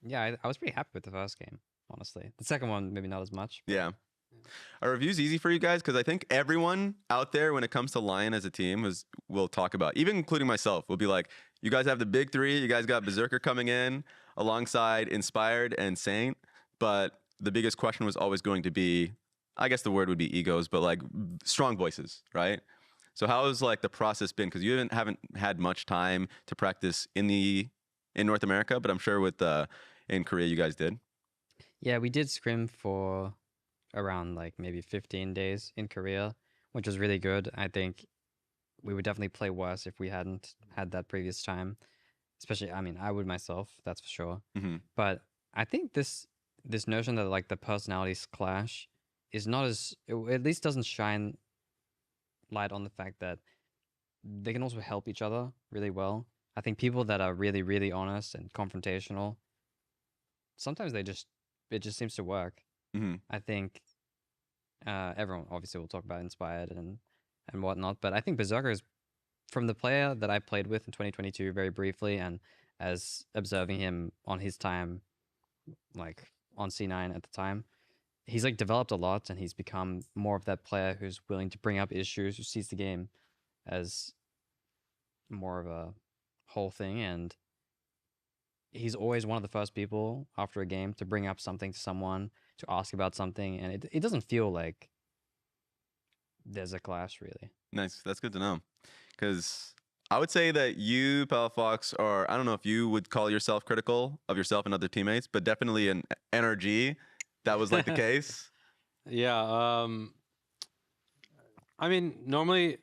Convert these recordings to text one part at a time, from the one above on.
Yeah, I was pretty happy with the first game, honestly. The second one, maybe not as much. Yeah. Are reviews easy for you guys? Because I think everyone out there, when it comes to Lion as a team, will talk about, even including myself, will be like, you guys have the big three. You guys got Berserker coming in alongside Inspired and Saint. But the biggest question was always going to be, I guess the word would be egos, but like strong voices, right? So how has like the process been? Because you haven't had much time to practice in North America, but I'm sure with in Korea you guys did. Yeah, we did scrim for around like maybe 15 days in Korea, which was really good. I think we would definitely play worse if we hadn't had that previous time. Especially, I mean, I would myself, that's for sure. Mm-hmm. But I think this notion that like the personalities clash is not as, it at least doesn't shine light on the fact that they can also help each other really well. I think people that are really, really honest and confrontational, sometimes it just seems to work. Mm-hmm. I think everyone obviously will talk about Inspired and whatnot, but I think Berserker is, from the player that I played with in 2022 very briefly, and as observing him on his time, like on C9 at the time, he's like developed a lot, and he's become more of that player who's willing to bring up issues, who sees the game as more of a whole thing, and he's always one of the first people after a game to bring up something to someone, to ask about something, and it doesn't feel like there's a clash really. Nice. That's good to know. Because I would say that you, Palafox, are, I don't know if you would call yourself critical of yourself and other teammates, but definitely in NRG, that was like the case. Yeah. I mean, normally,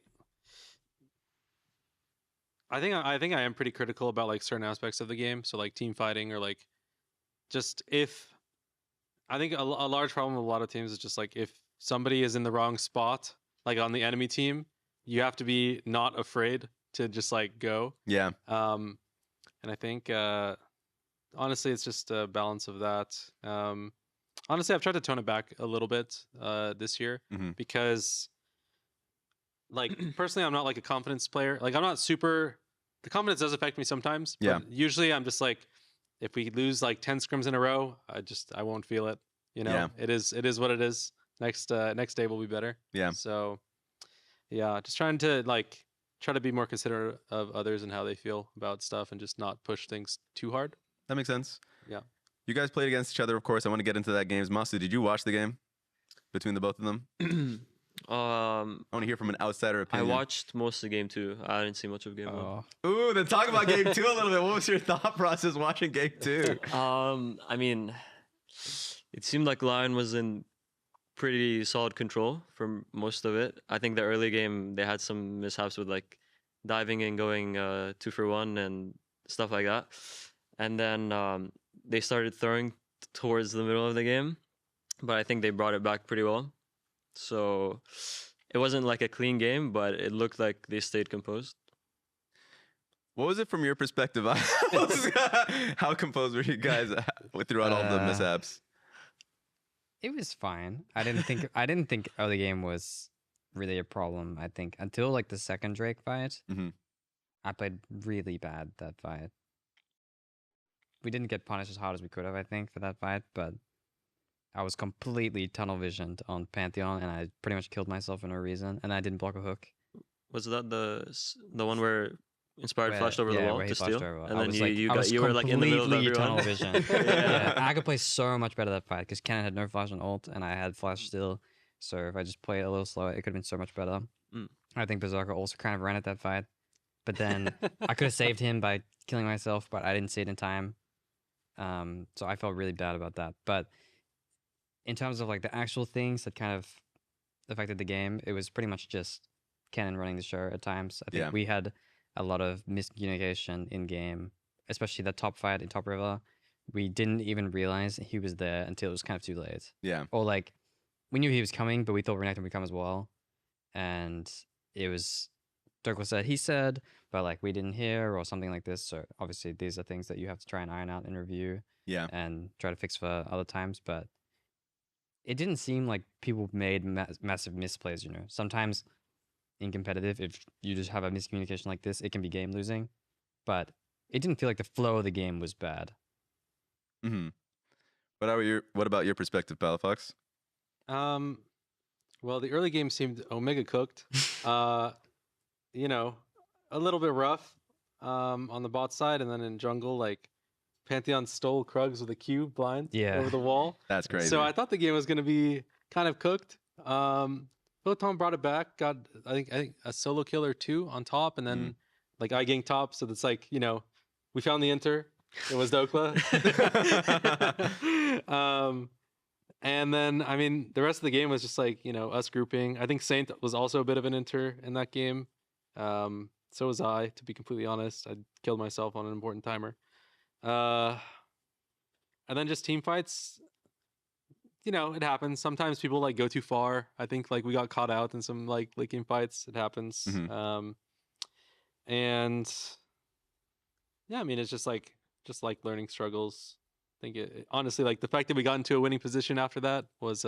I think I am pretty critical about like certain aspects of the game. So like team fighting, or like just if I think a large problem with a lot of teams is just like if somebody is in the wrong spot, like on the enemy team, you have to be not afraid to just like go. Yeah. And I think honestly, it's just a balance of that. Honestly, I've tried to tone it back a little bit this year because, like, personally, I'm not like a confidence player. Like, I'm not super. The confidence does affect me sometimes. Yeah. But usually, I'm just like, if we lose like 10 scrims in a row, I won't feel it. You know, Yeah. it is what it is. Next day will be better. Yeah. So, yeah, just trying to like try to be more considerate of others and how they feel about stuff, and just not push things too hard. That makes sense. Yeah. You guys played against each other, of course. I want to get into that games. Masu, did you watch the game between the both of them? I want to hear from an outsider I opinion. watched most of game 2. I didn't see much of game 1. Ooh, then talk about game 2 a little bit. What was your thought process watching game 2? I mean, it seemed like Lyon was in pretty solid control for most of it. I think the early game they had some mishaps with like diving and going 2 for 1 and stuff like that. And then they started throwing towards the middle of the game, but I think they brought it back pretty well. So it wasn't like a clean game, but it looked like they stayed composed. What was it from your perspective? How composed were you guys throughout all the mishaps? It was fine. I didn't think early game was really a problem. I think until like the second Drake fight, I played really bad that fight. We didn't get punished as hard as we could have, I think, for that fight, but I was completely tunnel visioned on Pantheon, and I pretty much killed myself for no reason, and I didn't block a hook. Was that the one where Inspired flashed over the wall to steal? And then you were like in the middle of everyone. Tunnel vision. Yeah, I could play so much better that fight because Cannon had no flash on ult, and I had flash still. So if I just played a little slower, it could have been so much better. I think Berserker also kind of ran at that fight, but then I could have saved him by killing myself, but I didn't see it in time. So I felt really bad about that. But in terms of like the actual things that kind of affected the game, it was pretty much just Cannon running the show at times. I think we had a lot of miscommunication in game, especially that top fight in Top River. We didn't even realize he was there until it was kind of too late. Yeah. Or like we knew he was coming, but we thought Renekton would come as well. And it was Douglas said, he said, but like we didn't hear or something like this. So obviously these are things that you have to try and iron out in review. Yeah. And try to fix for other times. But it didn't seem like people made massive misplays, you know. Sometimes in competitive, if you just have a miscommunication like this, it can be game losing. But it didn't feel like the flow of the game was bad. Mm-hmm. What about your perspective, Palafox? Well, the early game seemed Omega cooked. You know, a little bit rough on the bot side, and then in jungle, like Pantheon stole Krugs with a Q blind Yeah. over the wall. That's crazy. So I thought the game was going to be kind of cooked. Photon brought it back, got I think a solo kill or two on top, and then like I ganked top. So it's like, you know, we found the inter. It was Dokla. And then I mean the rest of the game was just like, you know, us grouping. I think Saint was also a bit of an inter in that game. So was I, to be completely honest. I killed myself on an important timer. And then just team fights, you know, it happens. Sometimes people like go too far. I think like we got caught out in some like late game fights. It happens. And yeah, I mean, it's just like learning struggles. I think honestly, like the fact that we got into a winning position after that was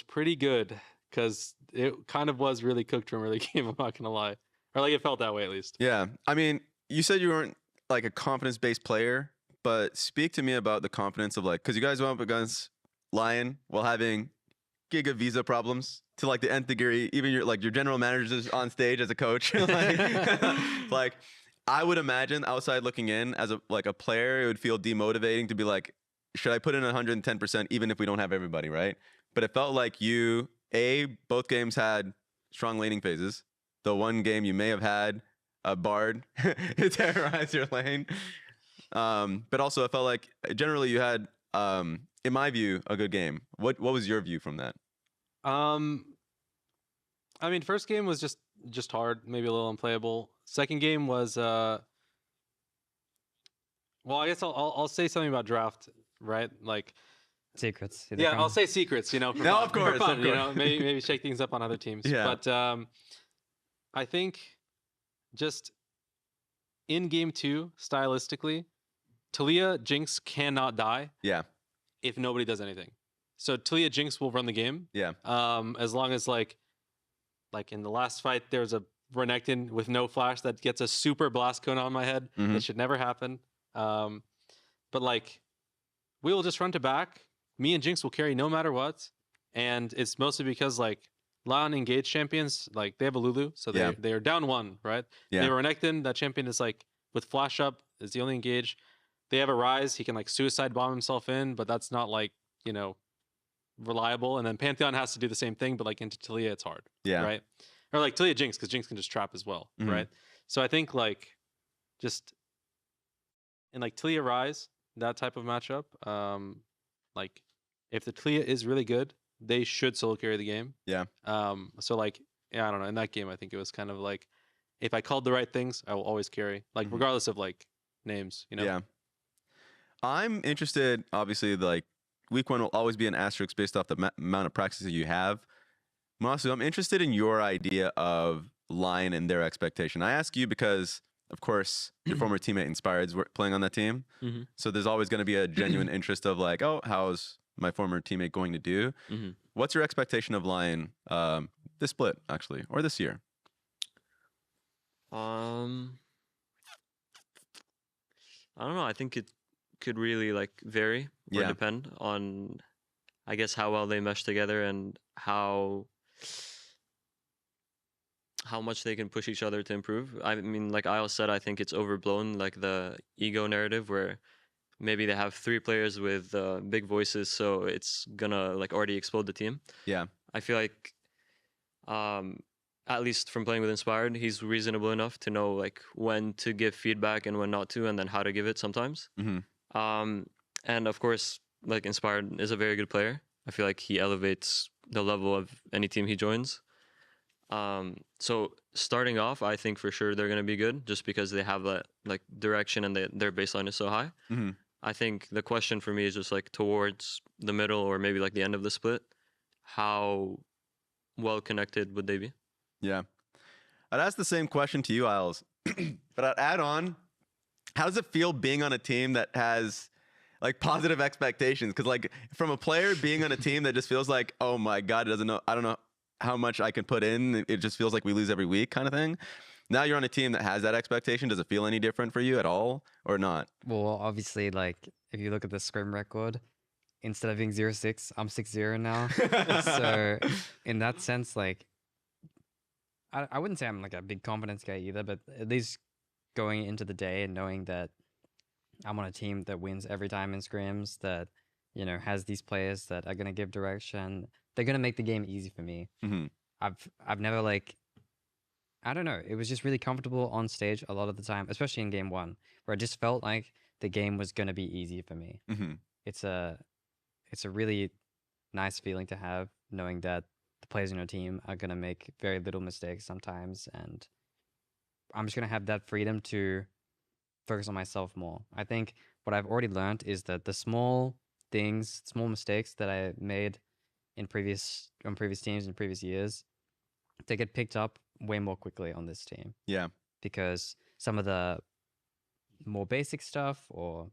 pretty good, because it kind of was really cooked from early game. I'm not gonna lie, or like it felt that way at least. Yeah, I mean, you said you weren't like a confidence-based player, but speak to me about the confidence of like, because you guys went up against Lyon while having giga visa problems to like the nth degree. Even your general manager is on stage as a coach. like I would imagine outside looking in as a player, it would feel demotivating to be like, should I put in 110% even if we don't have everybody, right? But it felt like both games had strong laning phases. The one game you may have had a Bard terrorize your lane. But also it felt like generally you had, in my view, a good game. What was your view from that? I mean, first game was just hard, maybe a little unplayable. Second game was well, I guess I'll say something about draft, right? Like Secrets. Yeah, I'll say secrets, you know, for No, fun, of course, for fun, of course. you know, maybe shake things up on other teams. Yeah. But I think just in game 2, stylistically, TLAW Jinx cannot die Yeah. if nobody does anything. So TLAW Jinx will run the game. Yeah. As long as like in the last fight, there's a Renekton with no flash that gets a super blast cone on my head. Mhm. That should never happen. But like, we will just run to back. Me and Jinx will carry no matter what. And it's mostly because like Lyon engaged champions, like they have a Lulu, so they are down 1, right? Yeah. They have a Renekton. That champion is like with flash up is the only engage. They have a Rise. He can like suicide bomb himself in, but that's not like, you know, reliable. And then Pantheon has to do the same thing, but like into TLAW, it's hard. Yeah. Right. Or like TLAW Jinx, because Jinx can just trap as well. Mhm. Right. So I think like just in like TLAW Rise, that type of matchup, like if the TLAW is really good, they should solo carry the game. Yeah. So like, yeah, I don't know. In that game, I think it was kind of like, if I called the right things, I will always carry, like regardless of like names, you know? Yeah. I'm interested, obviously, like week 1 will always be an asterisk based off the amount of practice that you have. Masu, I'm interested in your idea of Lyon and their expectation. I ask you because, of course, your former teammate Inspired's playing on that team. Mm-hmm. So there's always going to be a genuine interest of like, oh, how's my former teammate going to do? Mm-hmm. What's your expectation of Lyon this split, actually, or this year? I don't know. I think it could really like vary or Yeah. depend on, I guess, how well they mesh together and how much they can push each other to improve. I mean, like Isle said, I think it's overblown, like the ego narrative where maybe they have 3 players with big voices, so it's gonna like already explode the team. Yeah. I feel like, at least from playing with Inspired, he's reasonable enough to know like when to give feedback and when not to, and then how to give it sometimes. Mm-hmm. And of course, like Inspired is a very good player. I feel like he elevates the level of any team he joins. So starting off, I think for sure they're gonna be good just because they have that like direction and their baseline is so high. Mm-hmm. I think the question for me is just like towards the middle or maybe like the end of the split, how well connected would they be? Yeah. I'd ask the same question to you, Isles. But I'd add on, how does it feel being on a team that has like positive expectations? Because like from a player being on a team that just feels like, oh my God, I don't know how much I can put in. It just feels like we lose every week kind of thing. Now you're on a team that has that expectation. Does it feel any different for you at all or not? Well, obviously, like if you look at the scrim record, instead of being 0-6, I'm 6-0 now. So in that sense, like, I wouldn't say I'm like a big confidence guy either, but at least going into the day and knowing that I'm on a team that wins every time in scrims, that, you know, has these players that are gonna give direction, they're gonna make the game easy for me. Mm-hmm. I've never, like, I don't know, it was just really comfortable on stage a lot of the time, especially in game 1, where I just felt like the game was gonna be easy for me. Mm-hmm. It's a really nice feeling to have, knowing that the players in your team are gonna make very little mistakes sometimes, and I'm just gonna have that freedom to focus on myself more. I think what I've already learned is that the small things, small mistakes that I made on previous teams in previous years, they get picked up way more quickly on this team. Yeah. Because some of the more basic stuff or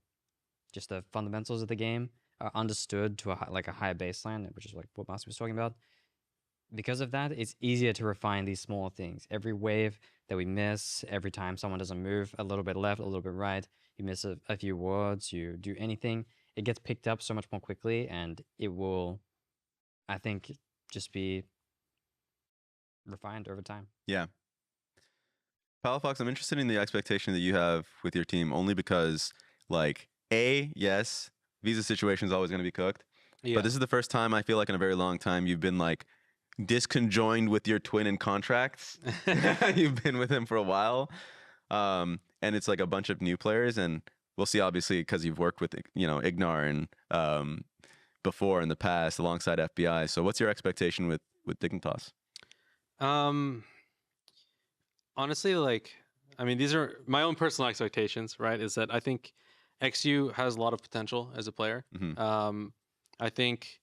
just the fundamentals of the game are understood to a higher baseline, which is like what Master was talking about. Because of that, it's easier to refine these small things. Every wave that we miss, every time someone doesn't move a little bit left, a little bit right, you miss a few words, you do anything, it gets picked up so much more quickly, and it will, I think, just be refined over time. Yeah. Palafox, I'm interested in the expectation that you have with your team, only because, like, yes, visa situation is always going to be cooked. Yeah. But this is the first time I feel like in a very long time you've been, like, disconjoined with your twin in contracts. You've been with him for a while. And it's like a bunch of new players, and we'll see, obviously, because you've worked with, you know, Ignar and before in the past alongside FBI. So what's your expectation with Dignitas? Honestly, like, I mean, these are my own personal expectations, right? Is that I think XU has a lot of potential as a player. Mm-hmm. I think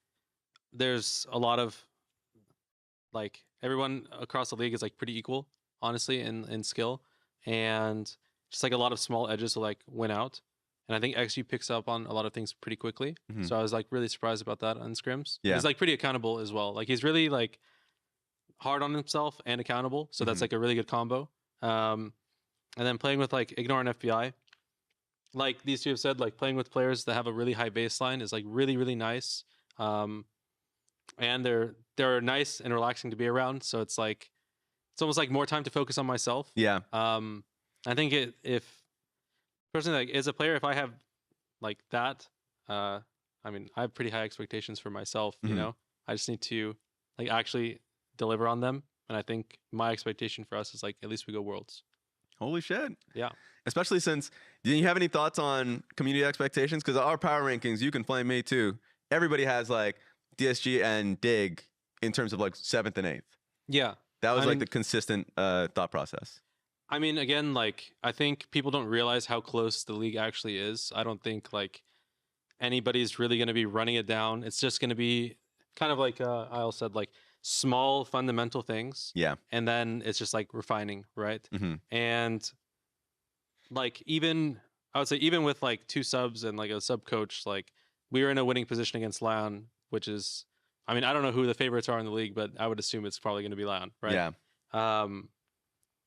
there's a lot of, like, everyone across the league is like pretty equal, honestly, in skill, and just like a lot of small edges to like win out. And I think XU picks up on a lot of things pretty quickly. Mm-hmm. So I was like really surprised about that on scrims. Yeah. He's like pretty accountable as well. Like, he's really like hard on himself and accountable. So that's Mhm. like a really good combo. And then playing with like Ignore and FBI, like these two have said, like playing with players that have a really high baseline is like really, really nice. And they're nice and relaxing to be around. So it's like, it's almost like more time to focus on myself. Yeah. I think if personally, like, as a player, if I have like that, I mean, I have pretty high expectations for myself, you Mhm. know, I just need to like actually deliver on them. And I think my expectation for us is like, at least we go worlds. Holy shit. Yeah. Especially since, do you have any thoughts on community expectations? Because our power rankings, you can flame me too. Everybody has like DSG and Dig in terms of like 7th and 8th. Yeah. That was I like mean- the consistent thought process. I mean, again, like, I think people don't realize how close the league actually is. I don't think like anybody's really going to be running it down. It's just going to be kind of like Isle said, like small fundamental things. Yeah. And then it's just like refining, right? Mhm. And like, even I would say, even with like 2 subs and like a sub coach, like we were in a winning position against Lyon, which is, I mean, I don't know who the favorites are in the league, but I would assume it's probably going to be Lyon, right? Yeah.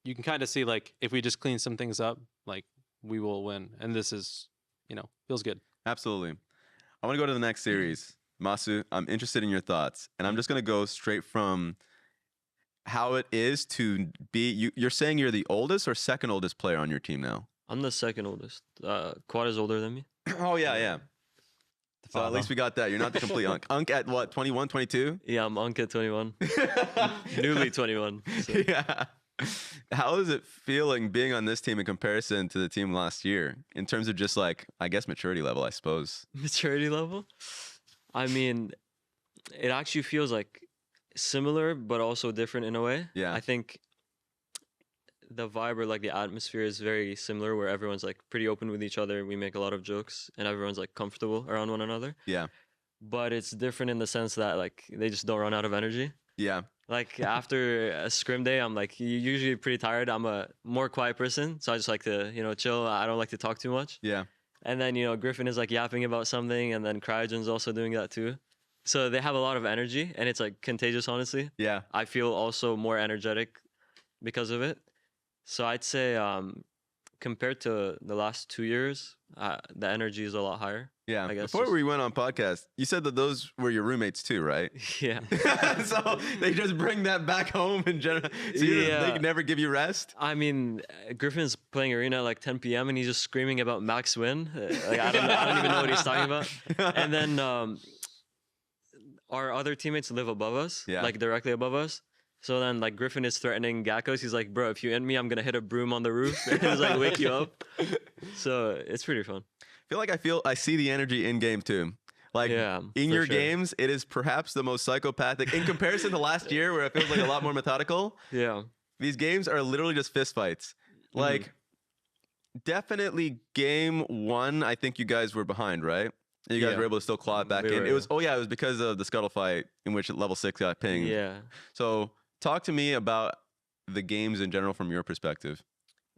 You can kind of see, like, if we just clean some things up, like, we will win. And this is, you know, feels good. Absolutely. I want to go to the next series. Masu, I'm interested in your thoughts. And I'm just going to go straight from how it is to be. You're saying you're the oldest or second oldest player on your team now? I'm the second oldest. Quad is older than me. Oh, yeah, yeah. So at least we got that. You're not the complete Unk. Unk at what, 21, 22? Yeah, I'm Unk at 21. Newly 21. So. Yeah. How is it feeling being on this team in comparison to the team last year in terms of just like, I guess, maturity level, I suppose? Maturity level? I mean, it actually feels like similar, but also different in a way. Yeah. I think the vibe or like the atmosphere is very similar, where everyone's like pretty open with each other. We make a lot of jokes and everyone's like comfortable around one another. Yeah. But it's different in the sense that like they just don't run out of energy. Yeah. Like after a scrim day, I'm like usually pretty tired. I'm a more quiet person, so I just like to, you know, chill. I don't like to talk too much. Yeah. And then, you know, Griffin is like yapping about something, and then Cryogen's also doing that too. So they have a lot of energy, and it's like contagious, honestly. Yeah. I feel also more energetic because of it. So I'd say compared to the last 2 years, the energy is a lot higher. Yeah. I guess Before just- we went on podcast, you said that those were your roommates too, right? Yeah. So they just bring that back home in general. So they can never give you rest. I mean, Griffin's playing arena at like 10 p.m. and he's just screaming about max win. Like I don't even know what he's talking about. And then our other teammates live above us, like directly above us. So then like Griffin is threatening Gakkos. He's like, bro, if you end me, I'm gonna hit a broom on the roof and just like wake you up. So it's pretty fun. I see the energy in game too. Like in your games, it is perhaps the most psychopathic in comparison to last year where it feels like a lot more methodical. Yeah. These games are literally just fist fights. Like definitely game 1, I think you guys were behind, right? You guys were able to still claw it back in. It was because of the scuttle fight in which level 6 got pinged. Yeah. So talk to me about the games in general from your perspective.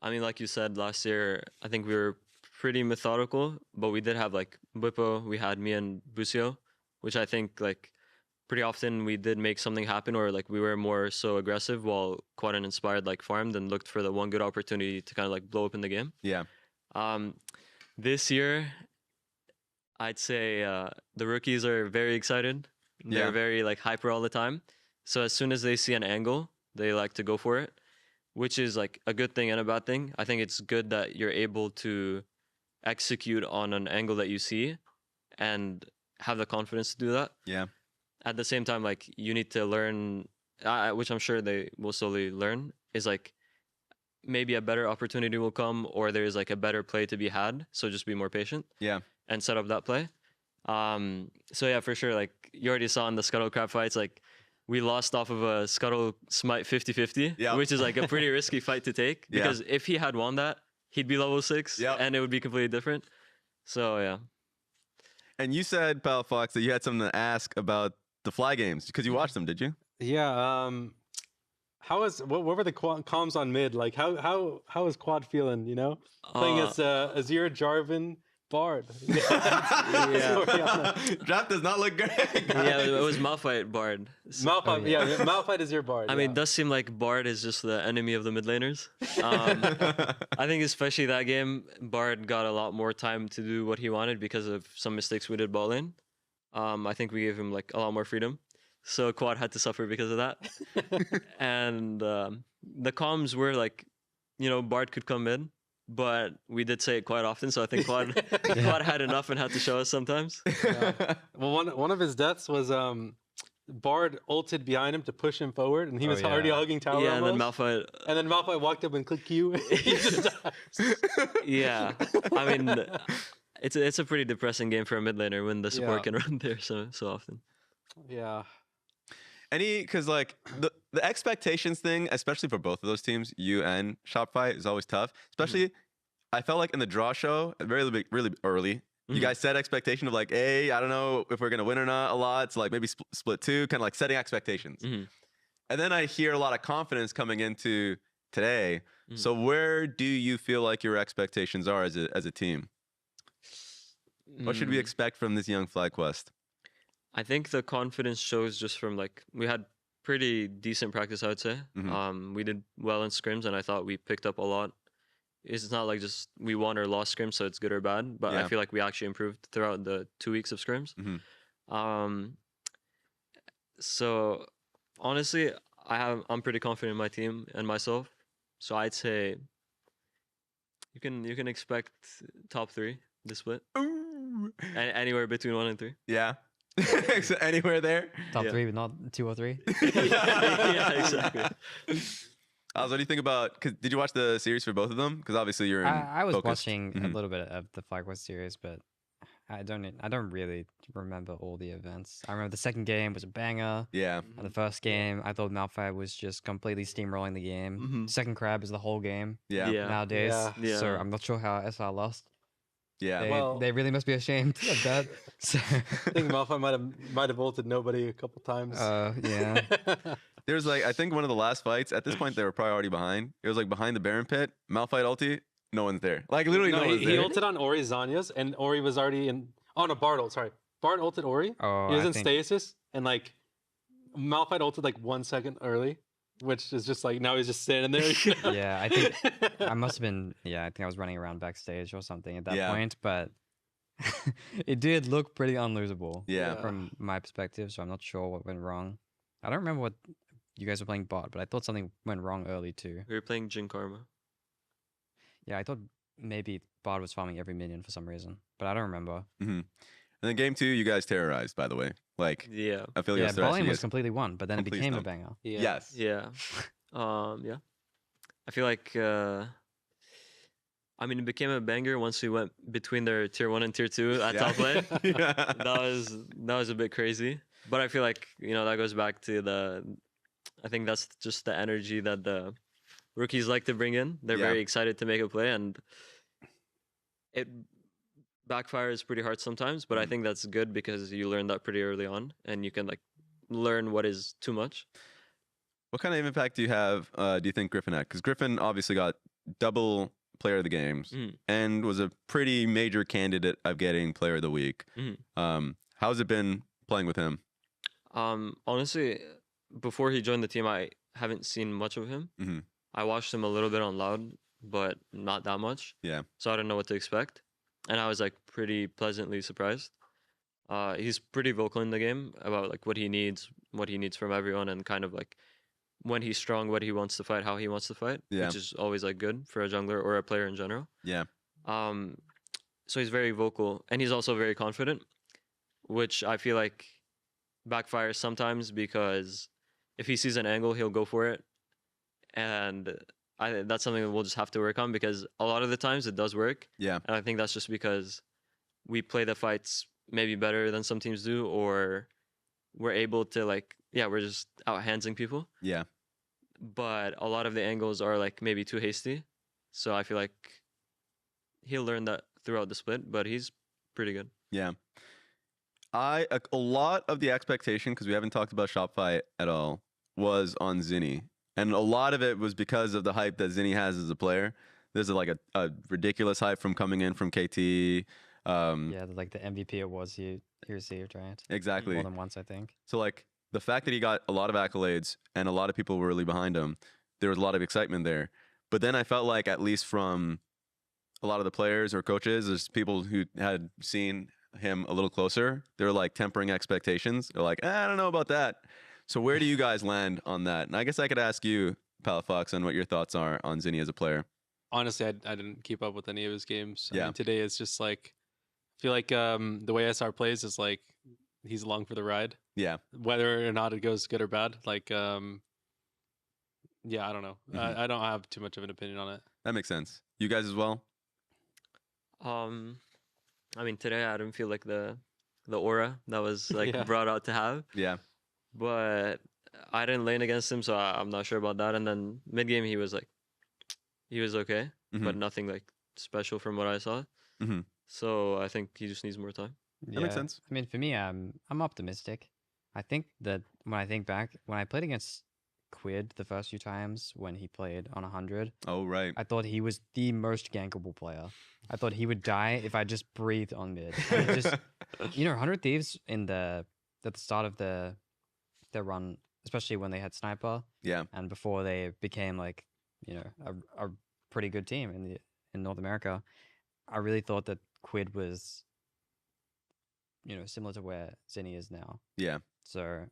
I mean, like you said, last year, I think we were pretty methodical, but we did have like Bwipo, we had me and Busio, which I think like pretty often we did make something happen, or like we were more so aggressive while Quad and Inspired like farmed and looked for the one good opportunity to kind of like blow up in the game. Yeah. This year, I'd say the rookies are very excited. They're very like hyper all the time. So as soon as they see an angle, they like to go for it, which is like a good thing and a bad thing. I think it's good that you're able to execute on an angle that you see and have the confidence to do that. Yeah. At the same time, like you need to learn, which I'm sure they will slowly learn, is like maybe a better opportunity will come, or there's like a better play to be had. So just be more patient. Yeah. And set up that play. So yeah, for sure. Like you already saw in the Scuttle Crab fights, like we lost off of a Scuttle Smite 50-50, which is like a pretty risky fight to take, because if he had won that, he'd be level 6 and it would be completely different. So yeah. And you said, Pal Fox, that you had something to ask about the Fly games because you watched them, did you? Yeah. What were the comms on mid? Like how is Quad feeling? You know, playing as Azir, Jarvan, Bard. Draft does not look great. Yeah, it was Malphite Bard. Malphite, Malphite is your Bard. I mean, it does seem like Bard is just the enemy of the mid laners. I think especially that game, Bard got a lot more time to do what he wanted because of some mistakes we did ball lane. I think we gave him like a lot more freedom. So Quad had to suffer because of that. And the comms were like, you know, Bard could come in. But we did say it quite often, so I think Quad had enough and had to show us sometimes. Yeah. Well, one of his deaths was Bard ulted behind him to push him forward, and he was already hugging tower. Yeah, almost. and then Malphite walked up and clicked Q. He just dies. Yeah, I mean, it's a pretty depressing game for a mid laner when the support can run there so often. Yeah. Because like the expectations thing, especially for both of those teams, you and Shopify, is always tough. Especially, I felt like in the draw show, really early, you guys set expectation of like, hey, I don't know if we're gonna win or not a lot. So like maybe split 2, kind of like setting expectations. And then I hear a lot of confidence coming into today. So where do you feel like your expectations are as a team? What should we expect from this young FlyQuest? I think the confidence shows just from like we had pretty decent practice, I would say. We did well in scrims, and I thought we picked up a lot. It's not like just we won or lost scrims, so it's good or bad. But I feel like we actually improved throughout the 2 weeks of scrims. So honestly, I'm pretty confident in my team and myself. So I'd say you can expect top 3 this split. Anywhere between 1 and 3. Yeah. So anywhere there? Top 3, but not 2 or 3. Yeah, exactly. What do you think about? Did you watch the series for both of them? Because obviously you're in. I was watching a little bit of the FlyQuest series, but I don't really remember all the events. I remember the second game was a banger. Yeah. And the first game, I thought Malphite was just completely steamrolling the game. Second crab is the whole game. Yeah. Nowadays. Yeah. So I'm not sure how SR lost. Yeah. They really must be ashamed of that. So. I think Malphite might have ulted nobody a couple times. Yeah. There's like, I think one of the last fights, at this point they were probably already behind. It was like behind the Baron pit, Malphite ulti, no one's there. Like literally no one's there. He ulted on Ori Zanyas, and Ori was already in. Oh no, Bard ult. Sorry, Bard ulted Ori. Oh, he was in stasis, and like Malphite ulted like 1 second early, which is just like now he's just standing there. Yeah, I think I must have been. Yeah, I think I was running around backstage or something at that point, but it did look pretty unlosable. Yeah. From my perspective, so I'm not sure what went wrong. I don't remember what you guys were playing bot, but I thought something went wrong early too. We were playing Jin Karma. Yeah, I thought maybe bot was farming every minion for some reason, but I don't remember. And then game 2, you guys terrorized, by the way. Like, Yeah. I feel like Yeah, volume was completely won, but then it complete became a stump. banger. Yeah. Yes. Yeah. Yeah. I feel like I mean, it became a banger once we went between their tier 1 and tier 2 at top lane. Yeah. That was a bit crazy. But I feel like, you know, that goes back to I think that's just the energy that the rookies like to bring in. They're very excited to make a play, and it backfires pretty hard sometimes, but I think that's good because you learn that pretty early on and you can like learn what is too much. What kind of impact do you think Griffin had? Because Griffin obviously got double player of the games and was a pretty major candidate of getting player of the week. How's it been playing with him? Honestly, before he joined the team, I haven't seen much of him. I watched him a little bit on Loud, but not that much. Yeah. So I don't know what to expect. And I was like pretty pleasantly surprised. He's pretty vocal in the game about like what he needs from everyone, and kind of like when he's strong, what he wants to fight, how he wants to fight, which is always like good for a jungler or a player in general. Yeah. So he's very vocal, and he's also very confident, which I feel like backfires sometimes because if he sees an angle, he'll go for it. And that's something that we'll just have to work on, because a lot of the times it does work. Yeah. And I think that's just because we play the fights maybe better than some teams do, or we're able to like, we're just out-handsing people. Yeah. But a lot of the angles are like maybe too hasty. So I feel like he'll learn that throughout the split, but he's pretty good. Yeah. A lot of the expectation, because we haven't talked about Shopify at all, was on Zinni. And a lot of it was because of the hype that Zinni has as a player. There's like a ridiculous hype from coming in from KT. Like the MVP awards he received, right? Exactly. More than once, I think. So like the fact that he got a lot of accolades and a lot of people were really behind him, there was a lot of excitement there. But then I felt like, at least from a lot of the players or coaches, there's people who had seen him a little closer. They're like tempering expectations. They're like, I don't know about that. So where do you guys land on that? And I guess I could ask you, Palafox, on what your thoughts are on Zinni as a player. Honestly, I didn't keep up with any of his games. Yeah. I mean, today it's just like, I feel like the way SR plays is like he's along for the ride. Yeah. Whether or not it goes good or bad. Like, I don't know. I don't have too much of an opinion on it. That makes sense. You guys as well? I mean, today I didn't feel like the aura that was like brought out to have. Yeah. But I didn't lane against him, so I'm not sure about that. And then mid game he was okay, but nothing like special from what I saw. So I think he just needs more time. That makes sense. I mean, for me, I'm optimistic. I think that when I think back, when I played against Quid the first few times when he played on 100, oh right, I thought he was the most gankable player. I thought he would die if I just breathed on mid. And it just, 100 Thieves at the start of their run, especially when they had Sniper, and before they became like a pretty good team in North America, I really thought that Quid was similar to where Zinni is now. Yeah. So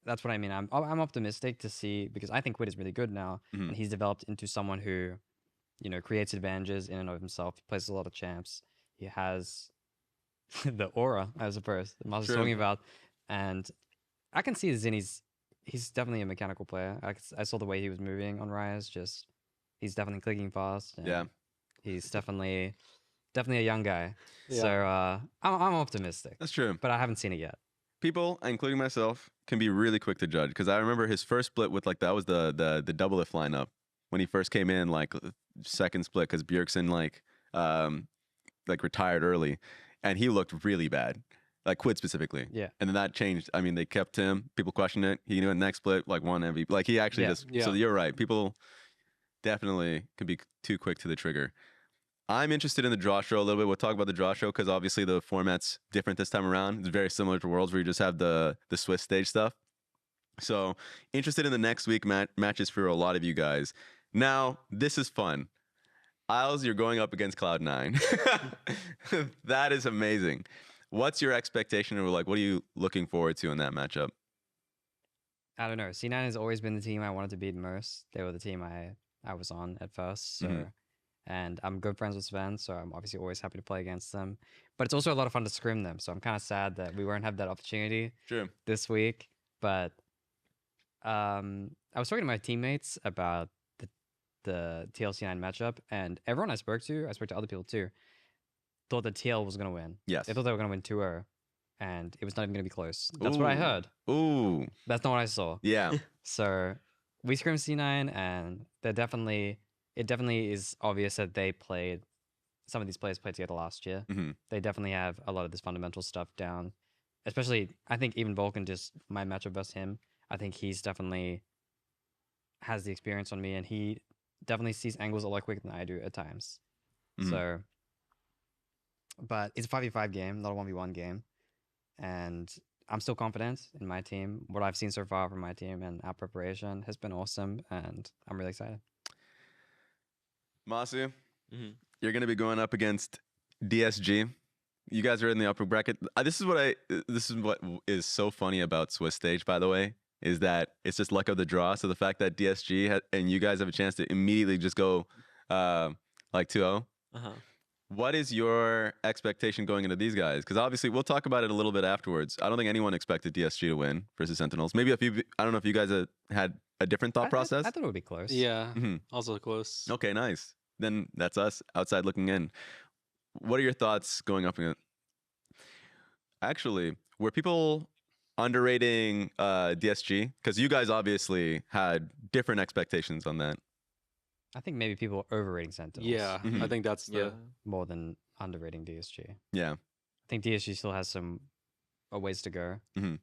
that's what I mean. I'm optimistic to see, because I think Quid is really good now, and he's developed into someone who, creates advantages in and of himself. He plays a lot of champs. He has the aura, I suppose, that Mars was talking about, and I can see he's definitely a mechanical player. I saw the way he was moving on Rise. Just he's definitely clicking fast. And he's definitely a young guy. Yeah. So I'm optimistic. That's true. But I haven't seen it yet. People, including myself, can be really quick to judge, because I remember his first split with that was the double if lineup when he first came in, like second split, because Bjergsen retired early, and he looked really bad, like Quid specifically. Yeah. And then that changed. I mean, they kept him. People questioned it. He knew it next split, like won MVP. Like he actually just. Yeah. So you're right. People definitely could be too quick to the trigger. I'm interested in the draw show a little bit. We'll talk about the draw show, because obviously the format's different this time around. It's very similar to Worlds, where you just have the Swiss stage stuff. So interested in the next week matches for a lot of you guys. Now, this is fun. Isles, you're going up against Cloud9. That is amazing. What's your expectation, or like, what are you looking forward to in that matchup? I don't know. C9 has always been the team I wanted to beat most. They were the team I was on at first. So, and I'm good friends with Sven, so I'm obviously always happy to play against them. But it's also a lot of fun to scrim them. So I'm kind of sad that we won't have that opportunity this week. But I was talking to my teammates about the TLC9 matchup, and everyone I spoke to other people too, thought that TL was going to win. Yes. They thought they were going to win 2-0, and it was not even going to be close. That's what I heard. Ooh. That's not what I saw. Yeah. So we scrimmed C9, and it definitely is obvious that some of these players played together last year. They definitely have a lot of this fundamental stuff down. Especially, I think even Vulcan, just my matchup versus him, I think he's definitely has the experience on me, and he definitely sees angles a lot quicker than I do at times. So, but it's a 5v5 game, not a 1v1 game. And I'm still confident in my team. What I've seen so far from my team and our preparation has been awesome, and I'm really excited. Masu, you're going to be going up against DSG. You guys are in the upper bracket. This is what is so funny about Swiss Stage, by the way, is that it's just luck of the draw. So the fact that DSG and you guys have a chance to immediately just go like 2-0. What is your expectation going into these guys? Because obviously we'll talk about it a little bit afterwards. I don't think anyone expected DSG to win versus Sentinels. Maybe I don't know if you guys had a different thought process. I thought it would be close. Yeah, also close. Okay, nice. Then that's us outside looking in. What are your thoughts going up against? Actually, were people underrating DSG? Because you guys obviously had different expectations on that. I think maybe people are overrating Sentinels. Yeah, I think that's more than underrating DSG. Yeah. I think DSG still has some ways to go.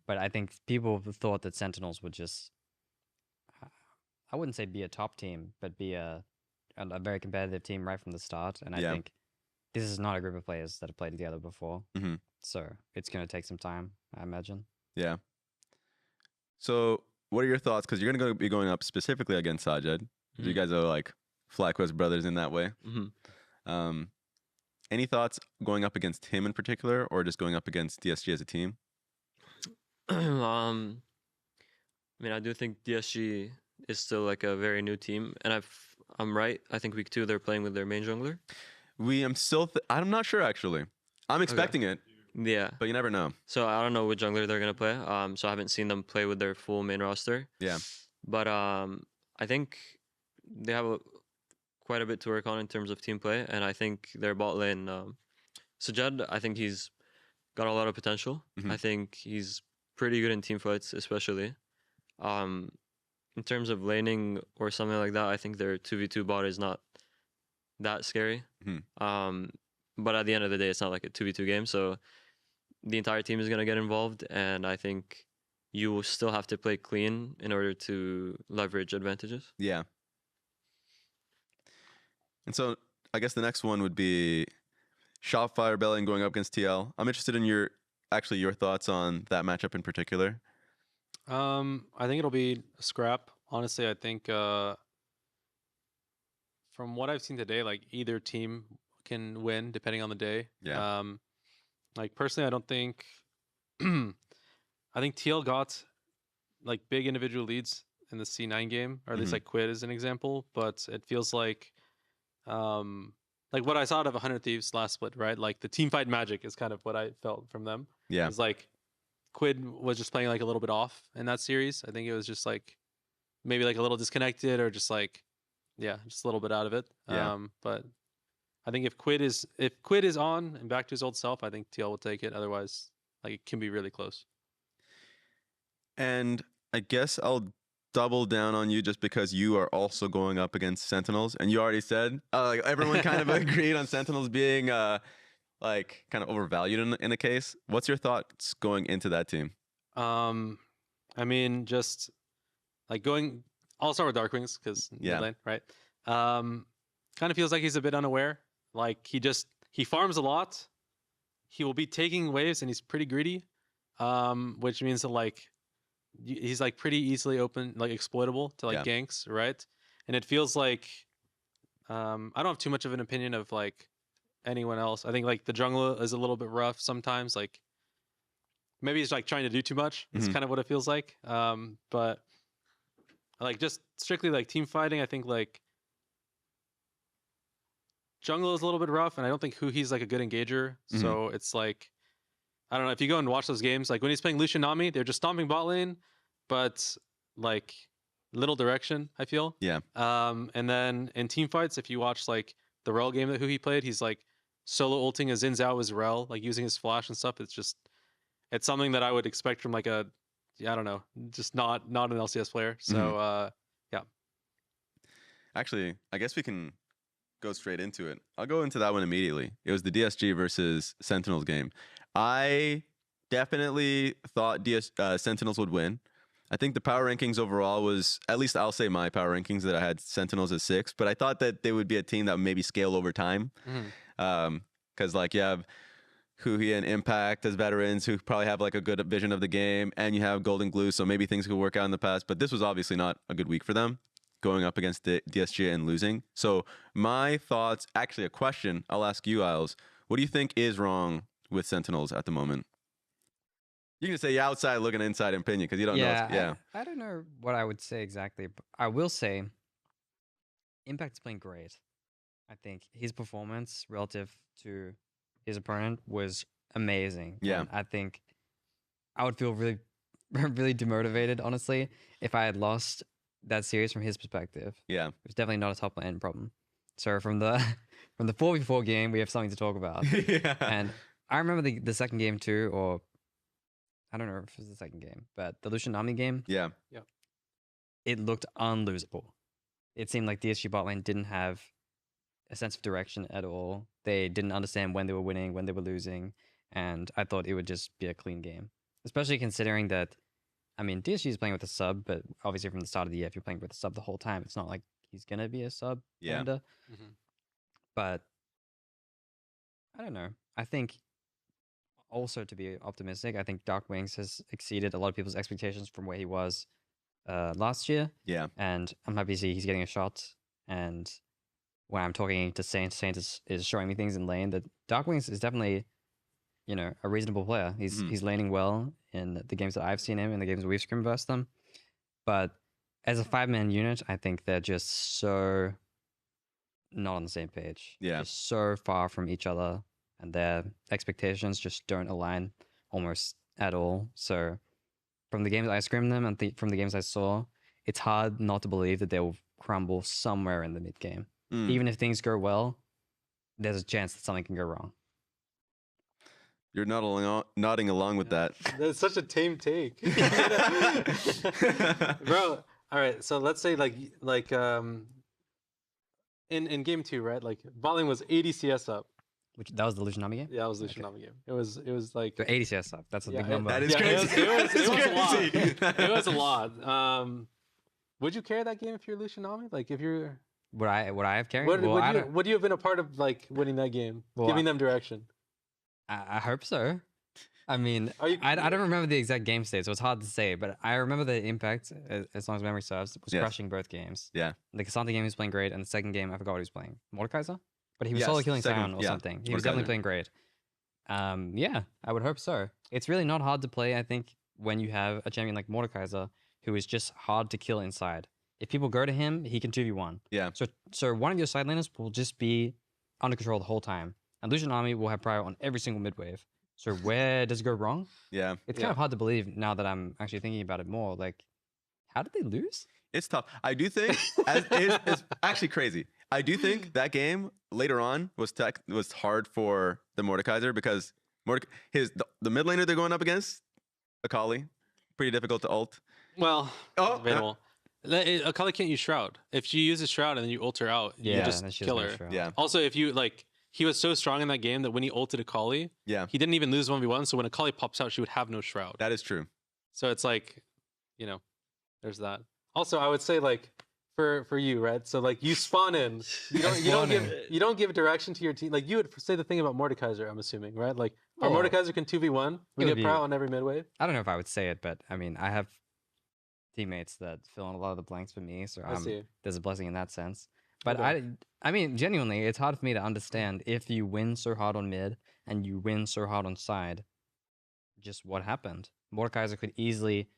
But I think people thought that Sentinels would just, I wouldn't say be a top team, but be a very competitive team right from the start. And I think this is not a group of players that have played together before. So it's going to take some time, I imagine. Yeah. So what are your thoughts? Because you're going to be going up specifically against Sajid. You guys are like FlyQuest brothers in that way. Any thoughts going up against him in particular, or just going up against DSG as a team? I mean, I do think DSG is still like a very new team, and I'm right. I think week 2 they're playing with their main jungler. I'm not sure actually. I'm expecting it. Yeah, but you never know. So I don't know which jungler they're gonna play. So I haven't seen them play with their full main roster. Yeah, but I think they have quite a bit to work on in terms of team play, and I think their bot lane, Sajad, I think he's got a lot of potential. I think he's pretty good in team fights, especially. In terms of laning or something like that, I think their 2v2 bot is not that scary. But at the end of the day, it's not like a 2v2 game, so the entire team is going to get involved, and I think you will still have to play clean in order to leverage advantages. Yeah. And so I guess the next one would be Shopify Rebellion going up against TL. I'm interested in your thoughts on that matchup in particular. I think it'll be a scrap. Honestly, I think from what I've seen today, like either team can win depending on the day. Yeah. Like personally, I don't think I think TL got like big individual leads in the C9 game, or at least like Quid as an example, but it feels like what I saw out of 100 Thieves last split, right? Like the team fight magic is kind of what I felt from them. Yeah. It's like Quid was just playing like a little bit off in that series. I think it was just like maybe like a little disconnected, or just like just a little bit out of it. Yeah. But I think if Quid is on and back to his old self, I think TL will take it. Otherwise, like it can be really close. And I guess I'll double down on you just because you are also going up against Sentinels, and you already said like everyone kind of agreed on Sentinels being like kind of overvalued in a case. What's your thoughts going into that team? I mean, just like I'll start with Darkwings because lane, right? Kind of feels like he's a bit unaware. Like he farms a lot. He will be taking waves, and he's pretty greedy, which means that like he's like pretty easily open, like exploitable to like ganks, right? And it feels like I don't have too much of an opinion of like anyone else. I think like the jungle is a little bit rough sometimes. Like maybe he's like trying to do too much. It's kind of what it feels like. But like just strictly like team fighting, I think like jungle is a little bit rough, and I don't think he's like a good engager. So it's like I don't know, if you go and watch those games, like when he's playing Lucian Nami, they're just stomping bot lane, but like little direction, I feel. Yeah. And then in team fights, if you watch like the Rel game that he played, he's like solo ulting his in out with Rel, like using his flash and stuff. It's something that I would expect from like I don't know, just not an LCS player. So yeah. Actually, I guess we can go straight into it. I'll go into that one immediately. It was the DSG versus Sentinels game. I definitely thought Sentinels would win. I think the power rankings overall was, at least I'll say my power rankings, that I had Sentinels as 6, but I thought that they would be a team that would maybe scale over time. Because like you have Huhi and Impact as veterans who probably have like a good vision of the game, and you have Golden Glue, so maybe things could work out in the past. But this was obviously not a good week for them, going up against the DSG and losing. So my thoughts, actually a question I'll ask you, Isles. What do you think is wrong with Sentinels at the moment? You can say outside looking inside opinion because you don't know. I don't know what I would say exactly, but I will say Impact's playing great. I think his performance relative to his opponent was amazing. Yeah. And I think I would feel really, really demotivated, honestly, if I had lost that series from his perspective. Yeah. It was definitely not a top lane problem. So from the 4v4 game, we have something to talk about. Yeah. And I remember the second game too, or I don't know if it was the second game, but the Lucian Nami game. Yeah. It looked unlosable. It seemed like DSG bot lane didn't have a sense of direction at all. They didn't understand when they were winning, when they were losing, and I thought it would just be a clean game. Especially considering that, I mean, DSG is playing with a sub, but obviously from the start of the year, if you're playing with a sub the whole time, it's not like he's gonna be a sub. Yeah. Kinda. But I don't know. I think also, to be optimistic, I think Dark Wings has exceeded a lot of people's expectations from where he was last year. Yeah. And I'm happy to see he's getting a shot. And when I'm talking to Saint is showing me things in lane that Dark Wings is definitely, a reasonable player. He's laning well in the games that I've seen him, in the games we've scrim versed them. But as a 5-man unit, I think they're just so not on the same page. Yeah. Just so far from each other. And their expectations just don't align almost at all. So from the games I scrimmed them and from the games I saw, it's hard not to believe that they will crumble somewhere in the mid game. Even if things go well, there's a chance that something can go wrong. You're nodding along with that. That's such a tame take. Bro, all right, so let's say in game 2, right? Like bot was 80 CS up. That was the Lucian Nami game? Yeah, it was the Lucian Nami game. It was like so 80 CS up. That's a big number. That is crazy. It was a lot. Would you carry that game if you're Lucian Nami? Like if you're Would I have carried? Would you have been a part of like winning that game, giving them direction? I hope so. I mean, I don't remember the exact game state, so it's hard to say. But I remember the Impact, as long as memory serves, was crushing both games. Yeah. The Kasante game he was playing great, and the second game I forgot what he was playing. Mordekaiser? But he was solo killing Sion or something. He was definitely playing great. Yeah, I would hope so. It's really not hard to play, I think, when you have a champion like Mordekaiser, who is just hard to kill inside. If people go to him, he can 2v1. Yeah. So one of your side laners will just be under control the whole time. And Lucian Nami will have prior on every single mid wave. So where does it go wrong? Yeah. It's kind of hard to believe now that I'm actually thinking about it more. Like, how did they lose? It's tough. I do think it's actually crazy. I do think that game later on was hard for the Mordekaiser because the mid laner they're going up against, Akali, pretty difficult to ult. Well, debatable. Akali can't use Shroud. If she uses Shroud and then you ult her out, you just kill her. Yeah. Also, if you he was so strong in that game that when he ulted Akali, he didn't even lose 1v1. So when Akali pops out, she would have no Shroud. That is true. So it's like, there's that. Also, I would say for you, right? So you spawn in, you don't give direction to your team. Like you would say the thing about Mordekaiser, I'm assuming, right? Like our Mordekaiser can 2v1. We get proud on every mid wave. I don't know if I would say it, but I mean, I have teammates that fill in a lot of the blanks for me. So I see. there's a blessing in that sense. But Okay. I mean, genuinely, it's hard for me to understand if you win so hard on mid and you win so hard on side, just what happened. Mordekaiser could easily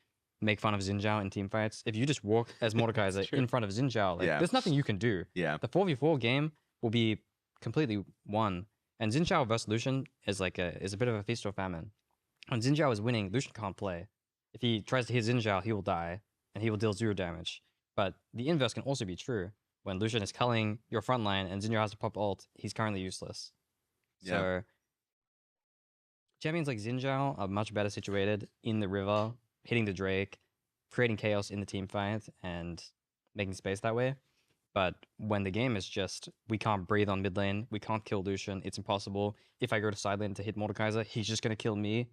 make fun of Xin Zhao in team fights. If you just walk as Mordekaiser true. in front of Xin Zhao, like, Yeah. there's nothing you can do. Yeah. The 4v4 game will be completely won. And Xin Zhao versus Lucian is a bit of a feast or famine. When Xin Zhao is winning, Lucian can't play. If he tries to hit Xin Zhao, he will die, and he will deal 0 damage. But the inverse can also be true. When Lucian is culling your front line and Xin Zhao has to pop ult, he's currently useless. Yeah. So champions like Xin Zhao are much better situated in the river, hitting the Drake, creating chaos in the team fight, and making space that way. But when the game is just, we can't breathe on mid lane, we can't kill Lucian, it's impossible. If I go to side lane to hit Mordekaiser, he's just going to kill me.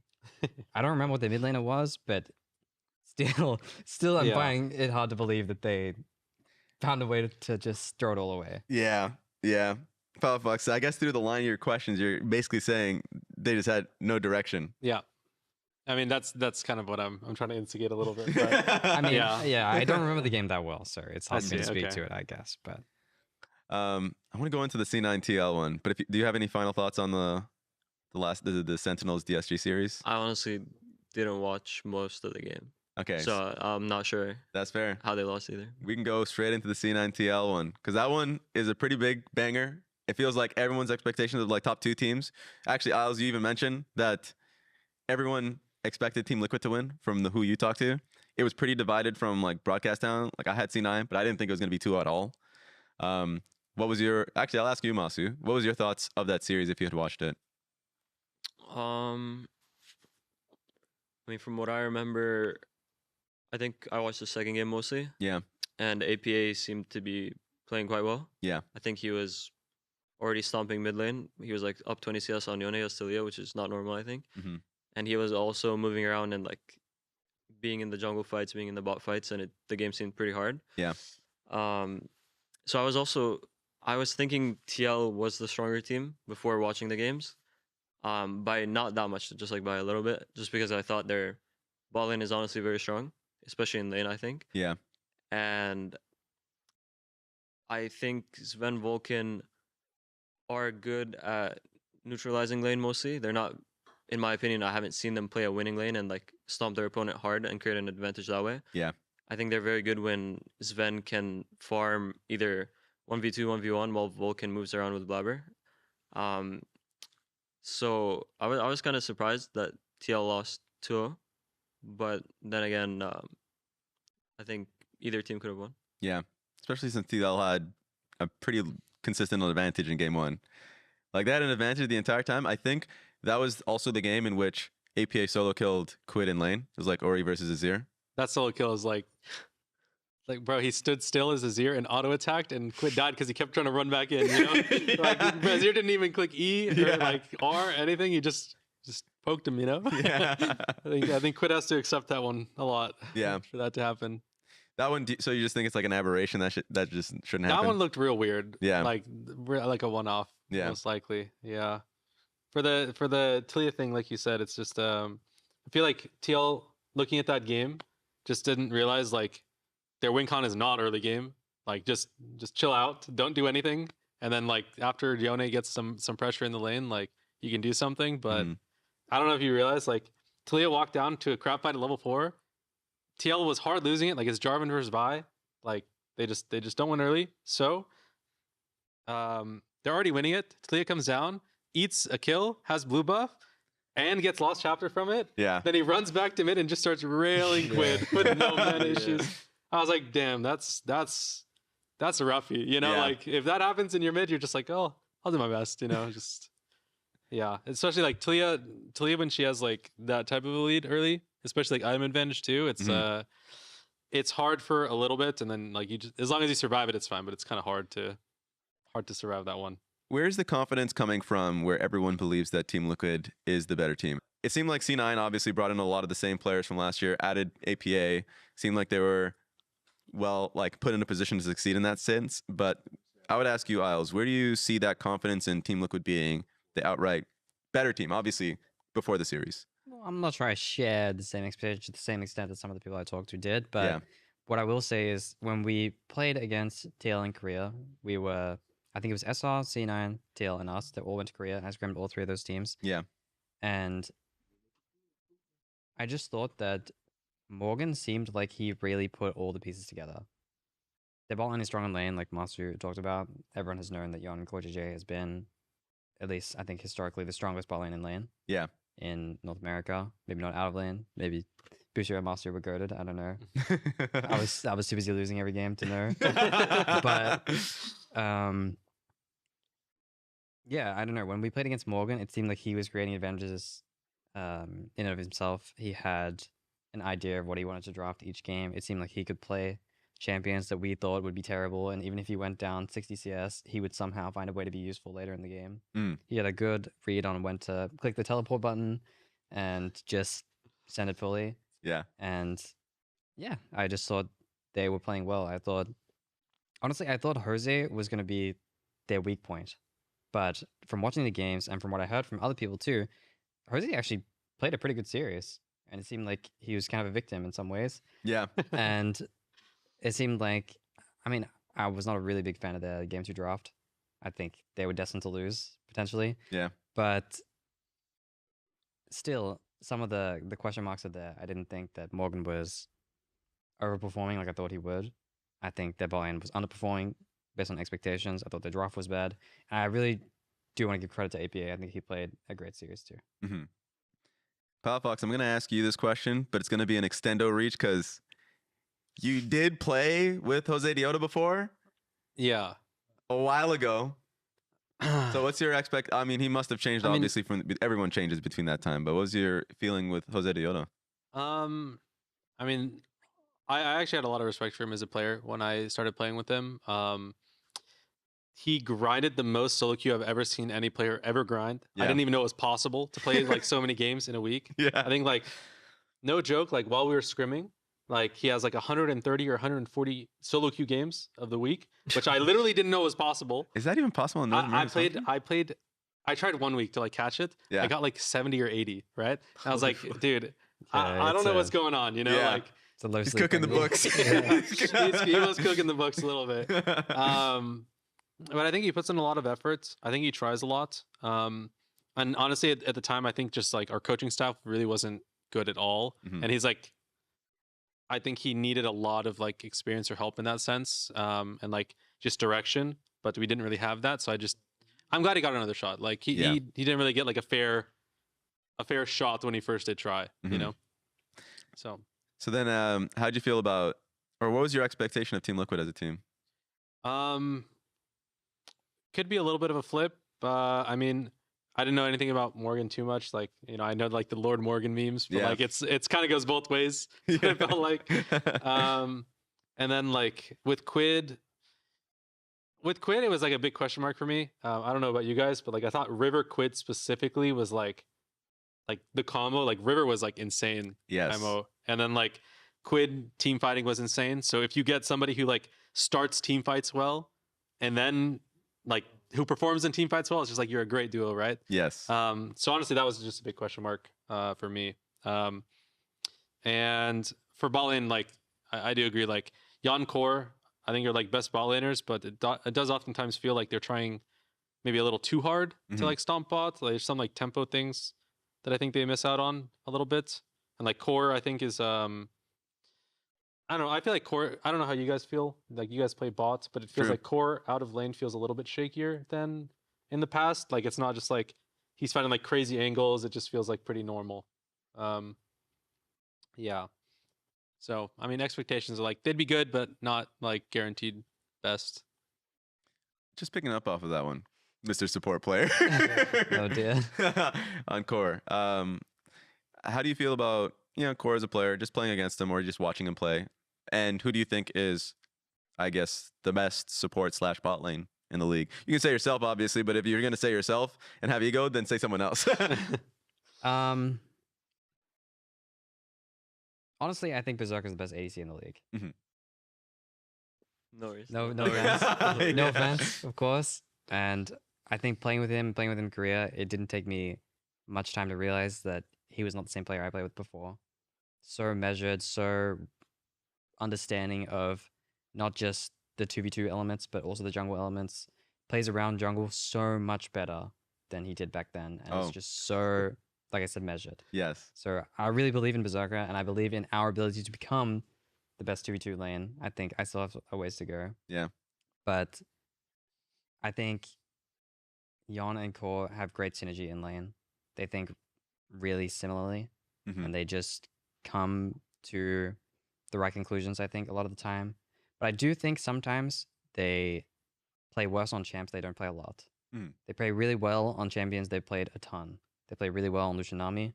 I don't remember what the mid laner was, but still I'm Yeah. finding it hard to believe that they found a way to just throw it all away. Yeah. Yeah. Fox, I guess through the line of your questions, you're basically saying they just had no direction. Yeah. I mean, that's kind of what I'm trying to instigate a little bit. But I mean, Yeah. yeah, I don't remember the game that well, so it's hard I for me to see, speak okay. to it, I guess. But I want to go into the C9 TL one, but do you have any final thoughts on the Sentinels DSG series? I honestly didn't watch most of the game, Okay, so I'm not sure that's fair. how they lost either. We can go straight into the C9 TL one because that one is a pretty big banger. It feels like everyone's expectations of like top 2 teams. Actually, Isles, you even mentioned that everyone expected Team Liquid to win from who you talked to. It was pretty divided from like broadcast town. Like I had C9, but I didn't think it was going to be 2 at all. What was your? Actually, I'll ask you, Masu. What was your thoughts of that series if you had watched it? I mean, from what I remember, I think I watched the second game mostly. Yeah. And APA seemed to be playing quite well. Yeah. I think he was already stomping mid lane. He was like up 20 CS on Yone as TLAW, which is not normal, I think. Mm-hmm. And he was also moving around and like being in the jungle fights, being in the bot fights, and the game seemed pretty hard. Yeah. So I was thinking TL was the stronger team before watching the games. By not that much, just like by a little bit, just because I thought their bot lane is honestly very strong, especially in lane, I think. Yeah. And I think Sven Vulcan are good at neutralizing lane mostly. They're not, in my opinion, I haven't seen them play a winning lane and like stomp their opponent hard and create an advantage that way. Yeah. I think they're very good when Sven can farm either 1v2, 1v1 while Vulcan moves around with Blabber. So I was kind of surprised that TL lost 2-0, but then again, I think either team could have won. Yeah. Especially since TL had a pretty consistent advantage in game 1. Like they had an advantage the entire time. I think that was also the game in which APA solo killed Quid in lane. It was like Ori versus Azir. that solo kill is like, bro, he stood still as Azir and auto attacked, and Quid died because he kept trying to run back in. You know, like Azir didn't even click E or like R, anything. He just poked him. You know. Yeah. I think Quid has to accept that one a lot. Yeah. For that to happen. That one, so you just think it's like an aberration that just shouldn't happen? That one looked real weird. Yeah. Like a one-off. Yeah. Most likely. Yeah. For the TLAW thing, like you said, it's just I feel like TL looking at that game just didn't realize like their win con is not early game. Like just chill out, don't do anything, and then like after Yone gets some pressure in the lane, like you can do something. But I don't know if you realize like TLAW walked down to a crap fight at level 4. TL was hard losing it, like it's Jarvan versus Vi. Like they just don't win early. So they're already winning it. TLAW comes down, eats a kill, has blue buff, and gets lost chapter from it. Yeah. Then he runs back to mid and just starts railing Quid with no mana issues. I was like, damn, that's a roughie. You know, Yeah. like if that happens in your mid, you're just like, oh, I'll do my best. You know, just yeah. Especially like TLAW when she has like that type of a lead early, especially like item advantage too. It's hard for a little bit, and then like you just, as long as you survive it, it's fine. But it's kind of hard to survive that one. Where's the confidence coming from where everyone believes that Team Liquid is the better team? It seemed like C9 obviously brought in a lot of the same players from last year, added APA, seemed like they were, well, like put in a position to succeed in that sense. But I would ask you, Isles, where do you see that confidence in Team Liquid being the outright better team, obviously, before the series? I'm not sure I shared the same experience to the same extent that some of the people I talked to did, but Yeah. what I will say is when we played against TL in Korea, we were, I think it was SR, C9, TL, and us that all went to Korea, and I scrimmed all three of those teams. Yeah. And I just thought that Morgan seemed like he really put all the pieces together. Their bot line is strong in lane, like Masu talked about. Everyone has known that Yon KoJJ has been, at least I think historically, the strongest bot lane in lane. Yeah. In North America. Maybe not out of lane. Maybe Bushido and Master were goated. I don't know. I was too busy losing every game to know. But yeah, I don't know. When we played against Morgan, it seemed like he was creating advantages in and of himself. He had an idea of what he wanted to draft each game. It seemed like he could play champions that we thought would be terrible, and even if he went down 60 CS, he would somehow find a way to be useful later in the game. He had a good read on when to click the teleport button and just send it fully. Yeah. And yeah, I just thought they were playing well. I thought Jose was going to be their weak point. But from watching the games and from what I heard from other people too, Jose actually played a pretty good series. And it seemed like he was kind of a victim in some ways. Yeah. And it seemed like, I mean, I was not a really big fan of the Game 2 draft. I think they were destined to lose, potentially. Yeah. But still, some of the question marks are there. I didn't think that Morgan was overperforming like I thought he would. I think their buy-in was underperforming based on expectations. I thought the draft was bad. And I really do want to give credit to APA. I think he played a great series too. Mm-hmm. Palafox, I'm going to ask you this question, but it's going to be an extendo reach because you did play with Jose Diota before Yeah. a while ago. So what's your I mean, he must have changed, obviously, from everyone changes between that time, but what was your feeling with Jose Diota? I mean, I actually had a lot of respect for him as a player when I started playing with him. He grinded the most solo queue I've ever seen any player ever grind. Yeah. I didn't even know it was possible to play like so many games in a week. Yeah. I think like, no joke, like while we were scrimming, like he has like 130 or 140 solo queue games of the week, which I literally didn't know was possible. Is that even possible in North America? I tried 1 week to like catch it. Yeah. I got like 70 or 80. Right. And I was like, dude, I don't know what's going on. You know, Yeah. like It's a low He's sleep cooking the thing. books. he was cooking the books a little bit. But I think he puts in a lot of effort. I think he tries a lot. And honestly, at the time, I think just like our coaching staff really wasn't good at all. Mhm. And he's like, I think he needed a lot of like experience or help in that sense, and like just direction. But we didn't really have that, so I'm glad he got another shot. Like he didn't really get like a fair shot when he first did try. You Mhm. know. So then, how'd you feel about, or what was your expectation of Team Liquid as a team? Could be a little bit of a flip. I mean, I didn't know anything about Morgan too much. Like, you know, I know like the Lord Morgan memes, but Yeah. like it's kind of goes both ways. It felt like. And then like with Quid, it was like a big question mark for me. I don't know about you guys, but like I thought River Quid specifically was like the combo. Like River was like insane. Yes. MO, and then like Quid team fighting was insane. So if you get somebody who like starts team fights well, and then like who performs in team fights well, it's just like you're a great duo, right? Yes. So honestly, that was just a big question mark for me. And for bot lane, like I do agree. Like Jan Core, I think are like best bot laners, but it does oftentimes feel like they're trying maybe a little too hard to like stomp bots. Like, there's some like tempo things that I think they miss out on a little bit. And like Core, I think is I don't know. I feel like Core. I don't know how you guys feel. Like you guys play bots, but it feels True. like Core out of lane feels a little bit shakier than in the past. Like it's not just like he's finding like crazy angles. It just feels like pretty normal. Yeah. So I mean, expectations are like they'd be good, but not like guaranteed best. Just picking up off of that one, Mr. Support Player. Oh dear. On Core. How do you feel about, you know, Core as a player, just playing against him or just watching him play? And who do you think is, I guess, the best support / bot lane in the league? You can say yourself, obviously, but if you're going to say yourself and have ego, then say someone else. Honestly, I think Berserker is the best ADC in the league. No worries. No Yeah. offense. No offense, of course. And I think playing with him in Korea, it didn't take me much time to realize that he was not the same player I played with before. So measured, so understanding of not just the 2v2 elements, but also the jungle elements. Plays around jungle so much better than he did back then. And it's just so, like I said, measured. Yes. So I really believe in Berserker, and I believe in our ability to become the best 2v2 lane. I think I still have a ways to go. Yeah. But I think Yon and Core have great synergy in lane. They think really similarly, and they just come to the right conclusions, I think, a lot of the time. But I do think sometimes they play worse on champs they don't play a lot. They play really well on champions they played a ton. They play really well on Lucianami.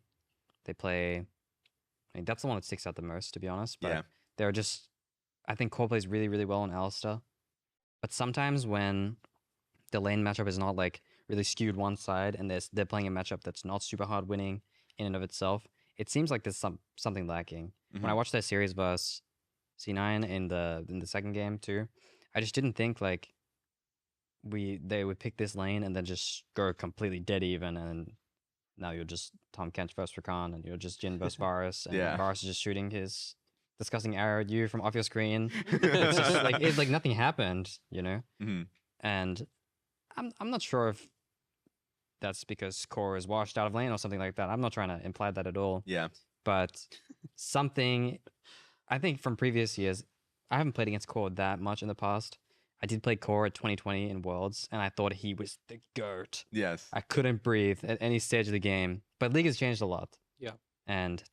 They play... I mean, that's the one that sticks out the most, to be honest. But they're just... I think Core plays really, really well on Alistar. But sometimes when the lane matchup is not like really skewed one side and they're playing a matchup that's not super hard winning in and of itself, it seems like there's something lacking. When I watched their series versus C9 in the second game too, I just didn't think like they would pick this lane and then just go completely dead even, and now you're just Tom Kench versus Rakan, and you're just Jin versus Varus, and Varus is just shooting his disgusting arrow at you from off your screen. It's just like it's like nothing happened, you know. And I'm not sure if that's because Core is washed out of lane or something like that. I'm not trying to imply that at all. Yeah. But something, I think from previous years, I haven't played against Core that much in the past. I did play Core at 2020 in Worlds, and I thought he was the GOAT. Yes. I couldn't breathe at any stage of the game. But League has changed a lot. Yeah. And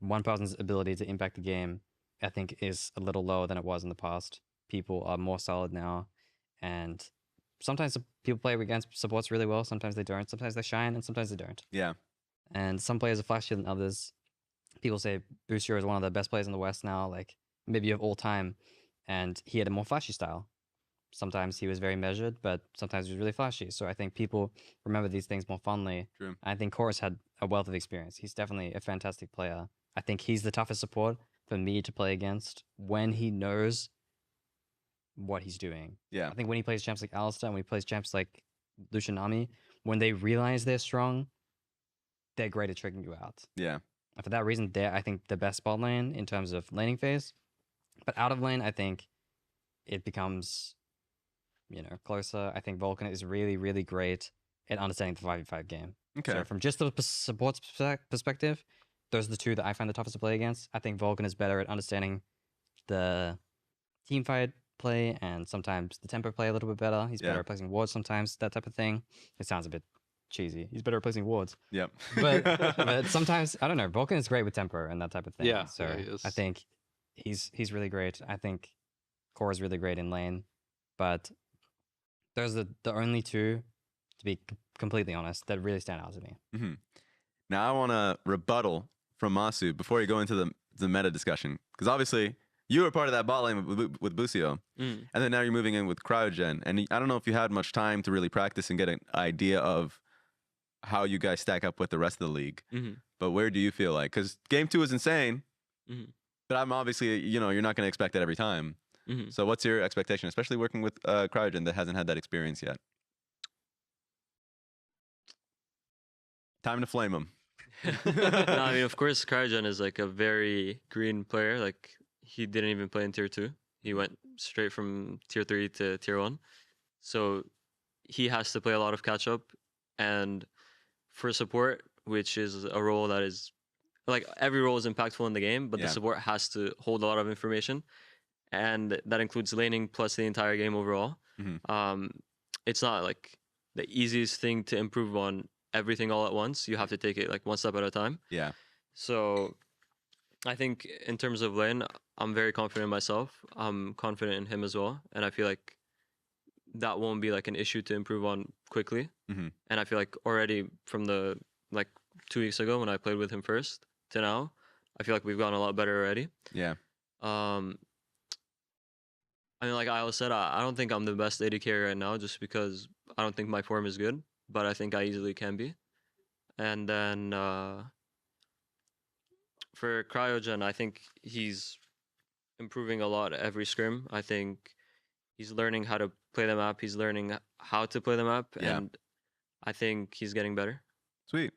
one person's ability to impact the game, I think, is a little lower than it was in the past. People are more solid now. And sometimes people play against supports really well. Sometimes they don't. Sometimes they shine, and sometimes they don't. Yeah. And some players are flashier than others. People say Booster is one of the best players in the West now, like maybe of all time. And he had a more flashy style. Sometimes he was very measured, but sometimes he was really flashy. So I think people remember these things more fondly. True. I think Chorus had a wealth of experience. He's definitely a fantastic player. I think he's the toughest support for me to play against when he knows what he's doing. Yeah. I think when he plays champs like Alistar and when he plays champs like Lucianami, when they realize they're strong, they're great at tricking you out. Yeah. And for that reason, they're, I think, the best bot lane in terms of laning phase. But out of lane, I think it becomes, closer. I think Vulcan is really, really great at understanding the 5v5 game. Okay. So from just the supports perspective, those are the two that I find the toughest to play against. I think Vulcan is better at understanding the team fight play and sometimes the tempo play a little bit better. He's better at placing wards sometimes, that type of thing. It sounds a bit cheesy. He's better at placing wards. Yep. But sometimes, I don't know, Vulcan is great with tempo and that type of thing. Yeah. So he is. I think he's really great. I think Core is really great in lane. But those are the only two, to be completely honest, that really stand out to me. Mm-hmm. Now I want to rebuttal from Masu before you go into the meta discussion. Because obviously, you were part of that bot lane with Busio. And then now you're moving in with Cryogen. And I don't know if you had much time to really practice and get an idea of how you guys stack up with the rest of the league. But where do you feel like? Because game 2 is insane. But I'm obviously, you're not going to expect that every time. So what's your expectation, especially working with Cryogen that hasn't had that experience yet? Time to flame him. No, I mean, of course, Cryogen is like a very green player. Like, he didn't even play in tier 2. He went straight from tier 3 to tier 1. So he has to play a lot of catch up. And for support, which is a role that is like every role is impactful in the game, but the support has to hold a lot of information. And that includes laning plus the entire game overall. It's not like the easiest thing to improve on everything all at once. You have to take it like one step at a time. Yeah. So I think in terms of lane, I'm very confident in myself. I'm confident in him as well. And I feel like that won't be like an issue to improve on quickly. And I feel like already from the like 2 weeks ago when I played with him first to now, I feel like we've gotten a lot better already. Yeah. I mean, like I said, I don't think I'm the best AD carry right now just because I don't think my form is good, but I think I easily can be. And then for Cryogen, I think he's improving a lot every scrim. I think he's learning how to play the map. He's learning how to play the map. And I think he's getting better. Sweet.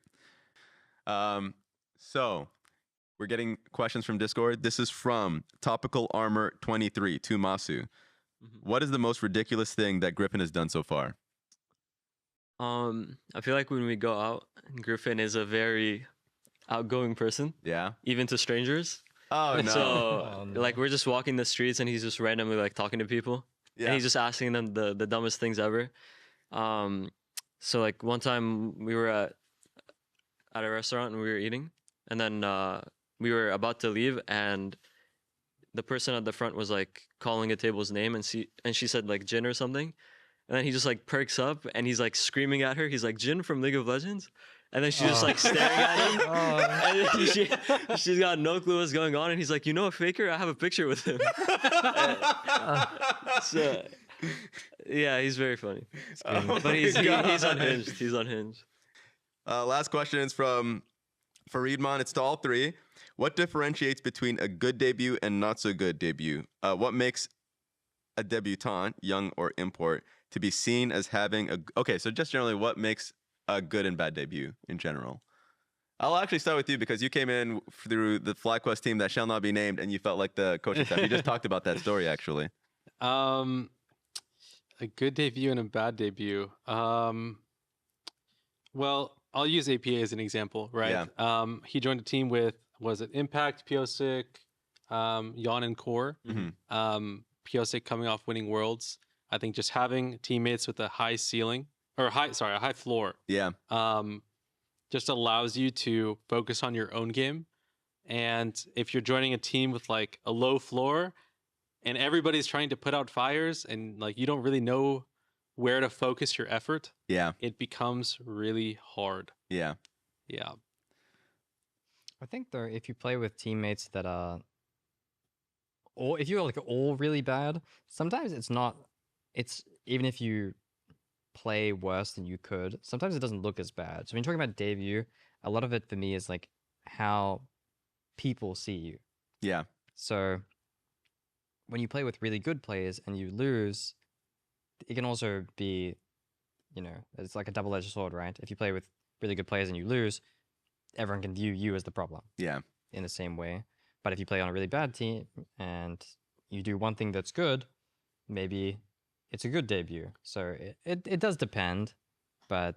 So we're getting questions from Discord. This is from Topical Armor 23 to Masu. What is the most ridiculous thing that Griffin has done so far? I feel like when we go out, Griffin is a very outgoing person, Yeah. even to strangers. Oh no. So like we're just walking the streets and he's just randomly like talking to people. Yeah. And he's just asking them the dumbest things ever. So like one time we were at a restaurant and we were eating, and then we were about to leave, and the person at the front was like calling a table's name, and she said like Jin or something, and then he just like perks up and he's like screaming at her. He's like, Jin from League of Legends. And then she's just like staring at him. And then she's got no clue what's going on. And he's like, you know a faker? I have a picture with him. So, yeah, he's very funny. But he's unhinged. He's unhinged. Last question is from Faridman. It's to all three. What differentiates between a good debut and not so good debut? What makes a debutant, young or import, to be seen as having a... Okay, so just generally, what makes a good and bad debut in general? I'll actually start with you because you came in through the FlyQuest team that shall not be named, and you felt like the coaching staff. You just talked about that story, actually. A good debut and a bad debut. Well, I'll use APA as an example, right? Yeah. He joined a team with, was it Impact, Piosik, Jan and Core. Piosik coming off winning Worlds. I think just having teammates with a high ceiling, or a high floor. Yeah. Just allows you to focus on your own game. And if you're joining a team with like a low floor and everybody's trying to put out fires and like you don't really know where to focus your effort, Yeah. it becomes really hard. Yeah. Yeah. I think though, if you play with teammates that are, or if you're like all really bad, sometimes it's even if you play worse than you could, sometimes it doesn't look as bad. So when you're talking about debut, a lot of it for me is like how people see you. Yeah. So when you play with really good players and you lose, it can also be, it's like a double-edged sword, right? If you play with really good players and you lose, everyone can view you as the problem. Yeah. In the same way. But if you play on a really bad team and you do one thing that's good, maybe it's a good debut. So it does depend, but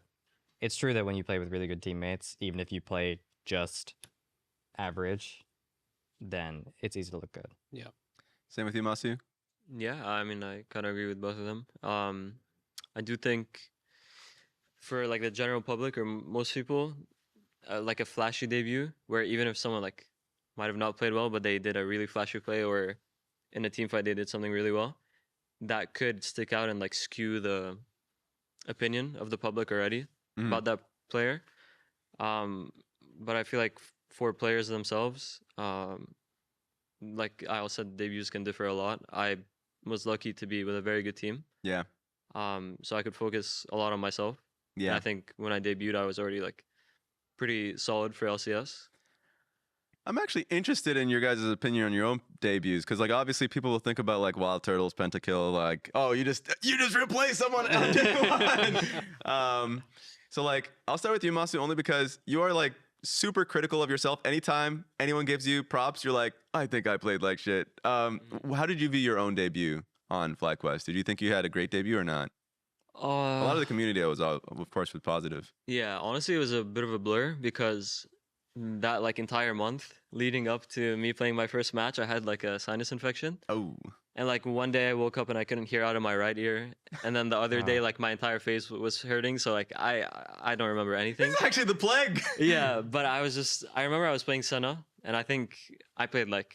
it's true that when you play with really good teammates, even if you play just average, then it's easy to look good. Yeah. Same with you, Masu? Yeah, I mean, I kind of agree with both of them. I do think for like the general public or most people, like a flashy debut, where even if someone like might have not played well, but they did a really flashy play, or in a team fight they did something really well, that could stick out and like skew the opinion of the public already about that player. But I feel like for players themselves, like I also said, debuts can differ a lot. I was lucky to be with a very good team. Yeah. So I could focus a lot on myself. Yeah. And I think when I debuted, I was already like pretty solid for LCS. I'm actually interested in your guys' opinion on your own debuts, because like obviously people will think about like Wild Turtles, Pentakill, like, oh, you just replaced someone on day one. So like I'll start with you, Masu, only because you are like super critical of yourself. Anytime anyone gives you props, you're like, I think I played like shit. How did you view your own debut on FlyQuest? Did you think you had a great debut or not? A lot of the community was, of course, was positive. Yeah, honestly, it was a bit of a blur because that like entire month leading up to me playing my first match, I had like a sinus infection. Oh. And like one day I woke up and I couldn't hear out of my right ear, and then the other day like my entire face was hurting. So like I don't remember anything. It's actually the plague. Yeah, but I remember I was playing Senna, and I think I played like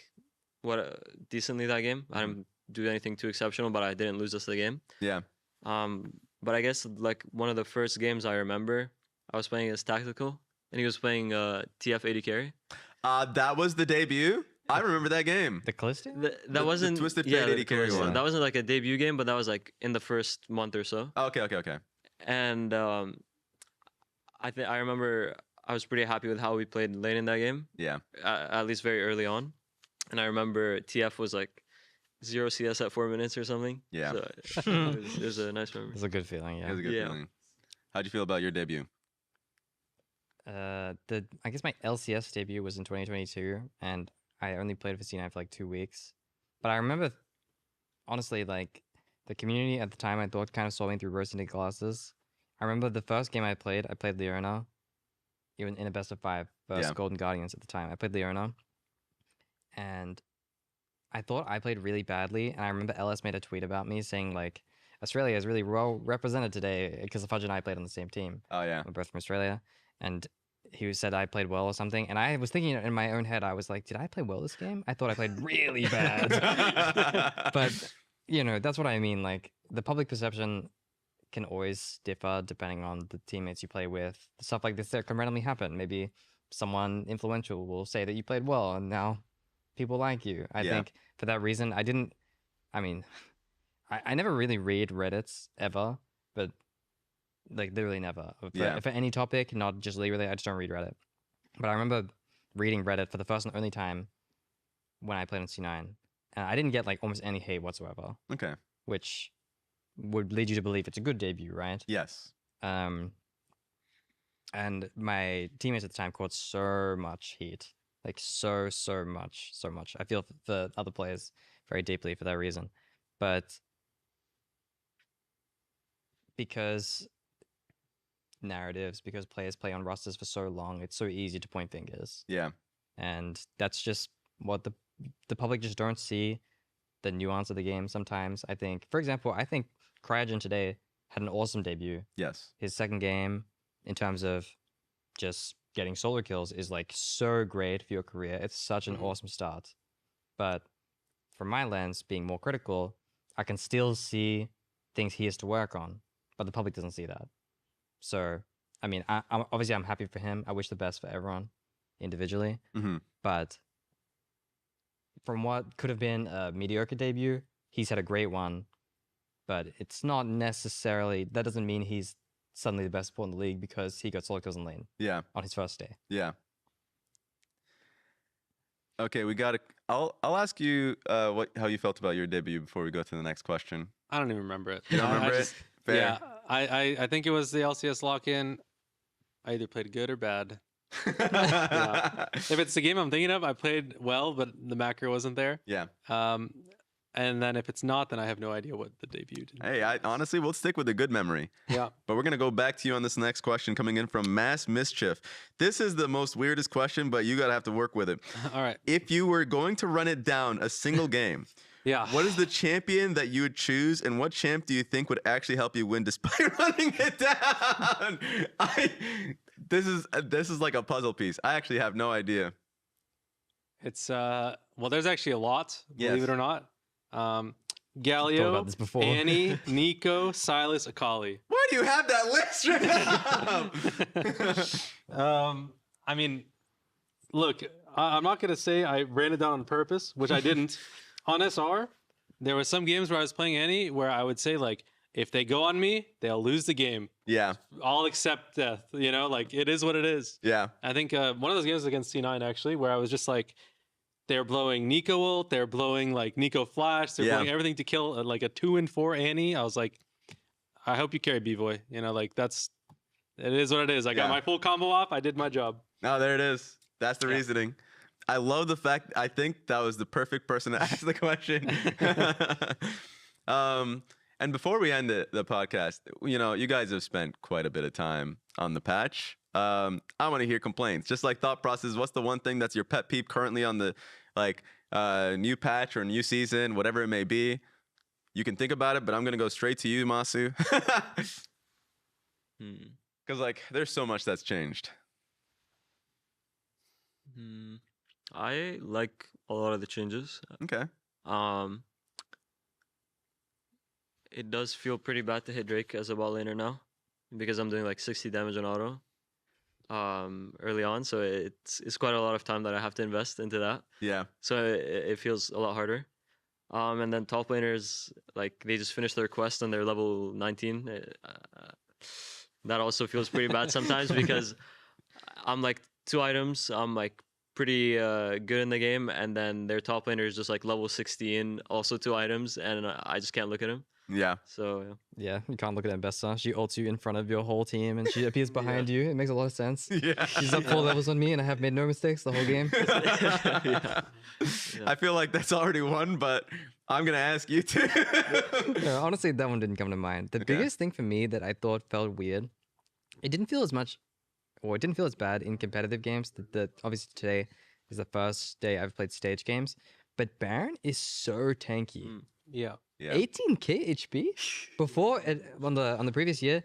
decently that game. I didn't do anything too exceptional, but I didn't lose us the game. Yeah. But I guess like one of the first games I remember, I was playing as Tactical, and he was playing TF 80 carry. That was the debut. I remember that game. The Callisto? That wasn't the Twisted Fate 80 carry one. That wasn't like a debut game, but that was like in the first month or so. Okay. And I remember I was pretty happy with how we played late in that game. Yeah. At least very early on. And I remember TF was like 0 CS at 4 minutes or something. Yeah. So it was a nice memory. It's a good feeling, yeah. It was a good feeling. How'd you feel about your debut? I guess my LCS debut was in 2022, and I only played for C9 for like 2 weeks. But I remember, honestly, like the community at the time, I thought kind of saw me through rose-tinted glasses. I remember the first game I played Leona, even in a best of 5 versus Yeah. Golden Guardians at the time. I played Leona, and I thought I played really badly. And I remember LS made a tweet about me saying like, Australia is really well represented today because Fudge and I played on the same team. Oh yeah. We're both from Australia, and he said I played well or something. And I was thinking in my own head, I was like, did I play well this game? I thought I played really bad. But you know, that's what I mean. Like the public perception can always differ depending on the teammates you play with. Stuff like this that can randomly happen. Maybe someone influential will say that you played well, and now people like you. I think for that reason, I mean, I never really read Reddits ever, but like literally never. For any topic, not just League related, I just don't read Reddit. But I remember reading Reddit for the first and only time when I played on C9, and I didn't get like almost any hate whatsoever. Okay. Which would lead you to believe it's a good debut, right? Yes. And my teammates at the time caught so much heat, like so much. I feel for other players very deeply for that reason, but because narratives, because players play on rosters for so long, it's so easy to point fingers. Yeah. And that's just what the public just don't see the nuance of the game sometimes. I think, for example, Cryogen today had an awesome debut. Yes. His second game, in terms of just getting solo kills, is like so great for your career. It's such an awesome start. But from my lens, being more critical, I can still see things he has to work on, but the public doesn't see that. So, I mean, I'm happy for him. I wish the best for everyone individually. Mm-hmm. But from what could have been a mediocre debut, he's had a great one. But it's not necessarily, that doesn't mean he's suddenly the best support in the league because he got solo kills in lane. Yeah. On his first day. Yeah. Okay, we got to. I'll ask you how you felt about your debut before we go to the next question. I don't even remember it. You don't remember it? Fair. Yeah, I think it was the LCS lock-in. I either played good or bad. If it's the game I'm thinking of, I played well, but the macro wasn't there. Yeah. And then if it's not, then I have no idea what the debut did. Hey, honestly, we'll stick with a good memory. Yeah. But we're going to go back to you on this next question coming in from Mass Mischief. This is the most weirdest question, but you got to have to work with it. All right. If you were going to run it down a single game, what is the champion that you would choose, and what champ do you think would actually help you win despite running it down? This is like a puzzle piece. I actually have no idea. It's well, there's actually a lot, believe it or not. Galio, Annie, Nico, Silas, Akali. Why do you have that list right now? I mean, look, I'm not gonna say I ran it down on purpose, which I didn't. On SR, there were some games where I was playing Annie where I would say like, if they go on me, they'll lose the game. Yeah. I'll accept death. You know, like it is what it is. Yeah. I think one of those games was against C9 actually, where I was just like, they're blowing Nico ult, they're blowing like Nico flash, they're blowing everything to kill like a 2-4 Annie. I was like, I hope you carry B-Boy. You know, like it is what it is. I got my full combo off. I did my job. No, there it is. That's the reasoning. I love the fact, I think that was the perfect person to ask the question. And before we end the podcast, you know, you guys have spent quite a bit of time on the patch. I want to hear complaints. Just like thought process, what's the one thing that's your pet peeve currently on the new patch or new season, whatever it may be? You can think about it, but I'm going to go straight to you, Masu. Because like there's so much that's changed. I like a lot of the changes. Okay. It does feel pretty bad to hit Drake as a bot laner now because I'm doing like 60 damage on auto early on, so it's quite a lot of time that I have to invest into that. Yeah. So it feels a lot harder. And then top laners, like they just finished their quest and they're level 19. That also feels pretty bad sometimes because I'm like 2 items. I'm like pretty good in the game, and then their top laner is just like level 16, also 2 items, and I just can't look at him. Yeah. So Yeah, you can't look at Embessa. She ults you in front of your whole team, and she appears behind you. It makes a lot of sense. Yeah. She's up 4 levels on me, and I have made no mistakes the whole game. Yeah. I feel like that's already one, but I'm gonna ask you to. No, honestly, that one didn't come to mind. The biggest thing for me that I thought felt weird, it didn't feel as much, or it didn't feel as bad in competitive games. That obviously today is the first day I've played stage games, but Baron is so tanky. Yeah. Yeah. 18k HP before on the previous year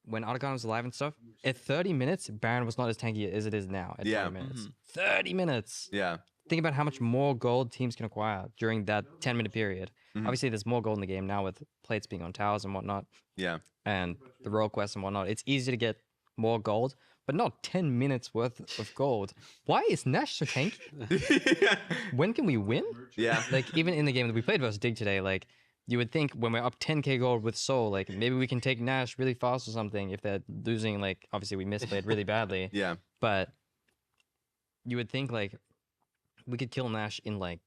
when Otacon was alive and stuff. At 30 minutes, Baron was not as tanky as it is now. At 20 minutes, 30 minutes. Yeah. Think about how much more gold teams can acquire during that 10-minute period. Obviously, there's more gold in the game now with plates being on towers and whatnot, Yeah. and the role quests and whatnot. It's easy to get more gold, but not 10 minutes worth of gold. Why is Nash so tanky? When can we win? Yeah. Like, even in the game that we played versus Dig today, like, you would think when we're up 10k gold with Soul, like, maybe we can take Nash really fast or something if they're losing, like, obviously we misplayed really badly. Yeah. But you would think, like, we could kill Nash in, like,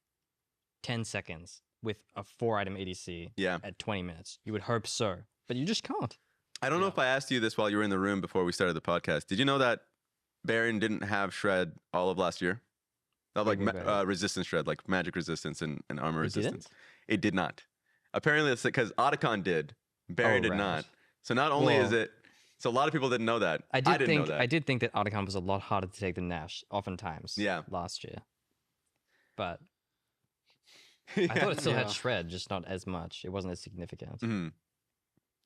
10 seconds with a 4-item ADC Yeah. at 20 minutes. You would hope so, but you just can't. I don't know if I asked you this while you were in the room before we started the podcast. Did you know that Baron didn't have shred all of last year? Not like resistance shred, like magic resistance and armor resistance. It did not. Apparently, it's because Otacon did. Baron did not. So not only is it, so a lot of people didn't know that. I didn't know that. I did think that Otacon was a lot harder to take than Nash, oftentimes. Yeah. Last year, but I thought it still had shred, just not as much. It wasn't as significant.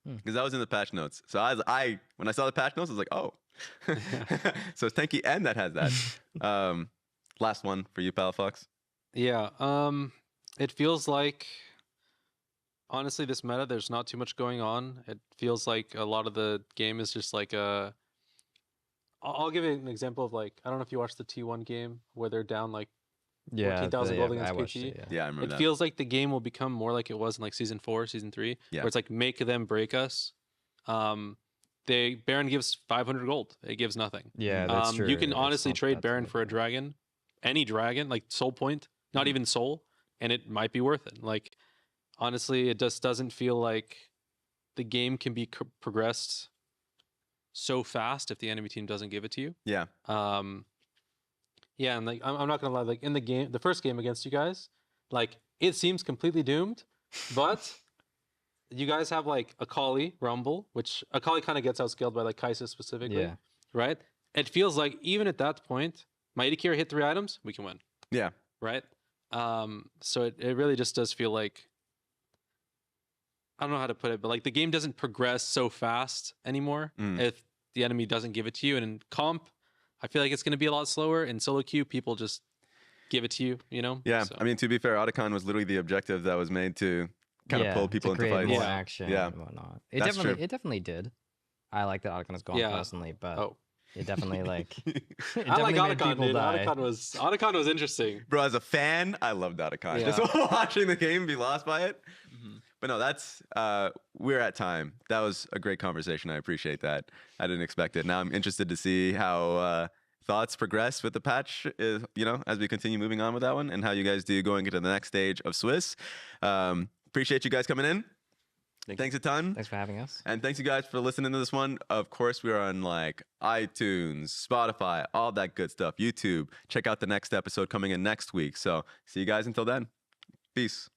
Because that was in the patch notes. So I when I saw the patch notes, I was like, oh. So it's tanky and that has that. Last one for you, Palafox. Yeah. It feels like, honestly, this meta, there's not too much going on. It feels like a lot of the game is just like a. I'll give you an example of, like, I don't know if you watched the T1 game where they're down like 14,000 gold against PT. Yeah, I remember it that. feels like the game will become more like it was in like season 4, season 3, where it's like make them break us. Baron gives 500 gold. It gives nothing. Yeah, that's true. You can honestly trade Baron for a dragon, any dragon, like soul point, not even soul, and it might be worth it. Like, honestly, it just doesn't feel like the game can be progressed so fast if the enemy team doesn't give it to you. Yeah. Yeah, and like I'm not gonna lie, like in the game, the first game against you guys, like it seems completely doomed, but you guys have like Akali Rumble, which Akali kind of gets outscaled by like Kai'Sa specifically, right? It feels like even at that point, my AD carry hit 3 items, we can win. Yeah. Right. So it really just does feel like, I don't know how to put it, but like the game doesn't progress so fast anymore if the enemy doesn't give it to you. And in comp, I feel like it's going to be a lot slower. In solo queue, people just give it to you, you know? Yeah. So. I mean, to be fair, Otacon was literally the objective that was made to kind of pull people into fights. More action and whatnot. It definitely did. I like that Otacon is gone personally, but it definitely like I like Otacon, dude. Otacon was interesting. Bro, as a fan, I loved Otacon. Just watching the game be lost by it. But no, that's we're at time. That was a great conversation. I appreciate that. I didn't expect it. Now I'm interested to see how thoughts progress with the patch, you know, as we continue moving on with that one, and how you guys do going into the next stage of Swiss. Appreciate you guys coming in. Thanks a ton. Thanks for having us. And thanks you guys for listening to this one. Of course, we are on like iTunes, Spotify, all that good stuff, YouTube. Check out the next episode coming in next week. So see you guys until then. Peace.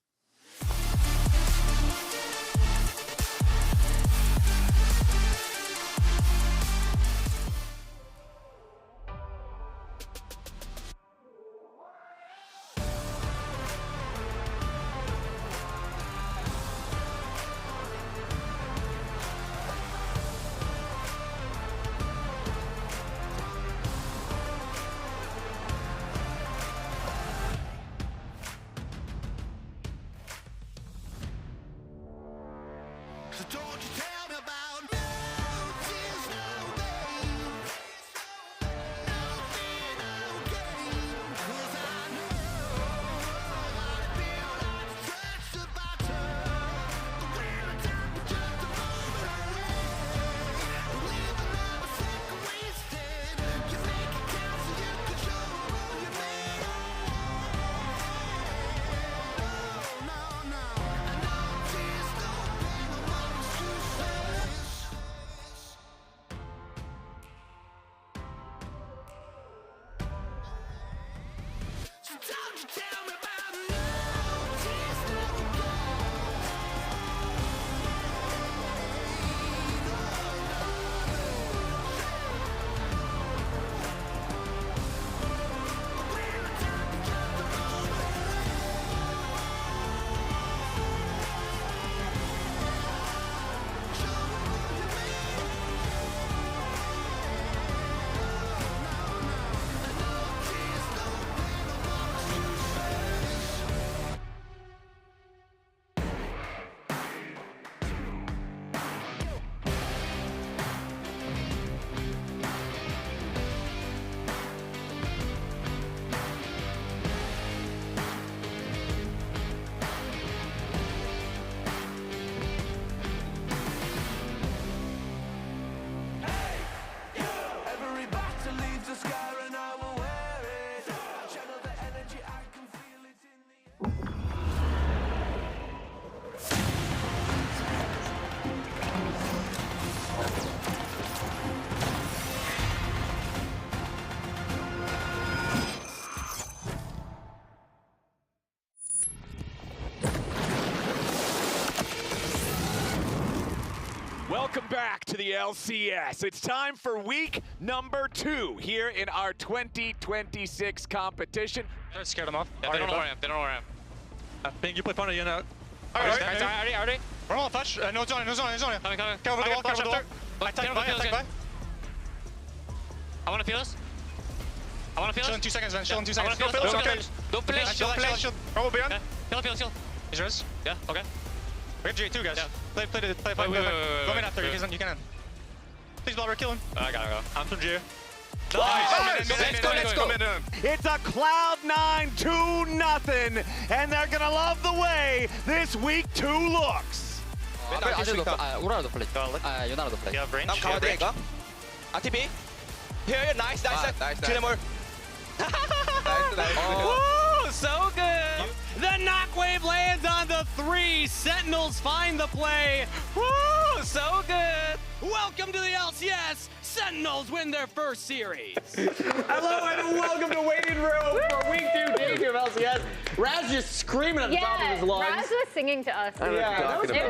Welcome back to the LCS. It's time for week number 2 here in our 2026 competition. Don't scare them off. Yeah, they don't know where I am. They don't know where I am. Ping, you play front of you now. Alright, guys, ready? We're all flash. No zone, no zone, no zone. Coming. Cover the wall, cover the wall. Attack by. I want to feel us. Chill in 2 seconds, man. Chill in 2 seconds. Don't flash. Don't flash. Probably behind. Heal. He's res. Yeah, okay. We have J2, guys. Yeah. Play. Go in after. You can. Please, Blobber, kill him. I got it. I'm from J. Let's go. It's a Cloud9 2-0, and they're gonna love the way this week 2 looks. 우라도 플레이. 유나라도 플레이. Yeah, range. 가운데 이거. TP. Here, nice. Chillemore. Nice. Woo! So good! The knockwave lands on the 3. Sentinels find the play. Woo! So good! Welcome to the LCS. Sentinels win their first series. Hello and welcome to Waiting Room for Week 2 Day 2 of LCS. Raz just screaming at the top of his lungs. Raz was singing to us. Do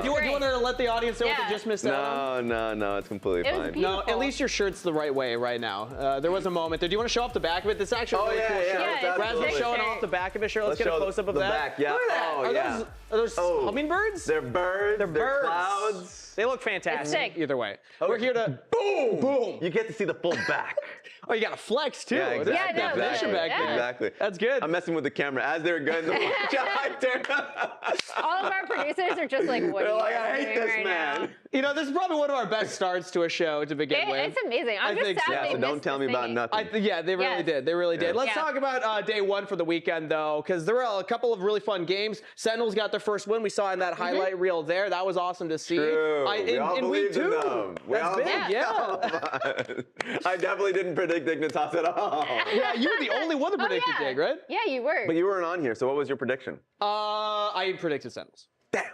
you want to let the audience know what they just missed out on? No, it's completely fine. No, at least your shirt's the right way right now. There was a moment there. Do you want to show off the back of it? This is actually a really cool shirt. Raz is showing off the back of his shirt. Let's get a close-up of that. Yeah. Look at that. Are those hummingbirds? They're birds. They're birds. Clouds. They look fantastic either way. We're here to boom. You get to see the full back. Oh, you got to flex too. Yeah, exactly. There's definition back there. Exactly. That's good. I'm messing with the camera as they were going to All of our producers are just like, what? They're like, I hate this man. You know, this is probably one of our best starts to a show to begin with. It's amazing. I'm just sad they so. don't tell me about nothing. They really did. They really did. Let's talk about day 1 for the weekend, though, because there were a couple of really fun games. Sentinels got their first win. We saw in that highlight reel there. That was awesome to see. True. In week 2. That's big. I definitely didn't predict Dignitas at all. Yeah, you were the only one that predicted Dig, right? Yeah, you were. But you weren't on here, so what was your prediction? I predicted Sentinels. Damn.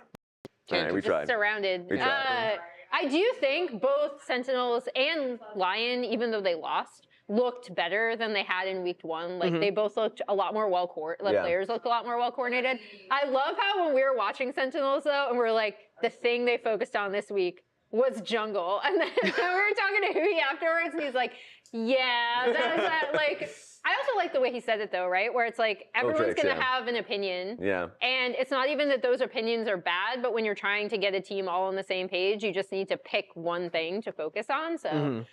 All right, we tried. Surrounded. We tried. I do think both Sentinels and Lyon, even though they lost, looked better than they had in week 1. Like they both looked a lot more well-coordinated. The players looked a lot more well-coordinated. I love how when we were watching Sentinels though, and we're like, the thing they focused on this week was jungle. And then we were talking to Hui afterwards, and he's like, yeah, that is that. Like, I also like the way he said it though, right? Where it's like, everyone's going to have an opinion. Yeah. And it's not even that those opinions are bad, but when you're trying to get a team all on the same page, you just need to pick one thing to focus on. So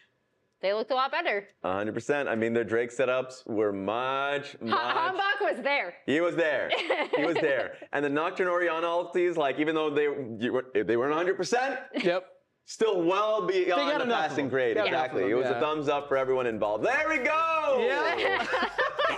they looked a lot better. 100%. I mean, their Drake setups were much. Hambach was there. He was there. He was there. And the Nocturne Orion ultis, like, even though they weren't 100%. Yep. Still well beyond the passing grade. Exactly. It was a thumbs up for everyone involved. There we go! Yeah.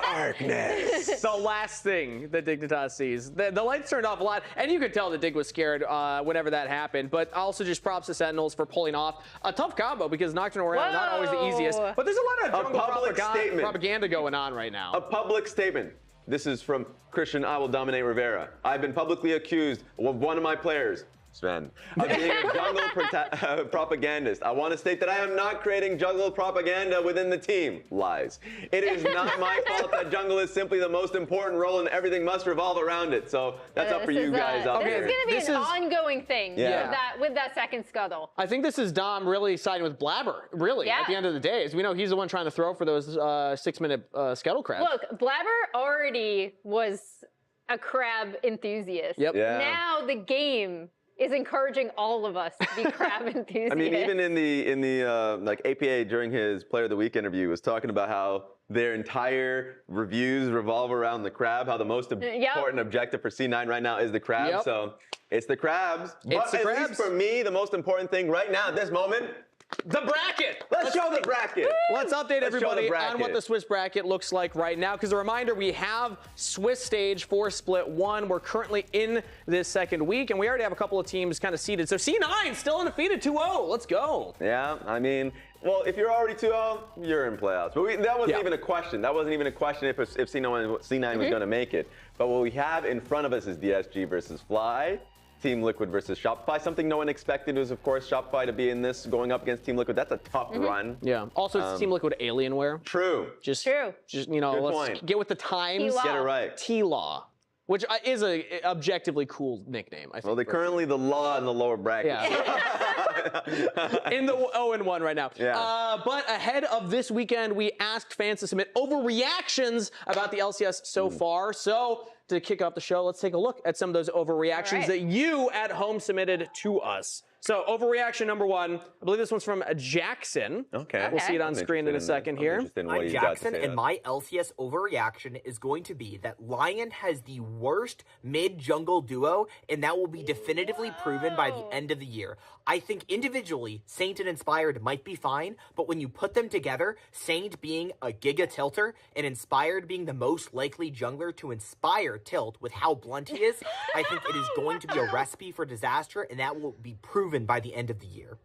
Darkness. The last thing that Dignitas sees. The lights turned off a lot, and you could tell that Dig was scared whenever that happened. But also just props to Sentinels for pulling off a tough combo because Nocturne Orion not always the easiest. But there's a lot of jungle propaganda going on right now. A public statement. This is from Christian I Will Dominate Rivera. I've been publicly accused of one of my players Sven, of being a jungle propagandist. I want to state that I am not creating jungle propaganda within the team. Lies. It is not my fault that jungle is simply the most important role and everything must revolve around it. So that's up for you guys out there. This is going to be an ongoing thing with that second scuttle. I think this is Dom really siding with Blabber, really, at the end of the day. As we know, he's the one trying to throw for those 6-minute scuttle crabs. Look, Blabber already was a crab enthusiast. Yep. Yeah. Now the game is encouraging all of us to be crab enthusiasts. I mean, even in the like APA during his Player of the Week interview was talking about how their entire reviews revolve around the crab, how the most important objective for C9 right now is the crab. So it's the crabs. But at least for me, the most important thing right now at this moment, the bracket. Let's show the bracket. Let's update everybody on what the Swiss bracket looks like right now. Because a reminder, we have Swiss Stage 4 Split 1. We're currently in this second week, and we already have a couple of teams kind of seeded. So C9 still undefeated 2-0. Let's go. Yeah, I mean, well, if you're already 2-0, you're in playoffs. But that wasn't even a question. That wasn't even a question if C9 was going to make it. But what we have in front of us is DSG versus Fly. Team Liquid versus Shopify. Something no one expected was, of course, Shopify to be in this, going up against Team Liquid. That's a tough run. Yeah. Also, it's Team Liquid Alienware. True. Just you know, let's get with the times. Get it right. TLAW. Which is a objectively cool nickname, I think. Well, they're currently the law in the lower bracket. Yeah. In the 0-1 right now. Yeah. But ahead of this weekend, we asked fans to submit overreactions about the LCS so far. So to kick off the show, let's take a look at some of those overreactions that you at home submitted to us. So overreaction number 1, I believe this one's from Jackson. Okay. We'll see it on screen in a second here. I'm Jackson, and my LCS overreaction is going to be that Lyon has the worst mid-jungle duo, and that will be definitively proven by the end of the year. I think individually, Saint and Inspired might be fine, but when you put them together, Saint being a Giga Tilter and Inspired being the most likely jungler to inspire Tilt with how blunt he is, I think it is going to be a recipe for disaster, and that will be proven by the end of the year.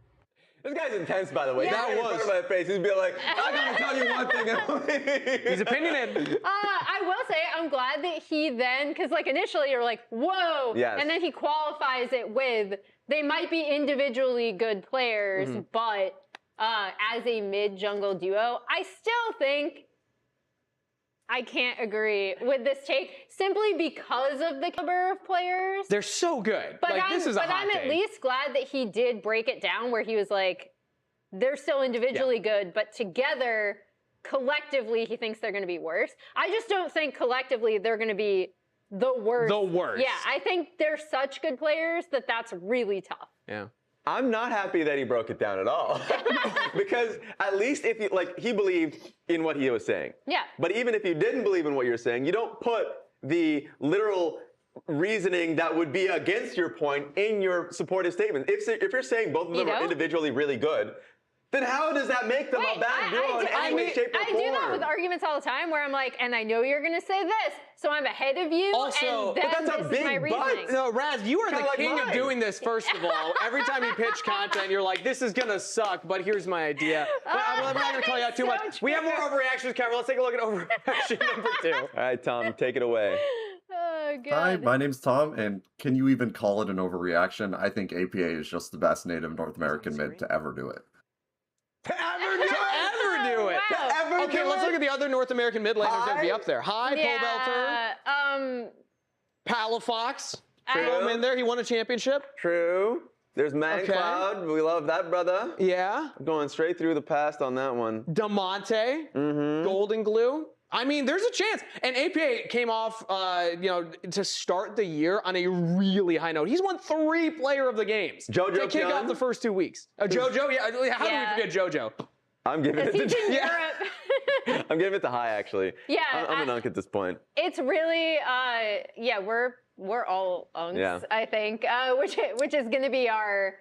This guy's intense, by the way. That was in front of my face. He'd be like, "I gotta tell you one thing." He's opinionated. I will say, I'm glad that he then, because like initially you're like, "Whoa," and then he qualifies it with, they might be individually good players, but as a mid-jungle duo, I still think I can't agree with this take simply because of the caliber of players. They're so good. But like, this is a hot I'm at least glad that he did break it down where he was like, they're still individually good, but together, collectively, he thinks they're going to be worse. I just don't think collectively they're going to be the worst. The worst. Yeah, I think they're such good players that that's really tough. Yeah. I'm not happy that he broke it down at all. Because at least if you, like, he believed in what he was saying. Yeah. But even if you didn't believe in what you're saying, you don't put the literal reasoning that would be against your point in your supportive statement. If you're saying both of them are individually really good, then how does that make them a bad duo in any way, shape, or form? I do that with arguments all the time where I'm like, and I know you're going to say this, so I'm ahead of you, also, and then but that's a this big is my reasoning. No, Raz, you are the king of doing this, first of all. Every time you pitch content, you're like, this is going to suck, but here's my idea. But I'm not going to call you out too much. True. We have more overreactions, Cameron. Let's take a look at overreaction number 2. All right, Tom, take it away. Oh, God. Hi, my name's Tom, and can you even call it an overreaction? I think APA is just the best native North American mid to ever do it. Wow. Okay, let's look at the other North American mid laners that would be up there. Pole Belter. Palafox. Throw him in there. He won a championship. True. There's ManCloud. We love that brother. Yeah. Going straight through the past on that one. Damonte. Golden Glue. I mean, there's a chance. And APA came off, to start the year on a really high note. He's won 3 Player of the Games. JoJo to kick off the first 2 weeks. JoJo, how do we forget JoJo? I'm giving it to Europe. I'm giving it to high, actually. Yeah. I'm an unk at this point. It's really, we're all unks, I think, which is going to be our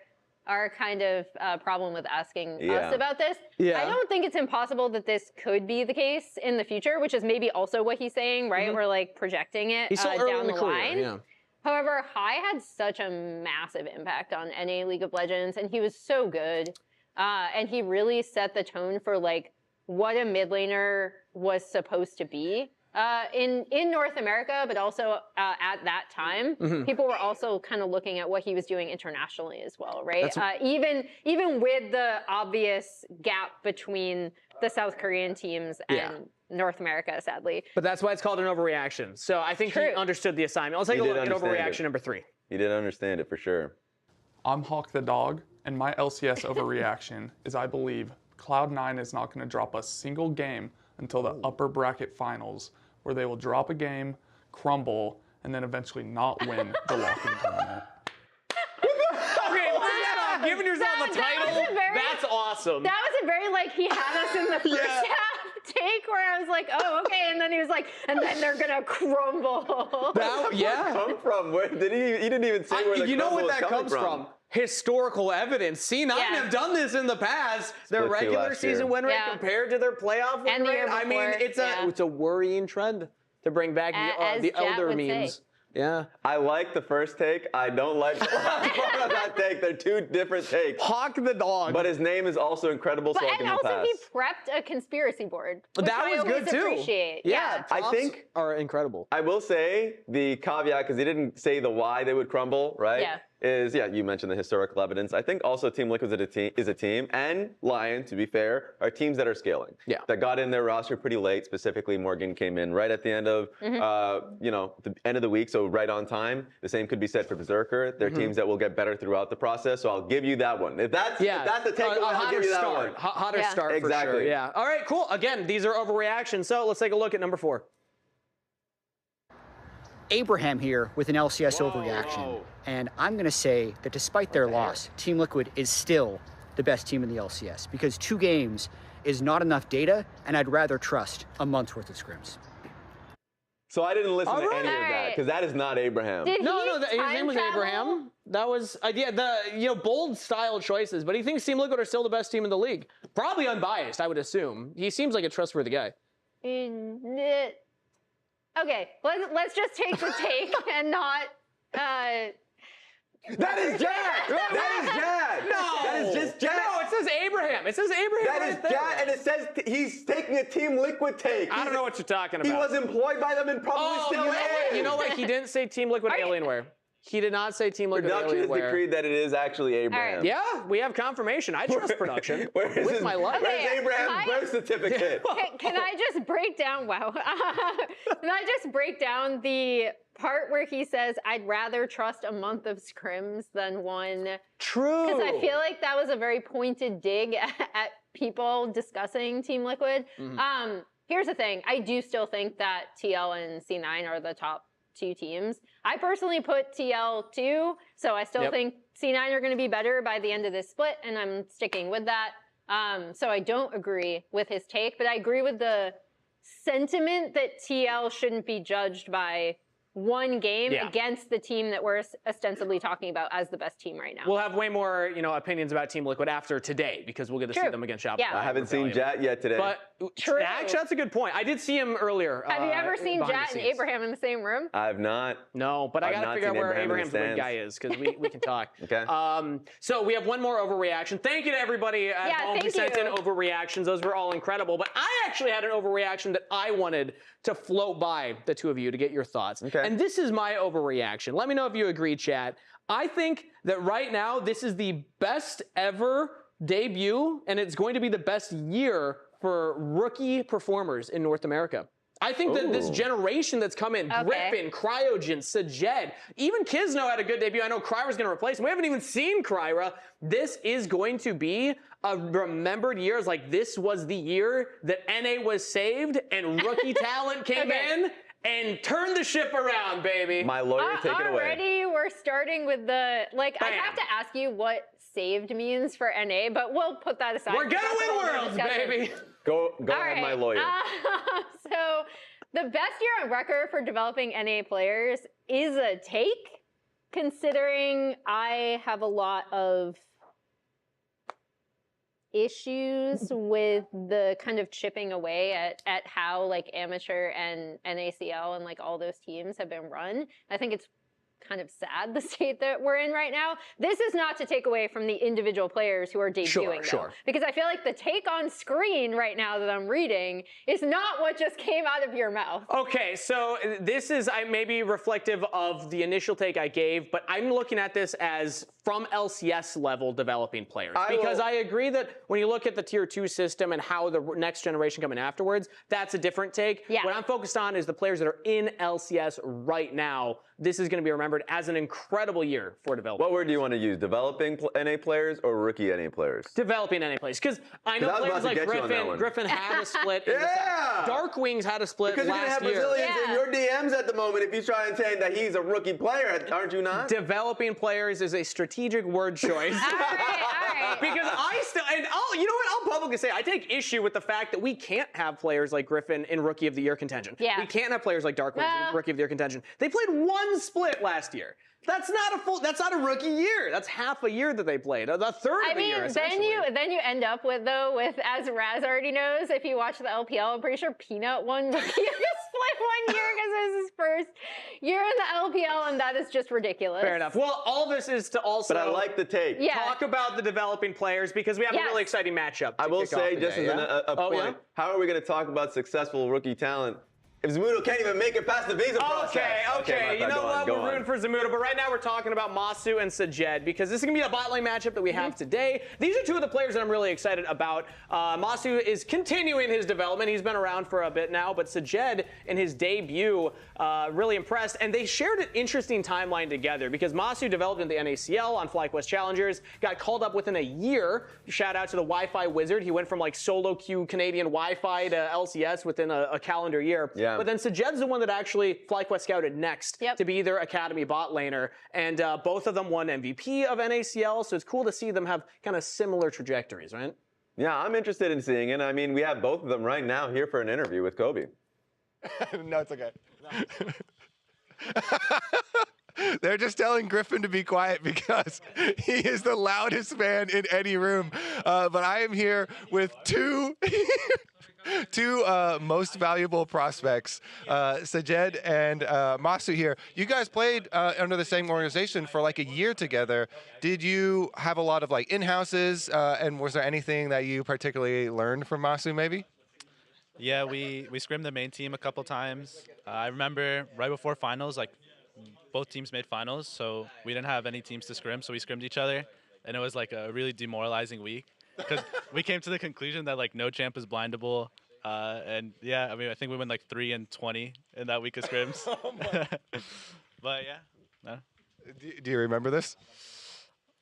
kind of problem with asking us about this. Yeah. I don't think it's impossible that this could be the case in the future, which is maybe also what he's saying, right? We're like projecting it He's so early down in the career, line. yeah. However, High had such a massive impact on NA League of Legends, and he was so good. And he really set the tone for like what a mid laner was supposed to be. in North America, but also at that time, people were also kind of looking at what he was doing internationally as well, right? Even with the obvious gap between the South Korean teams and North America, sadly. But that's why it's called an overreaction. So I think he understood the assignment. Let's take a look at overreaction number 3. He did understand it for sure. I'm Hawk the Dog, and my LCS overreaction is I believe Cloud9 is not going to drop a single game until the upper bracket finals, where they will drop a game, crumble, and then eventually not win the walk-in tournament. Okay, wow. Giving yourself a title, that's awesome. That was a very, like, he had us in the first half take where I was like, oh, okay, and then he was like, and then they're gonna crumble. Where did that come from? Where did he didn't even say where the You know crumble what is that coming comes from? Historical evidence. C9 have done this in the past. Their Split 2 regular last year. season win rate compared to their playoff win And the rate. year I mean, before, it's a worrying trend to bring back the Jet elder would memes. say. Yeah. I like the first take. I don't like the last part of that take. They're 2 different takes. Hawk the Dog. But his name is also incredible, so I'll give And him a also pass. he prepped a conspiracy board, which That I was good always too. appreciate. Yeah, I props think are incredible. I will say the caveat, because he didn't say the why they would crumble, right? Yeah. Is, you mentioned the historical evidence. I think also Team Liquid is a team, and Lion, to be fair, are teams that are scaling. Yeah. That got in their roster pretty late. Specifically, Morgan came in right at the end of, the end of the week, so right on time. The same could be said for Berserker. They're teams that will get better throughout the process, so I'll give you that one. If that's the takeaway, I'll give you that one. Hotter start Exactly. for sure. Yeah. All right, cool. Again, these are overreactions. So let's take a look at number 4. Abraham here with an LCS overreaction. And I'm going to say that despite their loss, Team Liquid is still the best team in the LCS because 2 games is not enough data, and I'd rather trust a month's worth of scrims. So I didn't listen to any of that, because that is not Abraham. His name was Abraham. That was bold style choices, but he thinks Team Liquid are still the best team in the league. Probably unbiased, I would assume. He seems like a trustworthy guy. Okay, let's just take the take and not. That is Jack! That is Jack! No! That is just Jack! No, it says Abraham. It says Abraham. That is Jack, and it says he's taking a Team Liquid take. I don't know what you're talking about. He was employed by them and probably still is. You know what? He didn't say Team Liquid Alienware. He did not say Team Liquid Production has Alienware. decreed that it is actually Abraham. Yeah, we have confirmation. I trust production with my life. Where's Abraham's birth certificate? Can I just break down? Wow. Can I just break down the part where he says, "I'd rather trust a month of scrims than one." True. Because I feel like that was a very pointed dig at people discussing Team Liquid. Here's the thing: I do still think that TL and C9 are the top 2 teams. I personally put TL 2, so I still think C9 are going to be better by the end of this split, and I'm sticking with that. So I don't agree with his take, but I agree with the sentiment that TL shouldn't be judged by one game against the team that we're ostensibly talking about as the best team right now. We'll have way more, opinions about Team Liquid after today because we'll get to see them against Shopify. Yeah. I haven't seen Jat yet today. But actually, that's a good point. I did see him earlier. Have you ever seen Jat and Abraham in the same room? I've not. No, but I got to figure out where Abraham's wing guy is because we can talk. Okay. So we have one more overreaction. Thank you to everybody at home who sent in overreactions. Those were all incredible. But I actually had an overreaction that I wanted to float by the 2 of you to get your thoughts. Okay. And this is my overreaction. Let me know if you agree, chat. I think that right now this is the best ever debut, and it's going to be the best year for rookie performers in North America. I think that this generation that's come in, Griffin, Cryogen, Sajed, even Kizno had a good debut. I know Kryra's going to replace him. We haven't even seen Kryra. This is going to be a remembered year. It's like this was the year that NA was saved and rookie talent came in and turned the ship around, baby. My lawyer, take it away. Already we're starting with the, I have to ask you what saved means for NA, but we'll put that aside. We're going to win worlds, baby. Go ahead, my lawyer. So the best year on record for developing NA players is a take, considering I have a lot of issues with the kind of chipping away at how amateur and NACL and all those teams have been run. I think it's kind of sad the state that we're in right now. This is not to take away from the individual players who are debuting, though, because I feel like the take on screen right now that I'm reading is not what just came out of your mouth. Okay, so this is maybe reflective of the initial take I gave, but I'm looking at this as from LCS level developing players. Because I agree that when you look at the tier 2 system and how the next generation coming afterwards, that's a different take. Yeah. What I'm focused on is the players that are in LCS right now. This is going to be remembered as an incredible year for development. What word do you want to use? Developing NA players or rookie NA players? Developing NA players. Because I know players like Griffin had a split. Darkwings had a split last year. Because you're going to have Brazilians in your DMs at the moment if you try and say that he's a rookie player, aren't you not? Developing players is a strategic word choice. All right. Because I still, and you know what, I'll publicly say, I take issue with the fact that we can't have players like Griffin in Rookie of the Year contention. Yeah. We can't have players like Darkwings in Rookie of the Year contention. They played one split last year. That's not a rookie year. That's half a year that they played. A third of a year, essentially. then you end up with, as Raz already knows, if you watch the LPL, I'm pretty sure Peanut won Rookie of the Split 1 year because it was his first year in the LPL, and that is just ridiculous. Fair enough. Well, all this is to also... But I like the take. Talk about the developing players because we have a really exciting matchup. I will say, just as a point, how are we going to talk about successful rookie talent if Zamudo can't even make it past the visa process? Okay. You know what? We're rooting for Zamudo, but right now we're talking about Masu and Sajed because this is going to be a bot lane matchup that we have today. These are two of the players that I'm really excited about. Masu is continuing his development. He's been around for a bit now, but Sajed in his debut really impressed, and they shared an interesting timeline together because Masu developed in the NACL on FlyQuest Challengers, got called up within a year. Shout out to the Wi-Fi wizard. He went from like solo queue Canadian Wi-Fi to LCS within a calendar year. Yeah. But then Sajed's the one that actually FlyQuest scouted next to be their academy bot laner, and both of them won MVP of NACL, so it's cool to see them have kind of similar trajectories, right? Yeah, I'm interested in seeing it. I mean, we have both of them right now here for an interview with Kobe. No, it's okay. They're just telling Griffin to be quiet because he is the loudest man in any room. But I am here with two most valuable prospects, Sajed and Masu here. You guys played under the same organization for like a year together. Did you have a lot of like in-houses, and was there anything that you particularly learned from Masu maybe? Yeah, we scrimmed the main team a couple times. I remember right before finals, like both teams made finals, so we didn't have any teams to scrim, so we scrimmed each other, and it was like a really demoralizing week because we came to the conclusion that like no champ is blindable, and yeah, I mean I think we went like 3-20 in that week of scrims. But yeah, no. Do you remember this?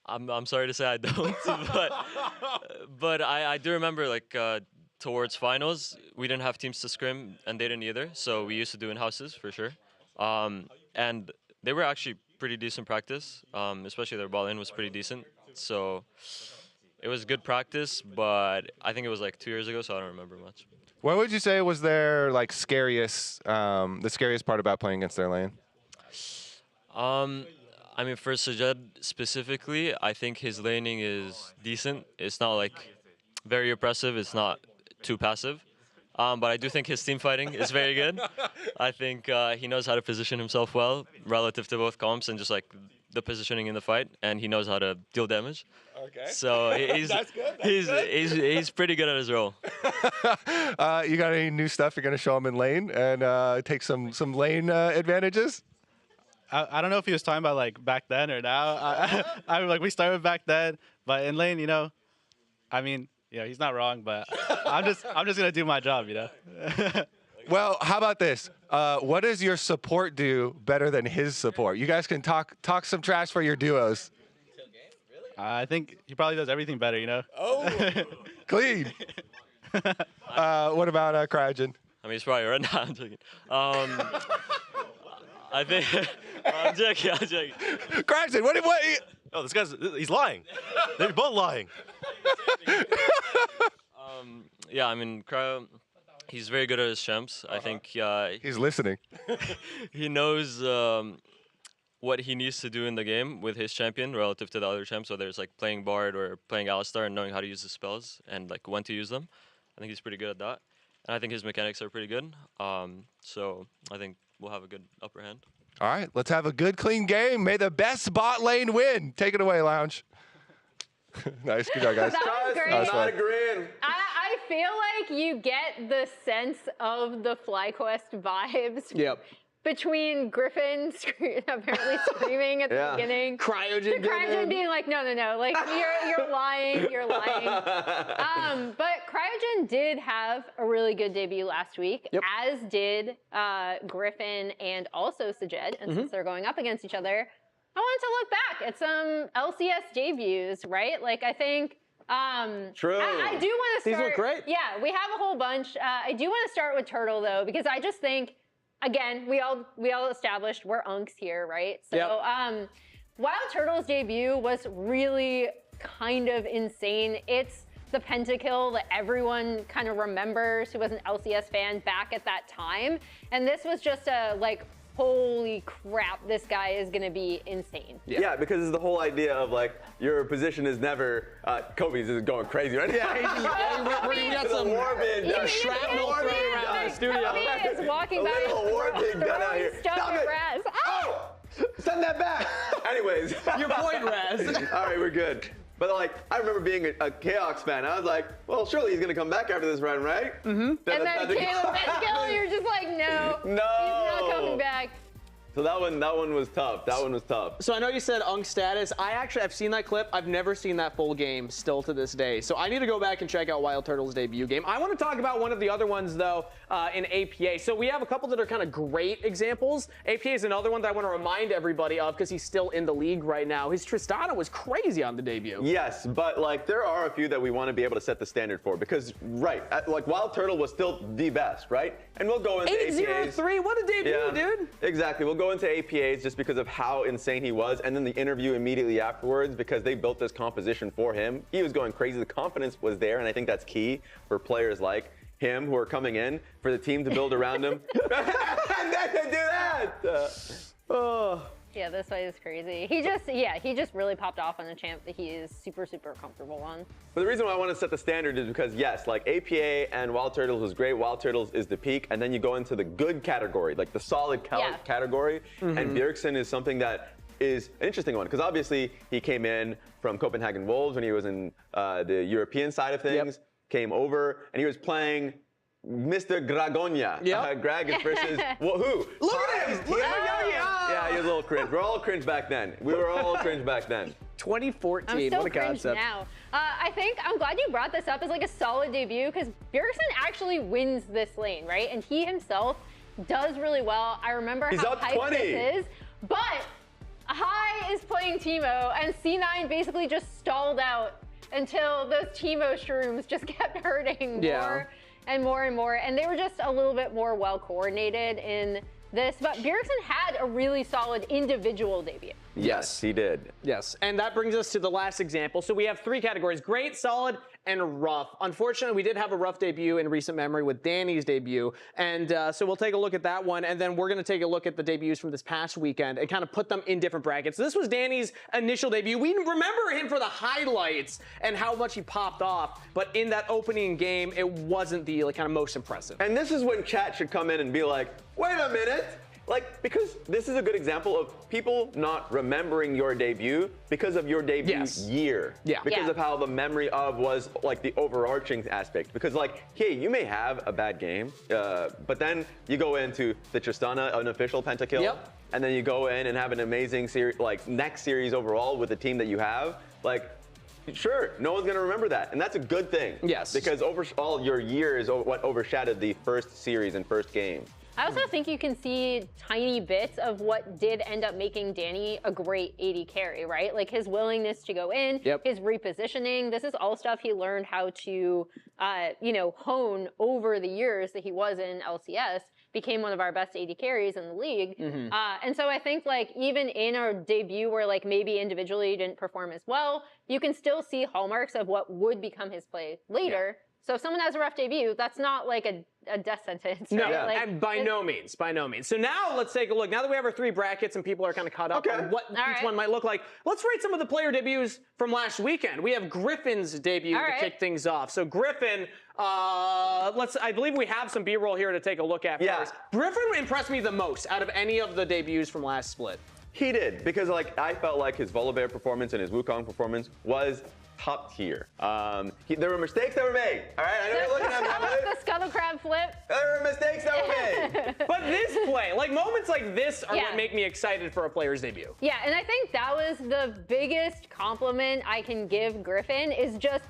I'm sorry to say I don't, but I do remember like towards finals we didn't have teams to scrim and they didn't either, so we used to do in houses for sure, and they were actually pretty decent practice, especially their ball in was pretty decent, so it was good practice, but I think it was like 2 years ago, so I don't remember much. What would you say was their like scariest, the scariest part about playing against their lane? I mean, for Sajed specifically, I think his laning is decent. It's not like very oppressive. It's not too passive. But I do think his team fighting is very good. I think he knows how to position himself well relative to both comps and just like the positioning in the fight, and he knows how to deal damage. Okay. So he's That's good. he's pretty good at his role. You got any new stuff you're gonna show him in lane and take some lane advantages? I don't know if he was talking about like back then or now. I mean, like we started back then, but in lane, you know, I mean, yeah, he's not wrong, but I'm just gonna do my job, you know. Well, how about this? What does your support do better than his support? You guys can talk some trash for your duos. I think he probably does everything better, you know. Oh, clean. What about Cryogen? I mean, he's probably right now. I'm joking. I think I'm joking. Cryogen, what? Oh, this he's lying. They're both lying. Yeah, I mean, Cryo, he's very good at his champs. I think he's listening. He knows what he needs to do in the game with his champion relative to the other champs, whether it's like playing Bard or playing Alistar and knowing how to use the spells and like when to use them. I think he's pretty good at that. And I think his mechanics are pretty good. So I think we'll have a good upper hand. All right, let's have a good, clean game. May the best bot lane win. Take it away, Lounge. Nice, good job, guys. That was great. Not agreeing. I feel like you get the sense of the FlyQuest vibes between Griffin apparently screaming at the beginning. Cryogen being like, no, like you're lying. But Cryogen did have a really good debut last week, as did Griffin and also Sajed. And since they're going up against each other, I wanted to look back at some LCS debuts, right? Like I think True. I do want to start. These look great. Yeah, we have a whole bunch. I do want to start with Turtle though, because I just think, again, we all established we're unks here, right? So while Turtle's debut was really kind of insane, it's the pentakill that everyone kind of remembers who was an LCS fan back at that time. And this was just a like, holy crap, this guy is gonna be insane. Yeah, because it's the whole idea of like, your position is never, Kobe's is going crazy right now. We got some shrapnel thrown around the studio. Kobe is walking back A little war pig gun out here. Stop it, Raz. Oh! Send that back! Anyways. Your point, Raz. All right, we're good. But like, I remember being a Chaos fan. I was like, well, surely he's gonna come back after this run, right? And then came a pentakill, you're just like, no, he's not coming back. So that one was tough. That one was tough. So I know you said Unk status. I've seen that clip. I've never seen that full game still to this day. So I need to go back and check out Wild Turtle's debut game. I want to talk about one of the other ones though in APA. So we have a couple that are kind of great examples. APA is another one that I want to remind everybody of because he's still in the league right now. His Tristana was crazy on the debut. Yes, but like there are a few that we want to be able to set the standard for because like Wild Turtle was still the best, right? And we'll go into APAs. 8-0-3, what a debut, dude. Exactly. We'll go into APAs just because of how insane he was, and then the interview immediately afterwards because they built this composition for him. He was going crazy. The confidence was there, and I think that's key for players like him who are coming in for the team to build around him. And then to do that. Yeah, this fight is crazy. He just really popped off on a champ that he is super, super comfortable on. But the reason why I want to set the standard is because, yes, like APA and Wild Turtles was great. Wild Turtles is the peak. And then you go into the good category, like the solid category. And Bjergsen is something that is an interesting one because obviously he came in from Copenhagen Wolves when he was in the European side of things, came over, and he was playing Mr. Gragonia. Greg is versus who? Look at him! Look at him! Yeah, he was a little cringe. We're all cringe back then. We were all cringe back then. 2014, I'm still what a cringe concept. now. I'm glad you brought this up as like a solid debut because Bjergsen actually wins this lane, right? And he himself does really well. I remember He's how up hyped 20. this is, but Hai is playing Teemo and C9 basically just stalled out until those Teemo shrooms just kept hurting more and more and more. And they were just a little bit more well coordinated in this, but Bjergsen had a really solid individual debut. Yes, he did. Yes, and that brings us to the last example. So we have three categories: great, solid, and rough. Unfortunately, we did have a rough debut in recent memory with Danny's debut, and so we'll take a look at that one, and then we're going to take a look at the debuts from this past weekend and kind of put them in different brackets. So this was Danny's initial debut. We remember him for the highlights and how much he popped off, but in that opening game, it wasn't the kind of most impressive. And this is when chat should come in and be like, wait a minute. Like, because this is a good example of people not remembering your debut because of your debut year. Because of how the memory of was like the overarching aspect. Because like, hey, you may have a bad game, but then you go into the Tristana, an official pentakill, and then you go in and have an amazing series, like next series overall with the team that you have. Like, sure, no one's gonna remember that, and that's a good thing. Yes. Because overall, your year is what overshadowed the first series and first game. I also think you can see tiny bits of what did end up making Danny a great AD carry, right? Like his willingness to go in, his repositioning. This is all stuff he learned how to, hone over the years that he was in LCS. Became one of our best AD carries in the league. And so I think like even in our debut where like maybe individually he didn't perform as well, you can still see hallmarks of what would become his play later. So if someone has a rough debut, that's not like a death sentence. No, right? Like, and by no means. So now let's take a look. Now that we have our 3 brackets and people are kind of caught up on what each one might look like, let's rate some of the player debuts from last weekend. We have Griffin's debut to kick things off. So Griffin, I believe we have some B-roll here to take a look at first. Griffin impressed me the most out of any of the debuts from last split. He did, because I felt like his Volibear performance and his Wukong performance was top tier. There were mistakes that were made. All right, I know you're looking at me. The scuttle crab flip. There were mistakes that were made. But this play, moments like this are what make me excited for a player's debut. Yeah, and I think that was the biggest compliment I can give Griffin is just,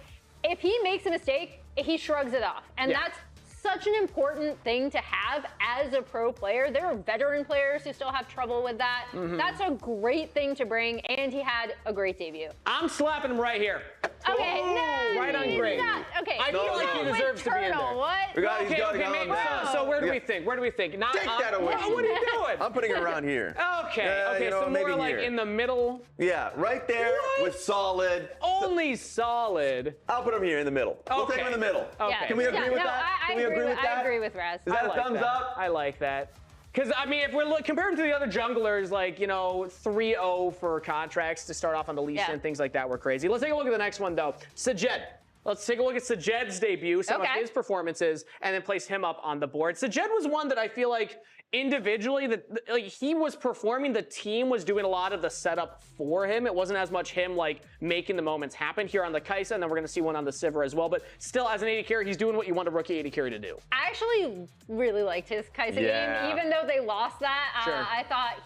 if he makes a mistake, he shrugs it off. And that's such an important thing to have as a pro player. There are veteran players who still have trouble with that. That's a great thing to bring, and he had a great debut. I'm slapping him right here. Okay, no, right on great. Okay, I feel like he deserves to be in there. What? So where do we think? Not, take that away. What are you doing? I'm putting it around here. Okay, so more like in the middle. Yeah, right there with solid. Only solid. I'll put him here in the middle. We'll take him in the middle. Okay. Can we agree with that? Can we agree with that? I agree with Raz. Is that a thumbs up? I like that. Because, I mean, if we're comparing to the other junglers, 3-0 for contracts to start off on the Lee Sin, things like that were crazy. Let's take a look at the next one, though. Sajed. Let's take a look at Sajed's debut, some of his performances, and then place him up on the board. Sajed was one that I feel like individually, he was performing, the team was doing a lot of the setup for him. It wasn't as much him making the moments happen here on the Kai'Sa, and then we're going to see one on the Sivir as well. But still, as an AD carry, he's doing what you want a rookie AD carry to do. I actually really liked his Kai'Sa game, even though they lost that. I thought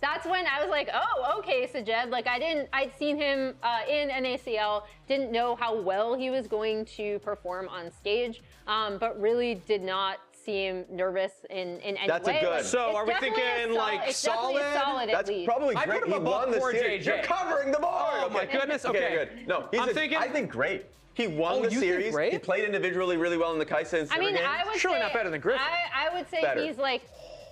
that's when I was like, oh, okay, Sajed. I'd seen him in NACL, didn't know how well he was going to perform on stage, but really did not seem nervous in any way. That's a good. So are we thinking solid? Solid That's probably great. I put him he above won the poor series. JJ. You're covering the board. Oh my goodness. Okay, good. No, I think great. He won the you series. think great? He played individually really well in the Kai'Sa and Sivir games. I would surely say, not better than Griffin. I would say he's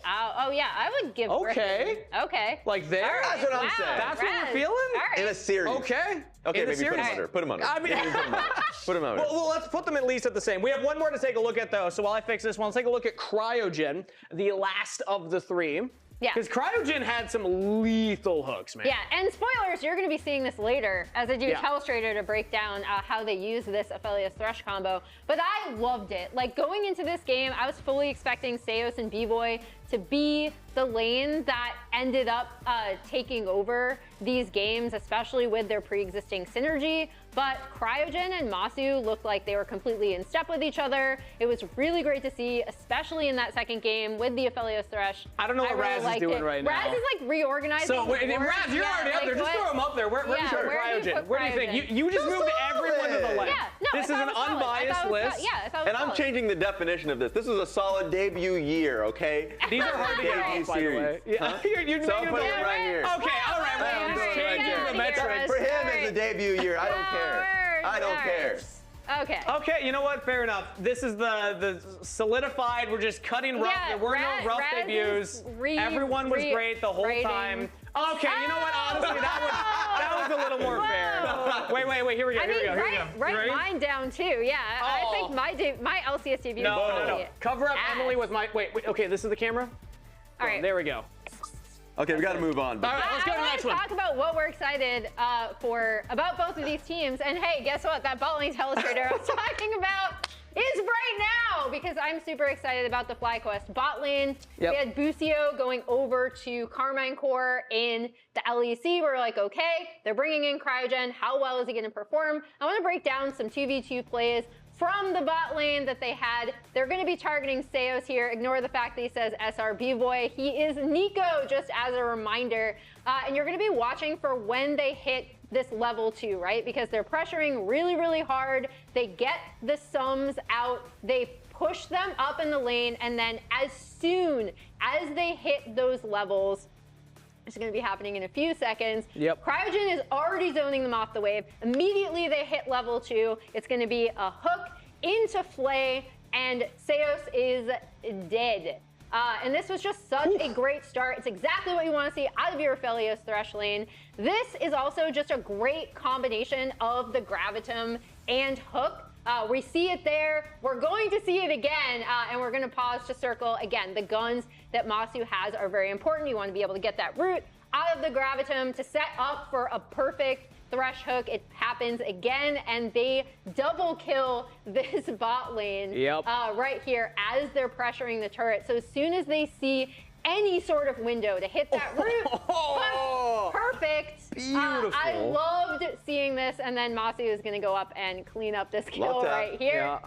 I would give Griffin. Okay. There? That's what I'm saying. That's what we're feeling? In a series. Okay. Okay, maybe put him under. I mean, put him under. Well, let's put them at least at the same. We have one more to take a look at, though. So while I fix this one, let's take a look at Cryogen, the last of the 3. Yeah. Because Cryogen had some lethal hooks, man. Yeah, and spoilers, you're going to be seeing this later as I do Telestrator to break down how they use this Aphelios Thresh combo. But I loved it. Going into this game, I was fully expecting Seos and B-Boy to be the lane that ended up taking over these games, especially with their pre-existing synergy. But Cryogen and Masu looked like they were completely in step with each other. It was really great to see, especially in that second game with the Aphelios Thresh. I don't know what Raz is doing right now. Raz is reorganizing. So Raz, you're already up there. Just throw him up there. Where do you put Cryogen? Where do you think? You just moved everyone to the left. Yeah, no, this is an unbiased list. And I'm changing the definition of this. This is a solid debut year, okay? These are hard to get off, by the way. Yeah. You're so I'm putting it right here. Okay, all right. Well, changing the metric. For him, it's a debut year. I don't care. I don't care. Okay. Okay, you know what? Fair enough. This is the solidified. We're just cutting rough. There were no rough debuts. Everyone was great the whole time. Okay, you know what? Honestly, that was a little more fair. Wait. Here we go. Write mine down too. Yeah, I think my LCS debut. No. Cover up Emily with my. Wait. Okay, this is the camera. All right. There we go. Okay, we got to move on. All right, let's go to the next one. Talk about what we're excited for about both of these teams. And hey, guess what? That bot lane Telestrator I was talking about is right now because I'm super excited about the FlyQuest bot lane. We had Busio going over to Carmine Core in the LEC. We're like, okay, they're bringing in Cryogen. How well is he going to perform? I want to break down some 2v2 plays from the bot lane that they had. They're going to be targeting Seos here. Ignore the fact that he says SRB boy. He is Nico, just as a reminder. And you're going to be watching for when they hit this level 2, right? Because they're pressuring really, really hard. They get the sums out. They push them up in the lane. And then as soon as they hit those levels, it's going to be happening in a few seconds. Cryogen is already zoning them off the wave. Immediately they hit level 2. It's going to be a hook into Flay, and Seos is dead. And this was just such a great start. It's exactly what you want to see out of your Aphelios Thresh lane. This is also just a great combination of the Gravitum and hook. We see it there. We're going to see it again, and we're going to pause to circle. Again, the guns that Masu has are very important. You want to be able to get that root out of the Gravitum to set up for a perfect Thresh hook. It happens again, and they double kill this bot lane right here as they're pressuring the turret. So as soon as they see any sort of window to hit that root, perfect. Beautiful. I loved seeing this, and then Masu is going to go up and clean up this kill right here.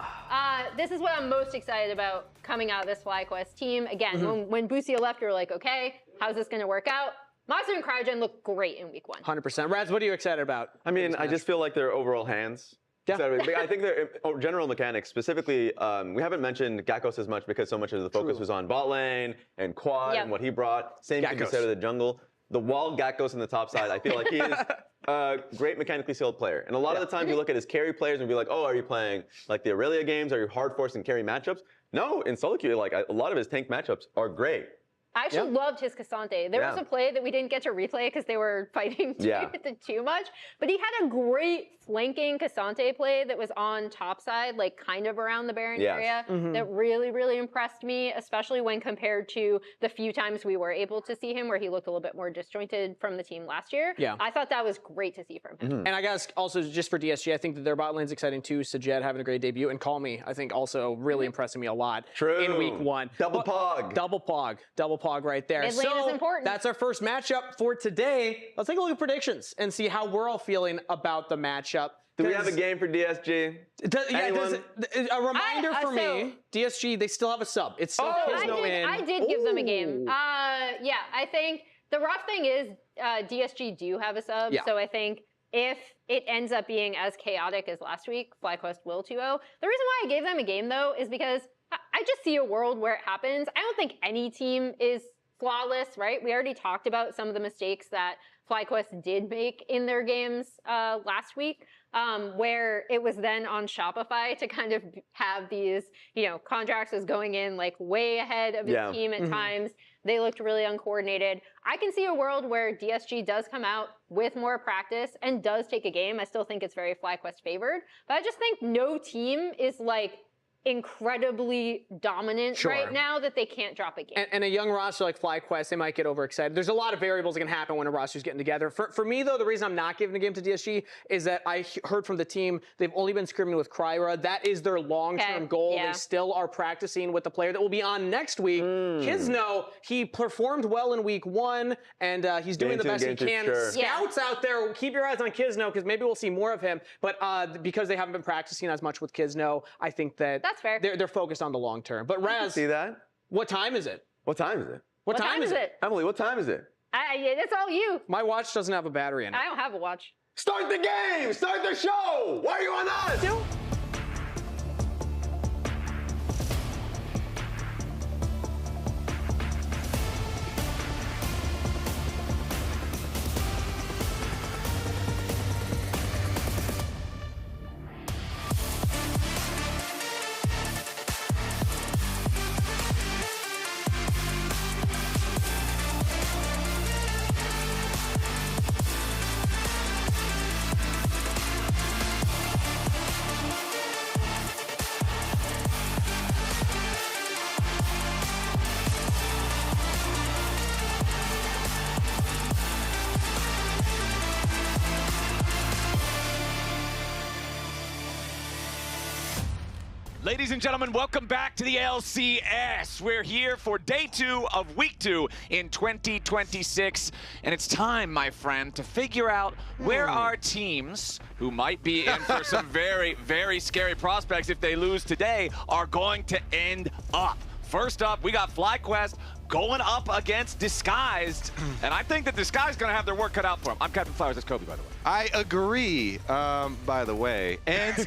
This is what I'm most excited about coming out of this FlyQuest team. Again, when Busia left, you're like, okay, how's this going to work out? Masu and Cryogen look great in week 1. 100%. Raz, what are you excited about? I mean, I just feel like their overall hands. Yeah. I think their general mechanics, specifically, we haven't mentioned Gakkos as much because so much of the focus was on bot lane and quad and what he brought. Same can be said of the jungle. The wall Gakkos in the top side, I feel like he is a great mechanically skilled player. And a lot of the time you look at his carry players and be like, oh, are you playing like the Aurelia games? Are you hard forcing carry matchups? No, in solo queue, like a lot of his tank matchups are great. I actually loved his Cassante. There was a play that we didn't get to replay because they were fighting too much, but he had a great flanking Cassante play that was on top side, like kind of around the Baron area, that really, really impressed me, especially when compared to the few times we were able to see him where he looked a little bit more disjointed from the team last year. I thought that was great to see from him. And I guess also just for DSG, I think that their bot lane's exciting too. Sajed having a great debut, and Call Me, I think also really impressing me a lot in week 1. Double pog right there. Mid lane is important. That's our first matchup for today. Let's take a look at predictions and see how we're all feeling about the matchup. Do we have a game for DSG? A reminder for me, DSG, they still have a sub. It's still I did give them a game. I think the rough thing is DSG do have a sub, so I think if it ends up being as chaotic as last week, FlyQuest will 2-0. The reason why I gave them a game, though, is because I just see a world where it happens. I don't think any team is flawless, right? We already talked about some of the mistakes that FlyQuest did make in their games last week, where it was then on Shopify to kind of have these, Contracts was going in like way ahead of his team at times. They looked really uncoordinated. I can see a world where DSG does come out with more practice and does take a game. I still think it's very FlyQuest favored, but I just think no team is like incredibly dominant right now that they can't drop a game. And a young roster like FlyQuest, they might get overexcited. There's a lot of variables that can happen when a roster's getting together. For me, though, the reason I'm not giving a game to DSG is that I heard from the team they've only been scrimming with Kryra. That is their long-term goal. They still are practicing with the player that will be on next week. Kizno, he performed well in week 1, and he's doing the best he can. Scouts out there, keep your eyes on Kizno because maybe we'll see more of him. But because they haven't been practicing as much with Kizno, I think that that's fair. They're focused on the long term. But Raz, see that? What time is it? What time is it? What time is it? Emily, what time is it? It's all you. My watch doesn't have a battery in it. I don't have a watch. Start the game! Start the show! Why are you on us? Ladies and gentlemen, welcome back to the LCS. We're here for day 2 of week 2 in 2026. And it's time, my friend, to figure out where our teams, who might be in for some very, very scary prospects if they lose today, are going to end up. First up, we got FlyQuest going up against Disguised. And I think that Disguised is going to have their work cut out for them. I'm Captain Flowers. That's Kobe, by the way. I agree, by the way. And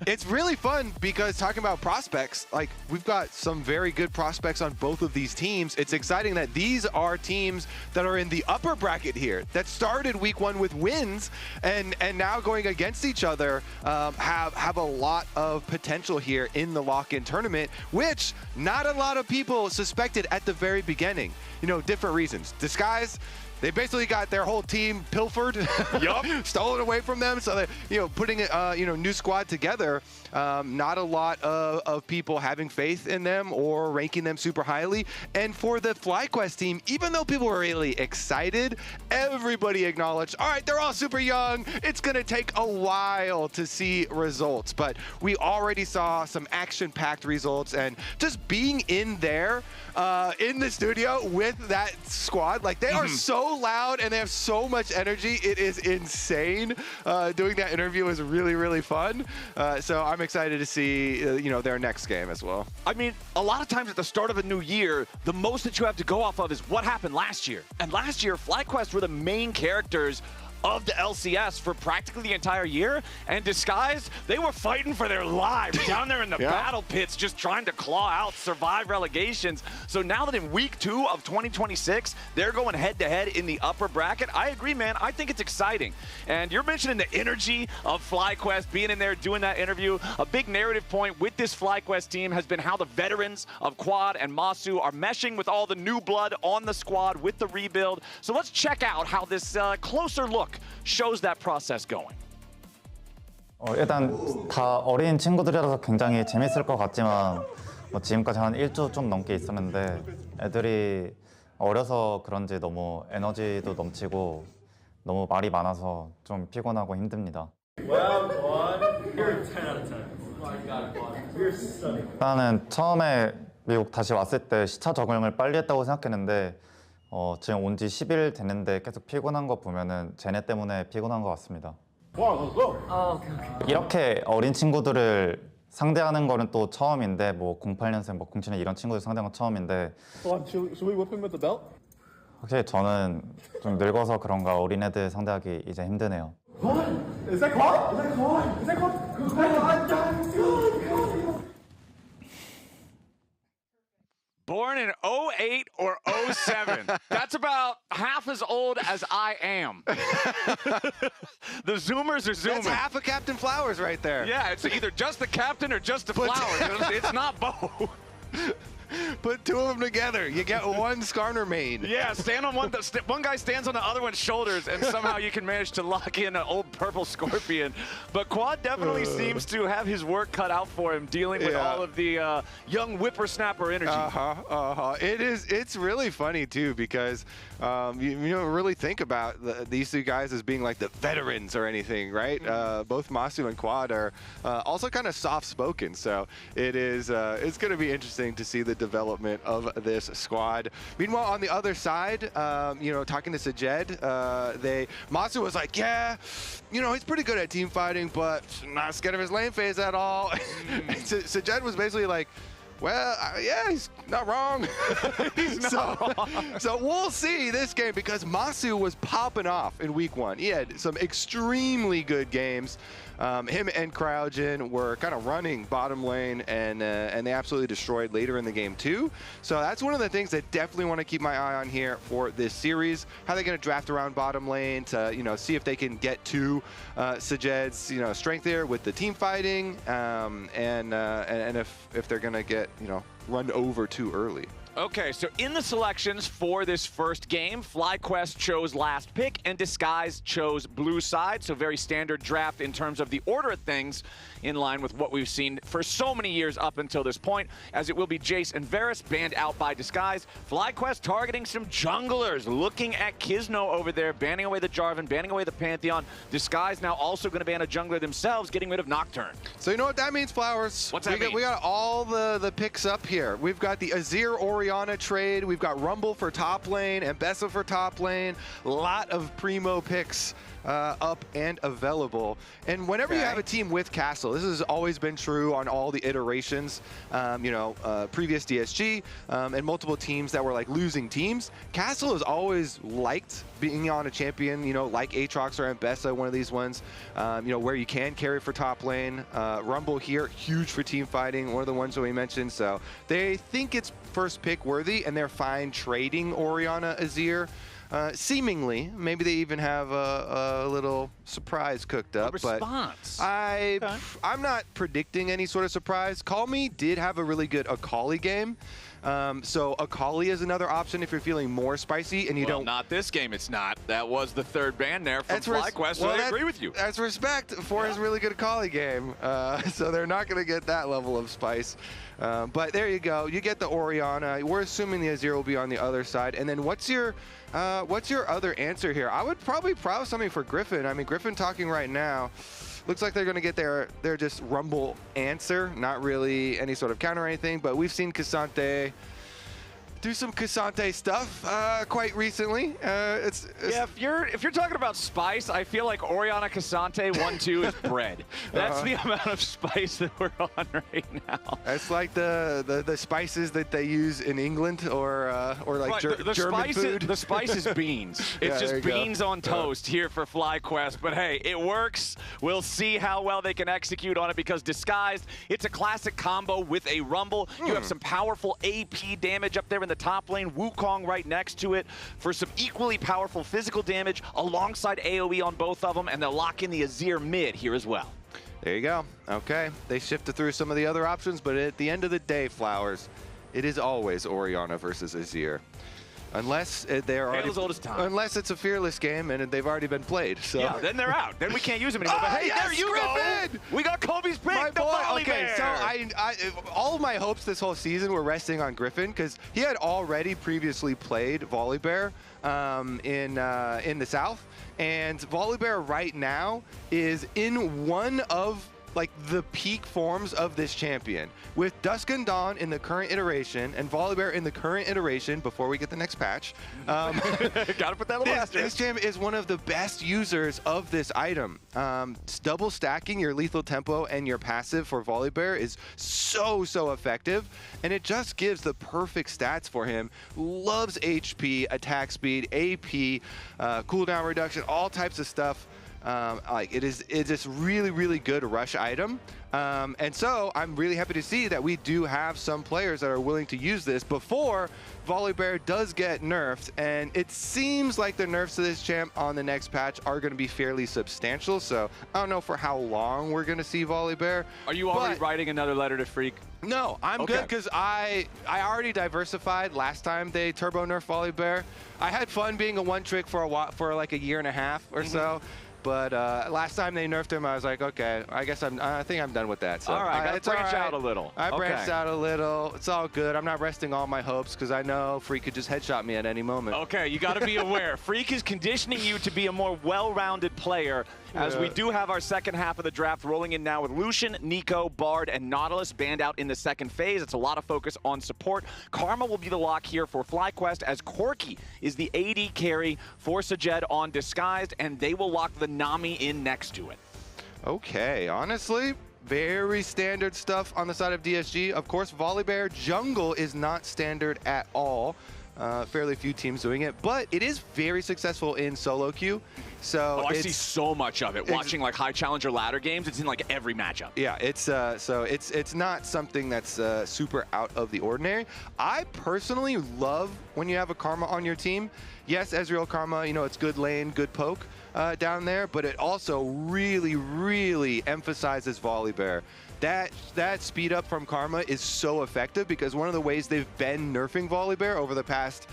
it's really fun because talking about prospects, like we've got some very good prospects on both of these teams. It's exciting that these are teams that are in the upper bracket here that started week 1 with wins and now going against each other have a lot of potential here in the lock-in tournament, which not a lot of people suspected at the very very beginning. You know, different reasons. Disguise, they basically got their whole team pilfered, stolen away from them. So they, you know, putting new squad together. Not a lot of people having faith in them or ranking them super highly. And for the FlyQuest team, even though people were really excited, everybody acknowledged, all right, they're all super young. It's gonna take a while to see results, but we already saw some action-packed results. And just being in there, in the studio with that squad, like they are so loud and they have so much energy. It is insane. Doing that interview was really, really fun. So I'm excited to see, their next game as well. I mean, a lot of times at the start of a new year, the most that you have to go off of is what happened last year. And last year, FlyQuest were the main characters of the LCS for practically the entire year, and Disguise, they were fighting for their lives down there in the battle pits, just trying to claw out, survive relegations. So now that in week 2 of 2026, they're going head-to-head in the upper bracket, I agree, man. I think it's exciting. And you're mentioning the energy of FlyQuest being in there doing that interview. A big narrative point with this FlyQuest team has been how the veterans of Quad and Masu are meshing with all the new blood on the squad with the rebuild. So let's check out how this closer look shows that process going. 일단 다 어린 친구들이라서 굉장히 재밌을 것 같지만 지금까지 한 1주 좀 넘게 있었는데 애들이 어려서 그런지 너무 에너지도 넘치고 너무 말이 많아서 좀 피곤하고 힘듭니다. 일단은 처음에 미국 다시 왔을 때 시차 적응을 빨리 했다고 생각했는데 지금 온 지 10일 됐는데 계속 피곤한 거 보면은 쟤네 때문에 피곤한 것 같습니다. 이렇게 어린 친구들을 상대하는 거는 또 처음인데 08년생, 07년 이런 친구들 상대하는 건 처음인데 확실히 저는 좀 늙어서 그런가 어린 애들 상대하기 이제 힘드네요. Born in 08 or 07. That's about half as old as I am. The Zoomers are zooming. That's half a Captain Flowers right there. Yeah, it's either just the captain or just the flowers. It's not both. Put two of them together, you get one Skarner main. Yeah, stand on one guy stands on the other one's shoulders, and somehow you can manage to lock in an old purple scorpion. But Quad definitely seems to have his work cut out for him, dealing with all of the young whippersnapper energy. It's really funny too, because you don't really think about these two guys as being like the veterans or anything, right? Both Masu and Quad are also kind of soft-spoken, so it's going to be interesting to see the development of this squad. Meanwhile, on the other side, talking to Sajed, Masu was like, yeah, he's pretty good at team fighting, but not scared of his lane phase at all. Sajed was basically like, well, yeah, he's not wrong. He's not wrong. So we'll see this game, because Masu was popping off in week 1. He had some extremely good games. Him and Cryogen were kind of running bottom lane, and they absolutely destroyed later in the game too. So that's one of the things that definitely want to keep my eye on here for this series. How they're going to draft around bottom lane to see if they can get to Sajed's strength there with the team fighting, and if they're going to get run over too early. Okay, so in the selections for this first game, FlyQuest chose last pick and Disguise chose blue side. So very standard draft in terms of the order of things, in line with what we've seen for so many years up until this point, as it will be Jace and Varus banned out by Disguise. FlyQuest targeting some junglers, looking at Kisno over there, banning away the Jarvan, banning away the Pantheon. Disguise now also going to ban a jungler themselves, getting rid of Nocturne. So you know what that means, Flowers? What's that mean? We got all the picks up here. We've got the Azir Orianna trade. We've got Rumble for top lane and Bessa for top lane. A lot of primo picks up and available. And whenever you have a team with Castle, this has always been true on all the iterations, previous DSG and multiple teams that were like losing teams. Castle has always liked being on a champion, like Aatrox or Ambessa, one of these ones, where you can carry for top lane. Rumble here, huge for team fighting, one of the ones that we mentioned. So they think it's first pick worthy, and they're fine trading Orianna Azir. Seemingly, maybe they even have a little surprise cooked up. But I'm not predicting any sort of surprise. Call Me did have a really good Akali game. So Akali is another option if you're feeling more spicy and you don't. Not this game, it's not. That was the third ban there from FlyQuest, so I agree with you. That's respect for his really good Akali game. So they're not going to get that level of spice. But there you go. You get the Orianna. We're assuming the Azir will be on the other side. And then what's your other answer here? I would probably prowess something for Griffin. I mean, Griffin talking right now. Looks like they're going to get their just Rumble answer, not really any sort of counter or anything, but we've seen Cassante do some Cassante stuff quite recently. Yeah, if you're talking about spice, I feel like Orianna Cassante 1-2 is bread. That's the amount of spice that we're on right now. It's like the spices that they use in England or like German food. The spice is beans. It's just beans on toast here for FlyQuest. But hey, it works. We'll see how well they can execute on it because Disguised, it's a classic combo with a Rumble. You have some powerful AP damage up there in the top lane, Wukong right next to it for some equally powerful physical damage alongside AoE on both of them, and they'll lock in the Azir mid here as well. There you go. Okay, they shifted through some of the other options, but at the end of the day, Flowers, it is always Orianna versus Azir. Unless they're already, unless it's a fearless game and they've already been played. So yeah, then they're out. Then we can't use them anymore. But hey, there you go. We got Kobe's pick. My boy. Okay, so all of my hopes this whole season were resting on Griffin because he had already previously played Volibear in the South, and Volibear right now is in one of like the peak forms of this champion. With Dusk and Dawn in the current iteration and Volibear in the current iteration before we get the next patch. Gotta put that on the list. This champion is one of the best users of this item. Double stacking your lethal tempo and your passive for Volibear is so effective, and it just gives the perfect stats for him. Loves HP, attack speed, AP, cooldown reduction, all types of stuff. It's just really good rush item. And so I'm really happy to see that we do have some players that are willing to use this before Volibear does get nerfed. And it seems like the nerfs to this champ on the next patch are going to be fairly substantial. So I don't know for how long we're going to see Volibear. Are you already writing another letter to Freak? No, I'm good because I already diversified last time they turbo nerfed Volibear. I had fun being a one trick for like a year and a half or so. But last time they nerfed him, I was like, okay, I think I'm done with that. So, all right, gotta branch out a little. I branched out a little. It's all good. I'm not resting all my hopes because I know Freak could just headshot me at any moment. Okay, you got to be aware. Freak is conditioning you to be a more well-rounded player as we do have our second half of the draft rolling in now with Lucian, Nico, Bard, and Nautilus banned out in the second phase. It's a lot of focus on support. Karma will be the lock here for FlyQuest as Corki is the AD carry for Sajed on Disguised, and they will lock the Nami in next to it. Okay, honestly, very standard stuff on the side of DSG. Of course, Volibear jungle is not standard at all. Fairly few teams doing it, but it is very successful in solo queue. So I see so much of it. Watching like high challenger ladder games, it's in like every matchup. Yeah, it's it's not something that's super out of the ordinary. I personally love when you have a Karma on your team. Yes, Ezreal Karma, you know, it's good lane, good poke down there, but it also really emphasizes Volibear. That speed up from Karma is so effective because one of the ways they've been nerfing Volibear over the past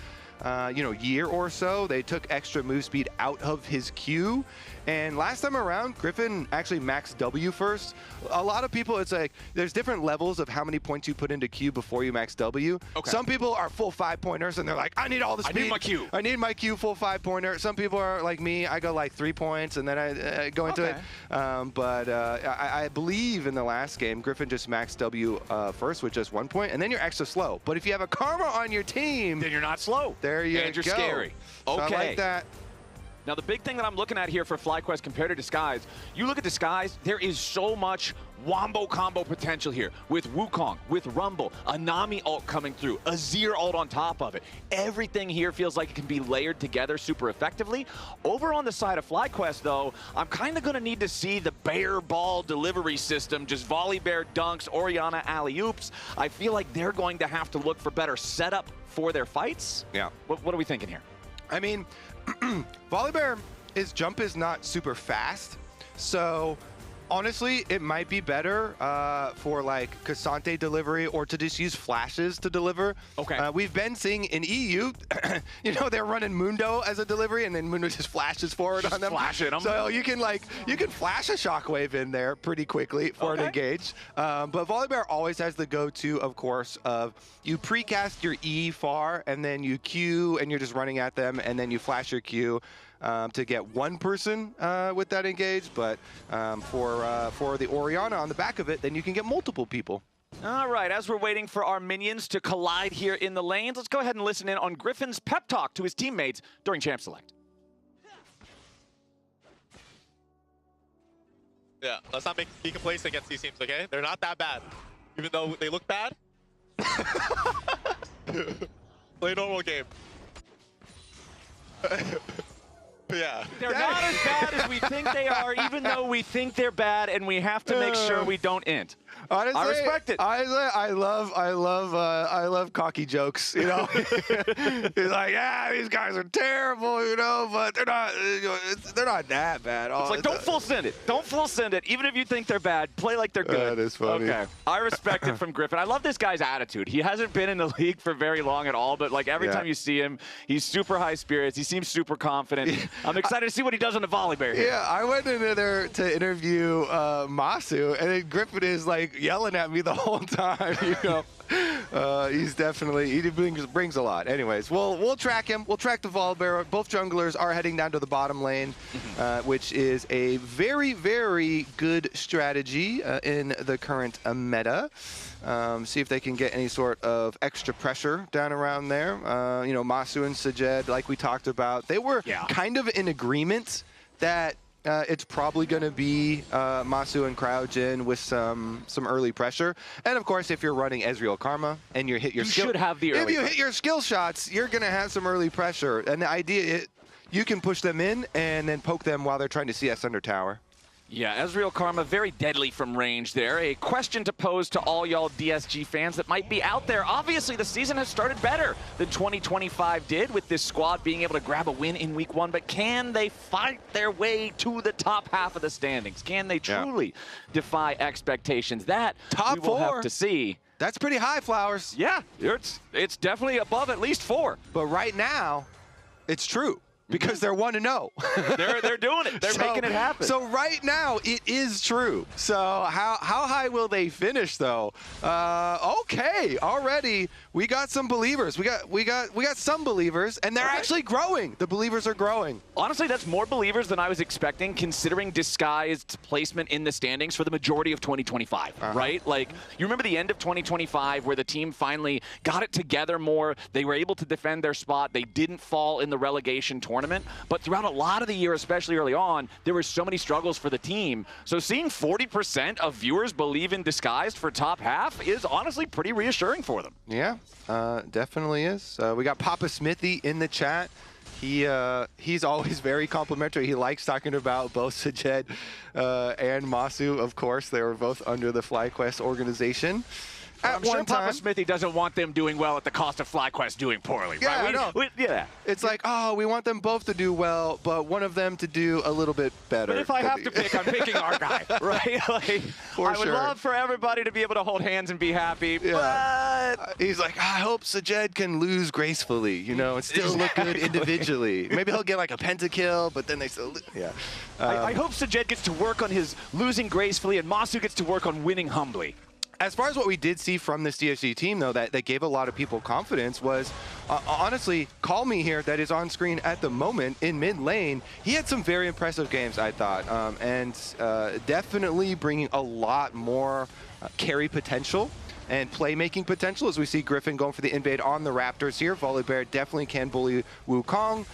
year or so, they took extra move speed out of his Q. And last time around, Griffin actually maxed W first. A lot of people, it's like, there's different levels of how many points you put into Q before you max W. Okay. Some people are full 5-pointers and they're like, I need all the speed. I need my Q. I need my Q full 5-pointer. Some people are like me, I go like 3 points and then I go into it. I believe in the last game, Griffin just maxed W first with just 1 point, and then you're extra slow. But if you have a Karma on your team, then you're not slow. There you and you're go. Scary. Okay. So I like that. Now, the big thing that I'm looking at here for FlyQuest compared to Disguise, you look at Disguise, there is so much wombo combo potential here with Wukong, with Rumble, a Nami ult coming through, Azir ult on top of it. Everything here feels like it can be layered together super effectively. Over on the side of FlyQuest, though, I'm kind of going to need to see the bear ball delivery system, just Volibear dunks, Orianna alley-oops. I feel like they're going to have to look for better setup for their fights. Yeah. What are we thinking here? I mean, Volibear, his jump is not super fast, so Honestly, it might be better for like Cassante delivery or to just use flashes to deliver. Okay. We've been seeing in EU, you know, they're running Mundo as a delivery, and then Mundo just flashes forward on them. Flashing them. So you can flash a shockwave in there pretty quickly for an engage. But Volibear always has the go-to, of course, of you precast your E far, and then you Q, and you're just running at them, and then you flash your Q. To get one person with that engage, but for the Orianna on the back of it, then you can get multiple people. All right, as we're waiting for our minions to collide here in the lanes, let's go ahead and listen in on Griffin's pep talk to his teammates during Champ Select. Yeah, let's not be complacent against these teams, okay? They're not that bad, even though they look bad. Play a normal game. Yeah. They're not as bad as we think they are, even though we think they're bad, and we have to make sure we don't int. Honestly, I respect it. Honestly, I love cocky jokes. You know, he's like, yeah, these guys are terrible, you know, but they're not that bad. It's like, don't full send it. Don't full send it. Even if you think they're bad, play like they're good. That is funny. Okay. I respect it from Griffin. I love this guy's attitude. He hasn't been in the league for very long at all, but like every time you see him, he's super high spirits. He seems super confident. I'm excited to see what he does on the Volibear here. Yeah, I went in there to interview Masu, and then Griffin is like yelling at me the whole time. You know, he brings a lot. Anyways, we'll track him. We'll track the Volibear. Both junglers are heading down to the bottom lane, which is a very, very good strategy in the current meta. See if they can get any sort of extra pressure down around there. You know, Masu and Sajed, like we talked about, they were kind of in agreement that it's probably going to be Masu and Cryogen with some early pressure. And of course, if you're running Ezreal Karma and you hit your skill, should have the early if you hit your skill shots, you're going to have some early pressure. And the idea, you can push them in and then poke them while they're trying to CS under tower. Yeah, Ezreal Karma, very deadly from range there. A question to pose to all y'all DSG fans that might be out there. Obviously, the season has started better than 2025 did, with this squad being able to grab a win in week 1. But can they fight their way to the top half of the standings? Can they truly defy expectations? That top we will 4. have to see. That's pretty high, Flowers. Yeah, it's definitely above at least 4. But right now, it's true. Because they're 1-0. They're doing it. They're making it happen. So right now, it is true. So how high will they finish, though? Okay, already we got some believers. We got some believers, and they're actually growing. The believers are growing. Honestly, that's more believers than I was expecting, considering Disguised's placement in the standings for the majority of 2025. Right? Like, you remember the end of 2025 where the team finally got it together more. They were able to defend their spot. They didn't fall in the relegation tournament. But throughout a lot of the year, especially early on, there were so many struggles for the team. So seeing 40% of viewers believe in Disguised for top half is honestly pretty reassuring for them. Yeah, definitely is. We got Papa Smithy in the chat. He's always very complimentary. He likes talking about both Sajed and Masu, of course. They were both under the FlyQuest organization. I'm sure Papa Smithy doesn't want them doing well at the cost of FlyQuest doing poorly, yeah, right? Yeah, it's like, oh, we want them both to do well, but one of them to do a little bit better. But if I have to pick, I'm picking our guy, right? Like, I would love for everybody to be able to hold hands and be happy, but... He's like, I hope Sajed can lose gracefully, you know, and still look good individually. Maybe he'll get like a pentakill, but then they still... Yeah. I hope Sajed gets to work on his losing gracefully and Masu gets to work on winning humbly. As far as what we did see from this DSG team, though, that gave a lot of people confidence was, honestly, Call Me here, that is on screen at the moment in mid lane. He had some very impressive games, I thought, and definitely bringing a lot more carry potential and playmaking potential as we see Griffin going for the invade on the Raptors here. Volibear definitely can bully Wukong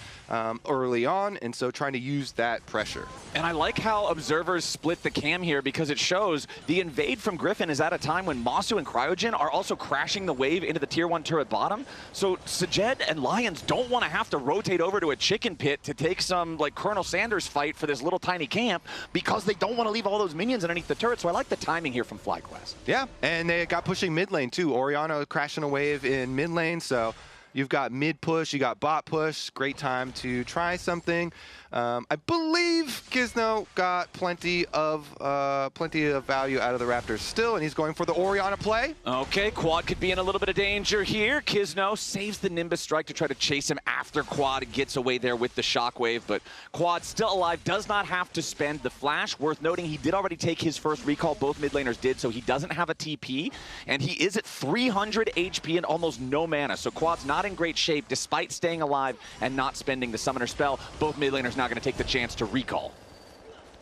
early on, and so trying to use that pressure. And I like how observers split the cam here because it shows the invade from Griffin is at a time when Masu and Cryogen are also crashing the wave into the tier 1 turret bottom. So Sajed and Lions don't want to have to rotate over to a chicken pit to take some like Colonel Sanders fight for this little tiny camp because they don't want to leave all those minions underneath the turret. So I like the timing here from FlyQuest. Yeah, and they got pushing mid lane too. Orianna crashing a wave in mid lane, so You've got mid push, you got bot push. Great time to try something. I believe Kizno got plenty of value out of the Raptors still, and he's going for the Orianna play. Okay, Quad could be in a little bit of danger here. Kizno saves the Nimbus strike to try to chase him after Quad gets away there with the Shockwave, but Quad still alive, does not have to spend the flash. Worth noting, he did already take his first recall, both mid laners did, so he doesn't have a TP, and he is at 300 HP and almost no mana, so Quad's not in great shape despite staying alive and not spending the summoner spell. Both mid laners now going to take the chance to recall.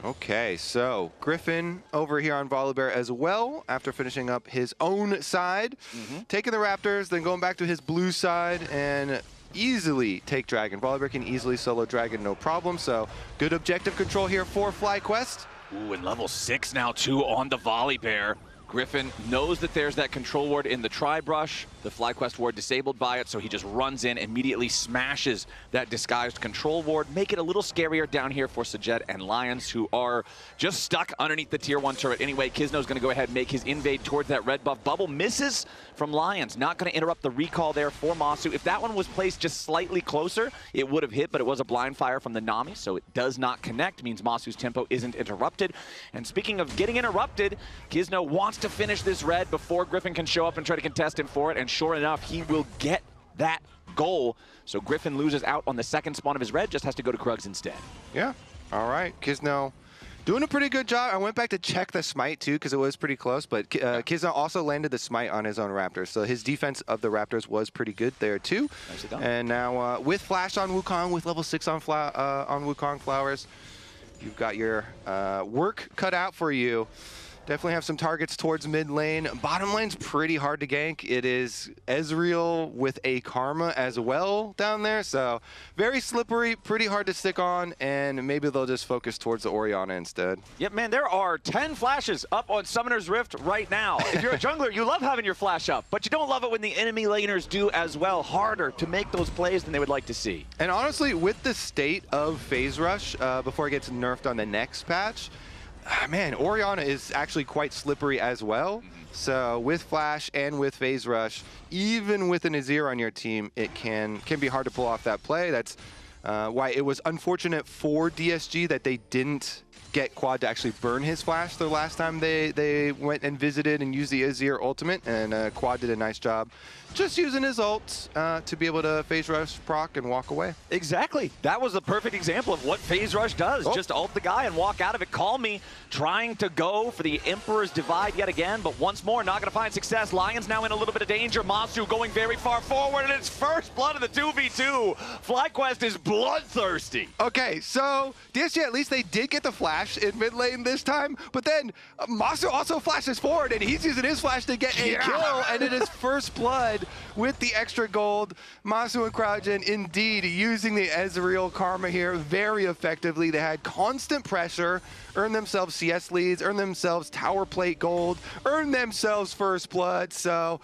Okay, so Griffin over here on Volibear as well after finishing up his own side. Taking the Raptors, then going back to his blue side and easily take Dragon. Volibear can easily solo Dragon, no problem. So good objective control here for FlyQuest. Ooh, and level 6 now too on the Volibear. Griffin knows that there's that control ward in the Tri-Brush. The FlyQuest ward disabled by it, so he just runs in, immediately smashes that disguised control ward. Make it a little scarier down here for Sajed and Lions, who are just stuck underneath the tier 1 turret. Anyway, Kizno's going to go ahead and make his invade towards that red buff. Bubble misses from Lions. Not going to interrupt the recall there for Masu. If that one was placed just slightly closer, it would have hit, but it was a blind fire from the Nami, so it does not connect. Means Masu's tempo isn't interrupted. And speaking of getting interrupted, Kizno wants to finish this red before Griffin can show up and try to contest him for it, and sure enough, he will get that goal. So Griffin loses out on the second spawn of his red, just has to go to Krugs instead. Yeah, all right, Kizno doing a pretty good job. I went back to check the smite too, because it was pretty close, but Kizno also landed the smite on his own Raptors, so his defense of the Raptors was pretty good there too. Nicely done. And now with Flash on Wukong, with level 6 on Wukong Flowers, you've got your work cut out for you. Definitely have some targets towards mid lane. Bottom lane's pretty hard to gank. It is Ezreal with a Karma as well down there, so very slippery, pretty hard to stick on, and maybe they'll just focus towards the Orianna instead. Yep, man, there are 10 flashes up on Summoner's Rift right now. If you're a jungler, you love having your flash up, but you don't love it when the enemy laners do as well, harder to make those plays than they would like to see. And honestly, with the state of Phase Rush, before it gets nerfed on the next patch, man, Orianna is actually quite slippery as well. So with Flash and with Phase Rush, even with an Azir on your team, it can be hard to pull off that play. That's why it was unfortunate for DSG that they didn't get Quad to actually burn his Flash the last time they went and visited and used the Azir ultimate, and Quad did a nice job just using his ult to be able to Phase Rush proc and walk away. Exactly. That was a perfect example of what Phase Rush does. Just ult the guy and walk out of it. Call me trying to go for the Emperor's Divide yet again, but once more, not going to find success. Lions now in a little bit of danger. Masu going very far forward, and it's first blood of the 2v2. FlyQuest is bloodthirsty. Okay, so DSG, at least they did get the flash in mid lane this time, but then Masu also flashes forward, and he's using his flash to get a kill, and it is first blood with the extra gold. Masu and Kraujin indeed using the Ezreal Karma here very effectively. They had constant pressure, earned themselves CS leads, earned themselves tower plate gold, earned themselves first blood. So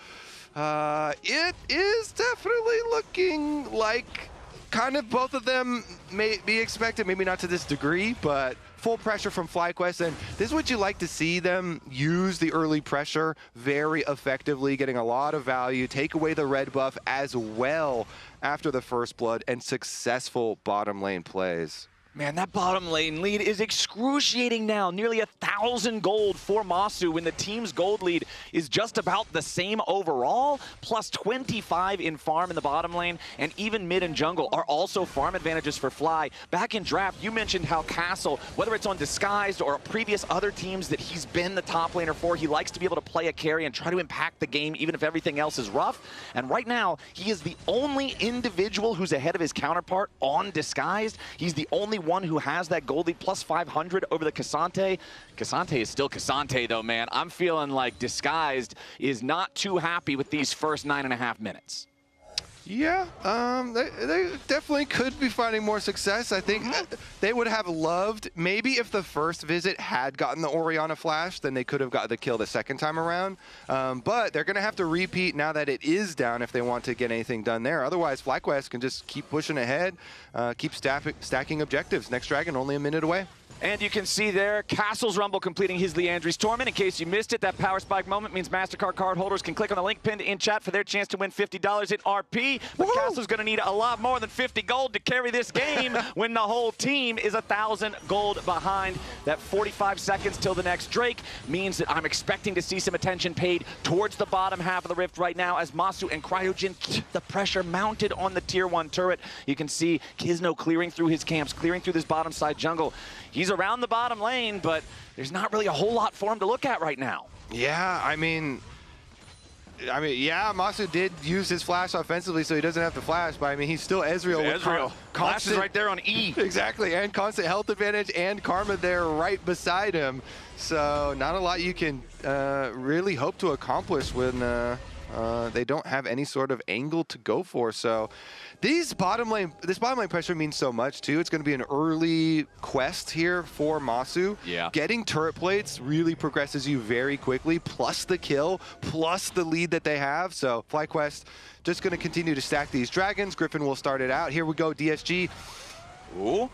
it is definitely looking like kind of both of them may be expected, maybe not to this degree, but full pressure from FlyQuest, and this is what you like to see them use the early pressure very effectively, getting a lot of value, take away the red buff as well after the first blood, and successful bottom lane plays. Man, that bottom lane lead is excruciating now. Nearly 1,000 gold for Masu when the team's gold lead is just about the same overall, plus 25 in farm in the bottom lane, and even mid and jungle are also farm advantages for Fly. Back in draft, you mentioned how Castle, whether it's on Disguised or previous other teams that he's been the top laner for, he likes to be able to play a carry and try to impact the game even if everything else is rough. And right now, he is the only individual who's ahead of his counterpart on Disguised. He's the only one who has that gold lead, plus 500 over the Cassante. Cassante is still Cassante though, man. I'm feeling like Disguised is not too happy with these first 9.5 minutes. Yeah, they definitely could be finding more success. I think they would have loved, maybe if the first visit had gotten the Orianna flash, then they could have got the kill the second time around. But they're going to have to repeat now that it is down if they want to get anything done there. Otherwise, FlyQuest can just keep pushing ahead, keep stacking objectives. Next Dragon only a minute away. And you can see there, Castle's Rumble completing his Leandri's Torment. In case you missed it, that Power Spike moment means MasterCard card holders can click on the link pinned in chat for their chance to win $50 in RP. But Castle's going to need a lot more than 50 gold to carry this game when the whole team is 1,000 gold behind. That 45 seconds till the next Drake means that I'm expecting to see some attention paid towards the bottom half of the Rift right now as Masu and Cryogen keep the pressure mounted on the Tier 1 turret. You can see Kizno clearing through his camps, clearing through this bottom side jungle. He's around the bottom lane, but there's not really a whole lot for him to look at right now. Yeah, I mean, yeah, Masu did use his flash offensively, so he doesn't have to flash, but I mean, he's still Ezreal. Flash is right there on E. Exactly, and constant health advantage and Karma there right beside him. So not a lot you can really hope to accomplish when they don't have any sort of angle to go for. So this bottom lane pressure means so much too. It's going to be an early quest here for Masu. Yeah. Getting turret plates really progresses you very quickly, plus the kill, plus the lead that they have. So FlyQuest just going to continue to stack these dragons. Griffin will start it out. Here we go, DSG. Ooh,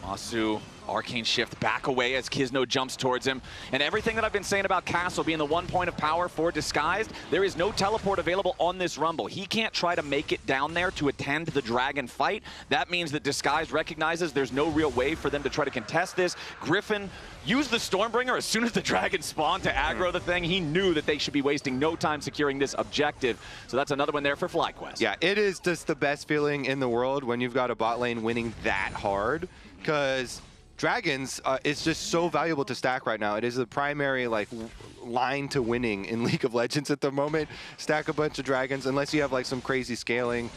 Masu. Arcane Shift back away as Kizno jumps towards him. And everything that I've been saying about Castle being the 1 point of power for Disguised, there is no teleport available on this Rumble. He can't try to make it down there to attend the Dragon fight. That means that Disguised recognizes there's no real way for them to try to contest this. Griffin used the Stormbringer as soon as the Dragon spawned to aggro the thing. He knew that they should be wasting no time securing this objective. So that's another one there for FlyQuest. Yeah, it is just the best feeling in the world when you've got a bot lane winning that hard, because Dragons is just so valuable to stack right now. It is the primary line to winning in League of Legends at the moment. Stack a bunch of dragons unless you have like some crazy scaling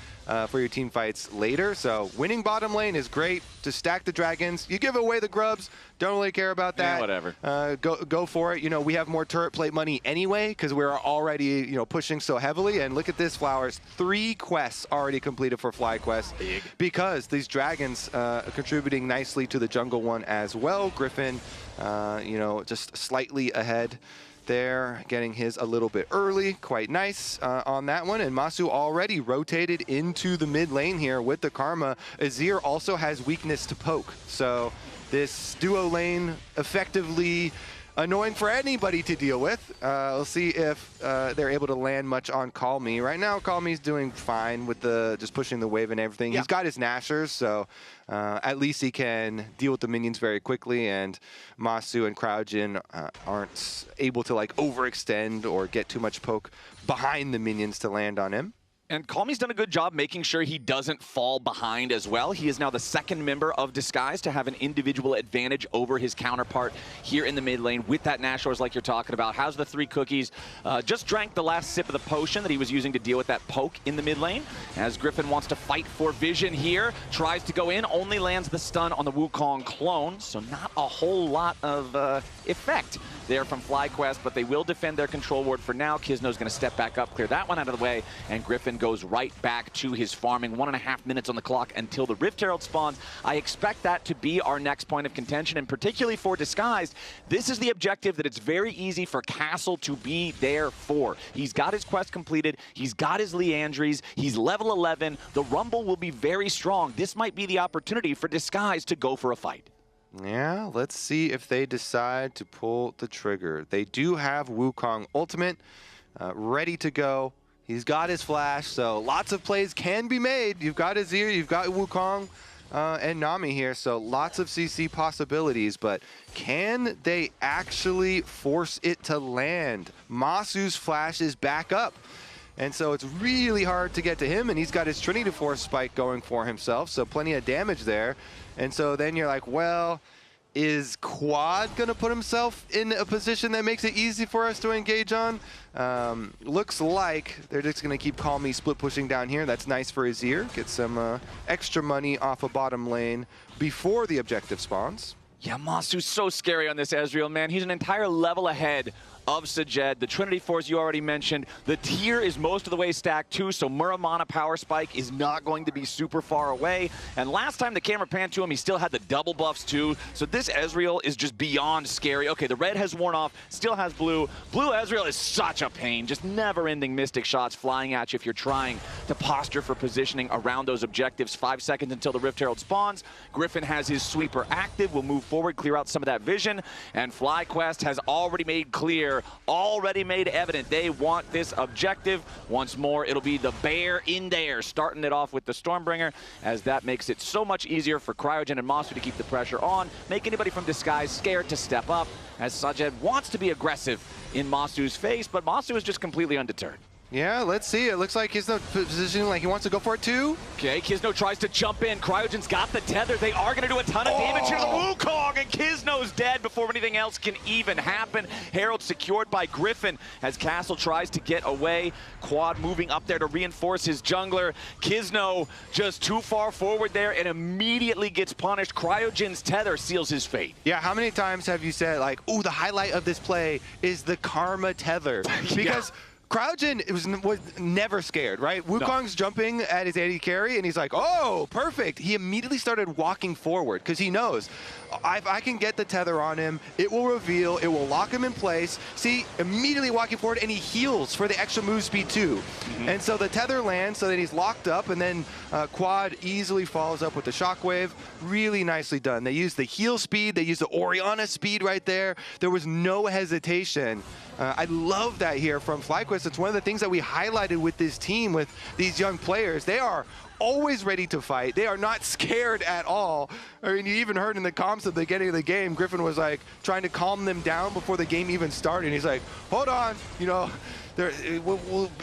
for your team fights later. So winning bottom lane is great. To stack the dragons, you give away the grubs. Don't really care about that. Yeah, whatever. Go for it. You know, we have more turret plate money anyway because we're already pushing so heavily. And look at this, Flowers. 3 quests already completed for FlyQuest because these dragons are contributing nicely to the jungle one as well. Griffin, just slightly ahead there, getting his a little bit early. Quite nice on that one. And Masu already rotated into the mid lane here with the Karma. Azir also has weakness to poke. So this duo lane effectively annoying for anybody to deal with. We'll see if they're able to land much on Call Me. Right now, Call Me's doing fine with just pushing the wave and everything. Yeah. He's got his Nashers, so at least he can deal with the minions very quickly, and Masu and Cryogen aren't able to overextend or get too much poke behind the minions to land on him. And Calmy's done a good job making sure he doesn't fall behind as well. He is now the 2nd member of Disguise to have an individual advantage over his counterpart here in the mid lane with that Nashor's like you're talking about. Has the 3 cookies. Just drank the last sip of the potion that he was using to deal with that poke in the mid lane. As Griffin wants to fight for vision here. Tries to go in, only lands the stun on the Wukong clone. So not a whole lot of effect there from FlyQuest, but they will defend their control ward for now. Kizno's going to step back up, clear that one out of the way, and Griffin goes right back to his farming. 1.5 minutes on the clock until the Rift Herald spawns. I expect that to be our next point of contention, and particularly for Disguised, this is the objective that it's very easy for Castle to be there for. He's got his quest completed, he's got his Leandries, he's level 11, the Rumble will be very strong. This might be the opportunity for Disguised to go for a fight. Yeah, let's see if they decide to pull the trigger. They do have Wukong ultimate ready to go. He's got his flash, so lots of plays can be made. You've got Azir, you've got Wukong and Nami here, so lots of CC possibilities, but can they actually force it to land? Masu's flash is back up, and so it's really hard to get to him, and he's got his Trinity Force spike going for himself, so plenty of damage there. And so then you're like, well, is Quad going to put himself in a position that makes it easy for us to engage on? Looks like they're just going to keep Call Me split pushing down here. That's nice for Azir. Get some extra money off a bottom lane before the objective spawns. Yeah, Masu's so scary on this Ezreal, man. He's an entire level ahead of Sajed. The Trinity Force you already mentioned. The tier is most of the way stacked too, so Muramana Power Spike is not going to be super far away. And last time the camera panned to him, he still had the double buffs too. So this Ezreal is just beyond scary. Okay, the red has worn off, still has blue. Blue Ezreal is such a pain, just never-ending Mystic shots flying at you if you're trying to posture for positioning around those objectives. 5 seconds until the Rift Herald spawns. Griffin has his sweeper active, will move forward, clear out some of that vision, and FlyQuest has already made clear, already made evident they want this objective. Once more, it'll be the bear in there, starting it off with the Stormbringer, as that makes it so much easier for Cryogen and Masu to keep the pressure on, make anybody from Disguise scared to step up, as Sajed wants to be aggressive in Masu's face, but Masu is just completely undeterred. Yeah, let's see. It looks like Kisno positioning like he wants to go for it too. Okay, Kisno tries to jump in. Cryogen's got the tether. They are going to do a ton of damage here to the Wukong, and Kisno's dead before anything else can even happen. Herald secured by Griffin as Castle tries to get away. Quad moving up there to reinforce his jungler. Kisno just too far forward there and immediately gets punished. Cryogen's tether seals his fate. Yeah, how many times have you said, like, ooh, the highlight of this play is the Karma tether? Because Cryogen was never scared, right? Wukong's jumping at his AD carry, and he's like, oh, perfect. He immediately started walking forward because he knows, if I can get the tether on him, it will reveal, it will lock him in place. See, immediately walking forward, and he heals for the extra move speed too. And so the tether lands so that he's locked up, and then Quad easily follows up with the shockwave. Really nicely done. They used the heal speed, they used the Orianna speed right there. There was no hesitation. I love that here from FlyQuest. It's one of the things that we highlighted with this team, with these young players. They are always ready to fight. They are not scared at all. I mean, you even heard in the comms at the beginning of the game, Griffin was like trying to calm them down before the game even started. And he's like, hold on, you know,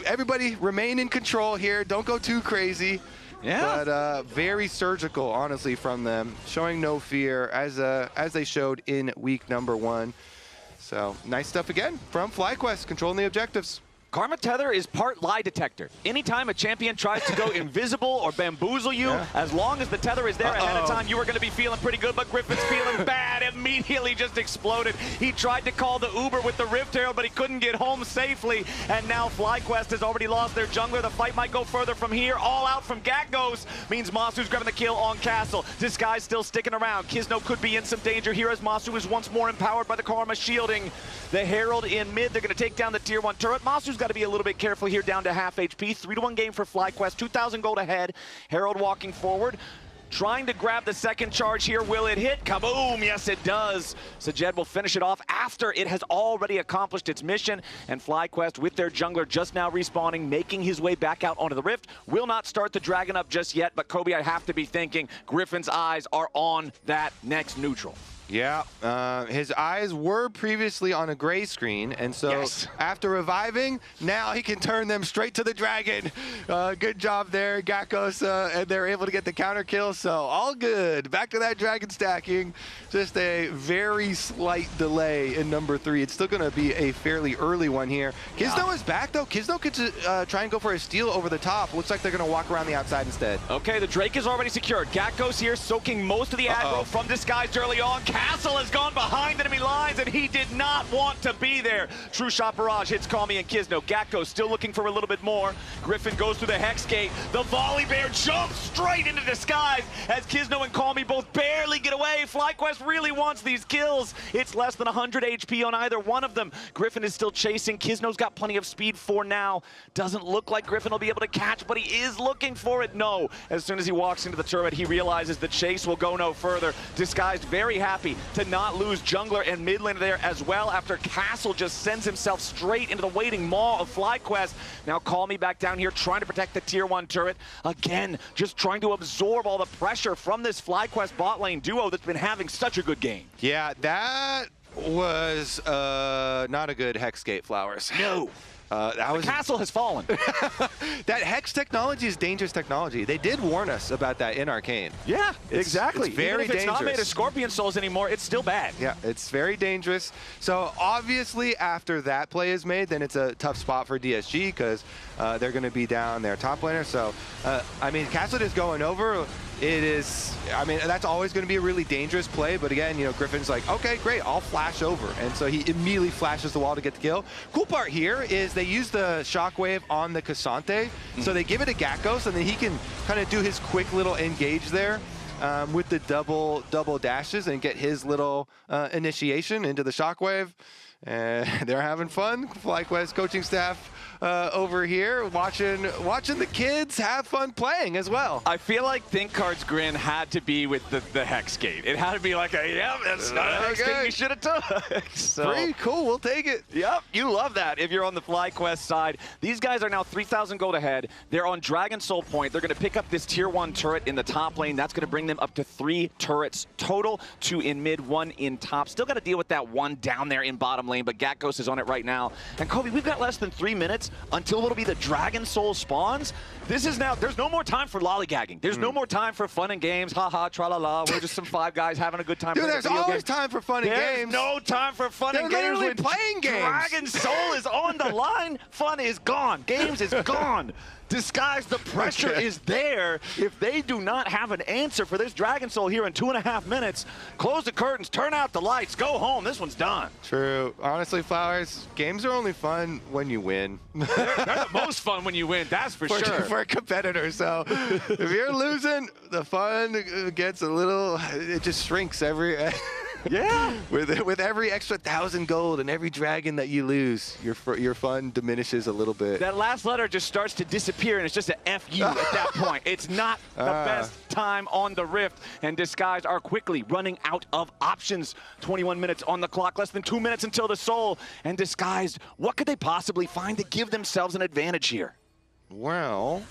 everybody remain in control here. Don't go too crazy. Yeah. But very surgical, honestly, from them, showing no fear as they showed in week number 1. So nice stuff again from FlyQuest, controlling the objectives. Karma Tether is part lie detector. Anytime a champion tries to go invisible or bamboozle you, as long as the tether is there ahead of time, you are going to be feeling pretty good, but Griffin's feeling bad. Immediately just exploded. He tried to call the Uber with the Rift Herald, but he couldn't get home safely. And now FlyQuest has already lost their jungler. The fight might go further from here. All out from Gakgos means Masu's grabbing the kill on Castle. This guy's still sticking around. Kisno could be in some danger here as Masu is once more empowered by the Karma shielding. The Herald in mid. They're going to take down the tier 1 turret. Masu's got to be a little bit careful here, down to half HP. 3-1 game for FlyQuest, 2,000 gold ahead. Herald walking forward, trying to grab the second charge here. Will it hit? Kaboom! Yes, it does. Sajed will finish it off after it has already accomplished its mission, and FlyQuest with their jungler just now respawning, making his way back out onto the Rift. Will not start the Dragon up just yet, but Kobe, I have to be thinking Griffin's eyes are on that next neutral. Yeah, his eyes were previously on a gray screen, and so after reviving, now he can turn them straight to the dragon. Good job there, Gakgos, and they're able to get the counter kill, so all good. Back to that dragon stacking. Just a very slight delay in number 3. It's still going to be a fairly early one here. Kisno is back, though. Kisno could try and go for a steal over the top. Looks like they're going to walk around the outside instead. Okay, the Drake is already secured. Gakgos here soaking most of the aggro from Disguised early on. Castle has gone behind enemy lines, and he did not want to be there. True Shot Barrage hits Kami and Kisno. Gakko still looking for a little bit more. Griffin goes through the Hex Gate. The Volley Bear jumps straight into Disguise as Kisno and Kami both barely get away. FlyQuest really wants these kills. It's less than 100 HP on either one of them. Griffin is still chasing. Kisno's got plenty of speed for now. Doesn't look like Griffin will be able to catch, but he is looking for it. No. As soon as he walks into the turret, he realizes the chase will go no further. Disguised very happy to not lose jungler and mid laner there as well after Castle just sends himself straight into the waiting maw of FlyQuest. Now Call Me back down here trying to protect the tier 1 turret. Again, just trying to absorb all the pressure from this FlyQuest bot lane duo that's been having such a good game. Yeah, that was not a good Hexgate, Flowers. No. The castle has fallen. That Hex technology is dangerous technology. They did warn us about that in Arcane. Yeah, exactly. It's very Even if it's dangerous. not made of Scorpion Souls anymore, it's still bad. Yeah, it's very dangerous. So obviously after that play is made, then it's a tough spot for DSG because they're going to be down their top laner. So, I mean, Castle is going over. it is, I mean, that's always going to be a really dangerous play. But again, you know, Griffin's like, okay, great, I'll flash over. And so he immediately flashes the wall to get the kill. Cool part here is they use the shockwave on the Cassante. So they give it a Gatkos, and then he can kind of do his quick little engage there with the double dashes and get his little initiation into the shockwave. And they're having fun. FlyQuest coaching staff over here watching the kids have fun playing as well. I feel like ThinkCard's grin had to be with the Hex Gate. It had to be like, yeah, that's not a Hex Gate we should have took. So, pretty cool, we'll take it. Yep, you love that if you're on the FlyQuest side. These guys are now 3,000 gold ahead. They're on Dragon Soul Point. They're going to pick up this tier 1 turret in the top lane. That's going to bring them up to 3 turrets total, 2 in mid, 1 in top. Still got to deal with that one down there in bottom lane, but Gatkos is on it right now. And Kobe, we've got less than 3 minutes until it'll be the Dragon Soul spawns. This is now, there's no more time for lollygagging. There's no more time for fun and games. Ha-ha, tra-la-la. We're just some 5 guys having a good time. Dude, there's always time for fun and games. There's no time for fun and games. They're literally playing games. Dragon Soul is on the line. Fun is gone. Games is gone. Disguise, the pressure is there. If they do not have an answer for this Dragon Soul here in 2.5 minutes, close the curtains, turn out the lights, go home. This one's done. True. Honestly, Flowers, games are only fun when you win. They're the most fun when you win, that's for sure. For a competitor. So if you're losing, the fun gets a little, it just shrinks every... Yeah. With every extra 1,000 gold and every dragon that you lose, your fun diminishes a little bit. That last letter just starts to disappear, and it's just an FU at that point. It's not the best time on the Rift, and Disguise are quickly running out of options. 21 minutes on the clock, less than 2 minutes until the Soul. And Disguise, what could they possibly find to give themselves an advantage here? Well,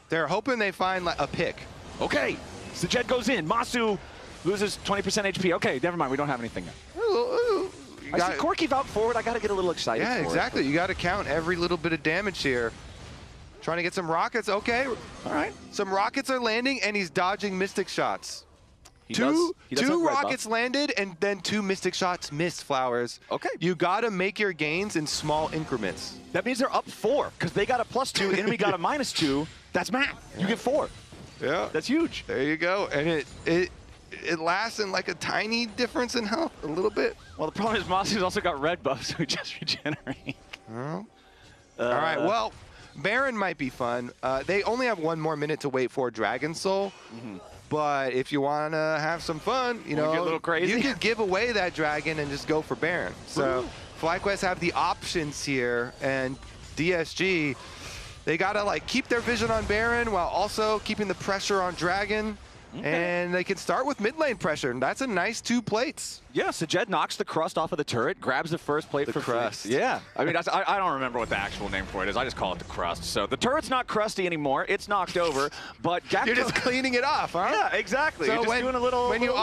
they're hoping they find a pick. Okay, Sajed goes in. Masu loses 20% HP. Okay, never mind. We don't have anything now. I see Corky out forward. I got to get a little excited. Yeah, exactly. You got to count every little bit of damage here. Trying to get some rockets. Okay. All right. Some rockets are landing, and he's dodging Mystic shots. He does Two rockets landed, and then 2 Mystic shots missed, Flowers. Okay. You got to make your gains in small increments. That means they're up 4, because they got a +2, enemy got a -2. That's math. You get 4. Yeah. That's huge. There you go. And it lasts in like a tiny difference in health, a little bit. Well, the problem is Masu's also got red buffs, so he just regenerate. All right, well, Baron might be fun. They only have 1 more minute to wait for Dragon Soul. But if you want to have some fun, you know, get a little crazy? you can give away that dragon and just go for Baron. So FlyQuest have the options here, and DSG, they got to like keep their vision on Baron while also keeping the pressure on Dragon. And they can start with mid lane pressure, and that's a nice 2 plates. Yeah, Sajed knocks the crust off of the turret, grabs the first plate for crust. Free. Yeah, I mean, I don't remember what the actual name for it is. I just call it the crust. So the turret's not crusty anymore. It's knocked over, but You're just cleaning it off, huh? Yeah, exactly. So you're just doing a little... when you're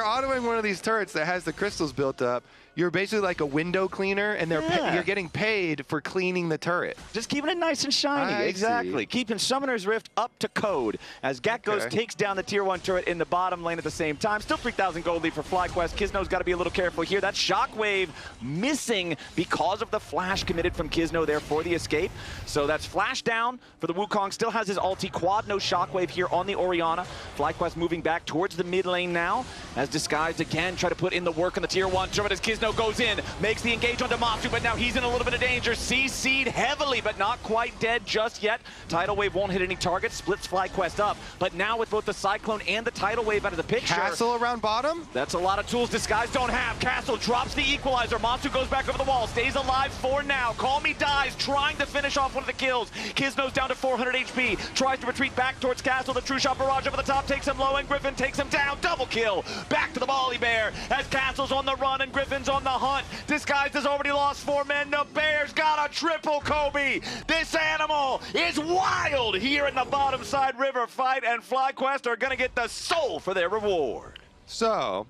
autoing one of these turrets that has the crystals built up, you're basically like a window cleaner, and you're getting paid for cleaning the turret. Just keeping it nice and shiny. Exactly. Keeping Summoner's Rift up to code as Gatkos takes down the tier 1 turret in the bottom lane at the same time. Still 3,000 gold lead for FlyQuest. Kizno's got to be a little careful here. That Shockwave missing because of the flash committed from Kizno there for the escape. So that's flash down for the Wukong. Still has his ulti. Quad, no Shockwave here on the Orianna. FlyQuest moving back towards the mid lane now as Disguised again try to put in the work on the tier 1 turret as Kizno goes in, makes the engage onto Masu, but now he's in a little bit of danger. CC'd heavily, but not quite dead just yet. Tidal Wave won't hit any targets, splits FlyQuest up. But now with both the Cyclone and the Tidal Wave out of the picture. Castle around bottom? That's a lot of tools Disguise don't have. Castle drops the equalizer. Masu goes back over the wall, stays alive for now. Call Me dies, trying to finish off one of the kills. Kizno's down to 400 HP, tries to retreat back towards Castle. The True Shot Barrage over the top takes him low, and Griffin takes him down. Double kill, back to the Volley Bear as Castle's on the run and Griffin's on the hunt. Disguised has already lost 4 men. The Bears got a triple, Kobe. This animal is wild here in the bottom side river fight, and FlyQuest are going to get the soul for their reward. So,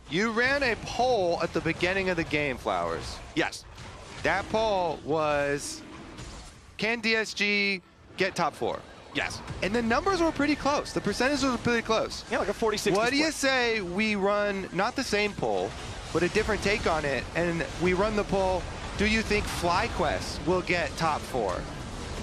you ran a poll at the beginning of the game, Flowers. Yes. That poll was, can DSG get top 4? Yes. And the numbers were pretty close. The percentages were pretty close. Yeah, like a 40-60 What do you split. say we run not the same poll, but a different take on it, and we run the poll, do you think FlyQuest will get top 4?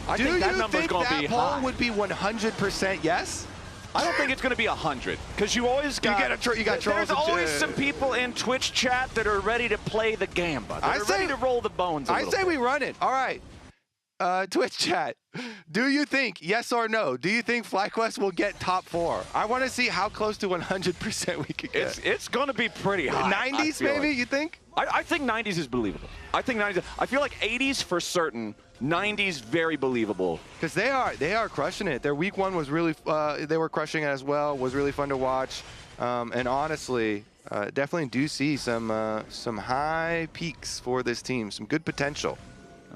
I think that number's going to be high. poll would be 100% yes? I don't think it's going to be 100 because you always got you got trolls. There's always some people in Twitch chat that are ready to play the gamba. That are ready to roll the bones. I say we run it. All right. Twitch chat. Do you think, yes or no, do you think FlyQuest will get top 4? I want to see how close to 100% we could get. It's going to be pretty high. 90s maybe, you think? I think 90s is believable. I think 90s. I feel like 80s for certain. 90s very believable. Because they are crushing it. Their week 1 was really, they were crushing it as well. Was really fun to watch. And honestly, definitely do see some high peaks for this team. Some good potential.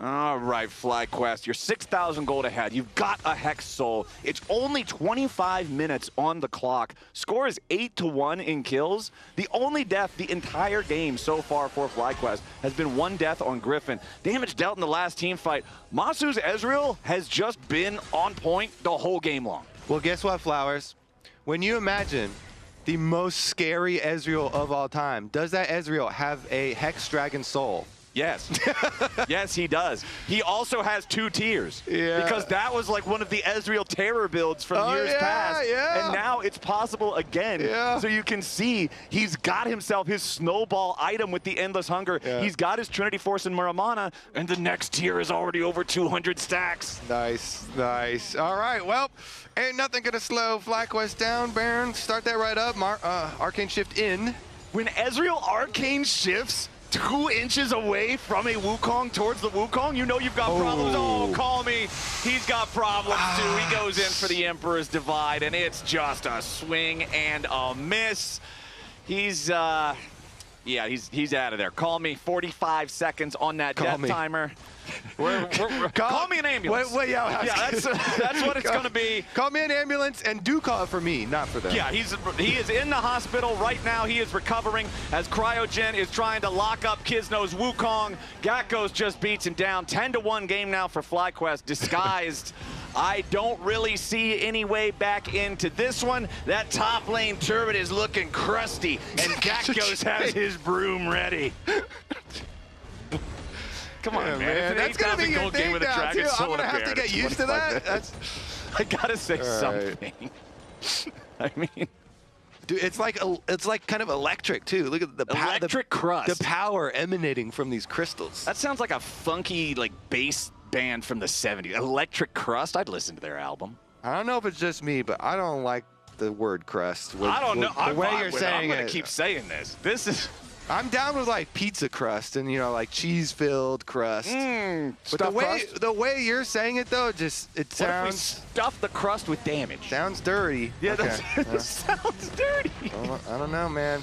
All right, FlyQuest, you're 6,000 gold ahead. You've got a Hex Soul. It's only 25 minutes on the clock. Score is 8-1 in kills. The only death the entire game so far for FlyQuest has been 1 death on Griffin. Damage dealt in the last team fight. Masu's Ezreal has just been on point the whole game long. Well, guess what, Flowers? When you imagine the most scary Ezreal of all time, does that Ezreal have a Hex Dragon Soul? Yes. Yes, he does. He also has 2 tiers. Yeah. Because that was like one of the Ezreal terror builds from years past. Yeah. And now it's possible again. Yeah. So you can see he's got himself his snowball item with the Endless Hunger. Yeah. He's got his Trinity Force and Muramana. And the next tier is already over 200 stacks. Nice, nice. All right, well, ain't nothing gonna slow FlyQuest down, Baron. Start that right up. Arcane Shift in. When Ezreal Arcane shifts 2 inches away from a Wukong towards the Wukong, you know you've got problems. Oh, call me. He's got problems too. He goes in for the Emperor's Divide, and it's just a swing and a miss. He's out of there. Call me. 45 seconds on that death timer. Call me an ambulance. Yeah, that's what it's going to be. Call me an ambulance, and do call it for me, not for them. Yeah, he is in the hospital right now. He is recovering as Cryogen is trying to lock up Kisno's Wukong. Gakkos just beats him down. 10-1 game now for FlyQuest. Disguised. I don't really see any way back into this one. That top lane turret is looking crusty, and Gakkos has his broom ready. Come on, man. That's going to be your thing now, too. I'm going to have to get used to that. I got to say something. I mean... Dude, it's like kind of electric, too. Look at the electric crust. The power emanating from these crystals. That sounds like a funky, like, bass band from the 70s. Electric Crust? I'd listen to their album. I don't know if it's just me, but I don't like the word crust. I don't know. The way you're saying it. I'm going to keep saying this. This is... I'm down with like pizza crust and like cheese-filled crust. But the way you're saying it though, it sounds. What if we stuff the crust with damage? Sounds dirty. Yeah, that sounds dirty. I don't know, man.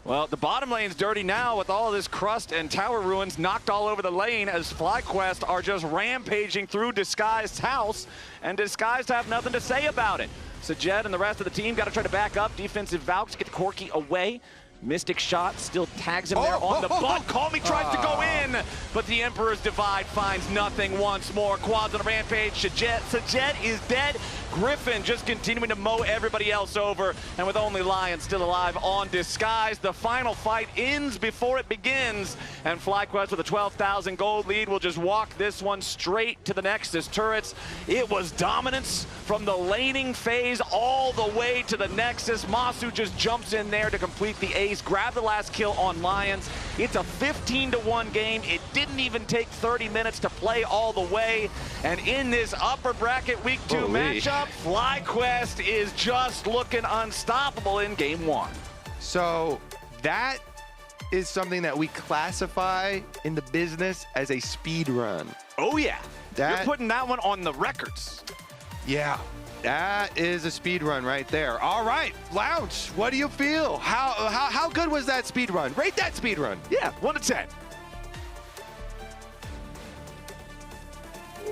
Well, the bottom lane's dirty now with all of this crust and tower ruins knocked all over the lane as FlyQuest are just rampaging through Disguised's house, and Disguised have nothing to say about it. So Jed and the rest of the team got to try to back up. Defensive Valks get Corki away. Mystic Shot still tags him there on the butt. Call Me tries to go in, but the Emperor's Divide finds nothing once more. Quads on a rampage. Sajet is dead. Griffin just continuing to mow everybody else over, and with only Lyon still alive on Disguise, the final fight ends before it begins, and FlyQuest with a 12,000 gold lead will just walk this one straight to the Nexus turrets. It was dominance from the laning phase all the way to the Nexus. Masu just jumps in there to complete the ace, grab the last kill on Lions. It's a 15-1 game. It didn't even take 30 minutes to play all the way, and in this upper bracket week 2 matchup, FlyQuest is just looking unstoppable in game 1. So that is something that we classify in the business as a speed run. Oh yeah, you're putting that one on the records. Yeah, that is a speed run right there. All right, Lounge, what do you feel? How good was that speed run? Rate that speed run. Yeah, 1 to 10.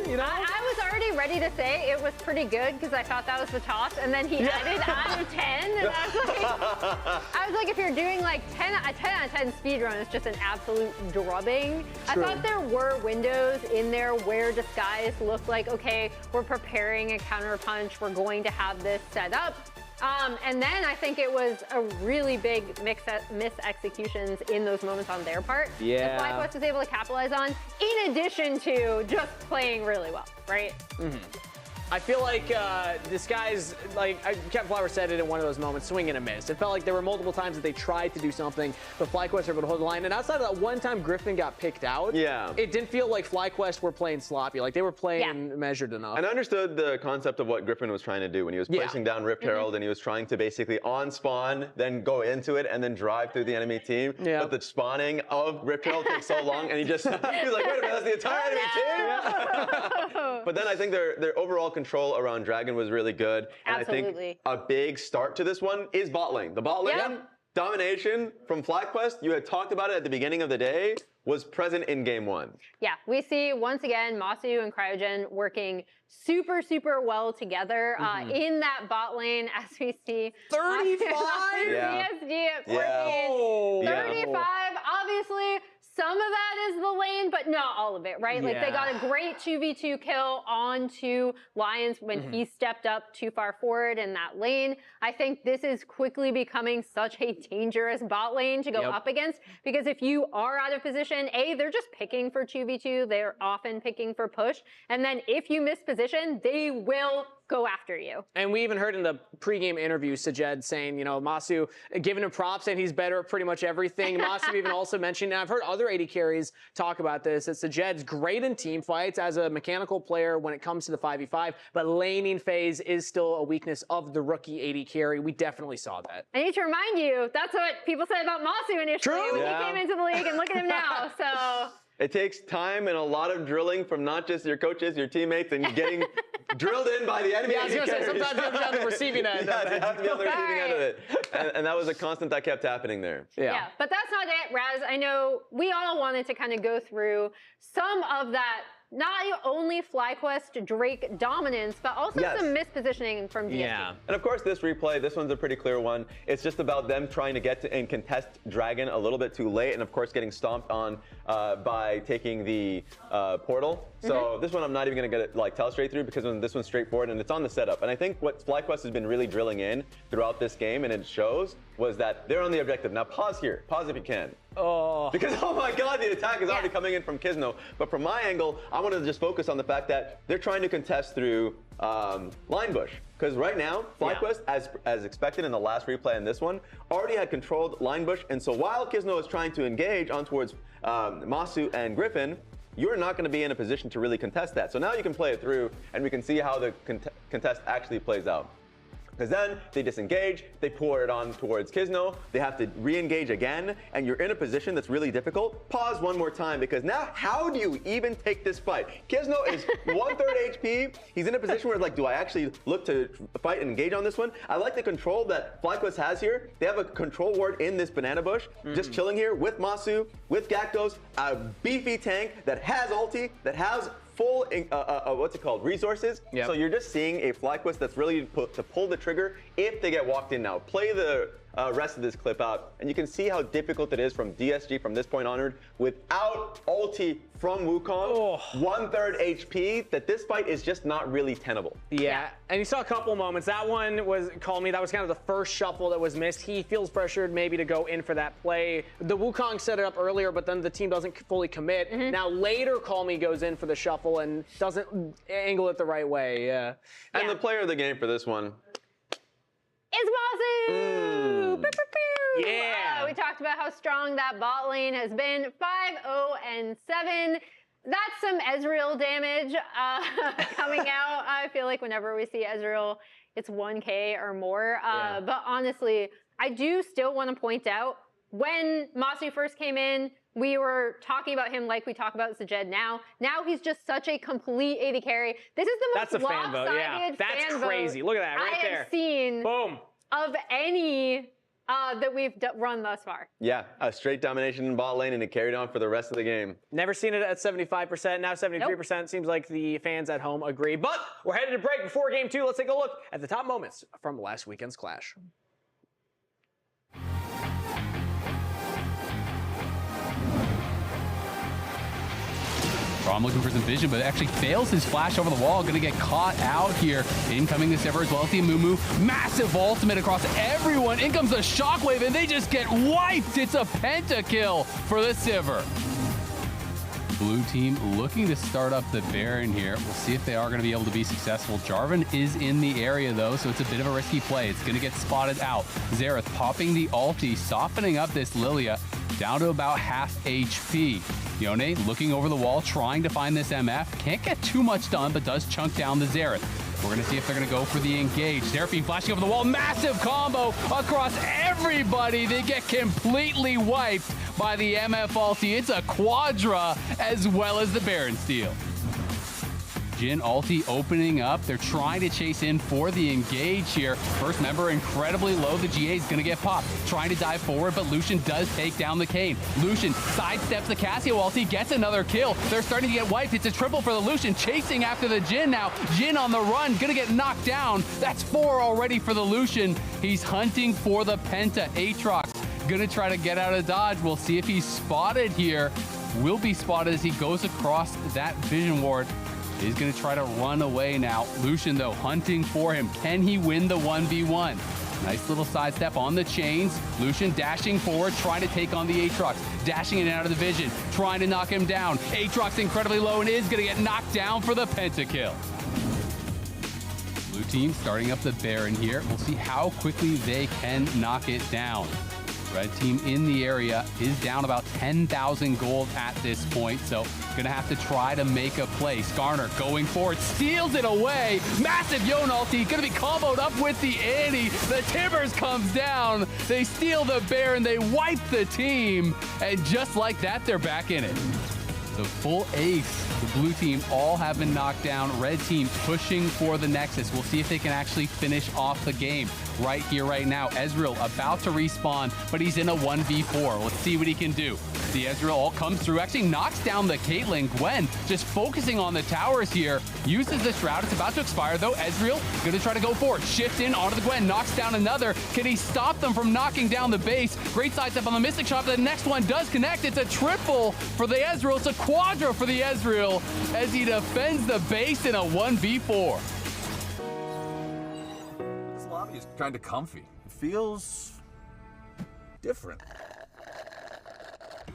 You know? I was already ready to say it was pretty good because I thought that was the toss, and then he added out of 10, and I was like, if you're doing like a 10 out of 10 speedrun, it's just an absolute drubbing. True. I thought there were windows in there where Disguise looked like, okay, we're preparing a counter punch, we're going to have this set up. And then I think it was a really big miss executions in those moments on their part. Yeah. That FlyQuest was able to capitalize on, in addition to just playing really well, right? I feel like this guy's, like Captain Flower said it in one of those moments, swing and a miss. It felt like there were multiple times that they tried to do something, but FlyQuest were able to hold the line. And outside of that one time Griffin got picked out, it didn't feel like FlyQuest were playing sloppy. Like they were playing measured enough. And I understood the concept of what Griffin was trying to do when he was placing down Rift Herald and he was trying to basically on spawn, then go into it and then drive through the enemy team. But the spawning of Rift Herald takes so long and he was like, wait a minute, that's the entire enemy team? But then I think their overall control around Dragon was really good. And I think a big start to this one is bot lane. The bot lane domination from FlyQuest, you had talked about it at the beginning of the day, was present in game 1. Yeah, we see once again Masu and Cryogen working super, super well together in that bot lane, as we see 35 CSD working 35. Obviously, some of that is the lane, but not all of it, right? Like they got a great 2v2 kill onto Lions when he stepped up too far forward in that lane. I think this is quickly becoming such a dangerous bot lane to go up against, because if you are out of position, they're just picking for 2v2. They're often picking for push. And then if you miss position, they will go after you. And we even heard in the pregame interview, Sajed saying, you know, Masu giving him props and he's better at pretty much everything. Masu even also mentioned, and I've heard other AD carries talk about this, that Sajed's great in team fights as a mechanical player when it comes to the 5v5, but laning phase is still a weakness of the rookie AD carry. We definitely saw that. I need to remind you, that's what people said about Masu initially when he came into the league, and look at him now, so. It takes time and a lot of drilling from not just your coaches, your teammates, and getting drilled in by the enemy. Yeah, I was going to say, sometimes you have to be on the receiving end. Yeah, you have to be on the receiving end of it. And that was a constant that kept happening there. Yeah, but that's not it, Raz. I know we all wanted to kind of go through some of that, not only FlyQuest Drake dominance, but also some mispositioning from DSG. Yeah. And of course, this replay, this one's a pretty clear one. It's just about them trying to get to and contest Dragon a little bit too late, and of course getting stomped on by taking the portal. So this one I'm not even going to get it, like tell straight through, because this one's straightforward and it's on the setup. And I think what FlyQuest has been really drilling in throughout this game, and it shows, was that they're on the objective. Now pause here. Pause if you can. Because, oh my God, the attack is already coming in from Kizno. But from my angle, I wanted to just focus on the fact that they're trying to contest through line bush. Because right now, FlyQuest, as expected in the last replay and this one, already had controlled line bush. And so while Kizno is trying to engage on towards Masu and Griffin, you're not going to be in a position to really contest that. So now you can play it through, and we can see how the contest actually plays out. Because then they disengage, they pour it on towards Kizno, they have to re-engage again, and you're in a position that's really difficult. Pause one more time, because now how do you even take this fight? Kizno is 1/3 HP. He's in a position where, like, do I actually look to fight and engage on this one? I like the control that FlyQuest has here. They have a control ward in this banana bush, just chilling here with Masu, with Gakdos, a beefy tank that has ulti, that has full, what's it called, resources. So you're just seeing a FlyQuest that's really to pull the trigger if they get walked in now. Play the rest of this clip out, and you can see how difficult it is from DSG from this point onward without ulti from Wukong, 1/3 HP, that this fight is just not really tenable. Yeah, and you saw a couple moments. That one was, call me, that was kind of the first shuffle that was missed. He feels pressured maybe to go in for that play. The Wukong set it up earlier, but then the team doesn't fully commit. Now later, call me goes in for the shuffle and doesn't angle it the right way. And the player of the game for this one, it's Masu! Yeah! We talked about how strong that bot lane has been. 5-0-7. That's some Ezreal damage coming out. I feel like whenever we see Ezreal, it's 1K or more. But honestly, I do still want to point out, when Masu first came in, we were talking about him like we talk about Sajed now. Now he's just such a complete AD carry. This is the most lopsided That's crazy. Look at that right there. I have seen of any that we've run thus far. Yeah, a straight domination in bot lane, and it carried on for the rest of the game. Never seen it at 75%. Now 73%. Seems like the fans at home agree. But we're headed to break before game 2. Let's take a look at the top moments from last weekend's clash. Braum looking for some vision, but actually fails his flash over the wall. Going to get caught out here. Incoming the Sivir as well as the Amumu. Massive ultimate across everyone. In comes the Shockwave, and they just get wiped. It's a pentakill for the Sivir. Blue team looking to start up the Baron here. We'll see if they are going to be able to be successful. Jarvan is in the area, though, so it's a bit of a risky play. It's going to get spotted out. Xerath popping the ulti, softening up this Lilia down to about half HP. Yone looking over the wall, trying to find this MF. Can't get too much done, but does chunk down the Xerath. We're going to see if they're going to go for the engage. Seraphine flashing over the wall. Massive combo across everybody. They get completely wiped by the MF ulti. It's a Quadra as well as the Baron steal. Jhin ulti opening up. They're trying to chase in for the engage here. First member incredibly low. The GA is going to get popped. Trying to dive forward, but Lucian does take down the Kayn. Lucian sidesteps the Cassio ulti, gets another kill. They're starting to get wiped. It's a triple for the Lucian, chasing after the Jhin now. Jhin on the run, going to get knocked down. That's 4 already for the Lucian. He's hunting for the Penta. Aatrox going to try to get out of dodge. We'll see if he's spotted here. Will be spotted as he goes across that vision ward. He's going to try to run away now. Lucian, though, hunting for him. Can he win the 1v1? Nice little sidestep on the chains. Lucian dashing forward, trying to take on the Aatrox. Dashing in and out of the vision, trying to knock him down. Aatrox incredibly low and is going to get knocked down for the pentakill. Blue team starting up the Baron here. We'll see how quickly they can knock it down. Red team in the area is down about 10,000 gold at this point, so gonna have to try to make a play. Skarner going forward, steals it away. Massive Yone ulti, gonna be comboed up with the Annie. The Timbers comes down. They steal the Baron, they wipe the team, and just like that, they're back in it. So full ace. The blue team all have been knocked down. Red team pushing for the Nexus. We'll see if they can actually finish off the game right here, right now. Ezreal about to respawn, but he's in a 1v4. Let's see what he can do. The Ezreal all comes through, actually knocks down the Caitlyn. Gwen just focusing on the towers here. Uses the Shroud. It's about to expire, though. Ezreal going to try to go forward. Shift in onto the Gwen. Knocks down another. Can he stop them from knocking down the base? Great sidestep on the Mystic Shot. The next one does connect. It's a triple for the Ezreal. It's a quadra for the Ezreal as he defends the base in a 1v4. This lobby is kind of comfy. It feels different.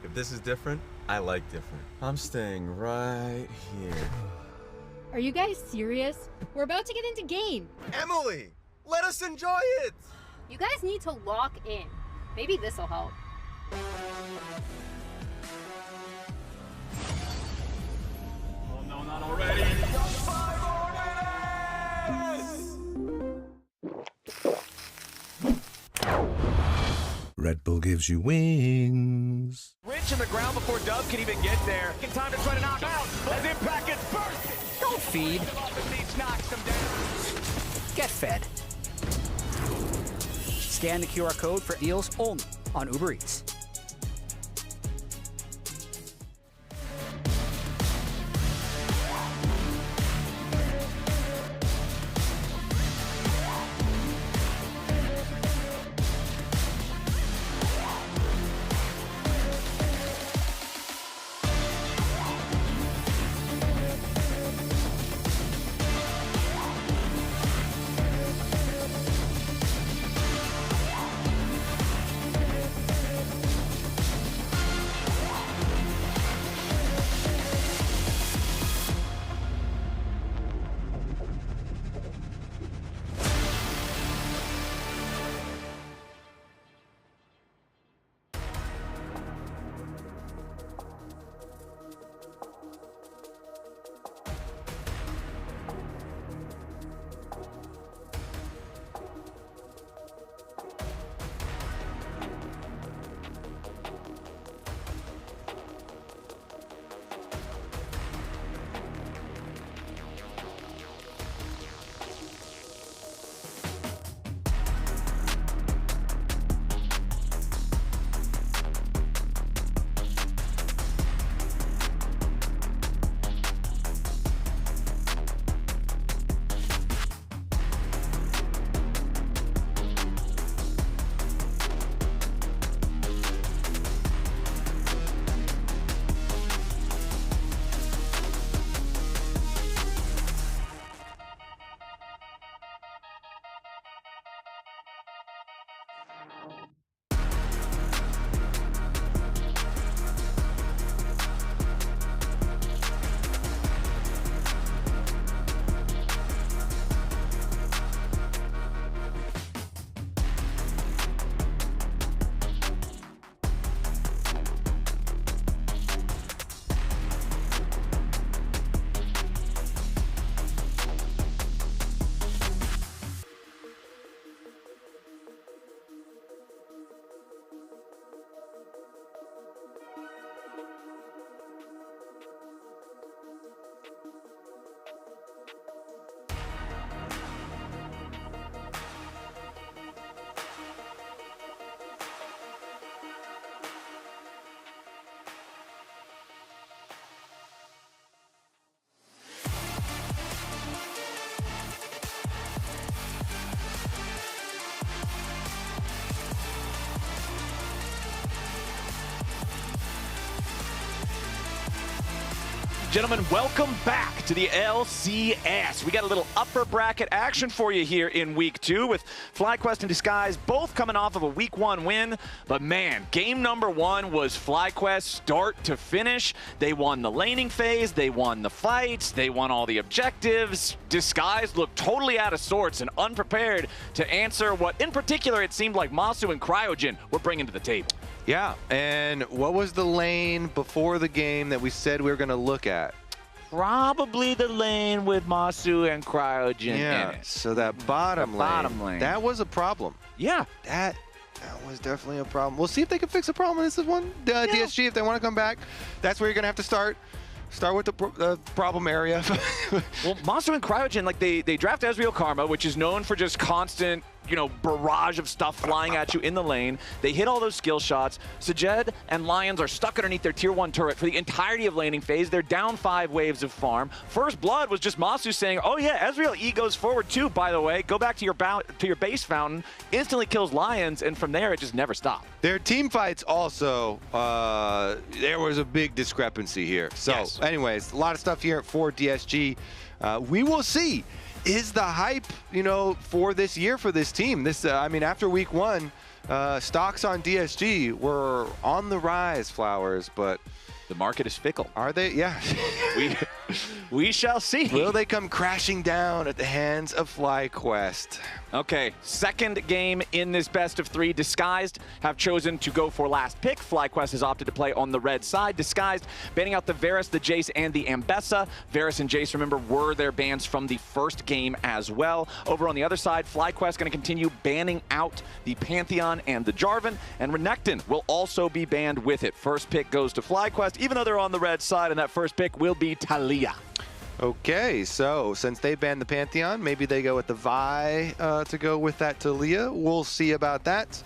If this is different, I like different. I'm staying right here. Are you guys serious? We're about to get into game. Emily, let us enjoy it. You guys need to lock in. Maybe this'll help. Oh no, not already. Red Bull gives you wings. Rich in the ground before Dub can even get there. In time to try to knock out as Impact gets bursted. Don't feed. Knocks him down. Get fed. Scan the QR code for deals only on Uber Eats. gentlemen, welcome back to the LCS. We got a little upper bracket action for you here in week 2 with FlyQuest and Disguise both coming off of a week 1 win. But man, game number 1 was FlyQuest start to finish. They won the laning phase, they won the fights, they won all the objectives. Disguise looked totally out of sorts and unprepared to answer what in particular it seemed like Masu and Cryogen were bringing to the table. Yeah, and what was the lane before the game that we said we were going to look at? Probably the lane with Masu and Cryogen in it. So that bottom lane, that was a problem. Yeah. That was definitely a problem. We'll see if they can fix the problem. This is one. DSG, if they want to come back, that's where you're going to have to start. Start with the problem area. Well, Masu and Cryogen, like they draft Ezreal Karma, which is known for just constant, you know, barrage of stuff flying at you in the lane. They hit all those skill shots. Sajed and Lions are stuck underneath their tier 1 turret for the entirety of laning phase. They're down 5 waves of farm. First blood was just Masu saying, oh yeah, Ezreal E goes forward too, by the way. Go back to your base fountain. Instantly kills Lions, and from there it just never stopped. Their team fights also, there was a big discrepancy here. So anyways, a lot of stuff here for DSG. We will see. Is the hype, you know, for this year for this team? This, I mean, after week 1, stocks on DSG were on the rise, Flowers, but the market is fickle. Are they? Yeah. we shall see. Will they come crashing down at the hands of FlyQuest? Okay, second game in this best of 3. Disguised have chosen to go for last pick. FlyQuest has opted to play on the red side. Disguised banning out the Varus, the Jace, and the Ambessa. Varus and Jace, remember, were their bans from the first game as well. Over on the other side, FlyQuest going to continue banning out the Pantheon and the Jarvan, and Renekton will also be banned with it. First pick goes to FlyQuest, even though they're on the red side, and that first pick will be TLAW. Okay, so since they banned the Pantheon, maybe they go with the Vi to go with that TLAW. We'll see about that.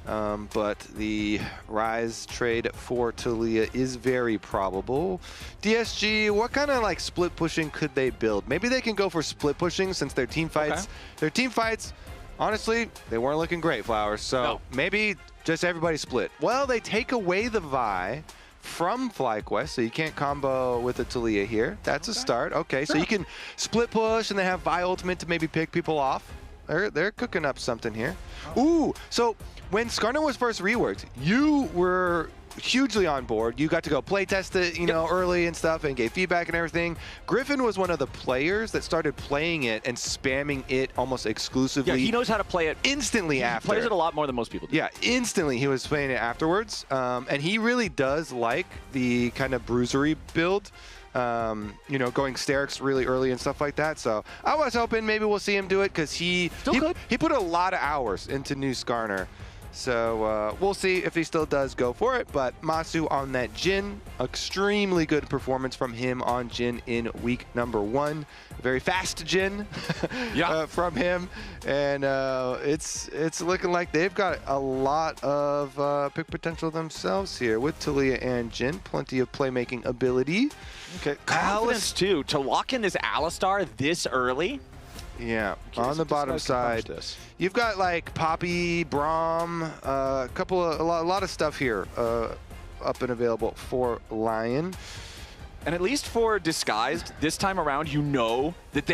But the Rise trade for TLAW is very probable. DSG, what kind of like split pushing could they build? Maybe they can go for split pushing since their team fights. Their team fights, honestly, they weren't looking great, Flowers. So maybe just everybody split. Well, they take away the Vi from FlyQuest, so you can't combo with the TLAW here. That's a start. Okay, so you can split push and then have Vi ultimate to maybe pick people off. They're cooking up something here. Ooh, so when Skarner was first reworked, you were hugely on board. You got to go play test it, you know, early and stuff and gave feedback and everything. Griffin was one of the players that started playing it and spamming it almost exclusively. Yeah, he knows how to play it instantly after. He plays it a lot more than most people do. Yeah, instantly he was playing it afterwards. And he really does like the kind of bruisery build. You know, going Sterix really early and stuff like that. So I was hoping maybe we'll see him do it because he put a lot of hours into new Skarner. So we'll see if he still does go for it. But Masu on that Jhin, extremely good performance from him on Jhin in week number 1. Very fast Jhin from him. And it's looking like they've got a lot of pick potential themselves here with TLAW and Jhin. Plenty of playmaking ability. Okay, confidence too. To lock in this Alistar this early. Yeah, on the bottom side, you've got like Poppy, Braum, a lot of stuff here up and available for Lion. And at least for Disguised, this time around, you know that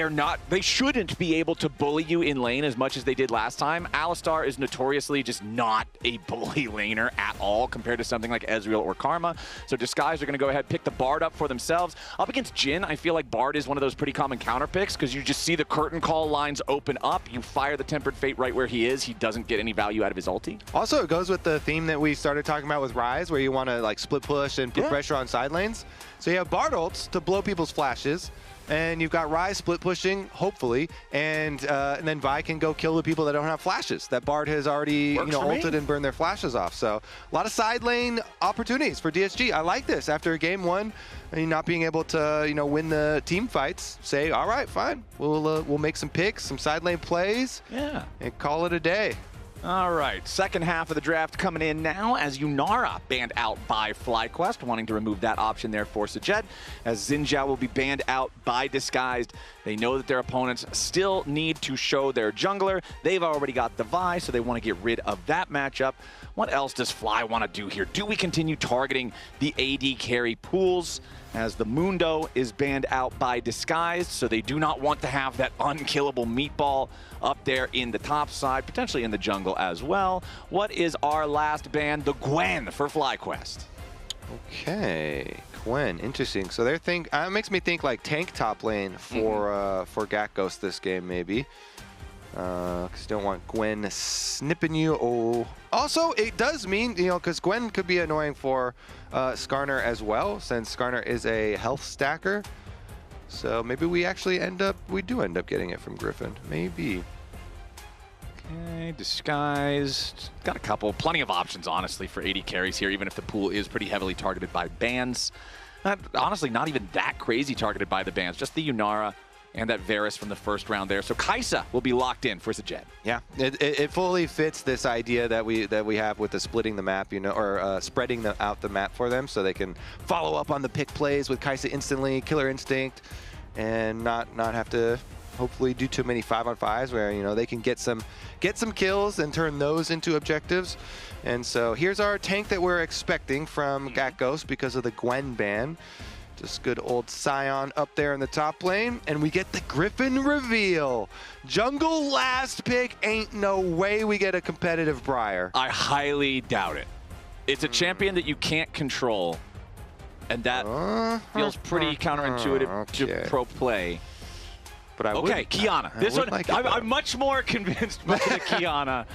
they shouldn't be able to bully you in lane as much as they did last time. Alistar is notoriously just not a bully laner at all compared to something like Ezreal or Karma. So Disguised are going to go ahead, pick the Bard up for themselves. Up against Jhin, I feel like Bard is one of those pretty common counter picks because you just see the curtain call lines open up. You fire the Tempered Fate right where he is. He doesn't get any value out of his ulti. Also, it goes with the theme that we started talking about with Rise, where you want to like split push and put pressure on side lanes. So you have Bard ults to blow people's flashes, and you've got Rise split pushing, hopefully, and then Vi can go kill the people that don't have flashes. That Bard has already ulted and burned their flashes off. So a lot of side lane opportunities for DSG. I like this. After game 1, not being able to win the team fights, say, all right, fine, we'll make some picks, some side lane plays, and call it a day. All right, second half of the draft coming in now as Yunara banned out by FlyQuest, wanting to remove that option there for Sajed, as Xin Zhao will be banned out by Disguised. They know that their opponents still need to show their jungler. They've already got the Vi, so they want to get rid of that matchup. What else does Fly want to do here? Do we continue targeting the AD carry pools, as the Mundo is banned out by Disguised, so they do not want to have that unkillable meatball up there in the top side, potentially in the jungle as well. What is our last ban? The Gwen for FlyQuest. Okay, Gwen, interesting. So they're it makes me think like tank top lane for Gakgos this game maybe. Because you don't want Gwen snipping you. Oh, also it does mean, you know, because Gwen could be annoying for Skarner as well, since Skarner is a health stacker. So maybe we do end up getting it from Griffin. Maybe. Okay, Disguised. Got a couple, plenty of options, honestly, for AD carries here, even if the pool is pretty heavily targeted by bans. Honestly, not even that crazy targeted by the bans, just the Yunara and that Varus from the first round there. So Kaisa will be locked in for Sajed. Yeah, it fully fits this idea that we have with the splitting the map, you know, or spreading out the map for them, so they can follow up on the pick plays with Kaisa instantly, Killer Instinct, and not have to hopefully do too many 5-on-5s where, you know, they can get some kills and turn those into objectives. And so here's our tank that we're expecting from Gakgos because of the Gwen ban. Just good old Sion up there in the top lane, and we get the Griffin reveal. Jungle last pick, ain't no way we get a competitive Briar. I highly doubt it. It's a champion that you can't control, and that feels pretty counterintuitive to pro play. But Kiana. This one, I'm much more convinced by the Kiana.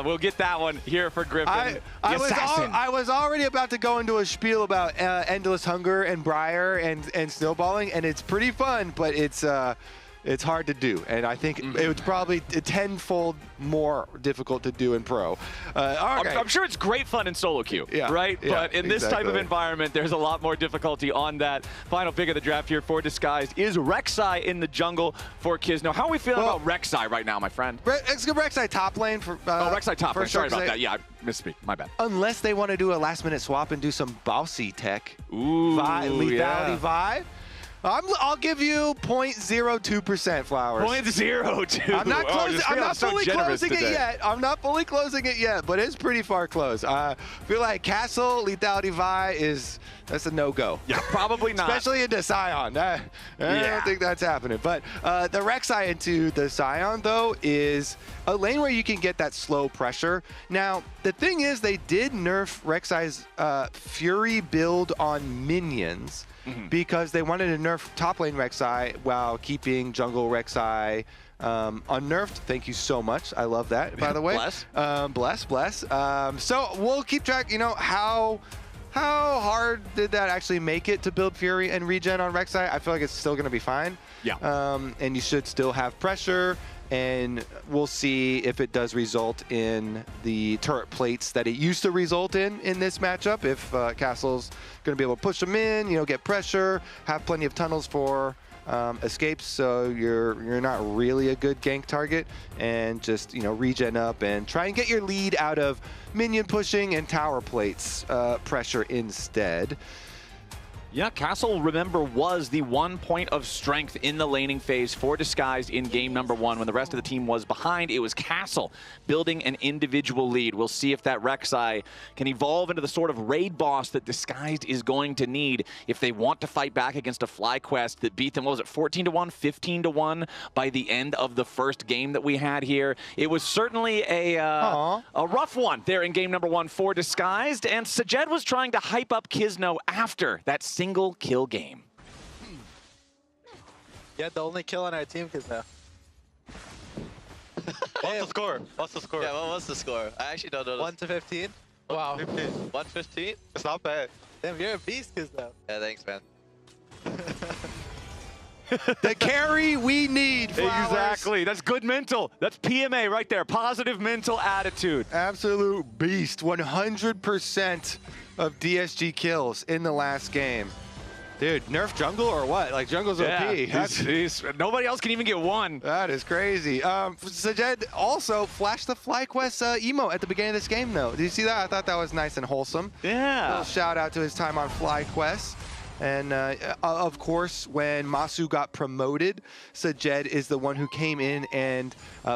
We'll get that one here for Griffin. I was already about to go into a spiel about Endless Hunger and Briar and snowballing, and it's pretty fun, but it's hard to do, and I think it's probably tenfold more difficult to do in pro. I'm sure it's great fun in solo queue, right? But in this type of environment, there's a lot more difficulty on that. Final pick of the draft here for Disguised is Rek'Sai in the jungle for Kizno. How are we feeling about Rek'Sai right now, my friend? Let's go Rek'Ai top lane for. Rek'Ai top lane. Sorry about that. Yeah, I misspeak. My bad. Unless they want to do a last-minute swap and do some bossy tech. Ooh, lethality Vi. I'll give you 0.02% Flowers. 0.02. I'm not closing. I'm not fully closing it yet. I'm not fully closing it yet, but it's pretty far close. I feel like Castle lethality Vi that's a no-go. Yeah, probably not. Especially into Sion. I don't think that's happening. But the Rek'Ai into the Sion though is a lane where you can get that slow pressure. Now the thing is, they did nerf Rek'Ai's Fury build on minions. Because they wanted to nerf top lane Rek'Ai while keeping jungle Rek'Ai unnerfed. Thank you so much. I love that, by the way. Bless. So we'll keep track, you know, how hard did that actually make it to build Fury and regen on Rek'Ai? I feel like it's still going to be fine. Yeah. And you should still have pressure. And we'll see if it does result in the turret plates that it used to result in this matchup. If Castle's going to be able to push them in, you know, get pressure, have plenty of tunnels for escapes, so you're not really a good gank target, and just, you know, regen up and try and get your lead out of minion pushing and tower plates pressure instead. Yeah, Castle, remember, was the 1 point of strength in the laning phase for Disguised in game number 1 when the rest of the team was behind. It was Castle building an individual lead. We'll see if that Rek'Ai can evolve into the sort of raid boss that Disguised is going to need if they want to fight back against a FlyQuest that beat them, what was it, 14-1, 15-1 by the end of the first game that we had here. It was certainly a rough one there in game number 1 for Disguised, and Sajed was trying to hype up Kizno after that single kill game. Yeah, the only kill on our team is now. What's the score? What's the score? Yeah, what was the score? I actually don't know. 1 to 15. Wow. 115? It's not bad. Damn, you're a beast, Kizno. Yeah, thanks, man. The carry we need, Flowers. Exactly. That's good mental. That's PMA right there. Positive mental attitude. Absolute beast. 100% of DSG kills in the last game. Dude, nerf jungle or what? Like, jungle's OP. Nobody else can even get one. That is crazy. Sajed also flashed the FlyQuest emo at the beginning of this game, though. Did you see that? I thought that was nice and wholesome. Yeah. A little shout out to his time on FlyQuest. And of course, when Masu got promoted, Sajed is the one who came in and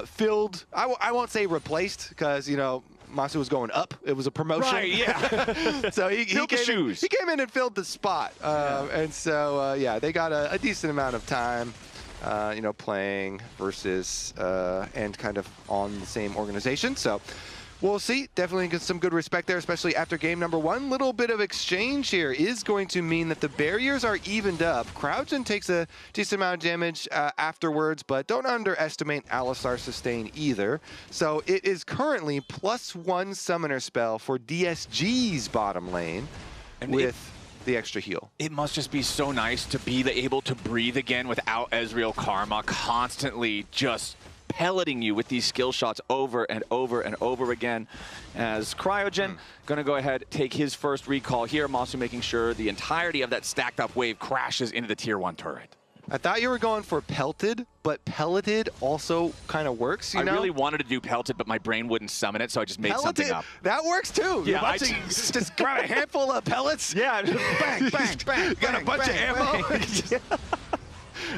filled, I won't say replaced, because, you know, Masu was going up. It was a promotion. Right, yeah. So he came in and filled the spot. And so, yeah, they got a decent amount of time, you know, playing versus and kind of on the same organization. So we'll see. Definitely get some good respect there, especially after game number 1. Little bit of exchange here is going to mean that the barriers are evened up. Crouchen takes a decent amount of damage afterwards, but don't underestimate Alistar's sustain either. So it is currently +1 summoner spell for DSG's bottom lane with the extra heal. It must just be so nice to be able to breathe again without Ezreal Karma constantly just pelleting you with these skill shots over and over and over again. As Cryogen going to go ahead, take his first recall here. Masu making sure the entirety of that stacked up wave crashes into the tier 1 turret. I thought you were going for pelted, but pelleted also kind of works, you know? I really wanted to do pelted, but my brain wouldn't summon it, so I just made something up. That works too. Yeah, Just grab a handful of pellets. Yeah, just bang, bang, bang. Got a bunch of ammo.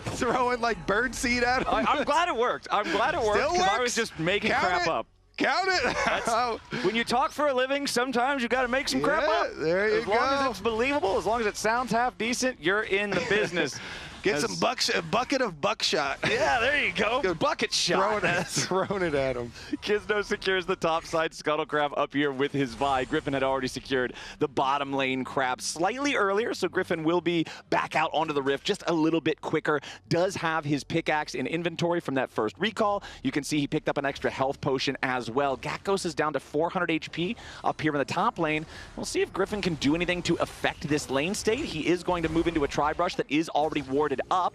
Throwing like bird seed at him. I'm glad it worked. I'm glad it worked because I was just making crap up. Count it. When you talk for a living, sometimes you got to make some crap up. There you go. As long as it's believable, as long as it sounds half decent, you're in the business. Get some bucket of buckshot. Yeah, there you go. Good bucket shot. Throwing it at him. Kizno secures the top side. Scuttlecraft up here with his Vi. Griffin had already secured the bottom lane crab slightly earlier, so Griffin will be back out onto the rift just a little bit quicker. Does have his pickaxe in inventory from that first recall. You can see he picked up an extra health potion as well. Gakos is down to 400 HP up here in the top lane. We'll see if Griffin can do anything to affect this lane state. He is going to move into a tri-brush that is already warded up.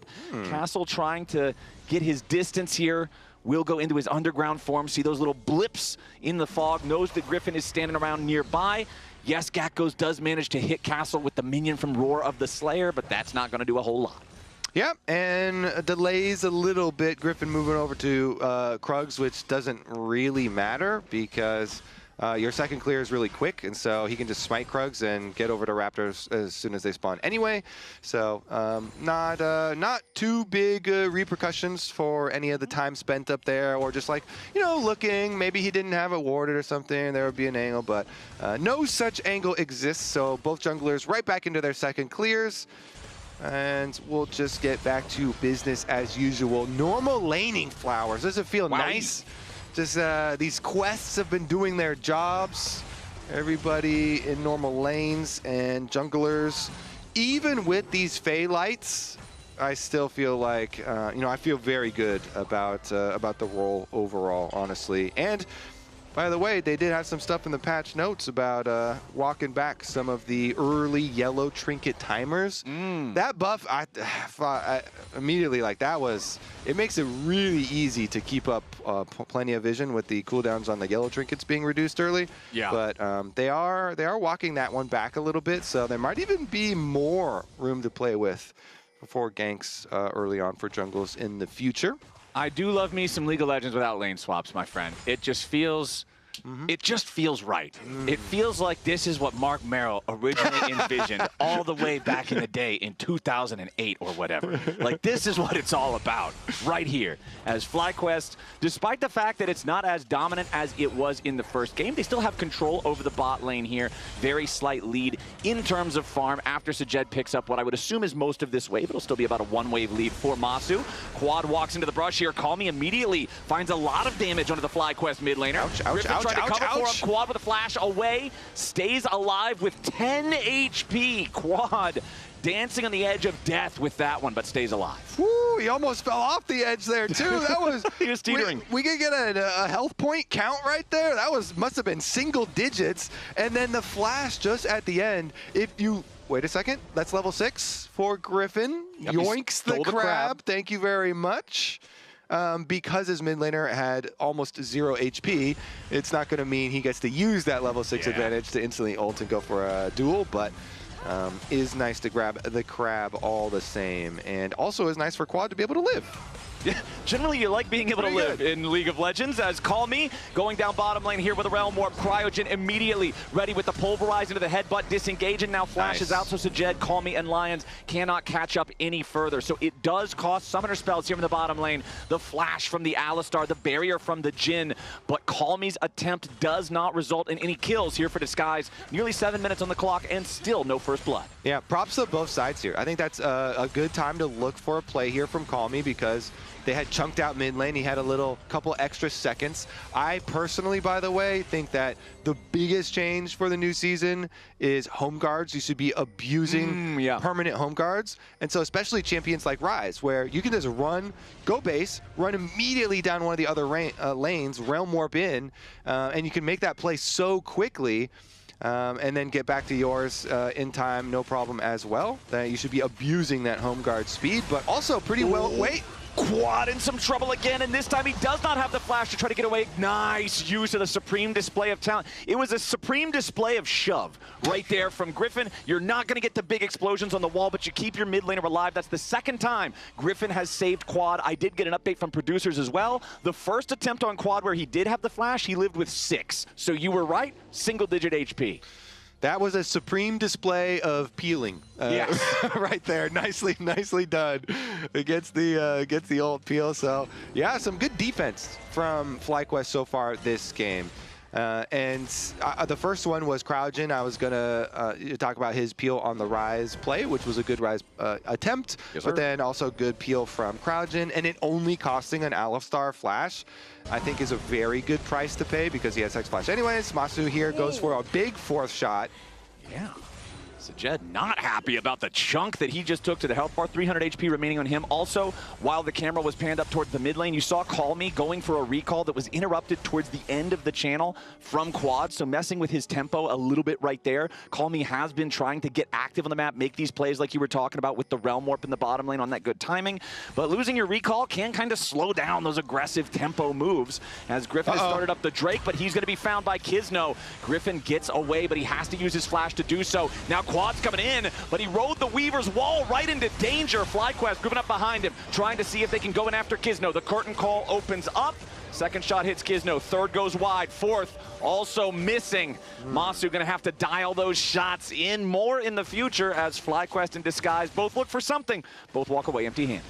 Castle trying to get his distance here. Will go into his underground form. See those little blips in the fog. Knows that Griffin is standing around nearby. Yes, Gakos does manage to hit Castle with the minion from Roar of the Slayer, but that's not going to do a whole lot. Yep, and delays a little bit. Griffin moving over to Krugs, which doesn't really matter because your second clear is really quick, and so he can just smite Krugs and get over to Raptors as soon as they spawn anyway. So not too big repercussions for any of the time spent up there, or just like, you know, looking. Maybe he didn't have it warded or something. There would be an angle, but no such angle exists. So both junglers right back into their second clears. And we'll just get back to business as usual. Normal laning, Flowers. Does it feel nice? Just these quests have been doing their jobs. Everybody in normal lanes and junglers. Even with these Fey lights, I still feel like, you know, I feel very good about the role overall, honestly. And by the way, they did have some stuff in the patch notes about walking back some of the early yellow trinket timers. That buff, I immediately, like, that was, it makes it really easy to keep up plenty of vision with the cooldowns on the yellow trinkets being reduced early. Yeah. But they are walking that one back a little bit, so there might even be more room to play with before ganks early on for jungles in the future. I do love me some League of Legends without lane swaps, my friend. It just feels, it just feels right. It feels like this is what Mark Merrill originally envisioned all the way back in the day in 2008 or whatever. Like, this is what it's all about right here. As FlyQuest, despite the fact that it's not as dominant as it was in the first game, they still have control over the bot lane here. Very slight lead in terms of farm after Sajed picks up what I would assume is most of this wave. It'll still be about a one-wave lead for Masu. Quad walks into the brush here. Call Me immediately finds a lot of damage onto the FlyQuest mid laner. Griffin trying to cover for him. Quad with a flash away. Stays alive with 10 HP. Quad dancing on the edge of death with that one, but stays alive. Woo, he almost fell off the edge there too. That was he was teetering. We could get a health point count right there. That must have been single digits. And then the flash just at the end. If you wait a second, that's level 6 for Griffin. Yep, yoinks the crab. Thank you very much. because his mid laner had almost 0 HP, it's not going to mean he gets to use that level 6 advantage to instantly ult and go for a duel, but is nice to grab the crab all the same. And also is nice for Quad to be able to live. Yeah, generally you like being able to live in League of Legends, as Call Me going down bottom lane here with a Realm Warp. Cryogen immediately ready with the Pulverize into the headbutt, disengaging, now flashes out, so Sajed, Call Me, and Lions cannot catch up any further. So it does cost summoner spells here in the bottom lane. The flash from the Alistar, the barrier from the Jhin, but Call Me's attempt does not result in any kills here for Disguise. Nearly 7 minutes on the clock and still no first blood. Yeah, props to both sides here. I think that's a good time to look for a play here from Call Me because they had chunked out mid lane. He had a couple extra seconds. I personally, by the way, think that the biggest change for the new season is home guards. You should be abusing permanent home guards. And so especially champions like Ryze, where you can just run, go base, run immediately down one of the other lanes, Realm Warp in, and you can make that play so quickly. And then get back to yours in time, no problem as well. You should be abusing that home guard speed, but also pretty well. Wait. Quad in some trouble again, and this time he does not have the flash to try to get away. Nice use of the supreme display of talent. It was a supreme display of shove right there from Griffin. You're not going to get the big explosions on the wall, but you keep your mid laner alive. That's the second time Griffin has saved Quad. I did get an update from producers as well. The first attempt on Quad where he did have the flash, he lived with 6. So you were right, single-digit HP. That was a supreme display of peeling. Yes. Right there. Nicely done against the ult peel. So, yeah, some good defense from FlyQuest so far this game. And the first one was Cryogen. I was going to talk about his peel on the Ryze play, which was a good Ryze attempt, but then also good peel from Cryogen. And it only costing an Alistar flash, I think, is a very good price to pay because he has Hex Flash anyways. Masu here goes for a big 4th shot. Yeah. Sajed not happy about the chunk that he just took to the health bar. 300 HP remaining on him. Also, while the camera was panned up towards the mid lane, you saw Call Me going for a recall that was interrupted towards the end of the channel from Quad, so messing with his tempo a little bit right there. Call Me has been trying to get active on the map, make these plays like you were talking about with the Realm Warp in the bottom lane on that good timing, but losing your recall can kind of slow down those aggressive tempo moves as Griffin has started up the Drake, but he's going to be found by Kizno. Griffin gets away, but he has to use his flash to do so. Now Quad's coming in, but he rode the Weaver's wall right into danger. FlyQuest moving up behind him, trying to see if they can go in after Kizno. The curtain call opens up. Second shot hits Kizno. Third goes wide. Fourth also missing. Masu going to have to dial those shots in more in the future as FlyQuest and Disguise both look for something. Both walk away empty-handed.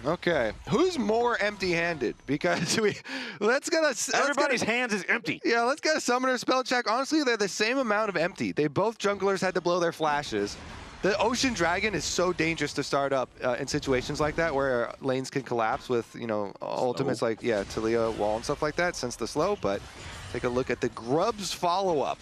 Okay. Who's more empty-handed? Because everybody's hands is empty. Yeah, let's get a summoner spell check. Honestly, they're the same amount of empty. They both junglers had to blow their flashes. The Ocean Dragon is so dangerous to start up in situations like that where lanes can collapse with, ultimates like, TLAW, wall and stuff like that, since the slow. But take a look at the Grubs follow-up.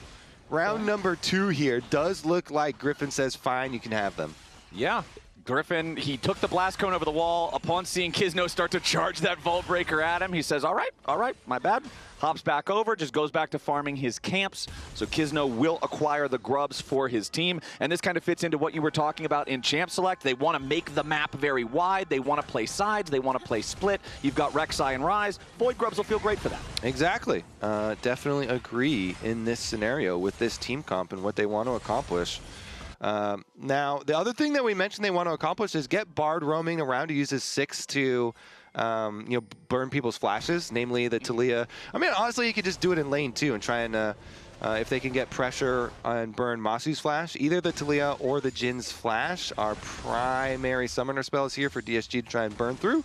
Round number 2 here does look like Griffin says, fine, you can have them. Yeah. Griffin, he took the blast cone over the wall. Upon seeing Kizno start to charge that Vault Breaker at him, he says, all right, my bad. Hops back over, just goes back to farming his camps. So Kizno will acquire the Grubs for his team. And this kind of fits into what you were talking about in Champ Select. They want to make the map very wide. They want to play sides. They want to play split. You've got Rek'Sai and Ryze. Void Grubs will feel great for that. Exactly. Definitely agree in this scenario with this team comp and what they want to accomplish. Now, the other thing that we mentioned they want to accomplish is get Bard roaming around to use his 6 to, burn people's flashes, namely the TLAW. I mean, honestly, you could just do it in lane 2 and try and, if they can get pressure and burn Masu's flash, either the TLAW or the Jin's flash are primary summoner spells here for DSG to try and burn through.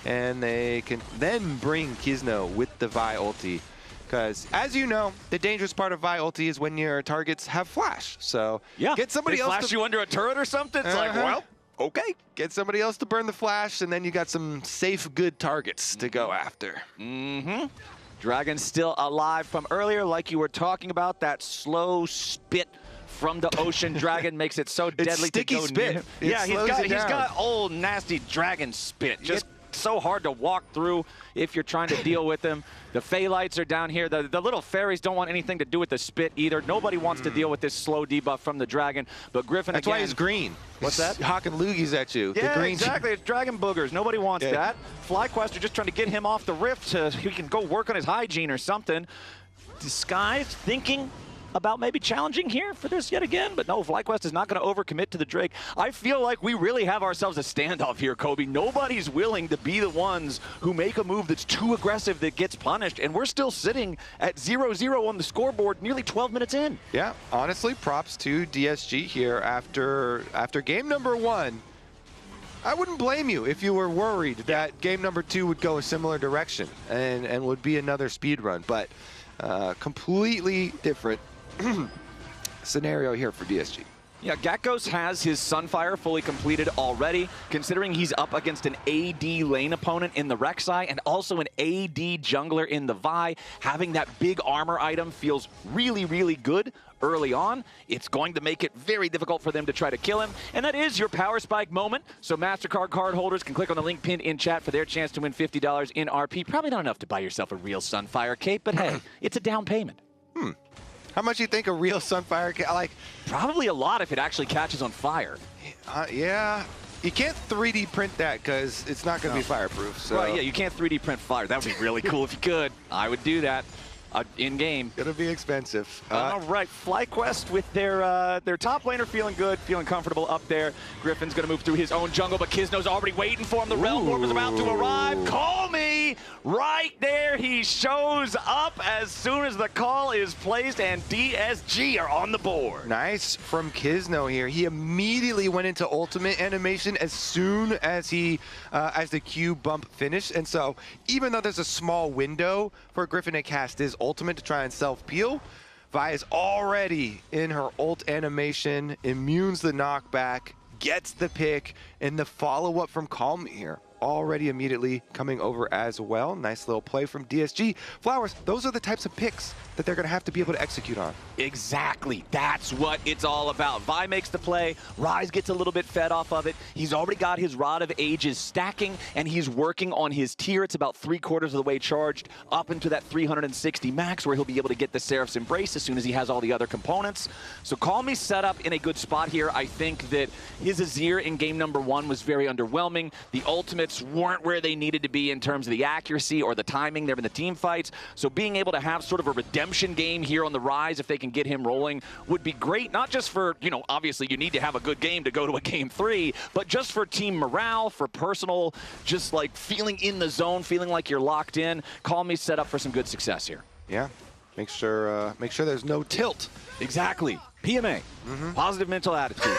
And they can then bring Kizno with the Vi ulti. Because, as you know, the dangerous part of Vi ulti is when your targets have flash. So, get somebody else flash you under a turret or something? It's like, well, okay. Get somebody else to burn the flash, and then you got some safe, good targets to go after. Dragon still alive from earlier, like you were talking about. That slow spit from the Ocean Dragon makes it so deadly to go near him. Yeah, he's got old nasty dragon spit. Just so hard to walk through if you're trying to deal with them. The Phallites are down here. The little fairies don't want anything to do with the spit either. Nobody wants to deal with this slow debuff from the dragon. But Griffin, That's why he's green. What's that? Hawking loogies at you. Yeah, the green exactly. It's dragon boogers. Nobody wants that. FlyQuest are just trying to get him off the rift so he can go work on his hygiene or something. Disguised thinking about maybe challenging here for this yet again, but no, FlyQuest is not going to overcommit to the Drake. I feel like we really have ourselves a standoff here, Kobe. Nobody's willing to be the ones who make a move that's too aggressive that gets punished, and we're still sitting at 0-0 on the scoreboard nearly 12 minutes in. Yeah, honestly, props to DSG here after game number 1. I wouldn't blame you if you were worried that game number 2 would go a similar direction and would be another speed run, but completely different scenario here for DSG. Yeah, Gekos has his Sunfire fully completed already, considering he's up against an AD lane opponent in the Rek'Sai and also an AD jungler in the Vi. Having that big armor item feels really, really good early on. It's going to make it very difficult for them to try to kill him, and that is your Power Spike moment. So MasterCard card holders can click on the link pinned in chat for their chance to win $50 in RP. Probably not enough to buy yourself a real Sunfire cape, but hey, it's a down payment. How much do you think a real Sunfire, like? Probably a lot if it actually catches on fire. Yeah. You can't 3D print that because it's not going to be fireproof. So. Right, yeah, you can't 3D print fire. That would be really cool if you could. I would do that. In-game. It'll be expensive. All right, FlyQuest with their top laner feeling good, feeling comfortable up there. Griffin's going to move through his own jungle, but Kisno's already waiting for him. The Realm Warp is about to arrive. Call me! Right there, he shows up as soon as the call is placed, and DSG are on the board. Nice from Kisno here. He immediately went into ultimate animation as soon as as the Q bump finished, and so even though there's a small window for Griffin to cast his ultimate to try and self-peel, Vi is already in her ult animation, immunes the knockback, gets the pick, and the follow-up from Calm here already immediately coming over as well. Nice little play from DSG. Flowers, those are the types of picks that they're going to have to be able to execute on. Exactly. That's what it's all about. Vi makes the play. Rise gets a little bit fed off of it. He's already got his Rod of Ages stacking, and he's working on his tier. It's about 3/4 of the way charged up into that 360 max, where he'll be able to get the Seraph's Embrace as soon as he has all the other components. So Calm Me's set up in a good spot here. I think that his Azir in game number 1 was very underwhelming. The ultimates weren't where they needed to be in terms of the accuracy or the timing there in the team fights. So being able to have sort of a redemption game here on the Rise, if they can get him rolling, would be great. Not just for, you know, obviously you need to have a good game to go to a game 3, but just for team morale, for personal, just like feeling in the zone, feeling like you're locked in. Calm Me set up for some good success here. Yeah, make sure there's no tilt. Exactly. PMA, positive mental attitude.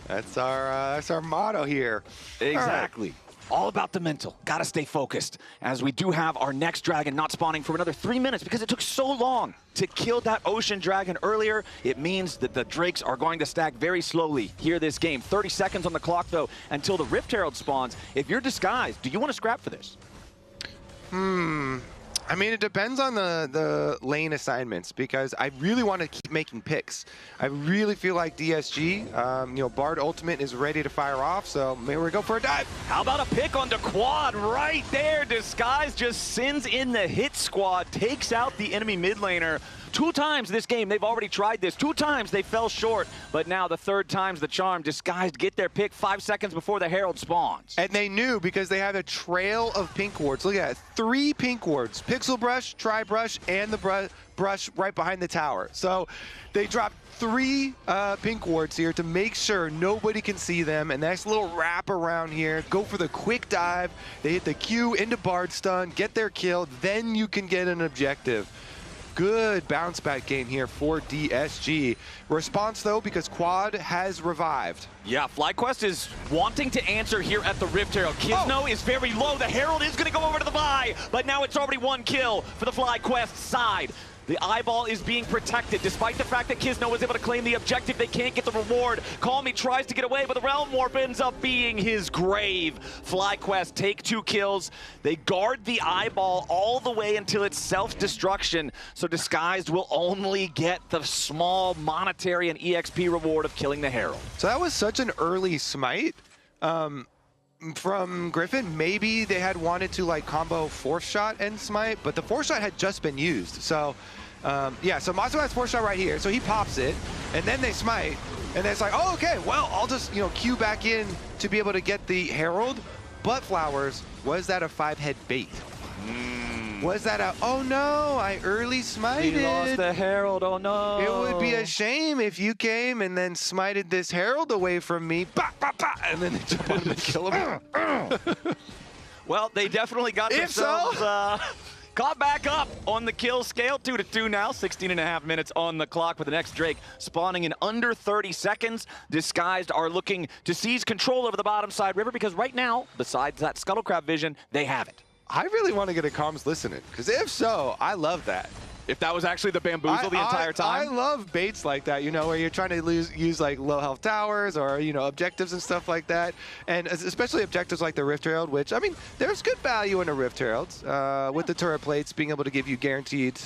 That's our motto here. Exactly. All about the mental. Gotta stay focused, as we do have our next dragon not spawning for another 3 minutes because it took so long to kill that ocean dragon earlier. It means that the Drakes are going to stack very slowly here this game. 30 seconds on the clock, though, until the Rift Herald spawns. If you're Disguised, do you want to scrap for this? I mean, it depends on the lane assignments, because I really want to keep making picks. I really feel like DSG, you know, Bard Ultimate is ready to fire off, so maybe we go for a dive. How about a pick on the quad right there? Disguise just sends in the hit squad, takes out the enemy mid laner. 2 times this game, they've already tried this. 2 times they fell short, but now the 3rd time's the charm. Disguised get their pick 5 seconds before the Herald spawns. And they knew, because they have a trail of pink wards. Look at it, 3 pink wards. Pixel Brush, Tri-Brush, and the brush right behind the tower. So they dropped 3 pink wards here to make sure nobody can see them. And nice little wrap around here. Go for the quick dive. They hit the Q into Bard stun, get their kill, then you can get an objective. Good bounce back game here for DSG. Response though, because Quad has revived. Yeah, FlyQuest is wanting to answer here at the Rift Herald. Kisno is very low. The Herald is going to go over to the Vi, but now it's already 1 kill for the FlyQuest side. The eyeball is being protected. Despite the fact that Kisno was able to claim the objective, they can't get the reward. Calm Me tries to get away, but the Realm Warp ends up being his grave. FlyQuest take 2 kills. They guard the eyeball all the way until its self-destruction, so Disguised will only get the small monetary and EXP reward of killing the Herald. So that was such an early smite. from Griffin. Maybe they had wanted to like combo Force Shot and Smite, but the Force Shot had just been used. So yeah, so Masu has Force Shot right here, so he pops it, and then they Smite, and then it's like, oh, okay, well, I'll just, you know, queue back in to be able to get the Herald. But Flowers, was that a 5-head bait? Was that a, oh no, I early smited. He lost the Herald, oh no. It would be a shame if you came and then smited this Herald away from me, bah, bah, bah, and then they jump on him and kill him. Well, they definitely got themselves caught back up on the kill scale. 2-2 now, 16.5 minutes on the clock with the next Drake spawning in under 30 seconds. Disguised are looking to seize control over the bottom side river because right now, besides that Scuttlecraft vision, they have it. I really want to get a comms listening, because if so, I love that. If that was actually the bamboozle the entire time? I love baits like that, you know, where you're trying to use like low health towers or, you know, objectives and stuff like that. And especially objectives like the Rift Herald, which, I mean, there's good value in a Rift Herald with the turret plates being able to give you guaranteed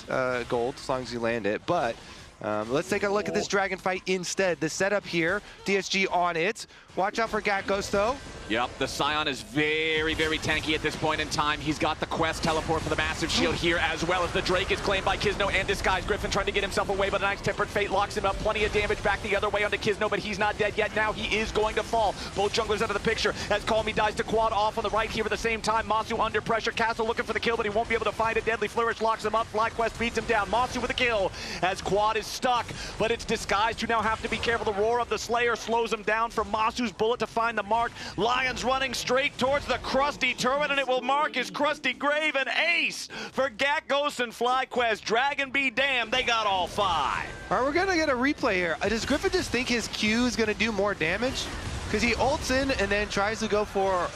gold as long as you land it. But let's take a look at this dragon fight instead. The setup here, DSG on it. Watch out for Gatghost though. Yep, the Scion is very, very tanky at this point in time. He's got the Quest teleport for the massive shield here, as well as the Drake is claimed by Kizno and Disguise. Griffin trying to get himself away, but a nice Tempered Fate locks him up. Plenty of damage back the other way onto Kizno, but he's not dead yet. Now he is going to fall. Both junglers out of the picture as Call Me dies to Quad off on the right here at the same time. Masu under pressure. Castle looking for the kill, but he won't be able to find it. Deadly Flourish locks him up. FlyQuest beats him down. Masu with a kill as Quad is stuck, but it's Disguise who now have to be careful. The roar of the Slayer slows him down from Masu's bullet to find the mark. Lion's running straight towards the Krusty turret, and it will mark his Krusty grave. An ace for Gatghost and FlyQuest. Dragon be damned, they got all 5. All right, we're gonna get a replay here. Does Griffin just think his Q is gonna do more damage? Because he ults in and then tries to go for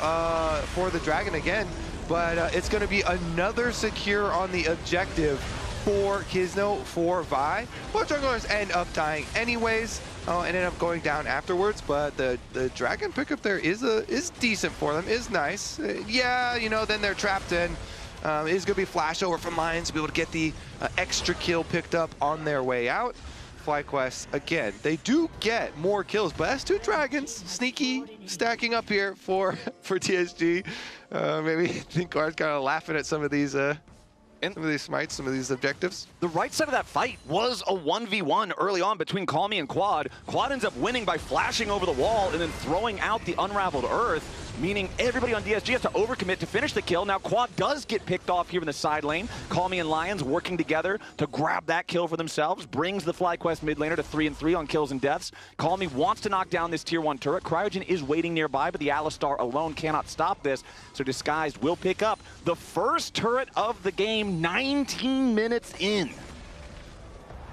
the dragon again, but it's gonna be another secure on the objective for Kizno, for Vi. Both junglers end up dying anyways. And end up going down afterwards, but the dragon pickup there is decent for them, is nice. Yeah, you know, then they're trapped in. It is going to be flash over from Lions to be able to get the extra kill picked up on their way out. FlyQuest, again, they do get more kills, but that's 2 dragons, sneaky, stacking up here for TSG. Maybe I think Guard's kind of laughing at some of these some of these smites, some of these objectives. The right side of that fight was a 1v1 early on between Call Me and Quad. Quad ends up winning by flashing over the wall and then throwing out the Unraveled Earth, meaning everybody on DSG has to overcommit to finish the kill. Now Quad does get picked off here in the side lane. Call Me and Lions working together to grab that kill for themselves, brings the FlyQuest mid laner to 3-3 on kills and deaths. Call Me wants to knock down this tier 1 turret. Cryogen is waiting nearby, but the Alistar alone cannot stop this, so Disguised will pick up the first turret of the game 19 minutes in.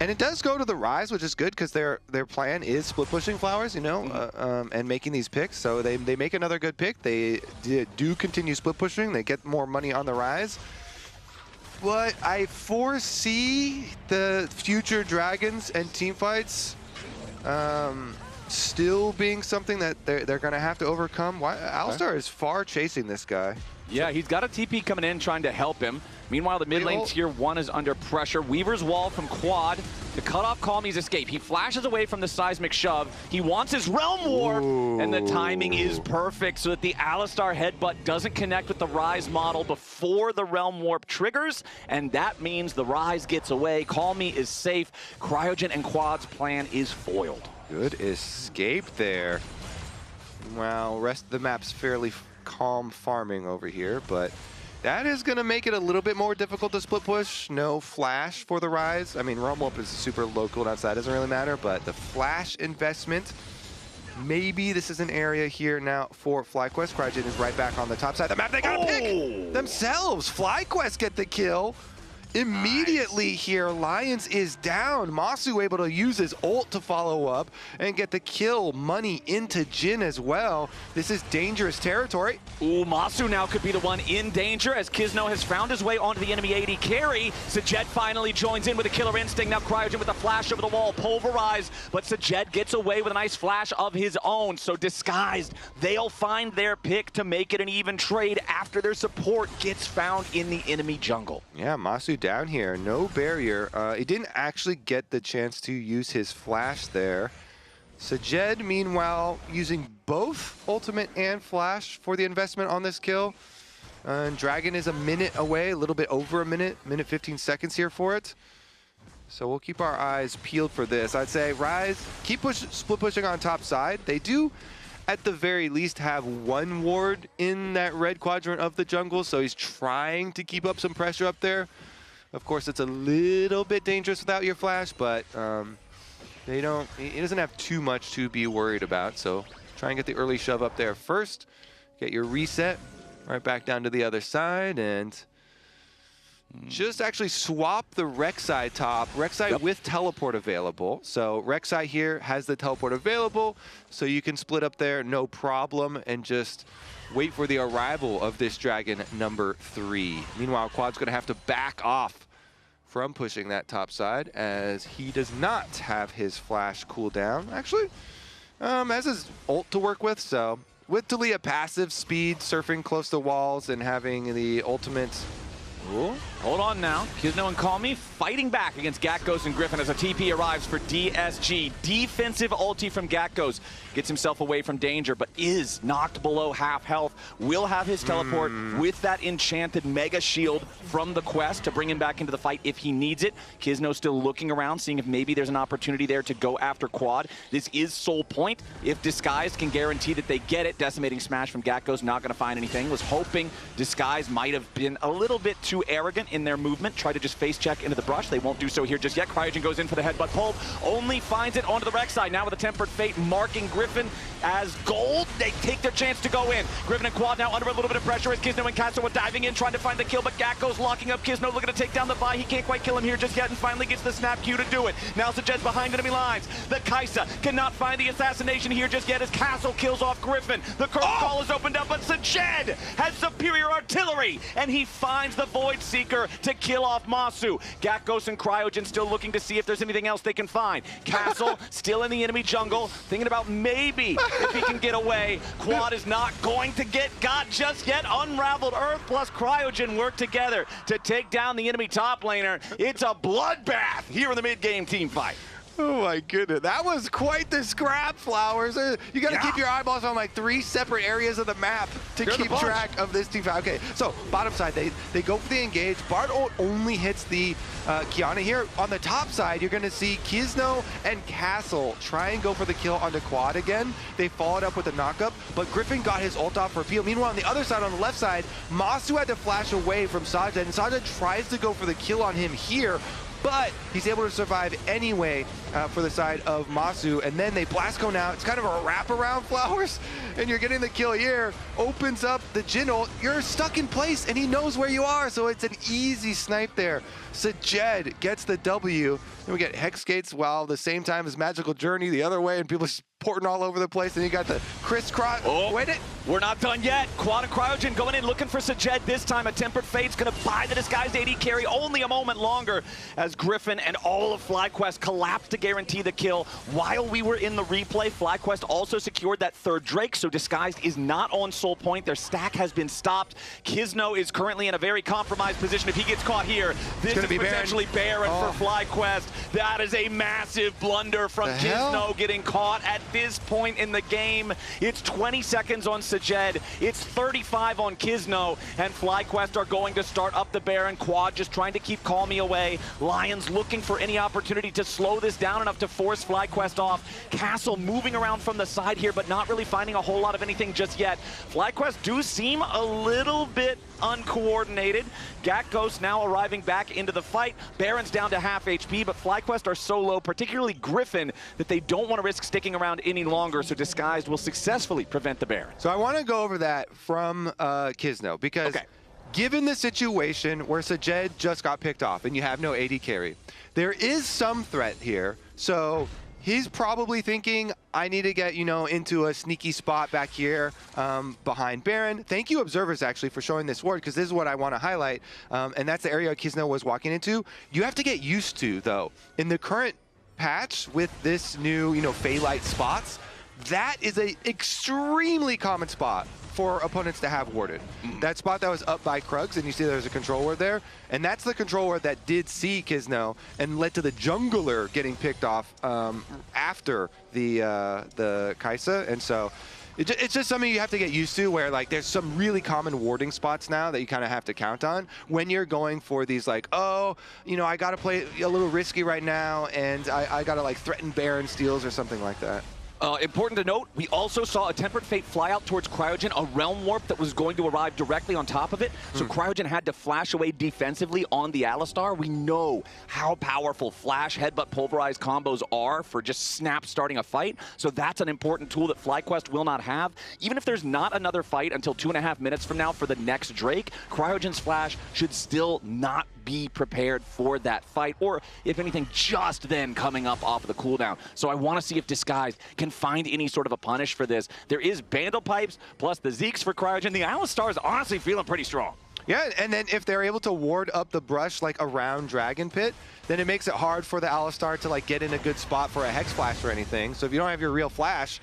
And it does go to the Rise, which is good because their plan is split pushing Flowers, you know, and making these picks. So they make another good pick. They do continue split pushing. They get more money on the Rise. But I foresee the future Dragons and team fights still being something that they're going to have to overcome. Alistar is far chasing this guy. Yeah, he's got a TP coming in trying to help him. Meanwhile, the mid lane tier 1 is under pressure. Weaver's wall from Quad to cut off Call Me's escape. He flashes away from the seismic shove. He wants his Realm Warp, and the timing is perfect so that the Alistar headbutt doesn't connect with the Rise model before the Realm Warp triggers, and that means the Rise gets away. Call Me is safe. Cryogen and Quad's plan is foiled. Good escape there. Well, rest of the map's fairly calm farming over here, but that is going to make it a little bit more difficult to split push. No flash for the Rise. I mean, Realm Warp is super low cooldown, so that doesn't really matter, but the flash investment, maybe this is an area here now for FlyQuest. Cryogen is right back on the top side of the map. They got to pick themselves. FlyQuest get the kill. Immediately here, Lions is down. Masu able to use his ult to follow up and get the kill. Money into Jin as well. This is dangerous territory. Ooh, Masu now could be the one in danger as Kizno has found his way onto the enemy AD carry. Sajed finally joins in with a killer instinct. Now Cryogen with a flash over the wall, pulverized, but Sajed gets away with a nice flash of his own. So Disguised, they'll find their pick to make it an even trade after their support gets found in the enemy jungle. Yeah, Masu down here, no barrier. He didn't actually get the chance to use his flash there, Sajed, meanwhile, using both ultimate and flash for the investment on this kill. And Dragon is a minute away, a little bit over a minute 15 seconds here for it. So we'll keep our eyes peeled for this. I'd say Rise, keep split pushing on top side. They do, at the very least, have one ward in that red quadrant of the jungle, so he's trying to keep up some pressure up there. Of course, it's a little bit dangerous without your flash, but he doesn't have too much to be worried about. So try and get the early shove up there first. Get your reset right back down to the other side, and just actually swap the Rek'Sai top. Rek'Sai with teleport available. So Rek'Sai here has the teleport available, so you can split up there no problem and just wait for the arrival of this Dragon number 3. Meanwhile, Quad's gonna have to back off from pushing that top side, as he does not have his flash cooldown. Actually, has his ult to work with, so with Talia passive speed, surfing close to walls, and having the ultimate. Ooh, hold on now. Kizno and Call Me fighting back against Gatgos and Griffin as a TP arrives for DSG. Defensive ulti from Gatgos. Gets himself away from danger, but is knocked below half health. Will have his teleport with that enchanted mega shield from the quest to bring him back into the fight if he needs it. Kizno still looking around, seeing if maybe there's an opportunity there to go after Quad. This is Soul Point. If Disguise can guarantee that they get it, Decimating Smash from Gatgos, not going to find anything. Was hoping Disguise might have been a little bit too arrogant in their movement. Try to just face check into the brush. They won't do so here just yet. Cryogen goes in for the headbutt pull. Only finds it onto the Rek'Sai. Now with a Tempered Fate marking Griffin as gold. They take their chance to go in. Griffin and Quad now under a little bit of pressure as Kizno and Castle were diving in, trying to find the kill, but Gatgo's locking up Kizno, looking to take down the Vi. He can't quite kill him here just yet, and finally gets the snap Q to do it. Now Sajed's behind enemy lines. The Kaisa cannot find the assassination here just yet as Castle kills off Griffin. The curve call is opened up, but Sajed has superior artillery, and he finds the Void Seeker to kill off Masu. Gatgos and Cryogen still looking to see if there's anything else they can find. Castle still in the enemy jungle, thinking about maybe if he can get away. Quad is not going to get got just yet. Unraveled Earth plus Cryogen work together to take down the enemy top laner. It's a bloodbath here in the mid-game team fight. Oh my goodness, that was quite the scrap, Flowers. You gotta keep your eyeballs on like 3 separate areas of the map to keep track of this team fight. Okay, so bottom side, they go for the engage. Bard ult only hits the Kiana here. On the top side, you're gonna see Kizno and Castle try and go for the kill onto Quad again. They followed up with a knockup, but Griffin got his ult off for Peel. Meanwhile, on the other side, on the left side, Masu had to flash away from Sajed, and Sajed tries to go for the kill on him here, but he's able to survive anyway for the side of Masu, and then they blast go now. It's kind of a wraparound, Flowers, and you're getting the kill here. Opens up the Jhin ult. You're stuck in place, and he knows where you are, so it's an easy snipe there. Sajed gets the W. Then we get Hex Gates while at the same time as Magical Journey the other way, and people just porting all over the place, and you got the crisscross. Wait it. We're not done yet. Quad and Cryogen going in looking for Sajed this time. A Tempered Fate's going to buy the Disguised AD carry only a moment longer as Griffin and all of FlyQuest collapsed to guarantee the kill. While we were in the replay, FlyQuest also secured that 3rd Drake, so Disguised is not on Soul Point. Their stack has been stopped. Kizno is currently in a very compromised position. If he gets caught here, this is potentially Baron for FlyQuest. That is a massive blunder from Kizno getting caught at this point in the game. It's 20 seconds on Sajed. It's 35 on Kizno, and FlyQuest are going to start up the Baron. Quad just trying to keep Call Me away. Lions looking for any opportunity to slow this down enough to force FlyQuest off. Castle moving around from the side here, but not really finding a whole lot of anything just yet. FlyQuest do seem a little bit uncoordinated. Gatgos now arriving back into the fight. Baron's down to half HP, but FlyQuest are so low, particularly Griffin, that they don't want to risk sticking around any longer, so Disguised will successfully prevent the Baron. So I want to go over that from Kizno, because given the situation where Sajed just got picked off and you have no AD carry, there is some threat here. So he's probably thinking, I need to get, into a sneaky spot back here behind Baron. Thank you, Observers, actually, for showing this ward, because this is what I want to highlight, and that's the area Kizno was walking into. You have to get used to, though, in the current patch with this new, Phaelite spots, that is a extremely common spot for opponents to have warded. That spot that was up by Krugs, and you see there's a control ward there, and that's the control ward that did see Kizno and led to the jungler getting picked off after the Kai'Sa, and so it's just something you have to get used to, where like there's some really common warding spots now that you kind of have to count on when you're going for these like, oh, you know, I got to play a little risky right now, and I got to like threaten Baron steals or something like that. Important to note, we also saw a Tempered Fate fly out towards Cryogen, a Realm Warp that was going to arrive directly on top of it. So Cryogen had to flash away defensively on the Alistar. We know how powerful Flash, Headbutt, Pulverize combos are for just snap starting a fight. So that's an important tool that FlyQuest will not have. Even if there's not another fight until 2.5 minutes from now for the next Drake, Cryogen's Flash should still not be prepared for that fight, or if anything, just then coming up off of the cooldown. So I want to see if Disguise can find any sort of a punish for this. There is Bandle Pipes, plus the Zeeks for Cryogen. The Alistar is honestly feeling pretty strong. Yeah, and then if they're able to ward up the brush like around Dragon Pit, then it makes it hard for the Alistar to like get in a good spot for a Hex Flash or anything. So if you don't have your real flash,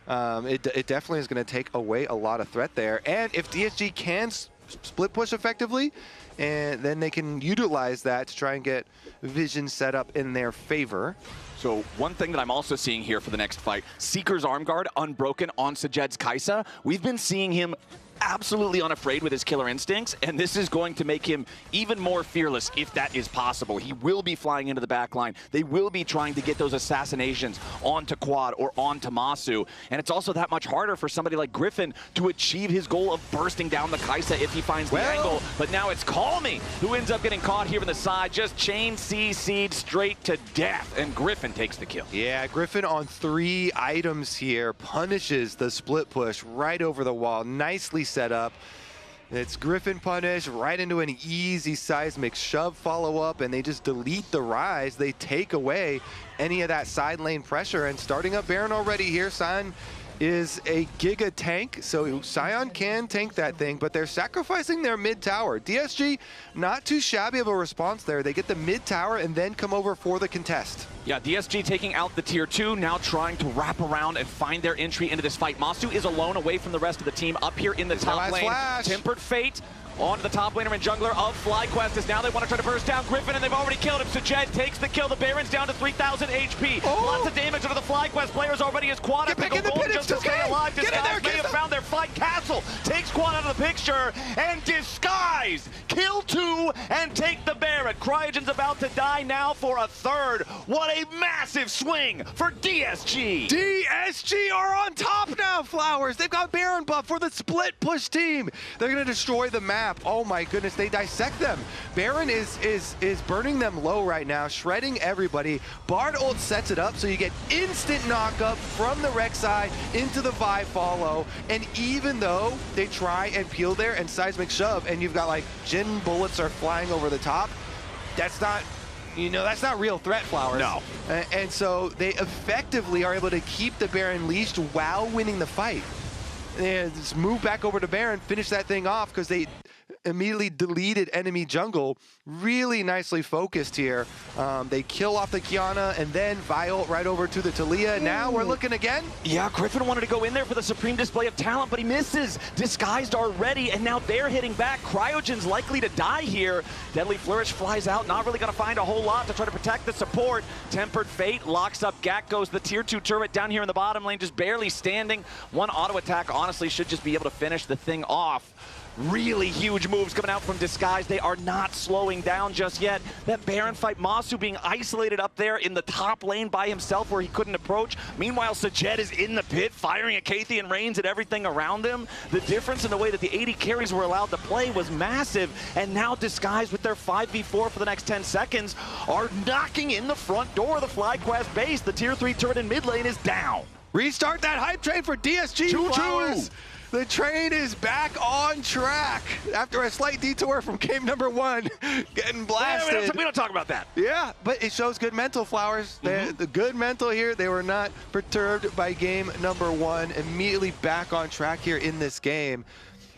it definitely is going to take away a lot of threat there. And if DSG can split push effectively, and then they can utilize that to try and get Vision set up in their favor. So one thing that I'm also seeing here for the next fight, Seeker's Arm Guard unbroken on Sajed's Kai'Sa. We've been seeing him absolutely unafraid with his killer instincts, and this is going to make him even more fearless if that is possible. He will be flying into the back line. They will be trying to get those assassinations onto Quad or onto Masu, and it's also that much harder for somebody like Griffin to achieve his goal of bursting down the Kai'Sa if he finds the angle. But now it's Calmy who ends up getting caught here in the side, just chain CC'd straight to death, and Griffin takes the kill. Yeah, Griffin on 3 items here punishes the split push right over the wall. Nicely set up. It's Griffin punish right into an easy seismic shove follow-up, and they just delete the rise. They take away any of that side lane pressure, and starting up Baron already here. Sion is a Giga tank, so Sion can tank that thing, but they're sacrificing their mid tower. DSG, not too shabby of a response there. They get the mid tower and then come over for the contest. Yeah, DSG taking out the tier 2, now trying to wrap around and find their entry into this fight. Masu is alone away from the rest of the team up here in the top lane. Flash. Tempered Fate onto the top laner and jungler of FlyQuest is now they want to try to burst down Griffin, and they've already killed him. Sajed takes the kill. The Baron's down to 3,000 HP. Lots of damage onto the FlyQuest players already as Quad at pickle gold just to stay alive. Disguise may have found their fight. Castle takes Quad out of the picture, and Disguise kill 2 and take the Baron. Cryogen's about to die now for a third. What a massive swing for DSG. DSG are on top now, Flowers. They've got Baron buff for the split push team. They're going to destroy the map. Oh my goodness, they dissect them. Baron is burning them low right now, shredding everybody. Bard ult sets it up, so you get instant knock-up from the Rek'Sai into the Vi follow. And even though they try and peel there and seismic shove, and you've got like Jin bullets are flying over the top, that's not, you know, that's not real threat, Flowers. No. And so they effectively are able to keep the Baron leashed while winning the fight. And just move back over to Baron, finish that thing off, because they immediately deleted enemy jungle. Really nicely focused here. They kill off the Kiana, and then Viol right over to the Talia. Now we're looking again. Yeah, Griffin wanted to go in there for the supreme display of talent, but he misses. Disguised are ready, and now they're hitting back. Cryogen's likely to die here. Deadly Flourish flies out, not really going to find a whole lot to try to protect the support. Tempered Fate locks up Gak, goes the tier 2 turret down here in the bottom lane, just barely standing. One auto attack honestly should just be able to finish the thing off. Really huge moves coming out from Disguise. They are not slowing down just yet. That Baron fight, Masu being isolated up there in the top lane by himself where he couldn't approach. Meanwhile, Sajed is in the pit firing at Cathian Reigns at everything around him. The difference in the way that the 80 carries were allowed to play was massive. And now Disguise with their 5v4 for the next 10 seconds are knocking in the front door of the FlyQuest base. The tier 3 turret in mid lane is down. Restart that hype train for DSG. Flowers. The train is back on track after a slight detour from game number 1, getting blasted. We don't talk about that. Yeah, but it shows good mental, Flowers. The good mental here. They were not perturbed by game number 1. Immediately back on track here in this game.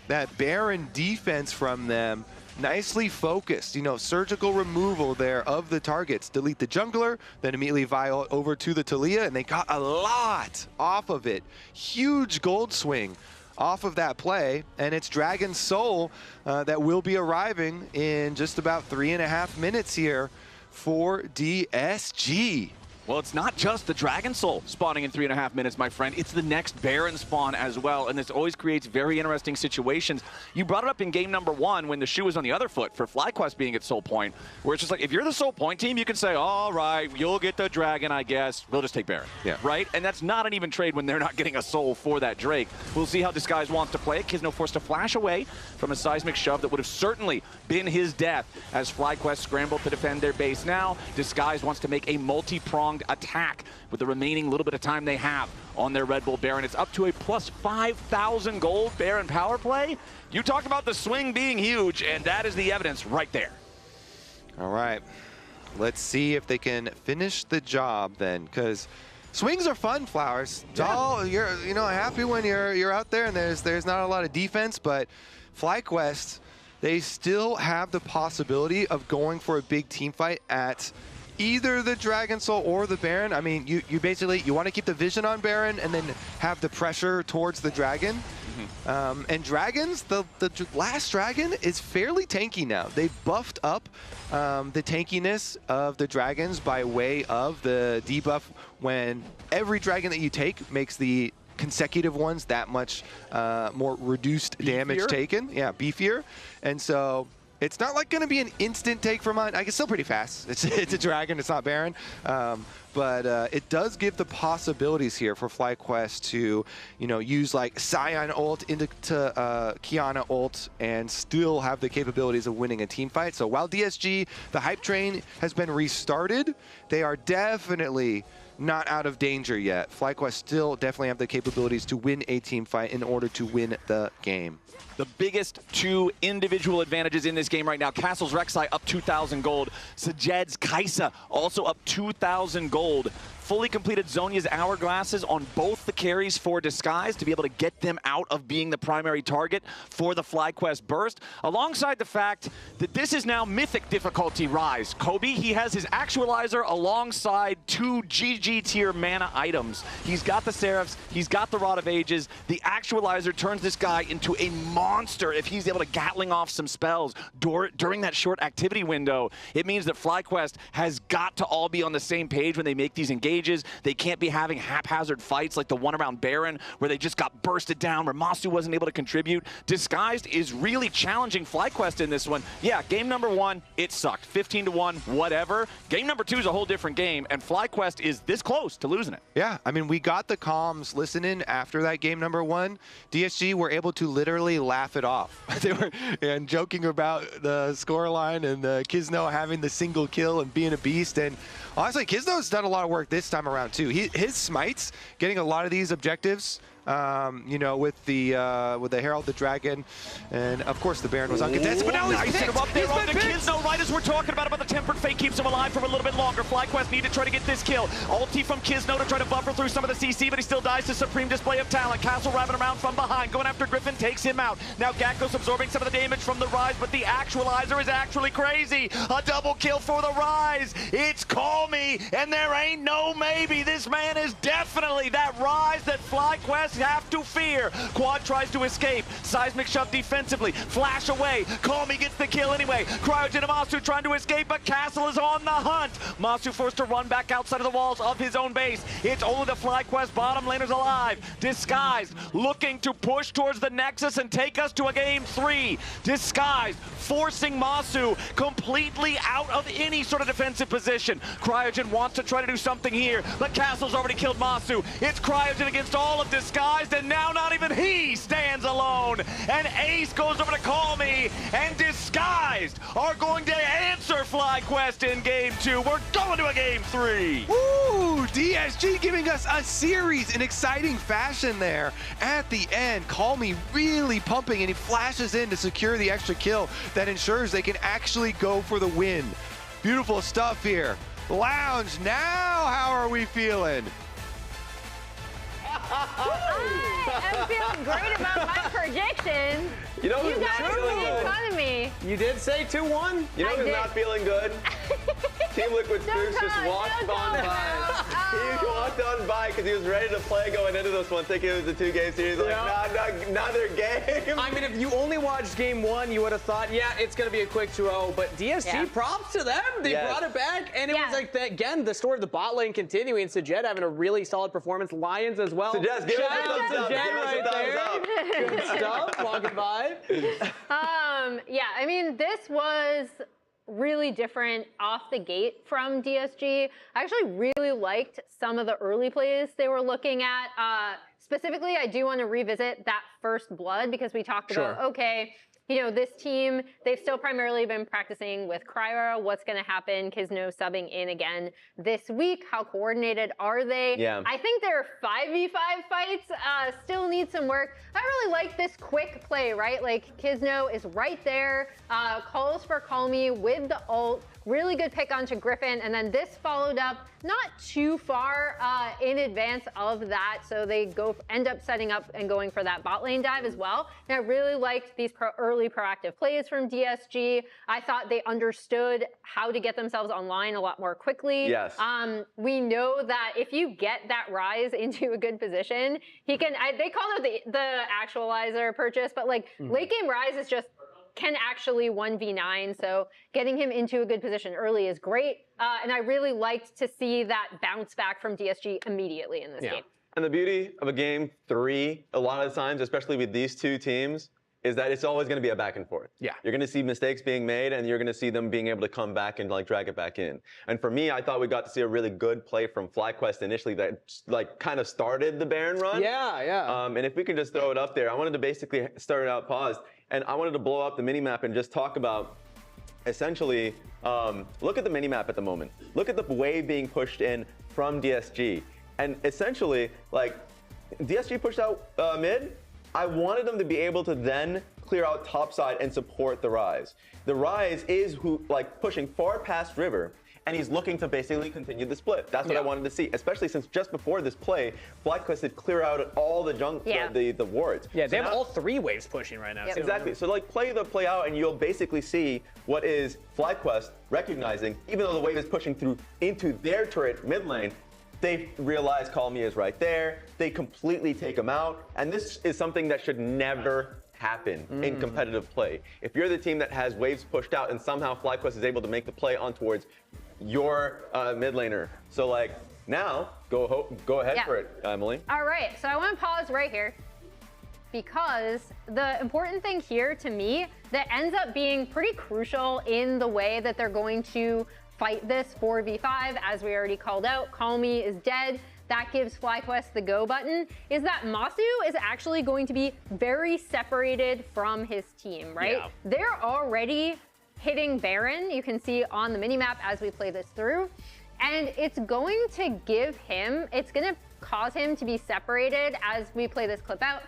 That Baron defense from them nicely focused, you know, surgical removal there of the targets. Delete the jungler, then immediately vial over to the TLAW, and they got a lot off of it. Huge gold swing off of that play, and it's Dragon Soul that will be arriving in just about 3.5 minutes here for DSG. Well, it's not just the Dragon Soul spawning in 3.5 minutes, my friend. It's the next Baron spawn as well, and this always creates very interesting situations. You brought it up in game number 1 when the shoe was on the other foot for FlyQuest being at Soul Point, where it's just like, if you're the Soul Point team, you can say, all right, you'll get the Dragon, I guess. We'll just take Baron, right? And that's not an even trade when they're not getting a Soul for that Drake. We'll see how Disguise wants to play it. Kisno forced to flash away from a seismic shove that would have certainly been his death as FlyQuest scrambled to defend their base. Now, Disguise wants to make a multi-pronged attack with the remaining little bit of time they have on their Red Bull Baron. It's up to a plus 5,000 gold Baron power play. You talked about the swing being huge, and that is the evidence right there. All right, let's see if they can finish the job then, because swings are fun, Flowers. It's all, you're happy when you're out there and there's not a lot of defense, but FlyQuest, they still have the possibility of going for a big team fight at either the Dragon Soul or the Baron. I mean, you basically, you want to keep the vision on Baron and then have the pressure towards the Dragon. And Dragons, the last Dragon is fairly tanky now. They buffed up the tankiness of the Dragons by way of the debuff when every Dragon that you take makes the consecutive ones that much more reduced damage taken. Yeah, beefier. And so it's not like going to be an instant take for mine. It's still pretty fast. It's a Dragon, it's not Baron. But it does give the possibilities here for FlyQuest to, use like Scion ult into Kiana ult and still have the capabilities of winning a team fight. So while DSG, the hype train has been restarted, they are definitely not out of danger yet. FlyQuest still definitely have the capabilities to win a team fight in order to win the game. The biggest 2 individual advantages in this game right now. Castle's Rek'Sai up 2,000 gold. Sajed's Kaisa also up 2,000 gold. Fully completed Zhonya's Hourglasses on both the carries for Disguise to be able to get them out of being the primary target for the FlyQuest burst, alongside the fact that this is now Mythic difficulty rise. Kobe, he has his Actualizer alongside 2 GG tier mana items. He's got the Seraphs, he's got the Rod of Ages. The Actualizer turns this guy into a monster if he's able to Gatling off some spells during that short activity window. It means that FlyQuest has got to all be on the same page when they make these engagements. They can't be having haphazard fights like the one around Baron where they just got bursted down, where Masu wasn't able to contribute. Disguised is really challenging FlyQuest in this one. Yeah, game number 1, it sucked. 15-1, whatever. Game number 2 is a whole different game, and FlyQuest is this close to losing it. Yeah, I mean, we got the comms listening after that game number 1. DSG were able to literally laugh it off. They were joking about the scoreline and Kisno having the single kill and being a beast. And honestly, Kisno's done a lot of work this time around too. His smites, getting a lot of these objectives, with the Herald the Dragon, and of course the Baron was uncontested. But now he's picked. Up there on the Kisno, right as we're talking about the Tempered Fate keeps him alive for a little bit longer. FlyQuest need to try to get this kill. Ulti from Kisno to try to buffer through some of the CC, but he still dies to supreme display of talent. Castle wrapping around from behind, going after Griffin, takes him out. Now Gakko's absorbing some of the damage from the Rise, but the Actualizer is actually crazy. A double kill for the Rise. It's Call Me, and there ain't no maybe. This man is definitely that Rise that FlyQuest have to fear. Quad tries to escape. Seismic shove defensively. Flash away. Call Me gets the kill anyway. Cryogen and Masu trying to escape, but Castle is on the hunt. Masu forced to run back outside of the walls of his own base. It's only the FlyQuest bottom laners alive. Disguised, looking to push towards the Nexus and take us to a game 3. Disguised, forcing Masu completely out of any sort of defensive position. Cryogen wants to try to do something here, but Castle's already killed Masu. It's Cryogen against all of Disguised, and now not even he stands alone. And Ace goes over to Call Me, and Disguised are going to answer FlyQuest in game 2. We're going to a game 3. Woo! DSG giving us a series in exciting fashion there at the end. Call Me really pumping, and he flashes in to secure the extra kill that ensures they can actually go for the win. Beautiful stuff here. Lounge, now how are we feeling? I am feeling great about my predictions. You know who's You not guys feeling made good? fun of me. You did say 2-1. You know I who's did. not feeling good? Team Liquid's Boost just walked on by. He walked on by because he was ready to play going into this one, thinking it was a 2-game series. Like, another game. I mean, if you only watched game 1, you would have thought, yeah, it's going to be a quick 2-0. But DSG, props to them. They brought it back. And it was like, again, the story of the bot lane continuing. Sajed having a really solid performance. Lions as well. Sajed, give us Shout a out thumbs up. Sajed Give us a right there. thumbs Good stuff. Walking by. Yeah, I mean, this was really different off the gate from DSG. I actually really liked some of the early plays they were looking at. Specifically, I do want to revisit that first blood because we talked about, okay, you know, this team, they've still primarily been practicing with Kryra. What's going to happen? Kizno subbing in again this week. How coordinated are they? Yeah. I think their 5v5 fights still need some work. I really like this quick play, right? Like, Kizno is right there, calls for Call Me with the ult. Really good pick onto Griffin, and then this followed up not too far in advance of that, so they end up setting up and going for that bot lane dive as well. And I really liked these early proactive plays from DSG. I thought they understood how to get themselves online a lot more quickly. Yes. We know that if you get that Rise into a good position, he can. They call it the actualizer purchase, but like late game Rise is just can actually 1v9, so getting him into a good position early is great. And I really liked to see that bounce back from DSG immediately in this game. And the beauty of a game 3, a lot of times, especially with these two teams, is that it's always going to be a back and forth. Yeah. You're going to see mistakes being made, and you're going to see them being able to come back and like drag it back in. And for me, I thought we got to see a really good play from FlyQuest initially that like kind of started the Baron run. Yeah. And if we can just throw it up there, I wanted to basically start it out paused, and I wanted to blow up the minimap and just talk about essentially, look at the minimap at the moment. Look at the wave being pushed in from DSG. And essentially, like, DSG pushed out mid. I wanted them to be able to then clear out topside and support the Rise. The Rise is pushing far past River, and he's looking to basically continue the split. That's what I wanted to see, especially since just before this play, FlyQuest had clear out all the the wards. Yeah, they have all 3 waves pushing right now. Yep. Too. Exactly. So like play the play out, and you'll basically see what is FlyQuest recognizing, even though the wave is pushing through into their turret mid lane. They realize Call Me is right there. They completely take him out. And this is something that should never happen in competitive play. If you're the team that has waves pushed out and somehow FlyQuest is able to make the play on towards your mid laner. So like now, go ahead for it, Emily. All right, so I want to pause right here because the important thing here to me that ends up being pretty crucial in the way that they're going to fight this 4v5, as we already called out, Call Me is dead. That gives FlyQuest the go button, is that Masu is actually going to be very separated from his team, right? Yeah. They're already hitting Baron, you can see on the minimap as we play this through, and it's going to cause him to be separated as we play this clip out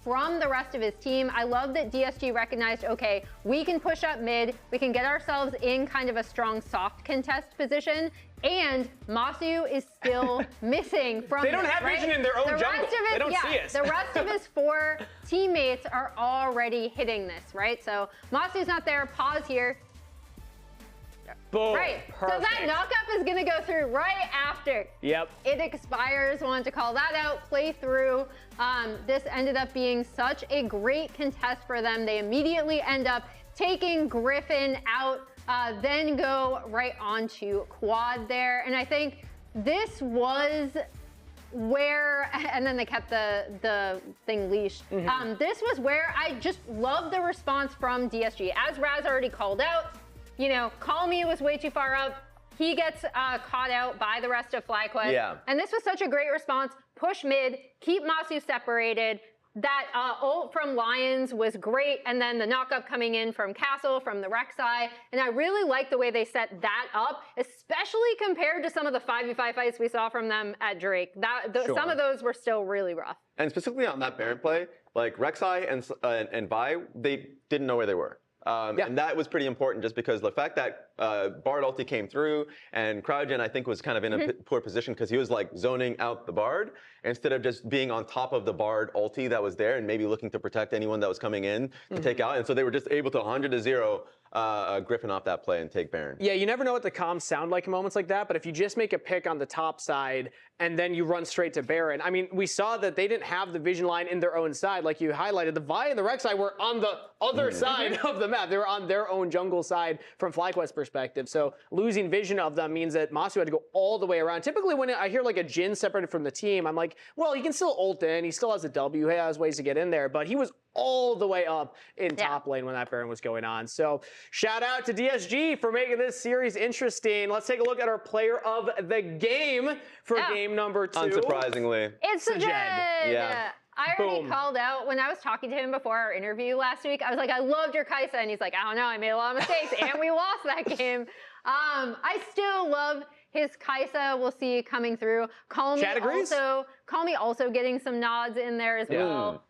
from the rest of his team. I love that DSG recognized, okay, we can push up mid, we can get ourselves in kind of a strong soft contest position, and Masu is still missing from They don't this, have right? vision in their own jungle. They don't see us. The rest of his 4 teammates are already hitting this, right? So Masu's not there, pause here. Boom. Right, Perfect. so that knockup is gonna go through right after. Yep. It expires, wanted to call that out, play through. This ended up being such a great contest for them. They immediately end up taking Griffin out, then go right onto quad there. And I think this was where, and then they kept the thing leashed. This was where I just love the response from DSG. As Raz already called out, you know, Call Me was way too far up. He gets caught out by the rest of FlyQuest. Yeah. And this was such a great response. Push mid, keep Masu separated. That ult from Lions was great. And then the knockup coming in from Castle, from the Rek'Sai. And I really like the way they set that up, especially compared to some of the 5v5 fights we saw from them at Drake. Some of those were still really rough. And specifically on that Baron play, like Rek'Sai and Vi, they didn't know where they were. And that was pretty important just because the fact that Bard ulti came through and Cryogen, I think, was kind of in a poor position because he was like zoning out the Bard instead of just being on top of the Bard ulti that was there and maybe looking to protect anyone that was coming in to take out. And so they were just able to 100-0 Griffin off that play and take Baron. Yeah, you never know what the comms sound like in moments like that, but if you just make a pick on the top side and then you run straight to Baron, I mean, we saw that they didn't have the vision line in their own side. Like you highlighted, the Vi and the Rek'Sai were on the other side of the map. They were on their own jungle side from FlyQuest perspective. So losing vision of them means that Masu had to go all the way around. Typically when I hear like a Jhin separated from the team, I'm like, well, he can still ult in. He still has a W. He has ways to get in there, but he was all the way up in top lane when that Baron was going on. So shout out to DSG for making this series interesting. Let's take a look at our player of the game for game number 2. Unsurprisingly. It's Sajed. Yeah. I already called out when I was talking to him before our interview last week. I was like, I loved your Kai'Sa. And he's like, I don't know, I made a lot of mistakes. And we lost that game. I still love his Kai'Sa. We'll see coming through. Call me also getting some nods in there as well.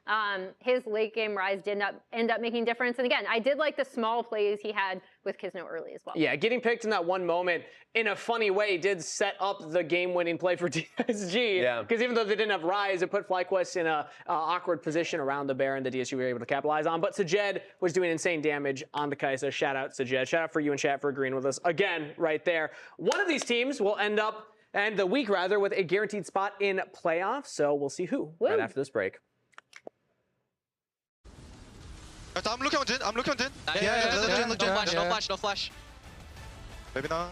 His late game rise did not end up making difference. And again, I did like the small plays he had with Kisno early as well. Yeah, getting picked in that one moment in a funny way did set up the game-winning play for DSG. Yeah. Because even though they didn't have rise, it put FlyQuest in a awkward position around the Baron that DSG were able to capitalize on. But Sajed was doing insane damage on the Kai'Sa. Shout out Sajed. Shout out for you and chat for agreeing with us again right there. One of these teams will end up, and the week rather, with a guaranteed spot in playoffs. So we'll see who right after this break. I'm looking on Jhin. I'm looking on Jhin. No flash. Maybe not.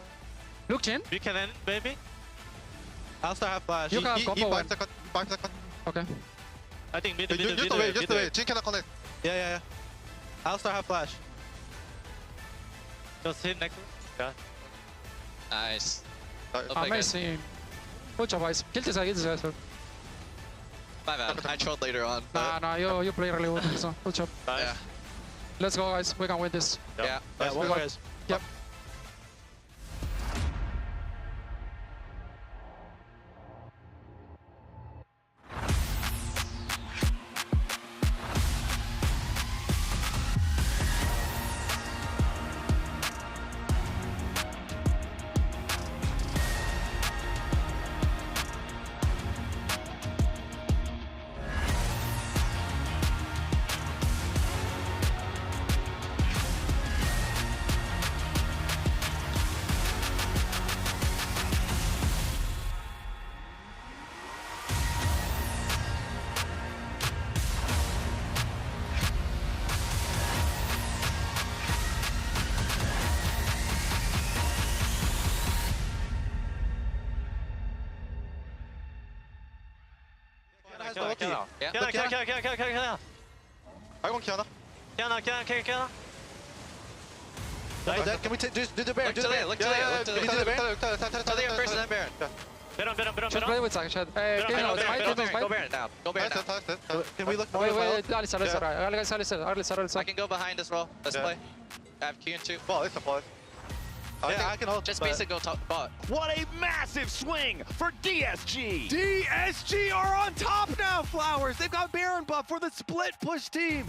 Look, Jhin. We can end, maybe. I'll start have flash. You can combo 5 seconds. 5 seconds. Okay. I think mid. Just wait. Jhin cannot connect. Yeah. I'll start have flash. Just hit next one. Yeah. Nice. Amazing. Good job, guys. Kill this guy. My bad. I trolled later on. Nah, you play really well. So good job. Nice. Yeah. Let's go, guys. We can win this. Yeah. One more, guys. Yep. Kiana. I want Kiana. Kiana. Nice. Can we do the Baron? Look to there. Look to there. Tell the first and then Baron. Just play with Zach, Chad. Hey, Go Baron now. Go Baron now. Can we look? Wait, Alice. I can go behind as well. Let's play. I have Q and 2. Ball, it's a ball. Yeah, I can hold. Just basic go top bot. What a massive swing for DSG! DSG are on top now, Flowers! They've got Baron buff for the split push team!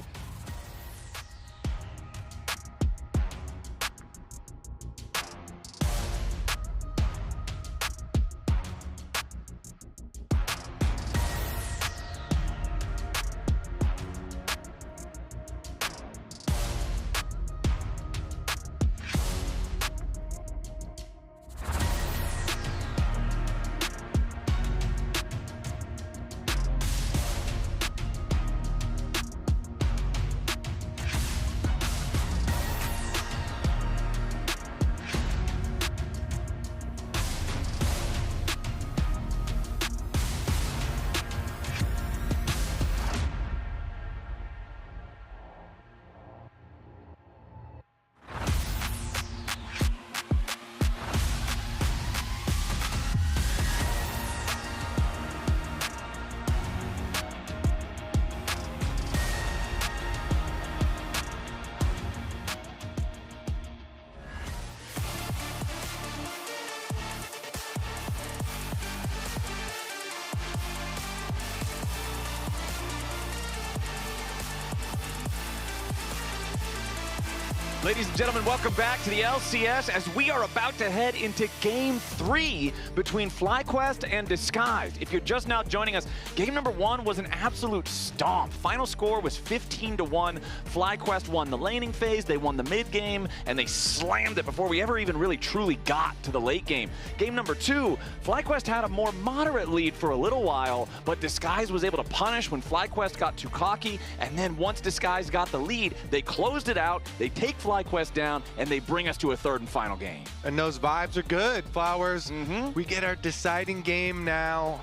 Ladies and gentlemen, welcome back to the LCS as we are about to head into Game 3 between FlyQuest and Disguised. If you're just now joining us, Game number 1 was an absolute stomp. Final score was 15-1. FlyQuest won the laning phase, they won the mid game, and they slammed it before we ever even really truly got to the late game. Game number 2, FlyQuest had a more moderate lead for a little while, but Disguised was able to punish when FlyQuest got too cocky, and then once Disguised got the lead, they closed it out, they take FlyQuest down, and they bring us to a third and final game. And those vibes are good, Flowers. We get our deciding game now.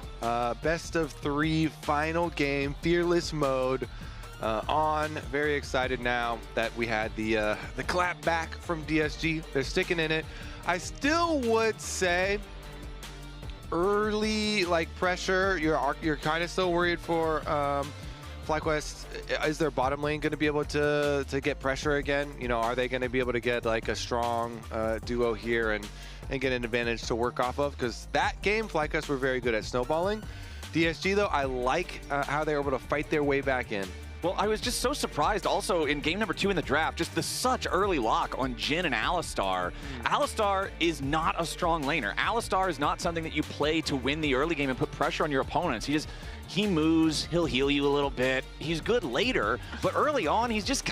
Best of 3 final game, fearless mode on. Very excited now that we had the clap back from DSG. They're sticking in it. I still would say early pressure. You're kind of still worried for FlyQuest. Is their bottom lane going to be able to get pressure again? You know, are they going to be able to get like a strong duo here and get an advantage to work off of? Because that game, FlyQuest were very good at snowballing. DSG though, I like how they were able to fight their way back in. Well, I was just so surprised also in game number 2 in the draft, just the such early lock on Jhin and Alistar. Alistar is not a strong laner. Alistar is not something that you play to win the early game and put pressure on your opponents. He moves, he'll heal you a little bit. He's good later, but early on, he's just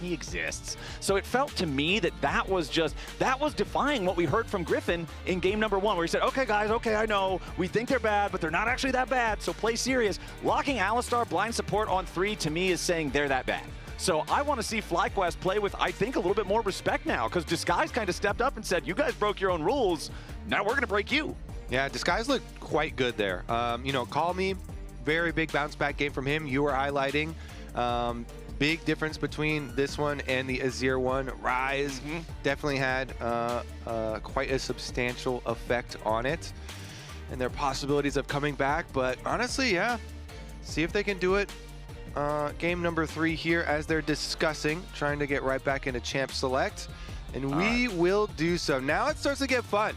he exists. So it felt to me that was defying what we heard from Griffin in game number 1, where he said, okay guys, okay, I know, we think they're bad, but they're not actually that bad, so play serious. Locking Alistar blind support on 3 to me is saying they're that bad. So I want to see FlyQuest play with, I think, a little bit more respect now, because Disguise kind of stepped up and said, you guys broke your own rules, now we're going to break you. Yeah, Disguise looked quite good there. You know, Call Me, very big bounce back game from him. You were highlighting big difference between this one and the Azir one. Rise definitely had quite a substantial effect on it, and their possibilities of coming back. But honestly, yeah, see if they can do it. Game number 3 here as they're discussing, trying to get right back into Champ Select, and we will do so. Now it starts to get fun.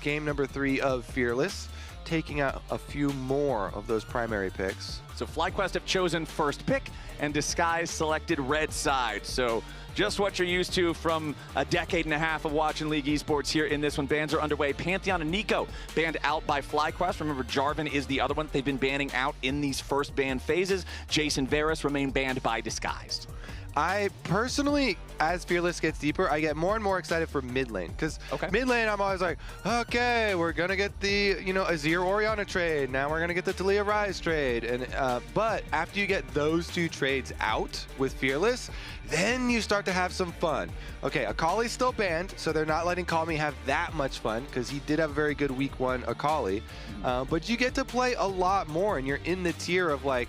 Game number 3 of Fearless, taking out a few more of those primary picks. So FlyQuest have chosen first pick, and Disguise selected red side. So just what you're used to from a decade and a half of watching League Esports here in this one. Bans are underway. Pantheon and Nico banned out by FlyQuest. Remember, Jarvan is the other one they've been banning out in these first ban phases. Jason Varus remain banned by Disguised. I personally, as Fearless gets deeper, I get more and more excited for mid lane, because mid lane I'm always like, okay, we're gonna get the Azir Orianna trade. Now we're gonna get the Talia Rise trade, and but after you get those 2 trades out with Fearless, then you start to have some fun. Okay, Akali's still banned, so they're not letting Call Me have that much fun, because he did have a very good week 1 Akali, but you get to play a lot more, and you're in the tier of like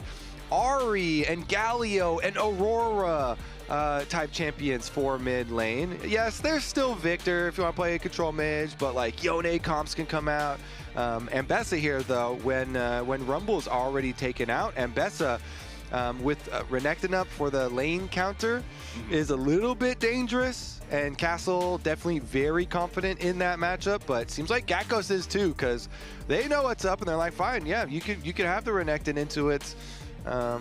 Ahri and Galio and Aurora type champions for mid lane. Yes, there's still Victor if you want to play a control mage, but like Yone comps can come out. Ambessa here though, when Rumble's already taken out, Ambessa with Renekton up for the lane counter is a little bit dangerous, and Castle definitely very confident in that matchup, but seems like Gakkos is too, because they know what's up and they're like, fine, yeah, you could have the Renekton into it. Like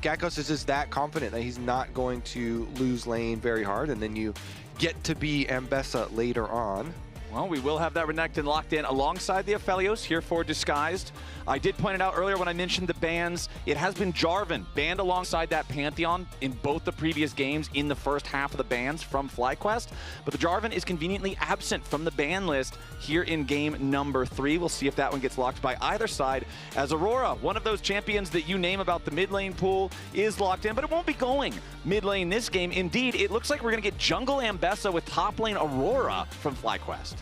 Gakkos is just that confident that he's not going to lose lane very hard, and then you get to be Ambessa later on. Well, we will have that Renekton locked in alongside the Aphelios here for Disguised. I did point it out earlier when I mentioned the bans. It has been Jarvan banned alongside that Pantheon in both the previous games in the first half of the bans from FlyQuest. But the Jarvan is conveniently absent from the ban list here in game number 3. We'll see if that one gets locked by either side, as Aurora, one of those champions that you name about the mid lane pool, is locked in, but it won't be going mid lane this game. Indeed, it looks like we're going to get jungle Ambessa with top lane Aurora from FlyQuest.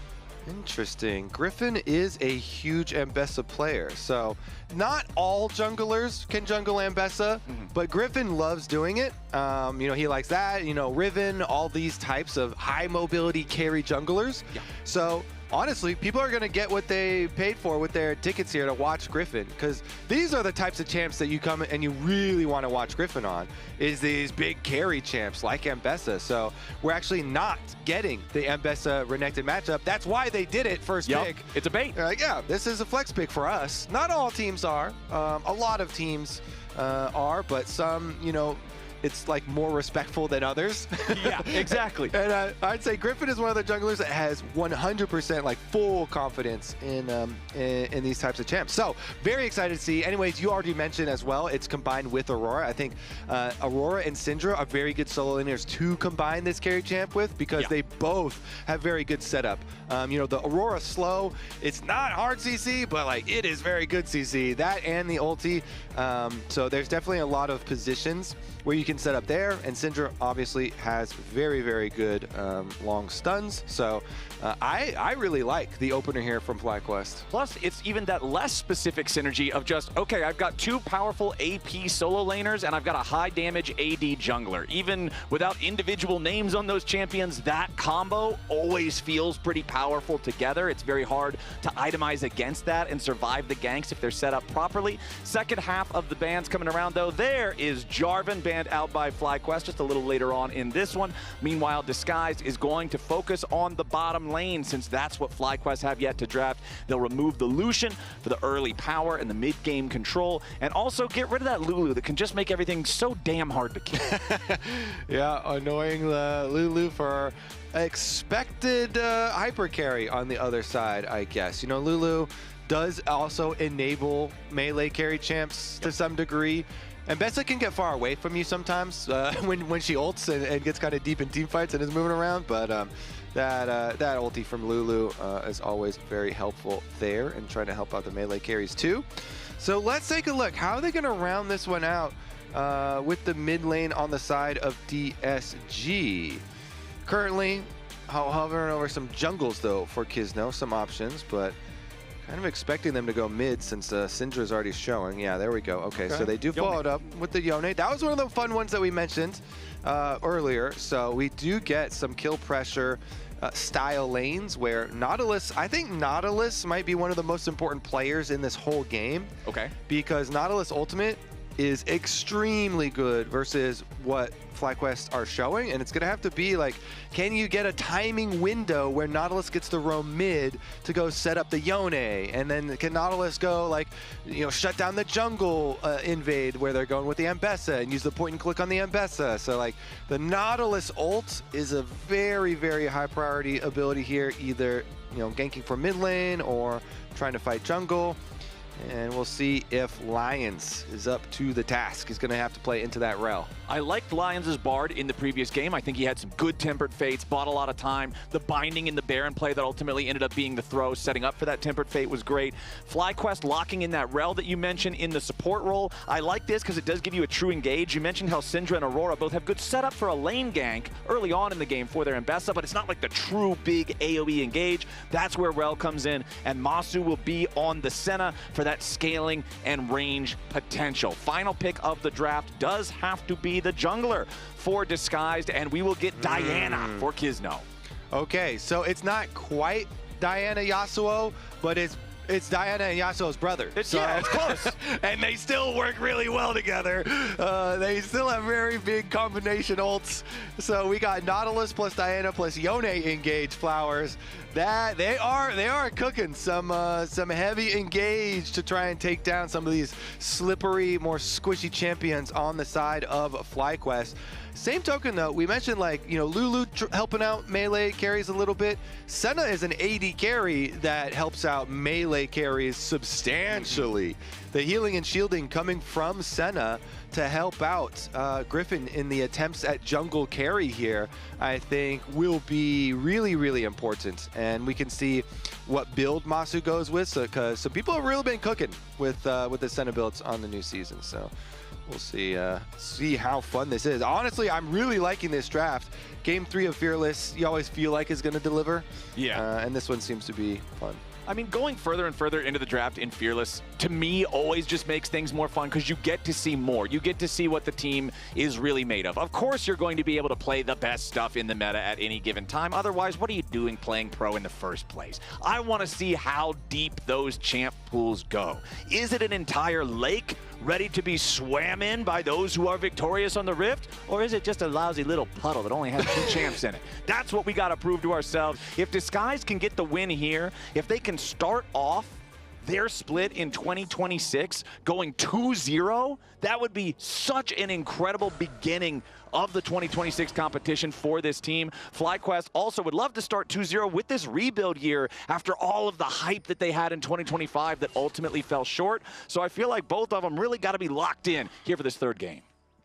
Interesting. Griffin is a huge Ambessa player, so not all junglers can jungle Ambessa, but Griffin loves doing it. He likes that, Riven, all these types of high mobility carry junglers. So honestly, people are going to get what they paid for with their tickets here to watch Griffin, because these are the types of champs that you come and you really want to watch Griffin on, is these big carry champs like Ambessa. So we're actually not getting the Ambessa Renekton matchup. That's why they did it first pick. It's a bait. They're like, yeah, this is a flex pick for us. Not all teams are. A lot of teams are, but some, it's like more respectful than others. Yeah, exactly. And I'd say Griffin is one of the junglers that has 100% like full confidence in these types of champs. So very excited to see. Anyways, you already mentioned as well, it's combined with Aurora. I think Aurora and Syndra are very good solo laners to combine this carry champ with, because they both have very good setup. You know, the Aurora slow, it's not hard CC, but like it is very good CC. That and the ulti. So there's definitely a lot of positions where you can set up there, and Syndra obviously has very, very good long stuns. So I really like the opener here from FlyQuest. Plus, it's even that less specific synergy of just, okay, I've got two powerful AP solo laners, and I've got a high damage AD jungler. Even without individual names on those champions, that combo always feels pretty powerful together. It's very hard to itemize against that and survive the ganks if they're set up properly. Second half of the bans coming around, though. There is Jarvan banned out by FlyQuest just a little later on in this one. Meanwhile, Disguised is going to focus on the bottom lane, since that's what FlyQuest have yet to draft. They'll remove the Lucian for the early power and the mid-game control, and also get rid of that Lulu that can just make everything so damn hard to kill. Yeah, annoying Lulu for expected hyper carry on the other side, I guess. You know, Lulu does also enable melee carry champs to some degree. And Bessa can get far away from you sometimes when she ults and gets kind of deep in team fights and is moving around. But that ulti from Lulu is always very helpful there, and trying to help out the melee carries too. So let's take a look. How are they going to round this one out with the mid lane on the side of DSG? Currently hovering over some jungles though for Kizno, some options, but kind of expecting them to go mid since Syndra's already showing. Yeah, there we go. Okay, so they do follow it up with the Yone. That was one of the fun ones that we mentioned earlier. So we do get some kill pressure style lanes where Nautilus, I think Nautilus might be one of the most important players in this whole game. Okay. Because Nautilus ultimate is extremely good versus what FlyQuest are showing, and it's gonna have to be like, can you get a timing window where Nautilus gets to roam mid to go set up the Yone, and then can Nautilus go like, you know, shut down the jungle invade where they're going with the Ambessa and use the point and click on the Ambessa. So like the Nautilus ult is a very, very high priority ability here, either, you know, ganking for mid lane or trying to fight jungle. And we'll see if Lions is up to the task. He's going to have to play into that rel. I liked Lions' Bard in the previous game. I think he had some good Tempered Fates, bought a lot of time. The binding in the Baron play that ultimately ended up being the throw, setting up for that Tempered Fate was great. FlyQuest locking in that rel that you mentioned in the support role. I like this because it does give you a true engage. You mentioned how Syndra and Aurora both have good setup for a lane gank early on in the game for their Ambessa, but it's not like the true big AoE engage. That's where rel comes in, and Masu will be on the Senna for that scaling and range potential. Final pick of the draft does have to be the jungler for Disguised, and we will get Diana for Kizno. Okay, so it's not quite Diana Yasuo, but it's Diana and Yasuo's brother. Yeah, it's close. And they still work really well together. They still have very big combination ults. So we got Nautilus plus Diana plus Yone engage flowers. That they are cooking some heavy engage to try and take down some of these slippery, more squishy champions on the side of FlyQuest. Same token though, we mentioned like, you know, Lulu helping out melee carries a little bit. Senna is an AD carry that helps out melee carries substantially. The healing and shielding coming from Senna to help out Griffin in the attempts at jungle carry here, I think will be really, really important. And we can see what build Masu goes with, because some people have really been cooking with the Senna builds on the new season. So we'll see how fun this is. Honestly, I'm really liking this draft. Game 3 of Fearless, you always feel like is going to deliver. Yeah. And this one seems to be fun. I mean, going further and further into the draft in Fearless, to me, always just makes things more fun because you get to see more. You get to see what the team is really made of. Of course, you're going to be able to play the best stuff in the meta at any given time. Otherwise, what are you doing playing pro in the first place? I want to see how deep those champ pools go. Is it an entire lake ready to be swam in by those who are victorious on the Rift? Or is it just a lousy little puddle that only has 2 champs in it? That's what we got to prove to ourselves. If Disguise can get the win here, if they can start off their split in 2026 going 2-0, that would be such an incredible beginning of the 2026 competition for this team. FlyQuest also would love to start 2-0 with this rebuild year after all of the hype that they had in 2025 that ultimately fell short. So I feel like both of them really got to be locked in here for this third game.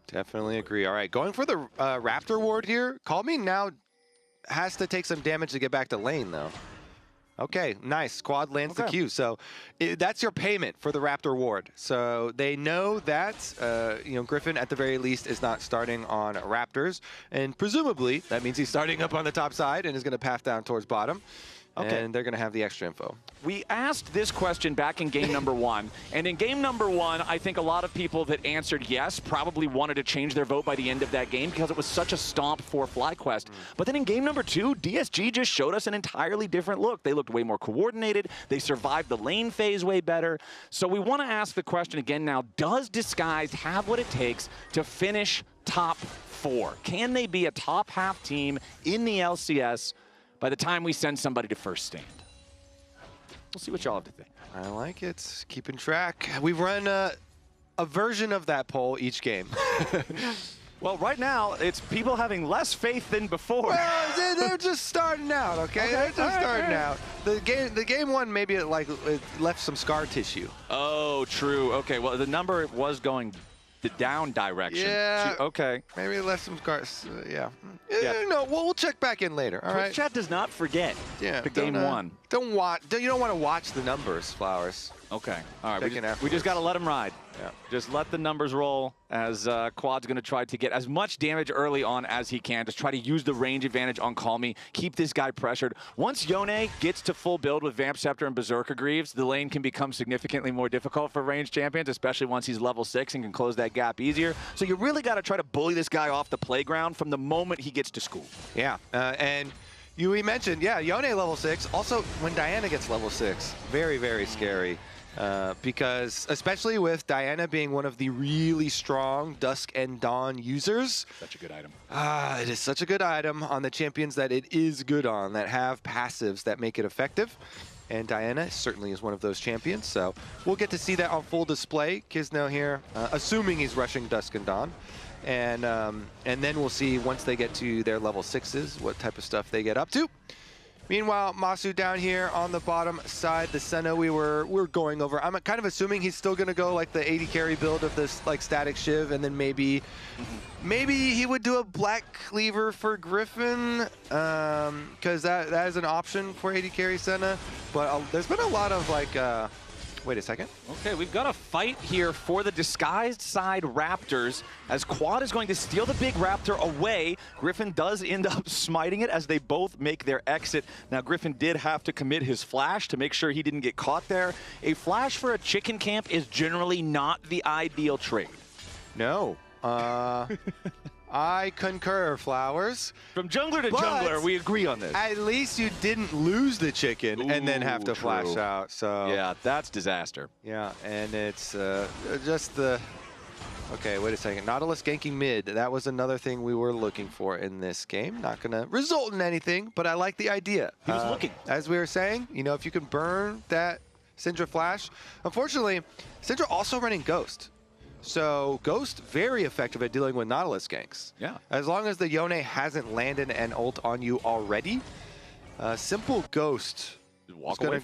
Definitely agree. All right, going for the Raptor ward here. Call Me now has to take some damage to get back to lane, though. Okay, nice. Quad lands the Q. So that's your payment for the Raptor ward. So they know that, Griffin at the very least is not starting on Raptors. And presumably, that means he's starting up on the top side and is going to path down towards bottom. Okay. And they're going to have the extra info. We asked this question back in game number 1. And in game number 1, I think a lot of people that answered yes probably wanted to change their vote by the end of that game because it was such a stomp for FlyQuest. But then in game number 2, DSG just showed us an entirely different look. They looked way more coordinated. They survived the lane phase way better. So we want to ask the question again now, does Disguised have what it takes to finish top 4? Can they be a top half team in the LCS by the time we send somebody to first stand? We'll see what y'all have to think. I like it. Keeping track. We've run a version of that poll each game. Well, right now, it's people having less faith than before. Well, they're just starting out, okay? They're just starting out. The game one, maybe it left some scar tissue. Oh, true. Okay, well, the number was going the down direction. Yeah. Okay. Maybe it left some scars. Yeah. No, we'll check back in later. All right. Chat does not forget the game one. You don't want to watch the numbers, Flowers. Okay. All right. We just got to let them ride. Yeah. Just let the numbers roll as Quad's going to try to get as much damage early on as he can. Just try to use the range advantage on Call Me. Keep this guy pressured. Once Yone gets to full build with Vamp Scepter and Berserker Greaves, the lane can become significantly more difficult for ranged champions, especially once he's level 6 and can close that gap easier. So you really got to try to bully this guy off the playground from the moment he gets to school. Yeah. And we mentioned, Yone level 6. Also, when Diana gets level 6, very, very scary. Because especially with Diana being one of the really strong Dusk and Dawn users. Such a good item. It is such a good item on the champions that it is good on, that have passives that make it effective. And Diana certainly is one of those champions, so we'll get to see that on full display. Kisno here, assuming he's rushing Dusk and Dawn. And then we'll see once they get to their level 6s, what type of stuff they get up to. Meanwhile, Masu down here on the bottom side, the Senna we're going over. I'm kind of assuming he's still going to go like the 80 carry build of this like static Shiv, and then maybe he would do a Black Cleaver for Griffin, because that is an option for 80 carry Senna. But there's been a lot of like, wait a second. Okay, we've got a fight here for the disguised side Raptors as Quad is going to steal the big Raptor away. Griffin does end up smiting it as they both make their exit. Now, Griffin did have to commit his flash to make sure he didn't get caught there. A flash for a chicken camp is generally not the ideal trade. No. I concur, Flowers. From jungler to jungler, we agree on this. At least you didn't lose the chicken and then have to flash out. So yeah, that's disaster. Yeah, and it's just the... Okay, wait a second. Nautilus ganking mid. That was another thing we were looking for in this game. Not going to result in anything, but I like the idea. He was looking. As we were saying, if you can burn that Syndra flash. Unfortunately, Syndra also running Ghost. So Ghost, very effective at dealing with Nautilus ganks. Yeah. As long as the Yone hasn't landed an ult on you already, simple Ghost is going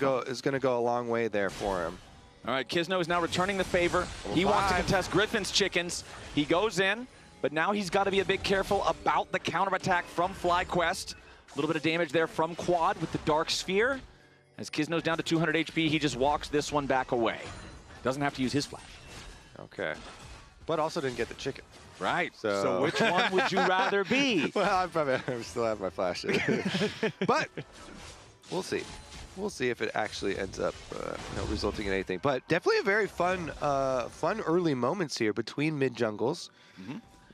to go a long way there for him. All right, Kisno is now returning the favor. He wants to contest Griffin's chickens. He goes in, but now he's got to be a bit careful about the counterattack from FlyQuest. A little bit of damage there from Quad with the Dark Sphere. As Kisno's down to 200 HP, he just walks this one back away. Doesn't have to use his flash. Okay. But also didn't get the chicken. Right. So which one would you rather be? Well, I still have my flash. But we'll see. We'll see if it actually ends up resulting in anything. But definitely a very fun early moments here between mid jungles.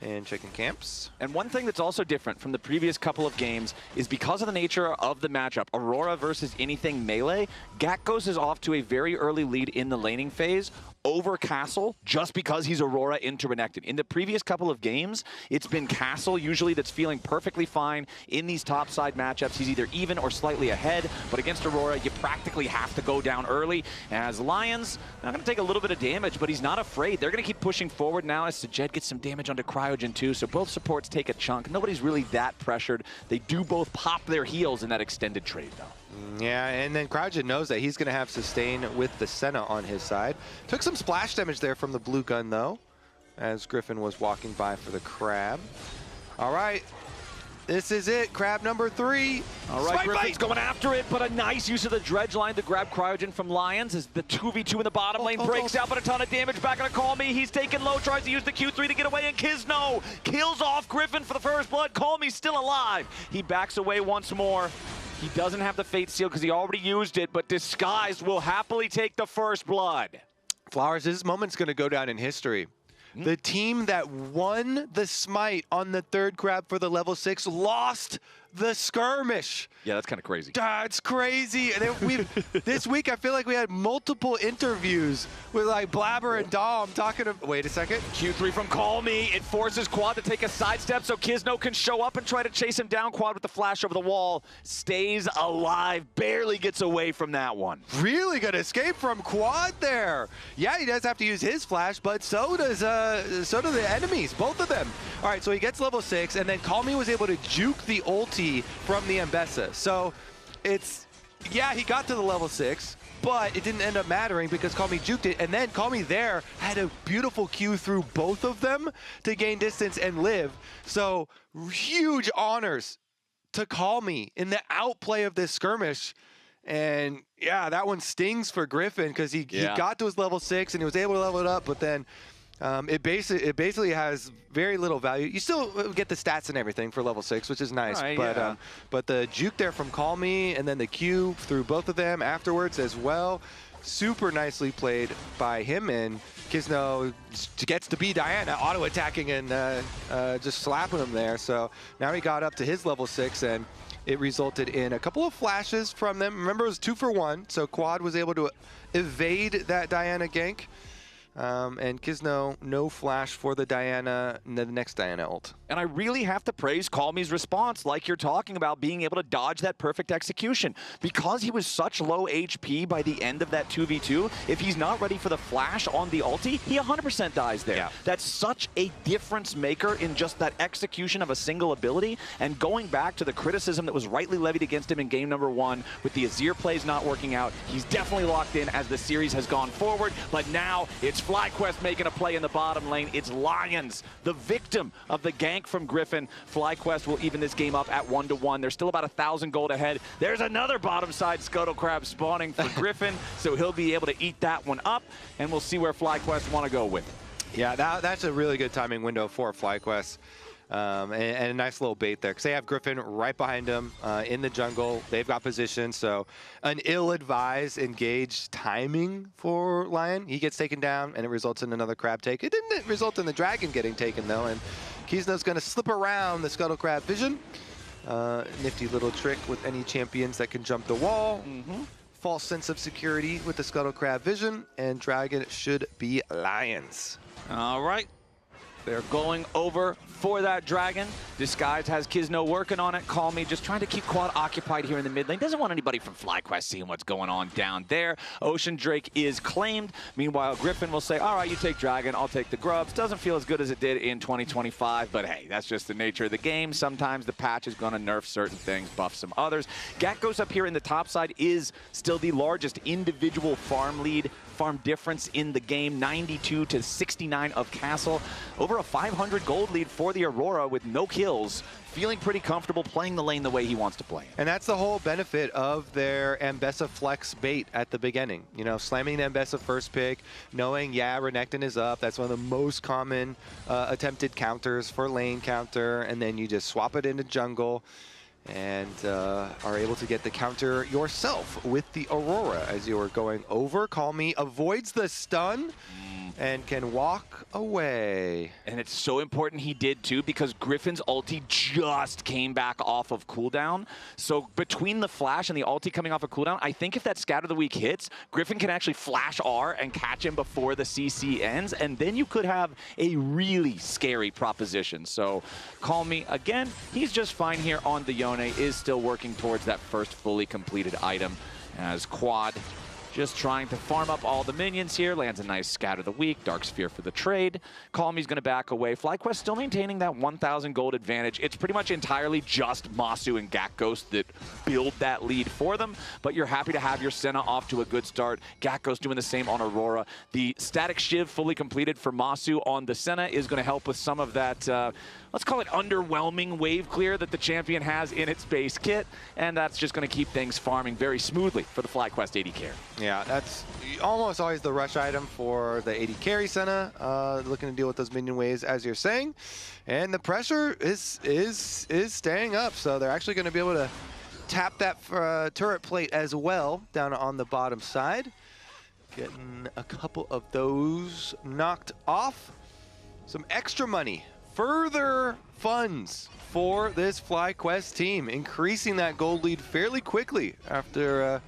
and checking camps. And one thing that's also different from the previous couple of games is because of the nature of the matchup, Aurora versus anything melee, Gakgos is off to a very early lead in the laning phase over Castle just because he's Aurora into Renekton. In the previous couple of games, it's been Castle usually that's feeling perfectly fine in these topside matchups. He's either even or slightly ahead, but against Aurora, you practically have to go down early. As Lions, not going to take a little bit of damage, but he's not afraid. They're going to keep pushing forward now as Sajed gets some damage onto Cryogen too, so both supports take a chunk. Nobody's really that pressured. They do both pop their heals in that extended trade, though. Yeah, and then Cryogen knows that he's going to have sustain with the Senna on his side. Took some splash damage there from the blue gun, though, as Griffin was walking by for the crab. All right, this is it. Crab number 3. All right, Griffin's going after it, but a nice use of the dredge line to grab Cryogen from Lions as the 2v2 in the bottom lane breaks out, but a ton of damage back on a Call Me. He's taken low, tries to use the Q3 to get away, and Kizno kills off Griffin for the first blood. Call Me still alive. He backs away once more. He doesn't have the Fate Seal because he already used it, but Disguised will happily take the first blood. Flowers, this moment's going to go down in history. The team that won the smite on the 3rd crab for the level 6 lost the skirmish. Yeah, that's kind of crazy. That's crazy. And this week, I feel like we had multiple interviews with like Blabber and Dom talking to, wait a second. Q3 from Call Me. It forces Quad to take a sidestep so Kizno can show up and try to chase him down. Quad with the flash over the wall. Stays alive. Barely gets away from that one. Really good escape from Quad there. Yeah, he does have to use his flash, but so do the enemies, both of them. All right, so he gets level 6, and then Call Me was able to juke the ulti from the Ambessa. So it's, yeah, he got to the level 6, but it didn't end up mattering because Call Me juked it, and then Call Me there had a beautiful Q through both of them to gain distance and live. So huge honors to Call Me in the outplay of this skirmish. And yeah, that one stings for Griffin because he got to his level 6 and he was able to level it up, but then it basically has very little value. You still get the stats and everything for level 6, which is nice. Right, but the juke there from Call Me and then the Q through both of them afterwards as well. Super nicely played by him, and Kizno gets to be Diana auto-attacking and just slapping him there. So now he got up to his level 6, and it resulted in a couple of flashes from them. Remember, it was 2 for 1, so Quad was able to evade that Diana gank. And Kizno, no flash for the Diana, the next Diana ult. And I really have to praise Call Me's response, like you're talking about, being able to dodge that perfect execution. Because he was such low HP by the end of that 2v2, if he's not ready for the flash on the ulti, he 100% dies there. Yeah. That's such a difference maker in just that execution of a single ability. And going back to the criticism that was rightly levied against him in game number 1, with the Azir plays not working out, he's definitely locked in as the series has gone forward. But now it's FlyQuest making a play in the bottom lane. It's Lions, the victim of the gank from Griffin. FlyQuest will even this game up at 1-1. They're still about 1,000 gold ahead. There's another bottom side Scuttle Crab spawning for Griffin, so he'll be able to eat that one up, and we'll see where FlyQuest want to go with it. Yeah, that's a really good timing window for FlyQuest. And a nice little bait there because they have Griffin right behind him in the jungle. They've got position, so an ill-advised engaged timing for Lion. He gets taken down, and it results in another crab take. It didn't result in the dragon getting taken, though, and Kizno's going to slip around the Scuttle Crab vision. Nifty little trick with any champions that can jump the wall. False sense of security with the Scuttle Crab vision, and dragon should be Lions. All right. They're going over for that dragon. Disguise has Kizno working on it. Call Me just trying to keep Quad occupied here in the mid lane. Doesn't want anybody from FlyQuest seeing what's going on down there. Ocean Drake is claimed. Meanwhile, Griffin will say, all right, you take dragon, I'll take the grubs. Doesn't feel as good as it did in 2025, but hey, that's just the nature of the game. Sometimes the patch is going to nerf certain things, buff some others. Gakgos up here in the top side is still the largest individual farm difference in the game, 92 to 69 of Castle. Over a 500 gold lead for the Aurora with no kills. Feeling pretty comfortable playing the lane the way he wants to play it. And that's the whole benefit of their Ambessa flex bait at the beginning. You know, slamming the Ambessa first pick, knowing, yeah, Renekton is up. That's one of the most common attempted counters for lane counter. And then you just swap it into jungle and are able to get the counter yourself with the Aurora as you are going over. Call Me avoids the stun and can walk away. And it's so important he did too, because Griffin's ulti just came back off of cooldown. So between the flash and the ulti coming off of cooldown, I think if that Scatter the Weak hits, Griffin can actually flash R and catch him before the CC ends, and then you could have a really scary proposition. So Call Me, again, he's just fine here on the Yone, is still working towards that first fully completed item as Quad just trying to farm up all the minions here. Lands a nice Scatter the Weak, Dark Sphere for the trade. Call Me's going to back away. FlyQuest still maintaining that 1,000 gold advantage. It's pretty much entirely just Masu and Gakghost that build that lead for them, but you're happy to have your Senna off to a good start. Gakghost doing the same on Aurora. The Static Shiv fully completed for Masu on the Senna is going to help with some of that, let's call it underwhelming wave clear that the champion has in its base kit, and that's just going to keep things farming very smoothly for the FlyQuest AD carry. Yeah, that's almost always the rush item for the AD carry Senna, looking to deal with those minion waves, as you're saying. And the pressure is staying up, so they're actually going to be able to tap that turret plate as well down on the bottom side. Getting a couple of those knocked off. Some extra money, further funds for this FlyQuest team, increasing that gold lead fairly quickly after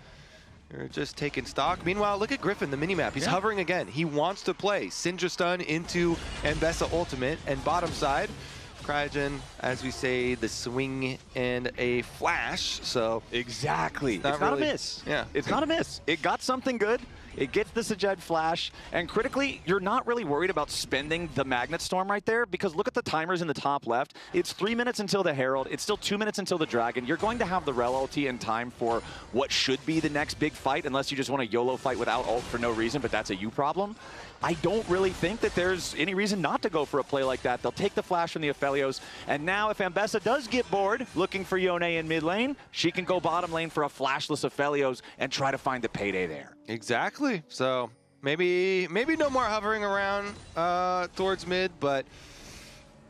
just taking stock. Meanwhile, look at Griffin, the minimap. He's hovering again. He wants to play Syndra Stun into Ambessa Ultimate, and bottom side, Cryogen, as we say, the swing and a flash. So exactly, it's not a miss. Yeah, it's not a miss. It got something good. It gets the Sajed flash, and critically, you're not really worried about spending the Magnet Storm right there, because look at the timers in the top left. It's 3 minutes until the Herald. It's still 2 minutes until the Dragon. You're going to have the Rel ulti in time for what should be the next big fight, unless you just want to YOLO fight without ult for no reason, but that's a you problem. I don't really think that there's any reason not to go for a play like that. They'll take the flash from the Aphelios, and now if Ambessa does get bored looking for Yone in mid lane, she can go bottom lane for a flashless Aphelios and try to find the payday there. Exactly. So maybe no more hovering around towards mid, but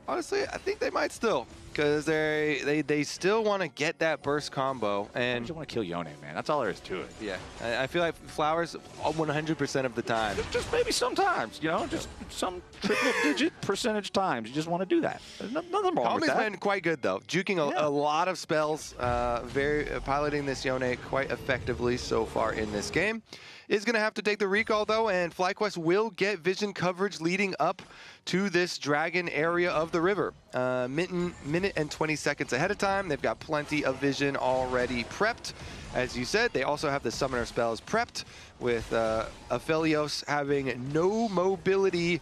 honestly, I think they might still, because they still want to get that burst combo. And you want to kill Yone, man. That's all there is to it. Yeah, I feel like Flowers 100% of the time. Just maybe sometimes, you know, just some triple-digit percentage times. You just want to do that. There's nothing wrong with Calmy's that. been quite good though, juking a lot of spells, piloting this Yone quite effectively so far in this game. Is going to have to take the recall though, and FlyQuest will get vision coverage leading up to this Dragon area of the river. Minute and 20 seconds ahead of time. They've got plenty of vision already prepped. As you said, they also have the summoner spells prepped, with Aphelios having no mobility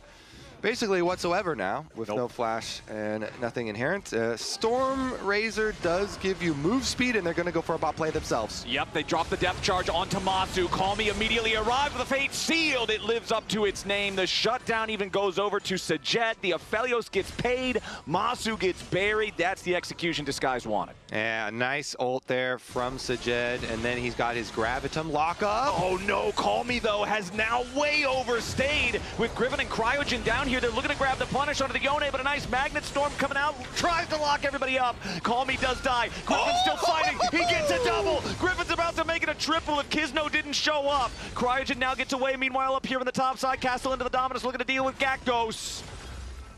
basically whatsoever now, with no flash and nothing inherent. Storm Razor does give you move speed, and they're going to go for a bot play themselves. Yep, they drop the depth charge onto Masu. Call Me immediately arrived with a Fate Sealed. It lives up to its name. The shutdown even goes over to Sajed. The Aphelios gets paid. Masu gets buried. That's the execution Disguise wanted. Yeah, nice ult there from Sajed, and then he's got his Gravitum lock up. Oh no, Call Me though has now way overstayed with Griffin and Cryogen down here. They're looking to grab the punish onto the Yone, but a nice Magnet Storm coming out, tries to lock everybody up. Call Me does die. Griffin's still fighting. He gets a double. Griffin's about to make it a triple if Kisno didn't show up. Cryogen now gets away. Meanwhile, up here on the top side, Castle into the Dominus looking to deal with Gakghost.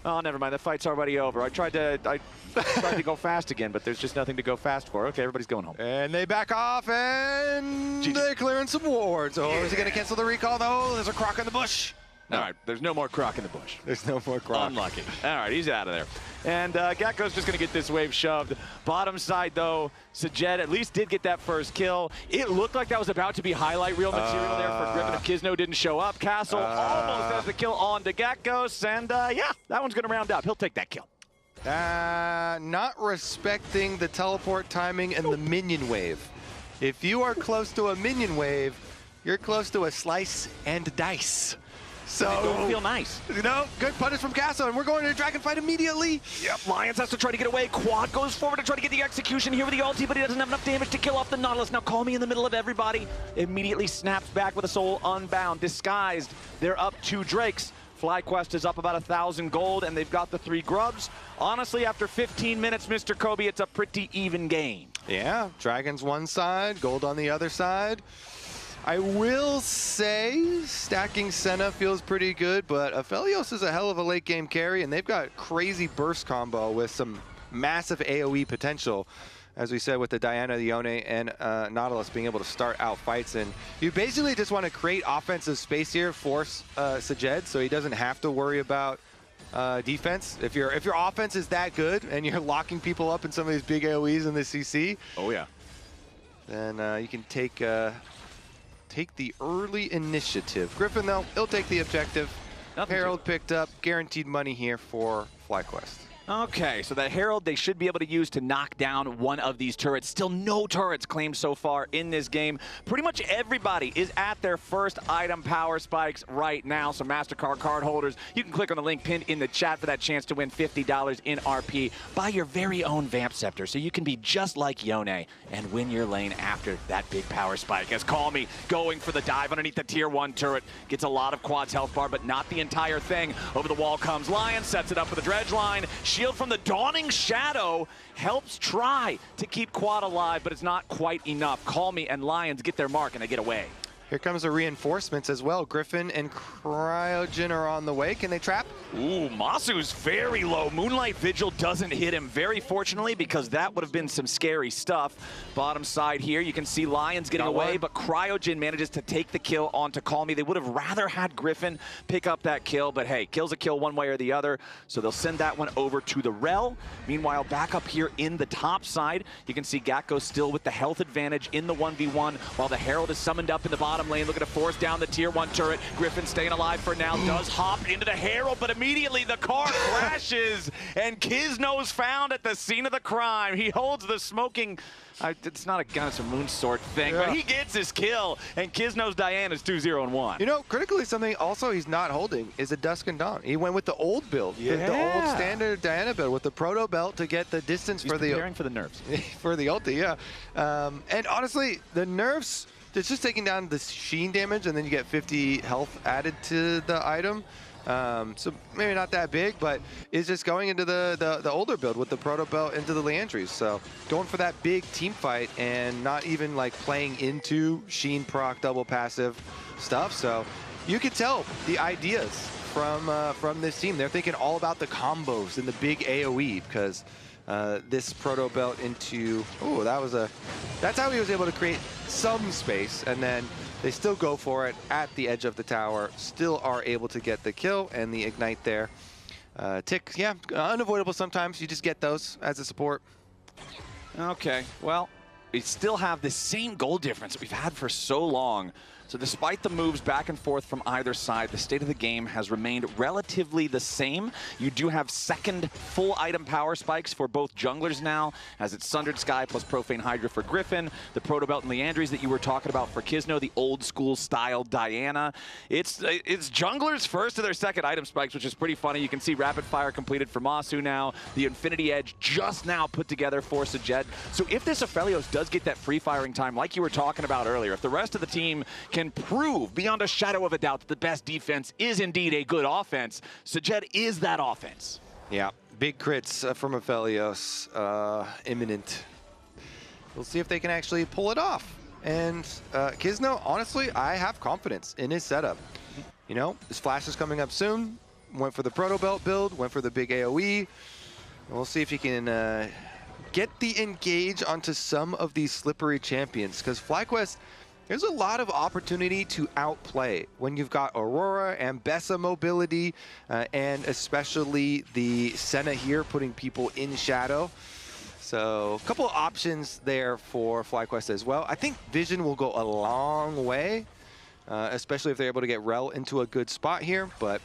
Oh, never mind. That fight's already over. I tried to go fast again, but there's just nothing to go fast for. Okay, everybody's going home. And they back off, and they're clearing some wards. Oh, is he going to cancel the recall, though? There's a croc in the bush. All right, there's no more croc in the bush. There's no more croc. Unlucky. All right, he's out of there. And Gakko's just going to get this wave shoved. Bottom side, though, Sajed at least did get that first kill. It looked like that was about to be highlight reel material there for Griffin if Kisno didn't show up. Castle almost has the kill on to Gakkos, and yeah, that one's going to round up. He'll take that kill. Not respecting the teleport timing and the minion wave. If you are close to a minion wave, you're close to a slice and dice. So don't feel nice. You know, good punish from Castle, and we're going to a dragon fight immediately. Yep, Lions has to try to get away. Quad goes forward to try to get the execution here with the ulti, but he doesn't have enough damage to kill off the Nautilus. Now Call Me in the middle of everybody. Immediately snaps back with a soul unbound. Disguised, they're up 2 Drakes. FlyQuest is up about 1,000 gold, and they've got the 3 grubs. Honestly, after 15 minutes, Mr. Kobe, it's a pretty even game. Yeah, Dragons one side, gold on the other side. I will say stacking Senna feels pretty good, but Aphelios is a hell of a late game carry, and they've got crazy burst combo with some massive AoE potential. As we said, with the Diana, the Yone, and Nautilus being able to start out fights. And you basically just want to create offensive space here for Sajed, so he doesn't have to worry about defense. If your offense is that good and you're locking people up in some of these big AoEs in the CC, oh yeah, then you can take the early initiative. Griffin, though, he'll take the objective. Herald picked up, guaranteed money here for FlyQuest. Okay, so that Herald they should be able to use to knock down one of these turrets. Still no turrets claimed so far in this game. Pretty much everybody is at their first item power spikes right now. So MasterCard card holders, you can click on the link pinned in the chat for that chance to win $50 in RP. Buy your very own Vamp Scepter so you can be just like Yone and win your lane after that big power spike. As Call Me going for the dive underneath the tier 1 turret. Gets a lot of quads health bar, but not the entire thing. Over the wall comes Lyon, sets it up for the dredge line. Shield from the Dawning Shadow helps try to keep Quad alive, but it's not quite enough. Call Me and Lions get their mark and they get away. Here comes the reinforcements as well. Griffin and Cryogen are on the way. Can they trap? Ooh, Masu's very low. Moonlight Vigil doesn't hit him, very fortunately, because that would have been some scary stuff. Bottom side here, you can see Lions getting away, but Cryogen manages to take the kill onto Call Me. They would have rather had Griffin pick up that kill, but hey, kill's a kill one way or the other, so they'll send that one over to the Rel. Meanwhile, back up here in the top side, you can see Gakko still with the health advantage in the 1v1, while the Herald is summoned up in the bottom lane, looking to force down the tier 1 turret. Griffin staying alive for now, does hop into the Herald, but immediately the car crashes, and Kizno's found at the scene of the crime. He holds the smoking, it's not a gun, it's a moonsword thing, but he gets his kill, and Kizno's Diana's 2-0-1. You know, critically something also he's not holding is a Dusk and Dawn. He went with the old build, the old standard Diana build with the proto belt to get the distance for the preparing for the nerfs. For the ulti, yeah. And honestly, the nerfs, it's just taking down the sheen damage, and then you get 50 health added to the item. So maybe not that big, but it's just going into the older build with the proto belt into the Leandries. So going for that big team fight and not even like playing into sheen proc double passive stuff. So you could tell the ideas from this team. They're thinking all about the combos and the big AoE, because this proto belt into, that's how he was able to create some space, and then they still go for it at the edge of the tower, still are able to get the kill and the ignite there. Tick, yeah, unavoidable sometimes, you just get those as a support. Okay, well, we still have the same goal difference that we've had for so long. So despite the moves back and forth from either side, the state of the game has remained relatively the same. You do have second full item power spikes for both junglers now, as it's Sundered Sky plus Profane Hydra for Griffin, the Proto Belt and Leandries that you were talking about for Kizno, the old school style Diana. It's junglers first to their second item spikes, which is pretty funny. You can see Rapid Fire completed for Masu now, the Infinity Edge just now put together for Sajed. So if this Aphelios does get that free firing time, like you were talking about earlier, if the rest of the team can prove beyond a shadow of a doubt that the best defense is indeed a good offense, Sajed is that offense. Yeah, big crits from Aphelios, imminent. We'll see if they can actually pull it off. And Kizno, honestly, I have confidence in his setup. You know, his flash is coming up soon. Went for the Proto Belt build, went for the big AoE. And we'll see if he can get the engage onto some of these slippery champions, because FlyQuest, there's a lot of opportunity to outplay when you've got Aurora and Bessa mobility, and especially the Senna here putting people in shadow. So a couple of options there for FlyQuest as well. I think Vision will go a long way, especially if they're able to get Rel into a good spot here. But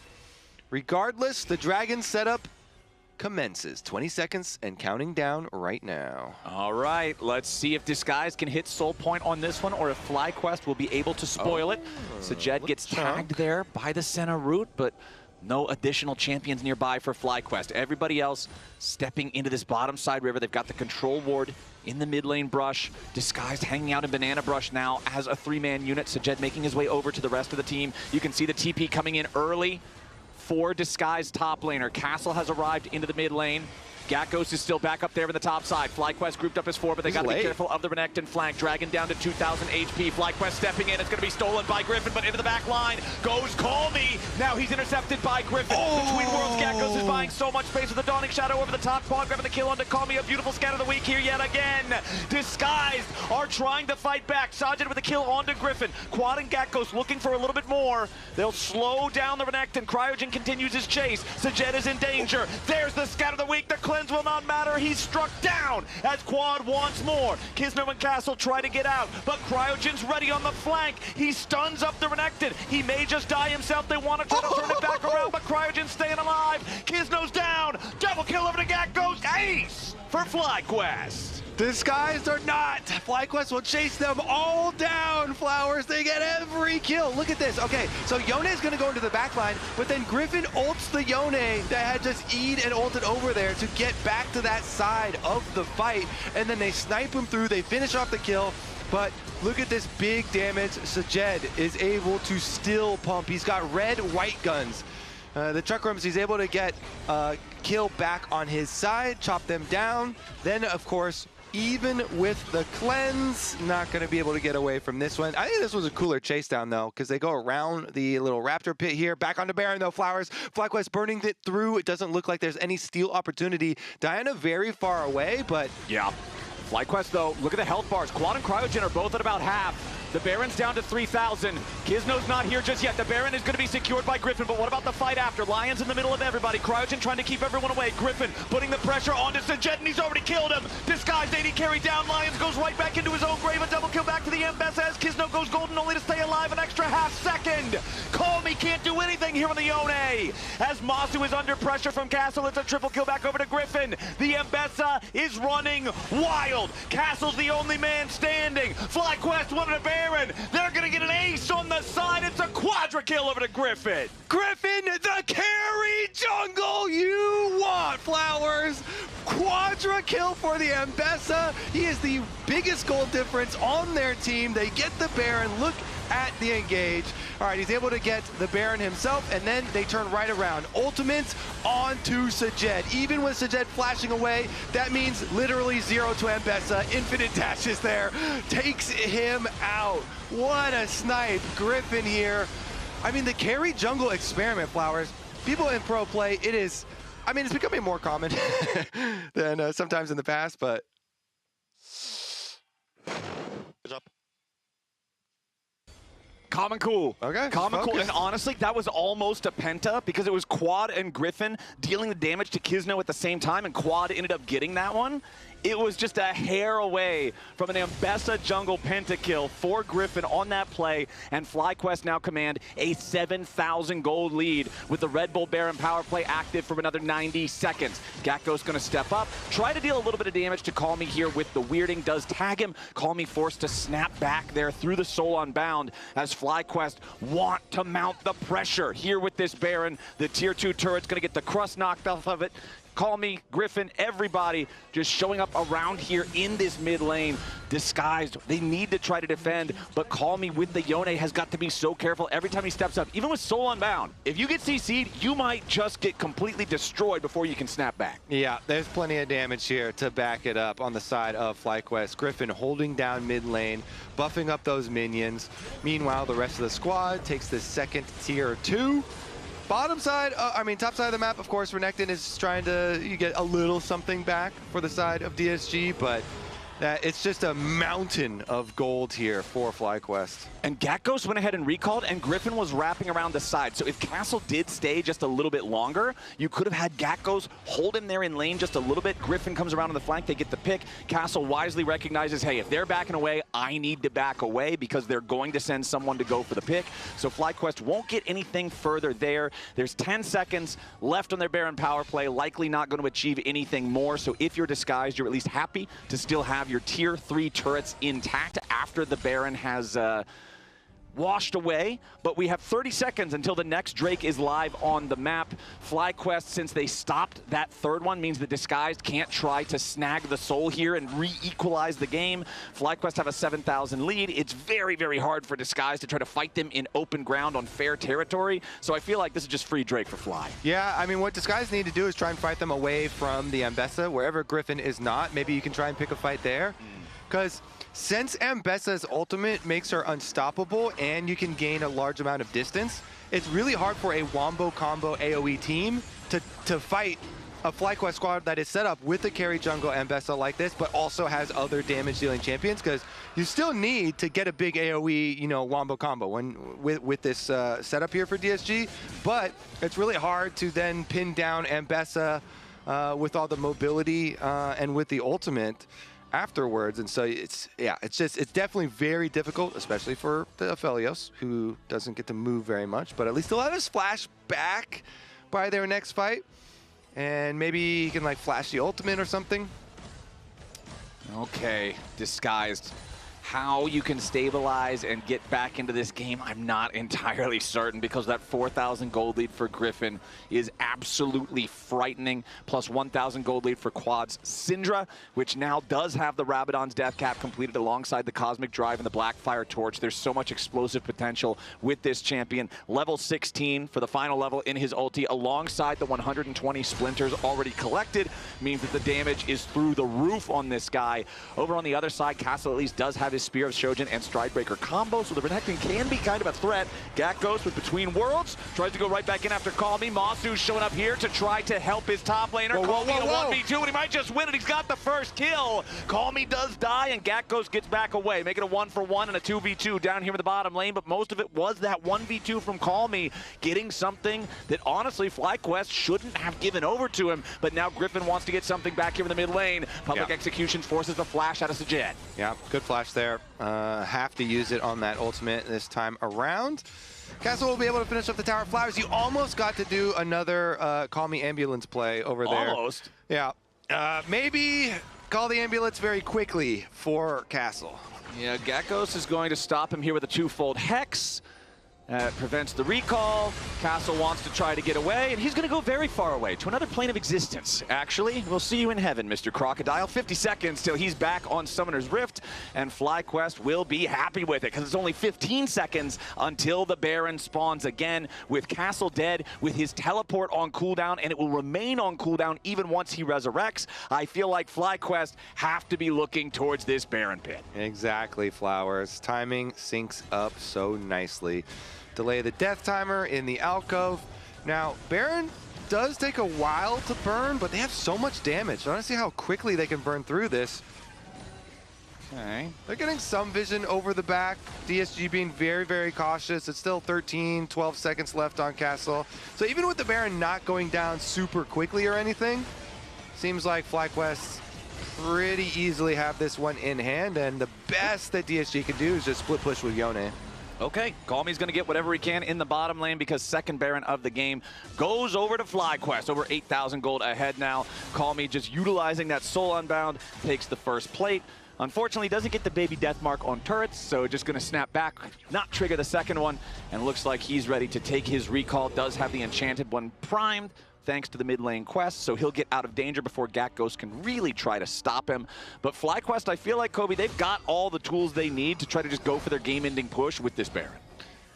regardless, the Dragon setup commences. 20 seconds and counting down right now. All right, let's see if Disguise can hit Soul Point on this one, or if FlyQuest will be able to spoil it. Sajed gets tagged there by the Senna route, but no additional champions nearby for FlyQuest. Everybody else stepping into this bottom side river. They've got the control ward in the mid lane brush. Disguised hanging out in banana brush now as a 3-man unit. Sajed making his way over to the rest of the team. You can see the TP coming in early for Disguised top laner. Castle has arrived into the mid lane. Gatghost is still back up there in the top side. FlyQuest grouped as 4, but they got to be careful of the Renekton flank. Dragon down to 2,000 HP. FlyQuest stepping in. It's going to be stolen by Griffin, but into the back line goes Call Me. Now he's intercepted by Griffin. Between worlds, Gatghost is buying so much space with the Dawning Shadow over the top. Quad grabbing the kill onto Call Me. A beautiful scan of the week here yet again. Disguised are trying to fight back. Sajid with the kill onto Griffin. Quad and Gatghost looking for a little bit more. They'll slow down the Renekton. Cryogen continues his chase. Sajid is in danger. There's the scan of the week. The cleanse will not matter. He's struck down as Quad wants more. Kisner and Castle try to get out, but Cryogen's ready on the flank. He stuns up the Renekton. He may just die himself. They want to try to turn it back around, but Cryogen's staying alive. Kisno's down. Double kill over to Gatghost. Ace for FlyQuest. Disguised or not, FlyQuest will chase them all down, Flowers. They get every kill. Look at this. Okay, so Yone is going to go into the back line, but then Griffin ults the Yone that had just E'd and ulted over there to get back to that side of the fight, and then they snipe him through. They finish off the kill, but look at this big damage. Sajed is able to still pump. He's got red, white guns. The truck rooms, he's able to get kill back on his side, chop them down. Then, of course, even with the cleanse, not going to be able to get away from this one. I think this was a cooler chase down, though, because they go around the little raptor pit here. Back onto Baron, though, Flowers. FlyQuest burning it through. It doesn't look like there's any steal opportunity. Diana very far away, but... Yeah. FlyQuest, though, look at the health bars. Quad and Cryogen are both at about half. The Baron's down to 3,000. Kisno's not here just yet. The Baron is going to be secured by Griffin, but what about the fight after? Lion's in the middle of everybody. Cryogen trying to keep everyone away. Griffin putting the pressure onto Sajed, and he's already killed him. Disguised AD carry down. Lions goes right back into his own grave. A double kill back to the Mbessa as Kisno goes golden, only to stay alive an extra half second. Call Me can't do anything here on the Yone. As Masu is under pressure from Castle, it's a triple kill back over to Griffin. The Mbessa is running wild. Castle's the only man standing. FlyQuest wanted a Baron. They're going to get an ace on the side. It's a quadra kill over to Griffin. Griffin, the carry jungle you want, Flowers. Quadra kill for the Mbessa. He is the biggest goal difference on their team. They get the Baron. Look at the engage. All right, he's able to get the Baron himself, and then they turn right around. Ultimates onto Sajed. Even with Sajed flashing away, that means literally 0 to Mbessa. Infinite dashes there. Takes him out. What a snipe. Griffin here. I mean, the carry jungle experiment, Flowers. People in pro play, it is, I mean, it's becoming more common than sometimes in the past, but. Good job. Calm and cool. Okay. Calm and cool. And honestly, that was almost a penta because it was Quad and Griffin dealing the damage to Kisno at the same time, and Quad ended up getting that one. It was just a hair away from an Mbessa jungle pentakill for Griffin on that play, and FlyQuest now command a 7,000 gold lead with the Red Bull Baron power play active for another 90 seconds. Gatgo's going to step up, try to deal a little bit of damage to Call Me here with the weirding, does tag him. Call Me forced to snap back there through the Soul Unbound as FlyQuest want to mount the pressure here with this Baron. The tier 2 turret's going to get the crust knocked off of it. Call Me, Griffin, everybody just showing up around here in this mid lane, disguised. They need to try to defend, but Call Me with the Yone has got to be so careful every time he steps up, even with Soul Unbound. If you get CC'd, you might just get completely destroyed before you can snap back. Yeah, there's plenty of damage here to back it up on the side of FlyQuest. Griffin holding down mid lane, buffing up those minions. Meanwhile, the rest of the squad takes the second tier 2. Bottom side, top side of the map, of course, Renekton is trying to get a little something back for the side of DSG, but it's just a mountain of gold here for FlyQuest. And Gatghost went ahead and recalled, and Griffin was wrapping around the side. So if Castle did stay just a little bit longer, you could have had Gatghost hold him there in lane just a little bit. Griffin comes around on the flank, they get the pick. Castle wisely recognizes, hey, if they're backing away, I need to back away because they're going to send someone to go for the pick. So FlyQuest won't get anything further there. There's 10 seconds left on their Baron power play, likely not going to achieve anything more. So if you're disguised, you're at least happy to still have your tier 3 turrets intact after the Baron has washed away, but we have 30 seconds until the next Drake is live on the map. FlyQuest, since they stopped that third one, means the Disguised can't try to snag the soul here and re-equalize the game. FlyQuest have a 7,000 lead. It's very, very hard for Disguised to try to fight them in open ground on fair territory, so I feel like this is just free Drake for Fly. Yeah, I mean, what Disguised need to do is try and fight them away from the Ambessa, wherever Griffin is not. Maybe you can try and pick a fight there. Because since Ambessa's ultimate makes her unstoppable and you can gain a large amount of distance, it's really hard for a wombo combo AoE team to fight a FlyQuest squad that is set up with a carry jungle Ambessa like this, but also has other damage dealing champions, because you still need to get a big AoE, you know, wombo combo with this setup here for DSG, but it's really hard to then pin down Ambessa with all the mobility and with the ultimate afterwards. And so it's definitely very difficult, especially for the Aphelios, who doesn't get to move very much, but at least they'll have his flash back by their next fight, and maybe he can like flash the ultimate or something. Okay, Disguised. How you can stabilize and get back into this game, I'm not entirely certain, because that 4,000 gold lead for Griffin is absolutely frightening. Plus 1,000 gold lead for Quad's Syndra, which now does have the Rabadon's Death Cap completed alongside the Cosmic Drive and the Blackfire Torch. There's so much explosive potential with this champion. Level 16 for the final level in his ulti, alongside the 120 splinters already collected, means that the damage is through the roof on this guy. Over on the other side, Castle at least does have his Spear of Shojin and Stridebreaker combo, so the Renekton can be kind of a threat. Gakgos with Between Worlds tries to go right back in after Call Me. Masu's showing up here to try to help his top laner. Call Me in a 1v2, and he might just win it. He's got the first kill. Call Me does die, and Gakgos gets back away, making a 1-for-1 and a 2v2 down here in the bottom lane, but most of it was that 1v2 from Call Me, getting something that honestly FlyQuest shouldn't have given over to him, but now Griffin wants to get something back here in the mid lane. Public Executions forces the flash out of Sajed. Yeah, good flash there. Have to use it on that ultimate this time around. Castle will be able to finish up the Tower of Flowers. You almost got to do another Call Me Ambulance play over there. Almost. Yeah. Maybe call the ambulance very quickly for Castle. Yeah, Gakgos is going to stop him here with a twofold Hex. Prevents the recall. Castle wants to try to get away, and he's going to go very far away to another plane of existence. Actually, we'll see you in heaven, Mr. Crocodile. 50 seconds till he's back on Summoner's Rift, and FlyQuest will be happy with it, because it's only 15 seconds until the Baron spawns again, with Castle dead, with his teleport on cooldown, and it will remain on cooldown even once he resurrects. I feel like FlyQuest have to be looking towards this Baron pit. Exactly, Flowers. Timing syncs up so nicely. Delay the death timer in the alcove. Now, Baron does take a while to burn, but they have so much damage. I want to see how quickly they can burn through this. Okay. They're getting some vision over the back. DSG being very, very cautious. It's still 13, 12 seconds left on Castle. So even with the Baron not going down super quickly or anything, seems like FlyQuest pretty easily have this one in hand, and the best that DSG can do is just split push with Yone. Okay, Call Me's going to get whatever he can in the bottom lane, because second Baron of the game goes over to FlyQuest. Over 8,000 gold ahead now. Call Me just utilizing that Soul Unbound, takes the first plate. Unfortunately, doesn't get the baby death mark on turrets, so just going to snap back, not trigger the second one, and looks like he's ready to take his recall. Does have the enchanted one primed, thanks to the mid lane quest, so he'll get out of danger before Gakgos can really try to stop him. But FlyQuest, I feel like, Kobe, they've got all the tools they need to try to just go for their game-ending push with this Baron.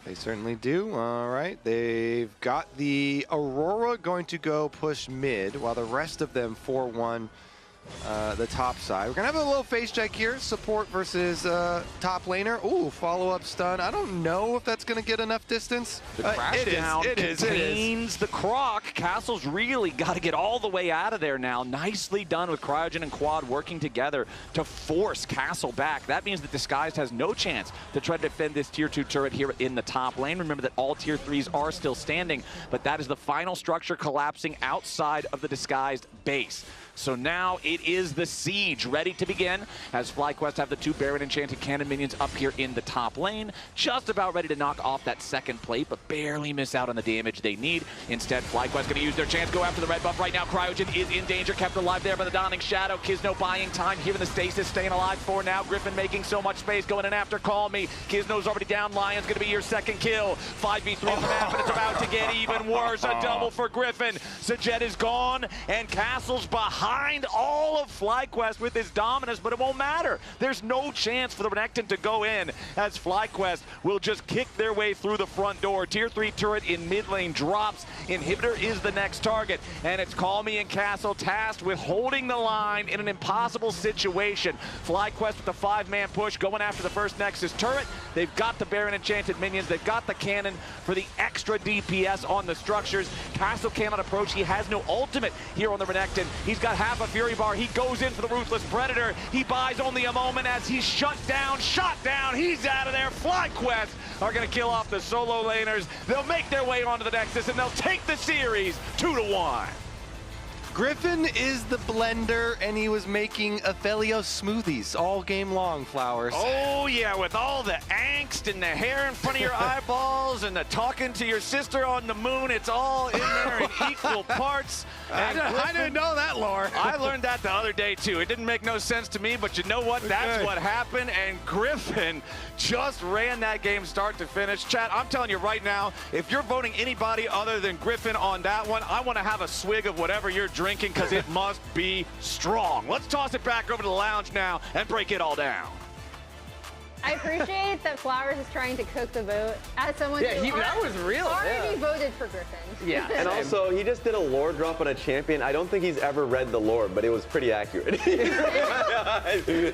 They certainly do. All right, they've got the Aurora going to go push mid, while the rest of them 4-1 the top side. We're gonna have a little face check here. Support versus top laner. Ooh, follow-up stun. I don't know if that's gonna get enough distance. The crash down contains the Croc. Castle's really got to get all the way out of there now. Nicely done with Cryogen and Quad working together to force Castle back. That means that Disguised has no chance to try to defend this tier 2 turret here in the top lane. Remember that all tier 3s are still standing, but that is the final structure collapsing outside of the Disguised base. So now it is the siege ready to begin as FlyQuest have the 2 Baron Enchanted Cannon minions up here in the top lane, just about ready to knock off that second plate, but barely miss out on the damage they need. Instead, FlyQuest going to use their chance, go after the red buff right now. Cryogen is in danger, kept alive there by the Dawning Shadow. Kizno buying time here in the stasis, staying alive for now. Griffin making so much space, going in after Call Me. Kizno's already down, Lion's going to be your second kill. 5v3 on the map, and it's about to get even worse. A double for Griffin. Sajed is gone, and Castle's behind all of FlyQuest with his dominance, but it won't matter. There's no chance for the Renekton to go in, as FlyQuest will just kick their way through the front door. Tier 3 turret in mid lane drops. Inhibitor is the next target, and it's Call Me and Castle tasked with holding the line in an impossible situation. FlyQuest with the 5-man push, going after the first Nexus turret. They've got the Baron Enchanted minions. They've got the cannon for the extra DPS on the structures. Castle cannot approach. He has no ultimate here on the Renekton. He's got half a Fury Bar. He goes in for the Ruthless Predator. He buys only a moment as he's shut down, shot down. He's out of there. FlyQuest are going to kill off the solo laners. They'll make their way onto the Nexus, and they'll take the series 2-1. Griffin is the blender, and he was making Aphelios smoothies all game long, Flowers. Oh, yeah, with all the angst and the hair in front of your eyeballs and the talking to your sister on the moon, it's all in there in equal parts. And I didn't know that, lore. I learned that the other day, too. It didn't make no sense to me, but you know what? That's what happened, and Griffin just ran that game start to finish. Chat, I'm telling you right now, if you're voting anybody other than Griffin on that one, I want to have a swig of whatever you're drinking, because it must be strong. Let's toss it back over to the lounge now and break it all down. I appreciate that Flowers is trying to cook the vote as someone who that was real. already voted for Griffin. Yeah, and also he just did a lore drop on a champion. I don't think he's ever read the lore, but it was pretty accurate. I feel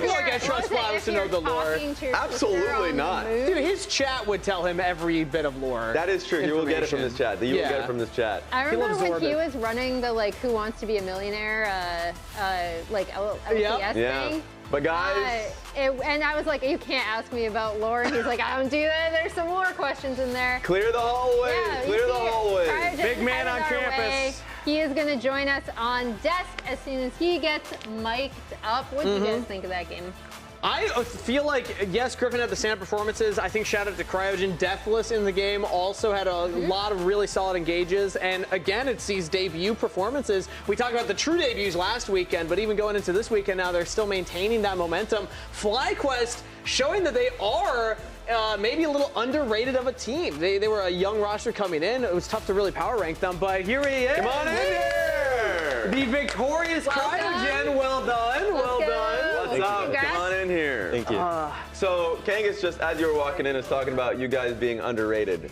like I trust Flowers to know the lore. Absolutely not. Dude, his chat would tell him every bit of lore. That is true. You will get it from this chat. You will get it from this chat. I remember when he was running the Who Wants to Be a Millionaire LCS thing. But guys, and I was like, you can't ask me about lore. And he's like, I don't do that. There's some more questions in there. Clear the hallway. Yeah, clear the hallway. Big man on campus. He is going to join us on desk as soon as he gets mic'd up. What do you guys think of that game? I feel like, yes, Griffin had the standout performances. I think shout out to Cryogen. Deathless in the game also had a lot of really solid engages. And again, it's these debut performances. We talked about the true debuts last weekend, but even going into this weekend now, they're still maintaining that momentum. FlyQuest showing that they are maybe a little underrated of a team. They were a young roster coming in. It was tough to really power rank them, but here he is. Come on in here. The victorious Cryogen. Well done. Well done. What's up? Congrats. Come on in here. Thank you. So Kangas, just as you were walking in, is talking about you guys being underrated.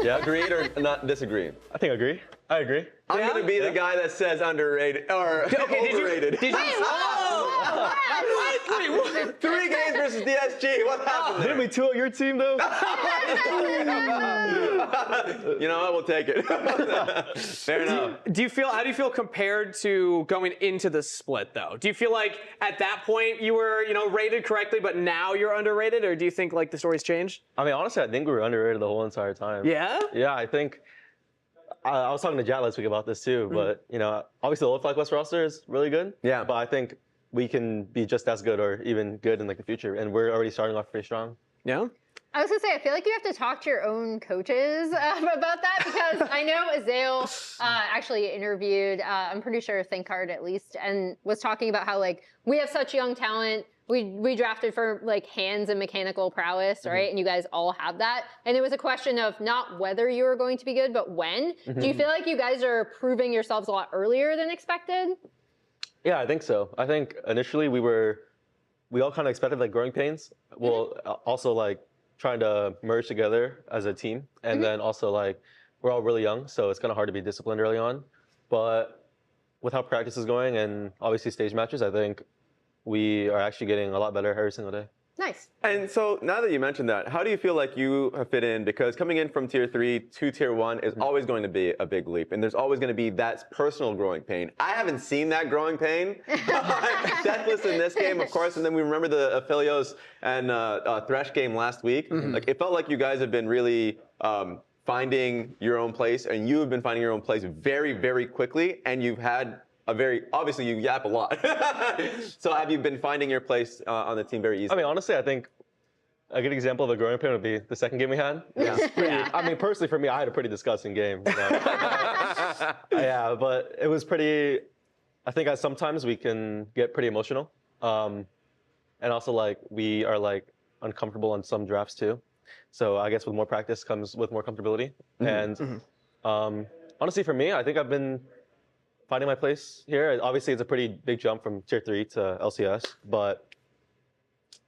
Yeah. Agreed or not disagree? I think I agree. I agree. I'm going to be the guy that says underrated or overrated. Did you? Wait, what? 3 games versus DSG. What happened there? Didn't we 2-0 your team though? You know what? We'll take it. Fair enough. How do you feel compared to going into the split though? Do you feel like at that point you were, rated correctly, but now you're underrated, or do you think like the story's changed? I mean, honestly, I think we were underrated the whole entire time. Yeah? Yeah, I think. I was talking to Jat last week about this too, but obviously the old FlyQuest roster is really good. Yeah. But I think we can be just as good or even good in the future, and we're already starting off pretty strong. Yeah. I was gonna say, I feel like you have to talk to your own coaches about that, because I know Azael actually interviewed, I'm pretty sure ThinkCard at least, and was talking about how we have such young talent. We drafted for hands and mechanical prowess, right? And you guys all have that. And it was a question of not whether you were going to be good, but when. Do you feel like you guys are proving yourselves a lot earlier than expected? Yeah, I think so. I think initially we all kind of expected growing pains. Well, also trying to merge together as a team. And then also we're all really young, so it's kind of hard to be disciplined early on. But with how practice is going and obviously stage matches, I think we are actually getting a lot better every single day. Nice. And so now that you mentioned that, how do you feel like you have fit in? Because coming in from tier 3 to tier 1 is always going to be a big leap. And there's always going to be that personal growing pain. I haven't seen that growing pain. Deathless in this game, of course. And then we remember the Aphelios and Thresh game last week. It felt like you guys have been really finding your own place. And you have been finding your own place very, very quickly. And you've had obviously you yap a lot. So have you been finding your place on the team very easily? I mean, honestly, I think a good example of a growing pain would be the second game we had. Yeah. I mean, personally for me, I had a pretty disgusting game. You know? Yeah, but it was pretty. I think sometimes we can get pretty emotional, and also like we are like uncomfortable on some drafts too. So I guess with more practice comes with more comfortability. And honestly, for me, I think I've been finding my place here. Obviously, it's a pretty big jump from Tier 3 to LCS, but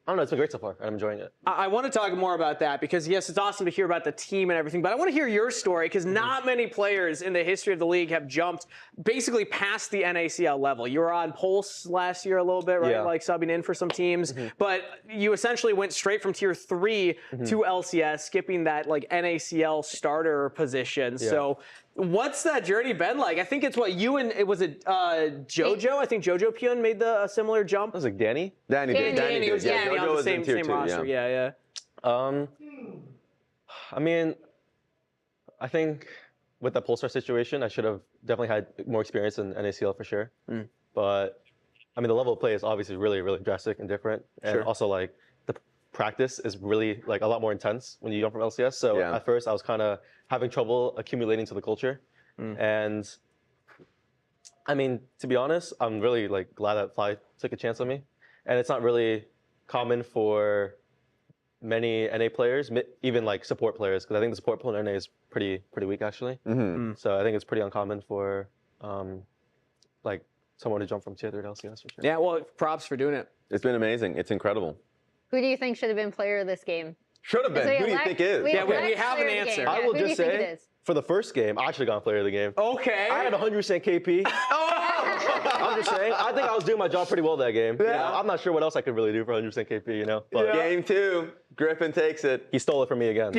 I don't know, it's been great so far, and I'm enjoying it. I want to talk more about that because, yes, it's awesome to hear about the team and everything, but I want to hear your story because not many players in the history of the league have jumped basically past the NACL level. You were on Pulse last year a little bit, right? Yeah. Like subbing in for some teams, but you essentially went straight from Tier 3 to LCS, skipping that like NACL starter position. Yeah. So what's that journey been like? I think it's what you and was it Jojo? I think Jojo Pyun made a similar jump. Was it Danny? Danny It was Danny on the was in same Tier 2, roster. Yeah. I mean, I think with the Pulsar situation, I should have definitely had more experience in NACL for sure. But I mean, the level of play is obviously really, really drastic and different. And also like the practice is really like a lot more intense when you jump from LCS. So at first I was kind of having trouble accumulating to the culture. And I mean, to be honest, I'm really like glad that Fly took a chance on me. And it's not really common for many NA players, even like support players, because I think the support pool in NA is pretty weak actually. So I think it's pretty uncommon for like someone to jump from Tier 3 to LCS for sure. Yeah, well, props for doing it. It's been amazing. It's incredible. Who do you think should have been player of this game? Should have been. So Who do you think is? We have an answer. I will Who do you just think it say, is? for the first game, I should have gone player of the game. Okay. I had 100% KP. I'm just saying, I think I was doing my job pretty well that game. Yeah. I'm not sure what else I could really do for 100% KP, you know? But Game 2, Griffin takes it. He stole it from me again.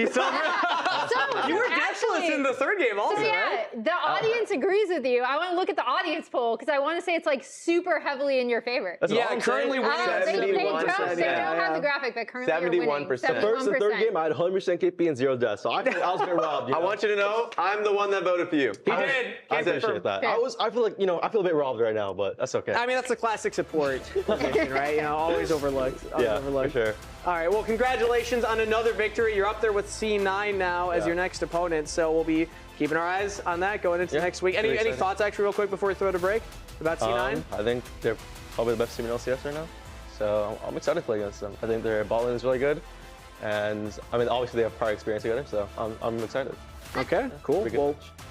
You were deathless in the third game also, So yeah, right? the audience agrees with you. I want to look at the audience poll because I want to say it's like super heavily in your favor. That's all I'm currently saying. They don't 71%, have the graphic, but currently you're winning. 71%. The first and third game, I had 100% KP and 0 deaths. So I was a bit robbed. You know? I want you to know, I'm the one that voted for you. I appreciate that. I feel like, you know, I feel a bit robbed right now, but that's okay. I mean, that's a classic support position, right? You know, always overlooked. For sure. All right, well, congratulations on another victory. You're up there with C9 now as your next opponent, so we'll be keeping our eyes on that going into next week. Any thoughts, actually, real quick, before we throw it a break about C9? I think they're probably the best team in LCS right now, so I'm excited to play against them. I think their ball is really good, and I mean, obviously they have prior experience together, so I'm excited. Okay, cool.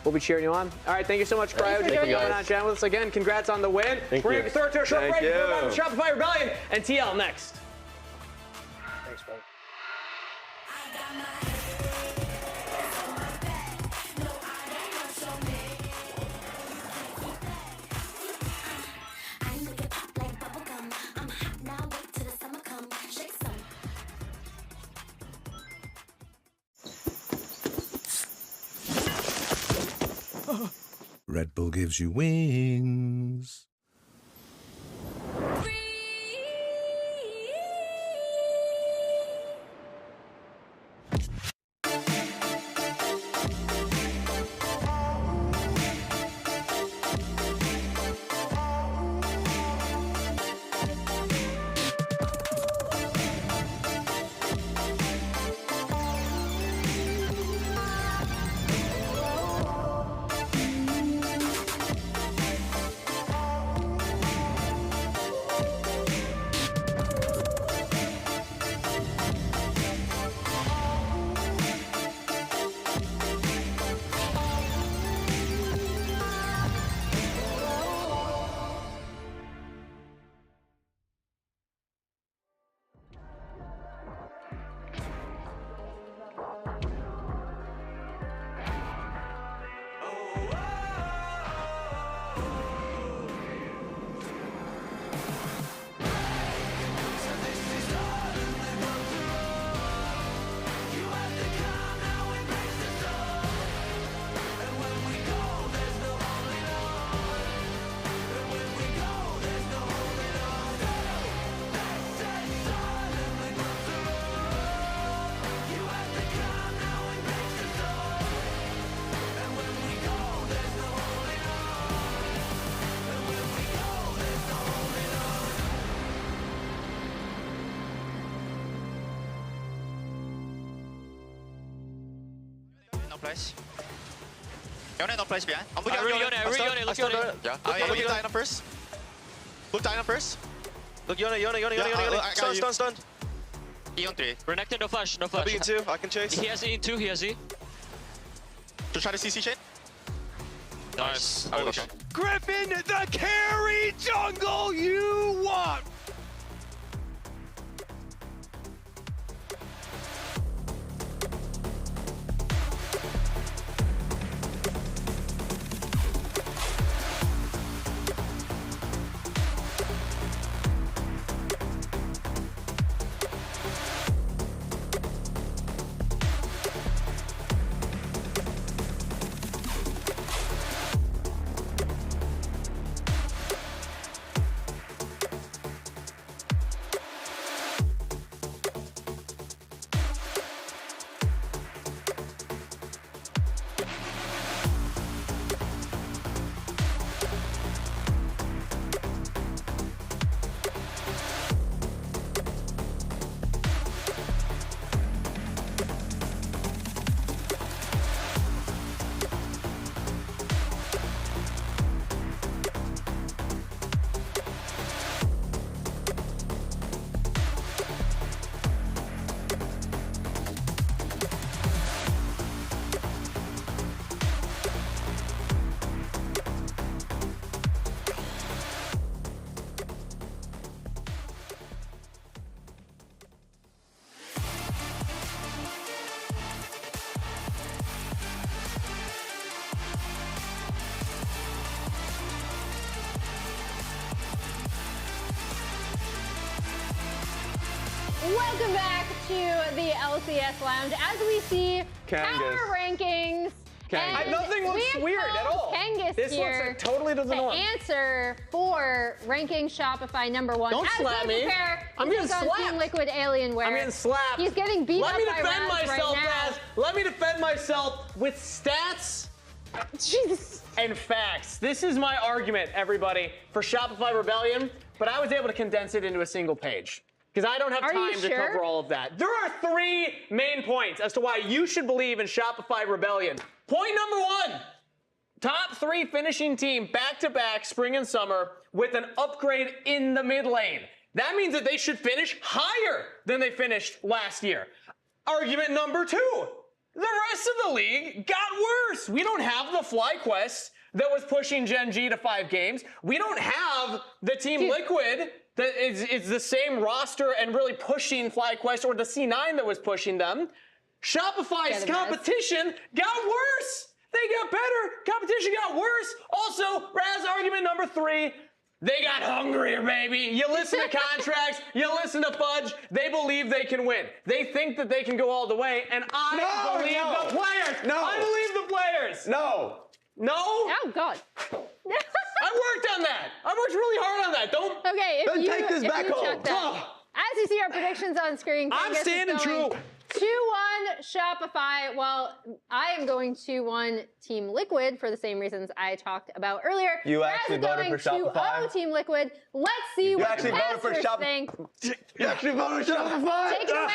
We'll be cheering you on. All right, thank you so much, Cryo. Thank you for coming on chat with us again. Congrats on the win. We're going to throw it to a short break. We're about to Shopify Rebellion and TL next. Thanks, bro. Red Bull gives you wings. place. Yone, no place behind. I'm looking at Yone. Look Yone. Yeah. I'm looking at Dyna first. Look Dyna first. Look Yone. Stun. E on 3. Renekton, no flash. I'm being 2. I can chase. He has E in 2. He has E. Just try to CC chain. Nice. I will go. Griffin, the carry jungle you want. Welcome back to the LCS Lounge. As we see power rankings, and nothing looks weird at all. Kangas This here looks like totally to the norm. Answer for ranking Shopify #1. Don't slap me. I'm getting slapped. Team Liquid Alienware. I'm getting slapped. He's getting beat up by Raz right now. Let me defend myself with stats and facts. This is my argument, everybody, for Shopify Rebellion, but I was able to condense it into a single page. Because I don't have time to cover all of that. There are 3 main points as to why you should believe in Shopify Rebellion. Point number 1, top 3 finishing team back-to-back spring and summer with an upgrade in the mid lane. That means that they should finish higher than they finished last year. Argument number 2, the rest of the league got worse. We don't have the FlyQuest that was pushing Gen G to 5 games. We don't have the Team Liquid that is the same roster and really pushing FlyQuest, or the C9 that was pushing them. Shopify's competition got worse. They got better. Competition got worse. Also, Raz argument number 3, they got hungrier, baby. You listen to contracts, you listen to Fudge, they believe they can win. They think that they can go all the way, and I believe the players. I believe the players. No. Oh, God. I worked on that. I worked really hard on that. Okay, if you take this back home. check that. As you see our predictions on screen, I'm Kangas standing is going true. 2-1 Shopify. Well, I am going 2-1 Team Liquid for the same reasons I talked about earlier. You actually voted for Shopify? 2-0 Team Liquid. Let's see what the pastors think. You actually voted for Shopify? Take it away,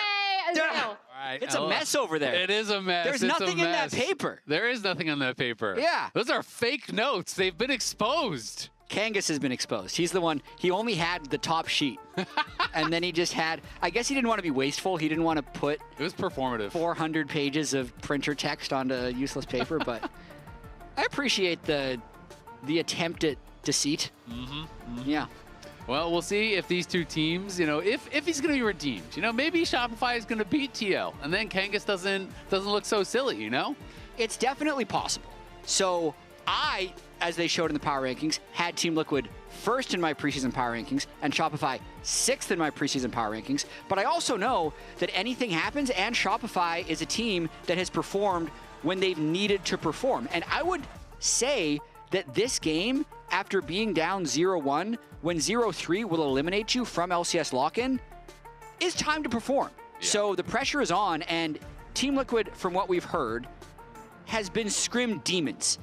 Azrael. It's a mess over there. It is a mess. There's nothing in that paper. There is nothing on that paper. Yeah. Those are fake notes. They've been exposed. Kangas has been exposed. He's the one, he only had the top sheet. And then he just had, I guess he didn't want to be wasteful. He didn't want to put it was performative 400 pages of printer text onto useless paper, but I appreciate the attempt at deceit. Yeah. Well, we'll see if these two teams, if he's going to be redeemed. Maybe Shopify is going to beat TL, and then Kangas doesn't look so silly, It's definitely possible. So I, as they showed in the power rankings, had Team Liquid first in my preseason power rankings and Shopify 6th in my preseason power rankings. But I also know that anything happens, and Shopify is a team that has performed when they've needed to perform. And I would say that this game, after being down 0-1, when 0-3 will eliminate you from LCS lock-in, is time to perform. Yeah. So the pressure is on, and Team Liquid, from what we've heard, has been scrim demons.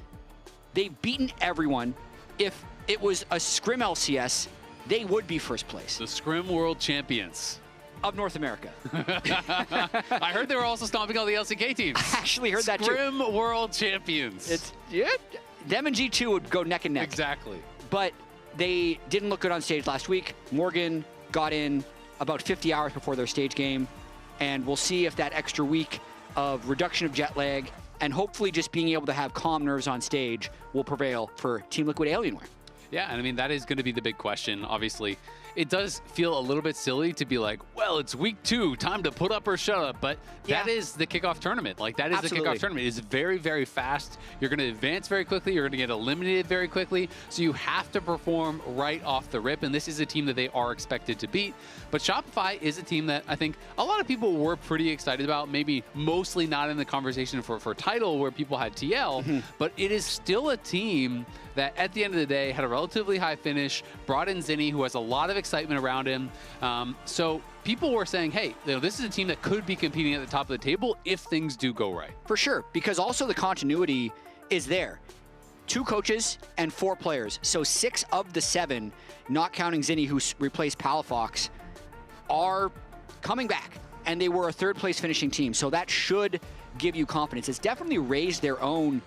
They've beaten everyone. If it was a scrim LCS, they would be first place. The scrim world champions. of North America. I heard they were also stomping all the LCK teams. I actually heard that too. Scrim World Champions. Them and G2 would go neck and neck. Exactly. But they didn't look good on stage last week. Morgan got in about 50 hours before their stage game, and we'll see if that extra week of reduction of jet lag and hopefully just being able to have calm nerves on stage will prevail for Team Liquid Alienware. Yeah, and I mean, that is going to be the big question, obviously. It does feel a little bit silly to be like, well, it's week 2, time to put up or shut up, but that is the kickoff tournament. Like, that is Absolutely. the kickoff tournament. It's very, very fast. You're going to advance very quickly. You're going to get eliminated very quickly, so you have to perform right off the rip, and this is a team that they are expected to beat. But Shopify is a team that I think a lot of people were pretty excited about, maybe mostly not in the conversation for title where people had TL, but it is still a team that at the end of the day had a relatively high finish, brought in Zinni, who has a lot of excitement around him. So people were saying, hey, this is a team that could be competing at the top of the table if things do go right. For sure, because also the continuity is there. 2 coaches and 4 players. So 6 of the 7, not counting Zinni, who replaced Palafox, are coming back. And they were a 3rd place finishing team. So that should give you confidence. It's definitely raised their own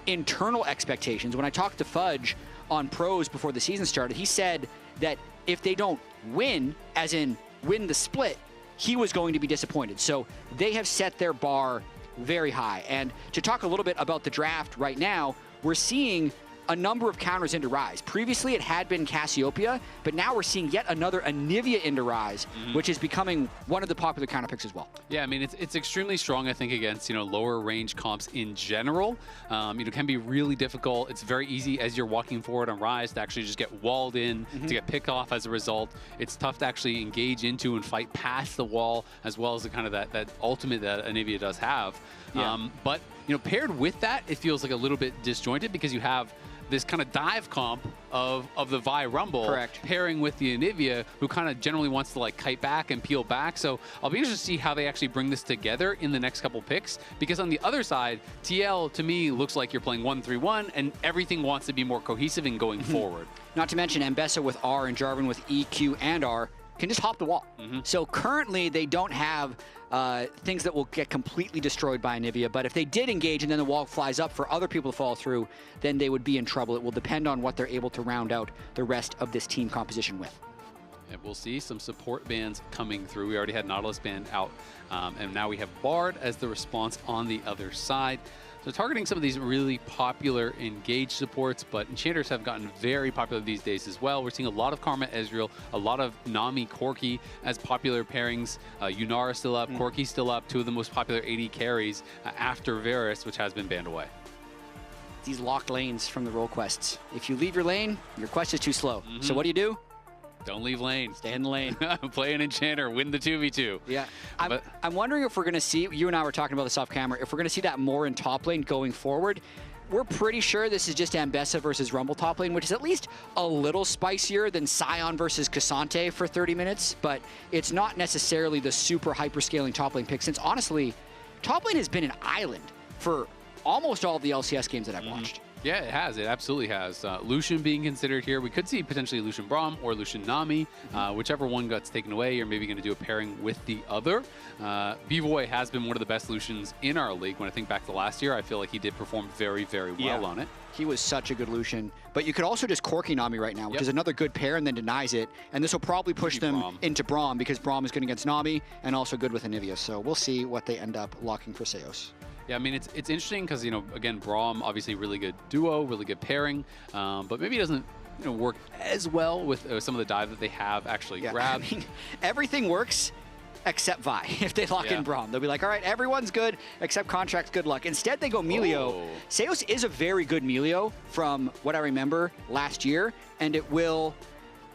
internal expectations. When I talked to Fudge on Pros before the season started, he said that if they don't win, as in win the split, he was going to be disappointed. So they have set their bar very high. And to talk a little bit about the draft right now, we're seeing a number of counters into Rise. Previously, it had been Cassiopeia, but now we're seeing yet another Anivia into Rise, which is becoming one of the popular counter picks as well. Yeah, I mean, it's extremely strong, I think, against, lower range comps in general. Can be really difficult. It's very easy as you're walking forward on Rise to actually just get walled in, to get picked off as a result. It's tough to actually engage into and fight past the wall, as well as the kind of that ultimate that Anivia does have. Yeah. But, paired with that, it feels like a little bit disjointed because you have this kind of dive comp of the Vi Rumble. Correct. Pairing with the Anivia, who kind of generally wants to like kite back and peel back. So I'll be interested to see how they actually bring this together in the next couple picks, because on the other side, TL to me looks like you're playing 1-3-1 and everything wants to be more cohesive and going forward. Not to mention Ambessa with R and Jarvan with E, Q, and R can just hop the wall. So currently they don't have things that will get completely destroyed by Anivia, but if they did engage and then the wall flies up for other people to fall through, then they would be in trouble. It will depend on what they're able to round out the rest of this team composition with. And we'll see some support bands coming through. We already had Nautilus band out, and now we have Bard as the response on the other side. So targeting some of these really popular engage supports, but enchanters have gotten very popular these days as well. We're seeing a lot of Karma Ezreal, a lot of Nami Corki as popular pairings. Yunara still up, Corki still up, 2 of the most popular AD carries after Varus, which has been banned away. These locked lanes from the role quests. If you leave your lane, your quest is too slow. So what do? Don't leave lane. Stay in the lane. Play an enchanter, win the 2v2. Yeah. I'm wondering if we're going to see, you and I were talking about this off camera, if we're going to see that more in top lane going forward. We're pretty sure this is just Ambessa versus Rumble top lane, which is at least a little spicier than Sion versus Cassante for 30 minutes, but it's not necessarily the super hyper-scaling top lane pick, since honestly, top lane has been an island for almost all of the LCS games that I've watched. Yeah, it has. It absolutely has. Lucian being considered here. We could see potentially Lucian Braum or Lucian Nami. Whichever one gets taken away, you're maybe going to do a pairing with the other. B-Boy has been one of the best Lucians in our league. When I think back to last year, I feel like he did perform very, very well on it. He was such a good Lucian. But you could also just Corki Nami right now, which is another good pair, and then denies it. And this will probably push them into Braum, because Braum is good against Nami and also good with Anivia. So we'll see what they end up locking for Seos. Yeah, I mean, it's interesting because, again, Braum, obviously really good duo, really good pairing, but maybe it doesn't work as well with some of the dive that they have actually grabbed. I mean, everything works except Vi. If they lock in Braum, they'll be like, all right, everyone's good except Contract's good luck. Instead, they go Melio. Seos is a very good Melio from what I remember last year, and it will,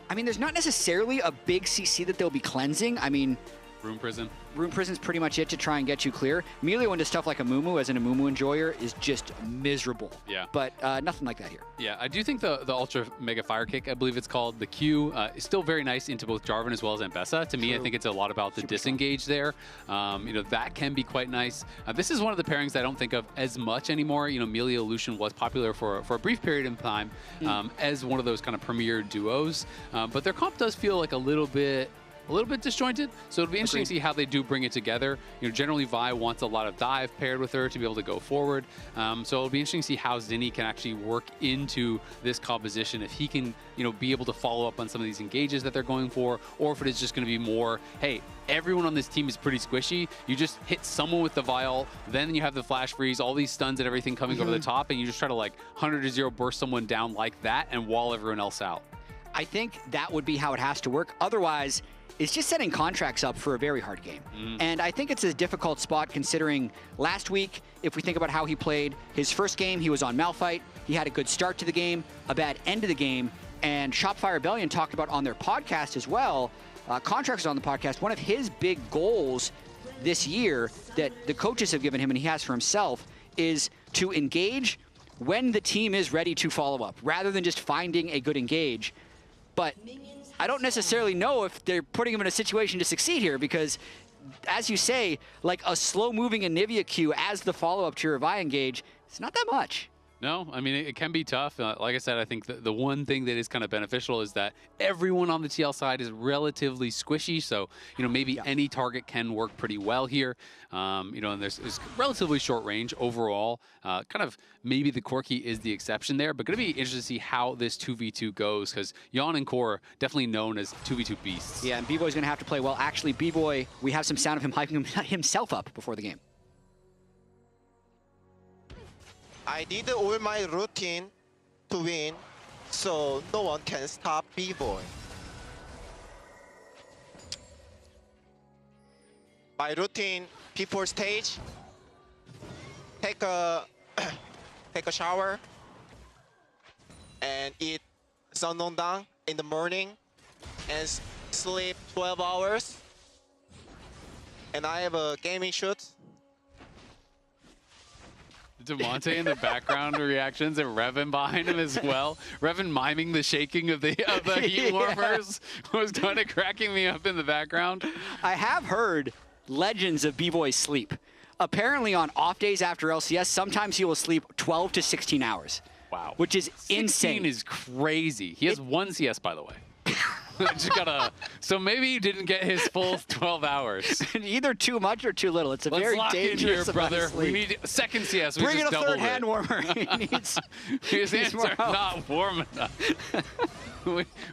I mean, there's not necessarily a big CC that they'll be cleansing. I mean, Rune Prison. Rune Prison's pretty much it to try and get you clear. Melio into stuff like Amumu as an Amumu enjoyer is just miserable. Yeah. But nothing like that here. Yeah, I do think the Ultra Mega Fire Kick, I believe it's called, the Q, is still very nice into both Jarvan as well as Ambessa. To me, I think it's a lot about the disengage there. That can be quite nice. This is one of the pairings I don't think of as much anymore. Melio Lucian was popular for a brief period in time as one of those kind of premier duos. But their comp does feel like a little bit a little bit disjointed. So it'll be interesting to see how they do bring it together. Generally Vi wants a lot of dive paired with her to be able to go forward. So it'll be interesting to see how Zinni can actually work into this composition, if he can, be able to follow up on some of these engages that they're going for, or if it is just going to be more, hey, everyone on this team is pretty squishy. You just hit someone with the vial, then you have the flash freeze, all these stuns and everything coming over the top, and you just try to 100-0 burst someone down like that and wall everyone else out. I think that would be how it has to work. Otherwise, it's just setting contracts up for a very hard game. And I think it's a difficult spot considering last week, if we think about how he played, his first game, he was on Malphite. He had a good start to the game, a bad end of the game, and Shopify Rebellion talked about on their podcast as well, Contracts on the podcast, one of his big goals this year that the coaches have given him and he has for himself is to engage when the team is ready to follow up, rather than just finding a good engage. But I don't necessarily know if they're putting him in a situation to succeed here because, as you say, a slow-moving Anivia Q as the follow-up to your Vi engage, it's not that much. No, I mean, it can be tough. Like I said, I think the one thing that is kind of beneficial is that everyone on the TL side is relatively squishy. So, maybe any target can work pretty well here. And there's relatively short range overall. Kind of maybe the Corki is the exception there, but going to be interesting to see how this 2v2 goes because Yon and Core are definitely known as 2v2 beasts. Yeah, and B-Boy's going to have to play well. Actually, B-Boy, we have some sound of him hyping himself up before the game. I did all my routine to win, so no one can stop B-Boy. My routine before stage, take a shower, and eat Sannondang in the morning, and sleep 12 hours. And I have a gaming shoot. DeMonte in the background reactions and Revan behind him as well. Revan miming the shaking of the heat warmers was kind of cracking me up in the background. I have heard legends of B-Boy's sleep. Apparently on off days after LCS, sometimes he will sleep 12 to 16 hours. Wow. Which is 16 insane. Is crazy. He has one CS, by the way. So maybe he didn't get his full 12 hours. Either too much or too little. It's a Let's very lock dangerous in here, brother. We need second CS. Bring in a doubled third hand warmer. His hands are not warm enough.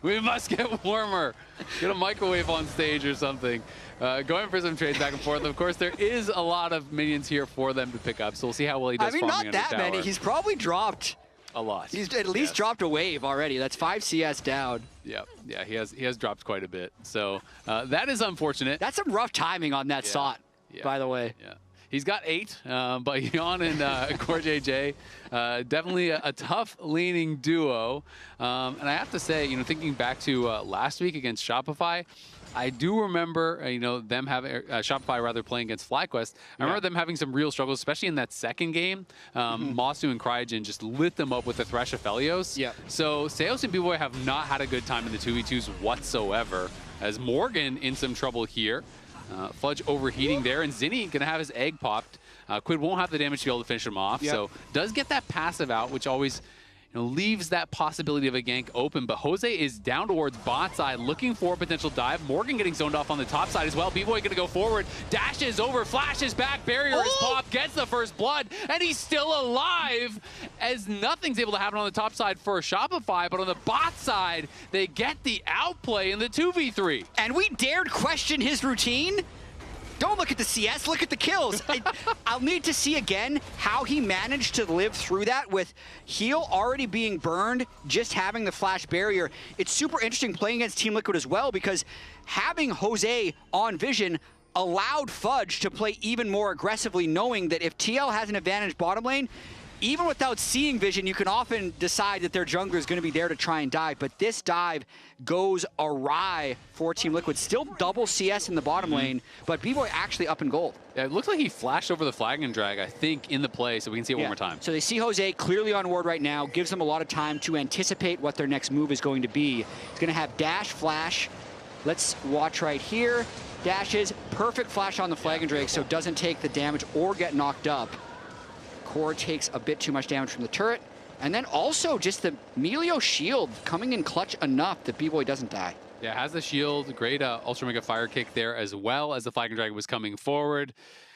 we must get warmer. Get a microwave on stage or something. Going for some trades back and forth. Of course, there is a lot of minions here for them to pick up, so we'll see how well he does. I mean, not that many. He's probably dropped a lot. He's at least dropped a wave already. That's 5 CS down. Yeah, he has dropped quite a bit. So that is unfortunate. That's some rough timing on that shot, by the way. Yeah. He's got 8, but Yon and Core JJ, definitely a tough leaning duo. And I have to say, thinking back to last week against Shopify, I do remember, them having Shopify rather playing against FlyQuest. I remember them having some real struggles, especially in that second game. Masu and Cryogen just lit them up with the Thresh of Felios. So Seos and B-Boy have not had a good time in the 2v2s whatsoever, as Morgan in some trouble here. Fudge overheating there, and Zinni gonna have his egg popped. Quid won't have the damage to be able to finish him off, so does get that passive out, which always leaves that possibility of a gank open. But Jose is down towards bot side, looking for a potential dive. Morgan getting zoned off on the top side as well. B-Boy gonna go forward, dashes over, flashes back, barrier is popped, gets the first blood, and he's still alive, as nothing's able to happen on the top side for Shopify, but on the bot side, they get the outplay in the 2v3. And we dared question his routine? Don't look at the CS, look at the kills. I'll need to see again how he managed to live through that with Heal already being burned, just having the flash barrier. It's super interesting playing against Team Liquid as well because having Jose on Vision allowed Fudge to play even more aggressively, knowing that if TL has an advantage bottom lane, even without seeing Vision, you can often decide that their jungler is going to be there to try and dive. But this dive goes awry for Team Liquid. Still double CS in the bottom lane, but B-Boy actually up in gold. Yeah, it looks like he flashed over the flag and drag, I think, in the play, so we can see it one more time. So they see Jose clearly on ward right now, gives them a lot of time to anticipate what their next move is going to be. He's going to have dash, flash. Let's watch right here. Dashes, perfect flash on the flag and drag, so doesn't take the damage or get knocked up. Core takes a bit too much damage from the turret. And then also just the Melio shield coming in clutch enough that B-Boy doesn't die. Yeah, has the shield. Great Ultra Mega Fire Kick there as well as the Flying Dragon was coming forward.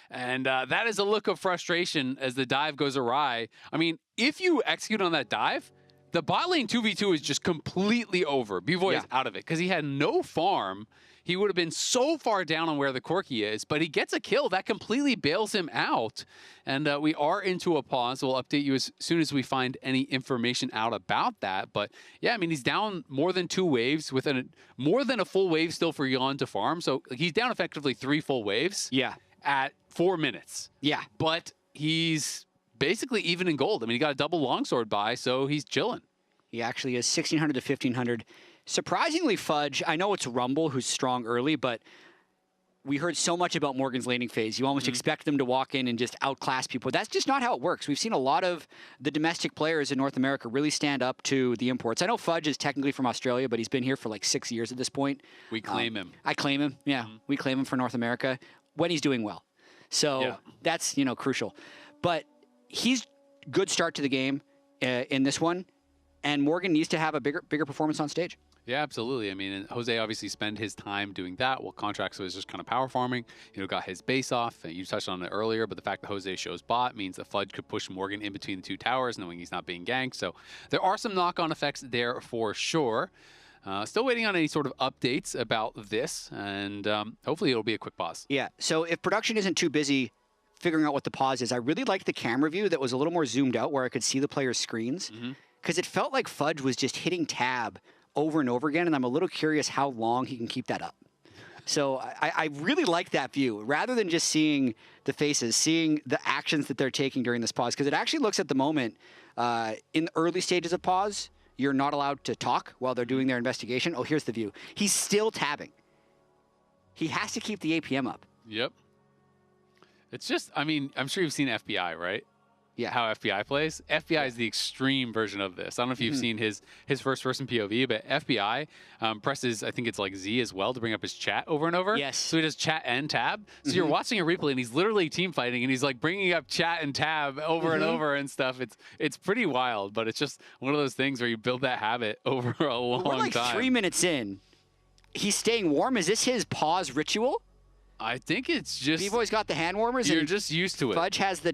And that is a look of frustration as the dive goes awry. I mean, if you execute on that dive, the bot lane 2v2 is just completely over. B-Boy is out of it because he had no farm. He would have been so far down on where the Corki is, but he gets a kill. That completely bails him out. And we are into a pause. We'll update you as soon as we find any information out about that. But yeah, I mean, he's down more than 2 waves with more than a full wave still for Yon to farm. So he's down effectively 3 full waves. Yeah. At 4 minutes. Yeah. But he's basically even in gold. I mean, he got a double longsword buy, so he's chilling. He actually is 1,600 to 1,500. Surprisingly, Fudge, I know it's Rumble who's strong early, but we heard so much about Morgan's laning phase. You almost expect them to walk in and just outclass people. That's just not how it works. We've seen a lot of the domestic players in North America really stand up to the imports. I know Fudge is technically from Australia, but he's been here for like 6 years at this point. We claim him. I claim him, yeah. We claim him for North America when he's doing well. So that's, crucial. But he's good start to the game in this one, and Morgan needs to have a bigger performance on stage. Yeah, absolutely. I mean, Jose obviously spent his time doing that while Contracts was just kind of power farming, got his base off. You touched on it earlier, but the fact that Jose shows bot means that Fudge could push Morgan in between the 2 towers, knowing he's not being ganked. So there are some knock-on effects there for sure. Still waiting on any sort of updates about this, and hopefully it'll be a quick pause. Yeah, so if production isn't too busy figuring out what the pause is, I really liked the camera view that was a little more zoomed out where I could see the players' screens, because it felt like Fudge was just hitting tab over and over again, and I'm a little curious how long he can keep that up. So I really like that view, rather than just seeing the faces, seeing the actions that they're taking during this pause, because it actually looks at the moment, in the early stages of pause, you're not allowed to talk while they're doing their investigation. Oh, here's the view. He's still tabbing. He has to keep the APM up. Yep. It's just, I mean, I'm sure you've seen FBI, right? Yeah. How FBI plays. FBI is the extreme version of this. I don't know if you've seen his first-person POV, but FBI presses, I think it's like Z as well, to bring up his chat over and over. Yes. So he does chat and tab. So you're watching a replay, and he's literally team fighting, and he's like bringing up chat and tab over and over and stuff. It's pretty wild, but it's just one of those things where you build that habit over a long We're like time. 3 minutes in. He's staying warm. Is this his pause ritual? I think it's just... B-Boy's got the hand warmers. You're and just used to it. Fudge has the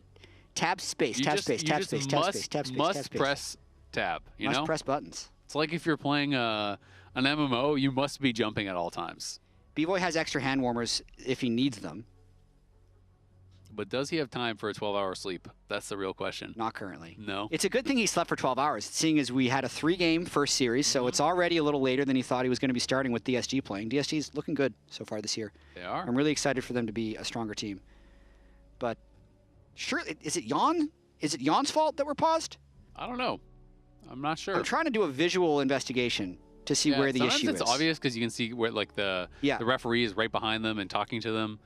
tab space, tab space, tab space, tab space, tab space, must press tab, you must know? press buttons. It's like if you're playing an MMO, you must be jumping at all times. B-Boy has extra hand warmers if he needs them. But does he have time for a 12-hour sleep? That's the real question. Not currently. No. It's a good thing he slept for 12 hours, seeing as we had a 3-game first series, so it's already a little later than he thought he was going to be starting with DSG playing. DSG's looking good so far this year. They are. I'm really excited for them to be a stronger team. But sure, is it Yon? Is it Yon's fault that we're paused? I don't know. I'm not sure. I'm trying to do a visual investigation to see where the issue is. Sometimes it's obvious because you can see where like the referee is right behind them and talking to them.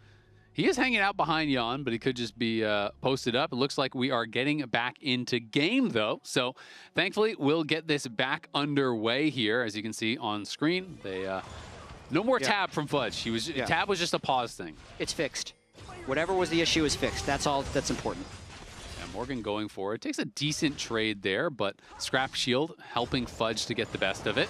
He is hanging out behind Yon, but he could just be posted up. It looks like we are getting back into game, though. So, thankfully, we'll get this back underway here. As you can see on screen, they no more tab from Fudge. Tab was just a pause thing. It's fixed. Whatever was the issue is fixed. That's all that's important. And Morgan going forward. Takes a decent trade there, but Scrap Shield helping Fudge to get the best of it.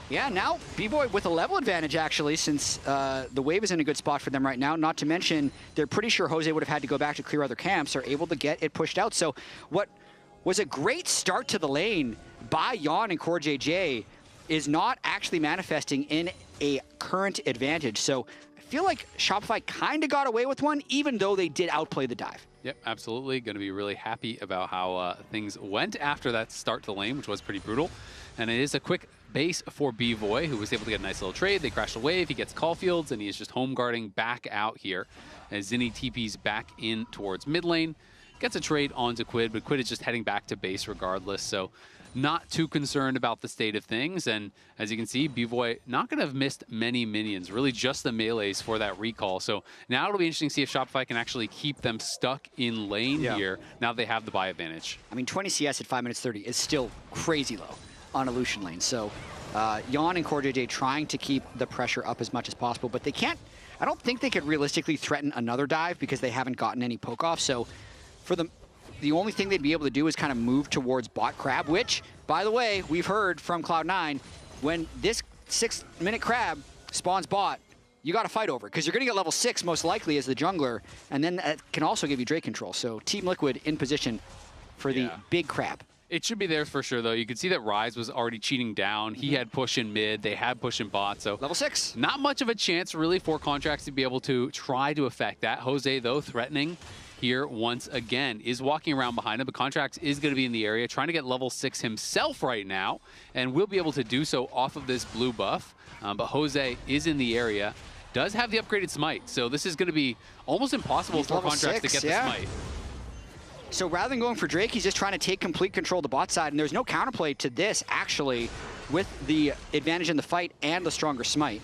Yeah, now B-Boy with a level advantage, actually, since the wave is in a good spot for them right now. Not to mention, they're pretty sure Jose would have had to go back to clear other camps. Are able to get it pushed out. So what was a great start to the lane by Yon and Core JJ is not actually manifesting in a current advantage. So I feel like Shopify kind of got away with one, even though they did outplay the dive. Yep, absolutely. Going to be really happy about how things went after that start to the lane, which was pretty brutal. And it is a quick base for B-Boy, who was able to get a nice little trade. They crash a wave, he gets Caulfields, and he is just home guarding back out here as Zinni TP's back in towards mid lane. Gets a trade onto Quid, but Quid is just heading back to base regardless, so not too concerned about the state of things. And as you can see, B-Boy not going to have missed many minions, really just the melees for that recall. So now it'll be interesting to see if Shopify can actually keep them stuck in lane here, now they have the buy advantage. I mean, 20 CS at 5 minutes 30 is still crazy low on a Lucian lane. So Yon and Core JJ trying to keep the pressure up as much as possible, but they can't, I don't think they could realistically threaten another dive because they haven't gotten any poke off. So for them, the only thing they'd be able to do is kind of move towards bot crab, which, by the way, we've heard from Cloud9, when this 6-minute crab spawns bot, you got to fight over, because you're going to get level 6 most likely as the jungler, and then that can also give you Drake control. So Team Liquid in position for the big crab. It should be there for sure, though. You can see that Rise was already cheating down. He had push in mid. They had push in bot. So level 6. Not much of a chance, really, for Contracts to be able to try to affect that. Jose, though, threatening here once again, is walking around behind him, but Contracts is going to be in the area, trying to get level 6 himself right now, and will be able to do so off of this blue buff. But Jose is in the area, does have the upgraded smite, so this is going to be almost impossible for Contracts to get the smite. So rather than going for Drake, he's just trying to take complete control of the bot side, and there's no counterplay to this, actually, with the advantage in the fight and the stronger smite.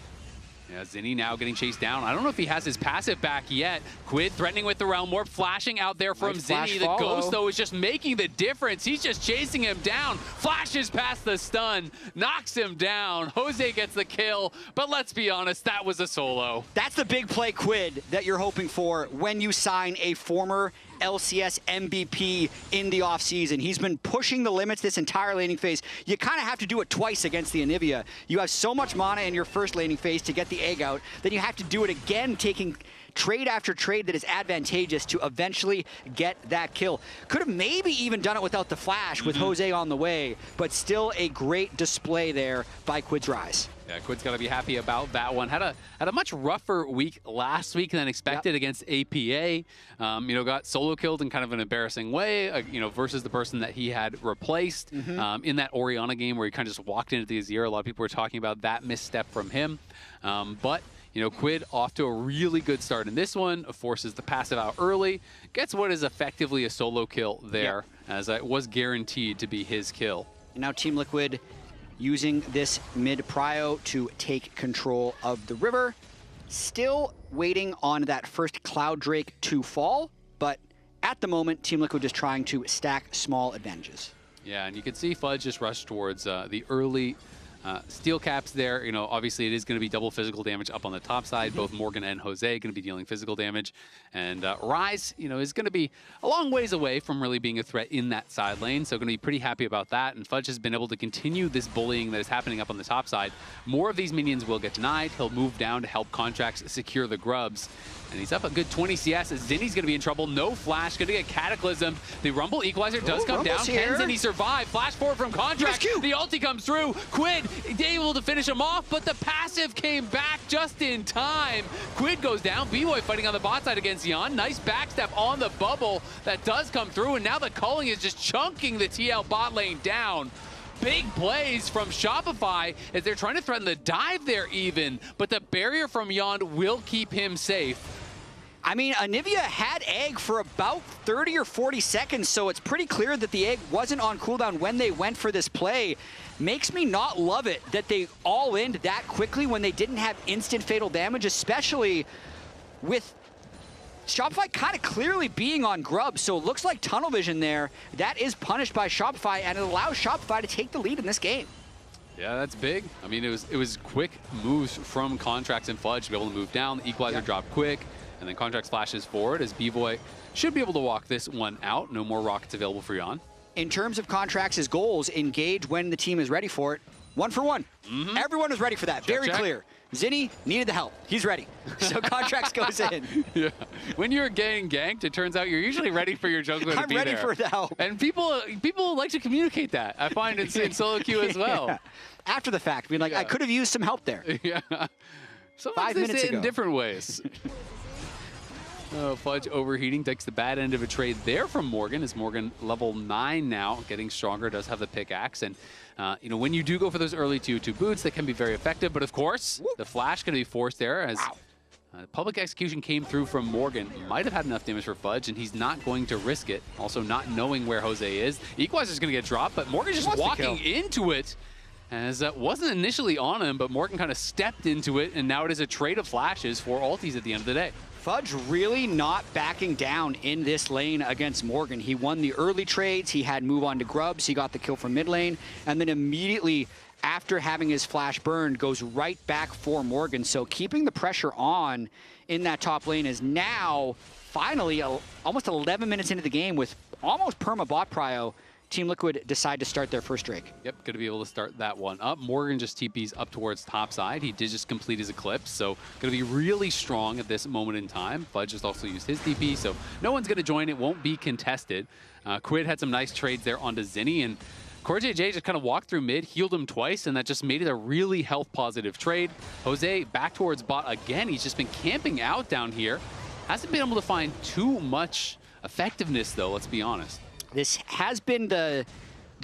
Yeah, Zinni now getting chased down. I don't know if he has his passive back yet. Quid threatening with the Realm Warp, flashing out there from Zinni. The Ghost, though, is just making the difference. He's just chasing him down. Flashes past the stun, knocks him down. Jose gets the kill, but let's be honest, that was a solo. That's the big play, Quid, that you're hoping for when you sign a former LCS MVP in the offseason. He's been pushing the limits this entire laning phase. You kind of have to do it twice against the Anivia. You have so much mana in your first laning phase to get the egg out, then you have to do it again, taking trade after trade that is advantageous to eventually get that kill. Could have maybe even done it without the flash with Jose on the way, but still a great display there by Quid's Rise. Yeah, Quid's got to be happy about that one. Had a much rougher week last week than expected against APA. Got solo killed in kind of an embarrassing way, versus the person that he had replaced in that Orianna game where he kind of just walked into the Azir. A lot of people were talking about that misstep from him. But Quid off to a really good start in this one, forces the passive out early, gets what is effectively a solo kill there, as it was guaranteed to be his kill. And now Team Liquid using this mid-prio to take control of the river. Still waiting on that first Cloud Drake to fall, but at the moment, Team Liquid is trying to stack small advantages. Yeah, and you can see Fudge just rush towards the early steel caps there. Obviously it is going to be double physical damage up on the top side. Both Morgan and Jose going to be dealing physical damage. And Rise, is going to be a long ways away from really being a threat in that side lane. So going to be pretty happy about that. And Fudge has been able to continue this bullying that is happening up on the top side. More of these minions will get denied. He'll move down to help Contracts secure the grubs. And he's up a good 20 CS. Zinni's going to be in trouble. No flash. Going to get Cataclysm. The Rumble Equalizer does come down. Can Zinni survive? Flash forward from Contract. The ulti comes through. Quid able to finish him off, but the passive came back just in time. Quid goes down. B-Boy fighting on the bot side against Yon. Nice backstep on the bubble. That does come through, and now the culling is just chunking the TL bot lane down. Big plays from Shopify as they're trying to threaten the dive there even, but the barrier from Yon will keep him safe. I mean, Anivia had egg for about 30 or 40 seconds, so it's pretty clear that the egg wasn't on cooldown when they went for this play. Makes me not love it that they all end that quickly when they didn't have instant fatal damage, especially with Shopify kind of clearly being on grub. So it looks like tunnel vision there. That is punished by Shopify, and it allows Shopify to take the lead in this game. Yeah, that's big. I mean, it was quick moves from Contracts and Fudge to be able to move down. The equalizer dropped quick. And then Contracts flashes forward as B-Boy should be able to walk this one out. No more rockets available for Yon. In terms of Contracts' goals, engage when the team is ready for it. 1 for 1. Everyone was ready for that. Very clear. Zinni needed the help. He's ready. So Contracts goes in. Yeah. When you're getting ganked, it turns out you're usually ready for your jungler to be there. I'm ready for the help. And people like to communicate that. I find in solo queue as well. Yeah. After the fact, being like, I could have used some help there. Yeah. Sometimes 5 minutes they say it ago. in different ways. Fudge overheating, takes the bad end of a trade there from Morgan, as Morgan level 9 now, getting stronger, does have the pickaxe. And, when you do go for those early 2-2 boots, they can be very effective. But of course, the flash can be forced there as public execution came through from Morgan. Might have had enough damage for Fudge, and he's not going to risk it. Also not knowing where Jose is. Equalizer's going to get dropped, but Morgan's just walking into it. As that wasn't initially on him, but Morgan kind of stepped into it, and now it is a trade of flashes for ultis at the end of the day. Fudge really not backing down in this lane against Morgan. He won the early trades. He had move on to grubs. He got the kill from mid lane. And then immediately after having his flash burned, goes right back for Morgan. So keeping the pressure on in that top lane is now finally almost 11 minutes into the game with almost perma bot prio. Team Liquid decide to start their first Drake. Yep, going to be able to start that one up. Morgan just TPs up towards top side. He did just complete his Eclipse, so going to be really strong at this moment in time. Fudge just also used his TP, so no one's going to join. It won't be contested. Quid had some nice trades there onto Zinni, and CoreJJ just kind of walked through mid, healed him twice, and that just made it a really health-positive trade. Jose back towards bot again. He's just been camping out down here. Hasn't been able to find too much effectiveness, though, let's be honest. This has been the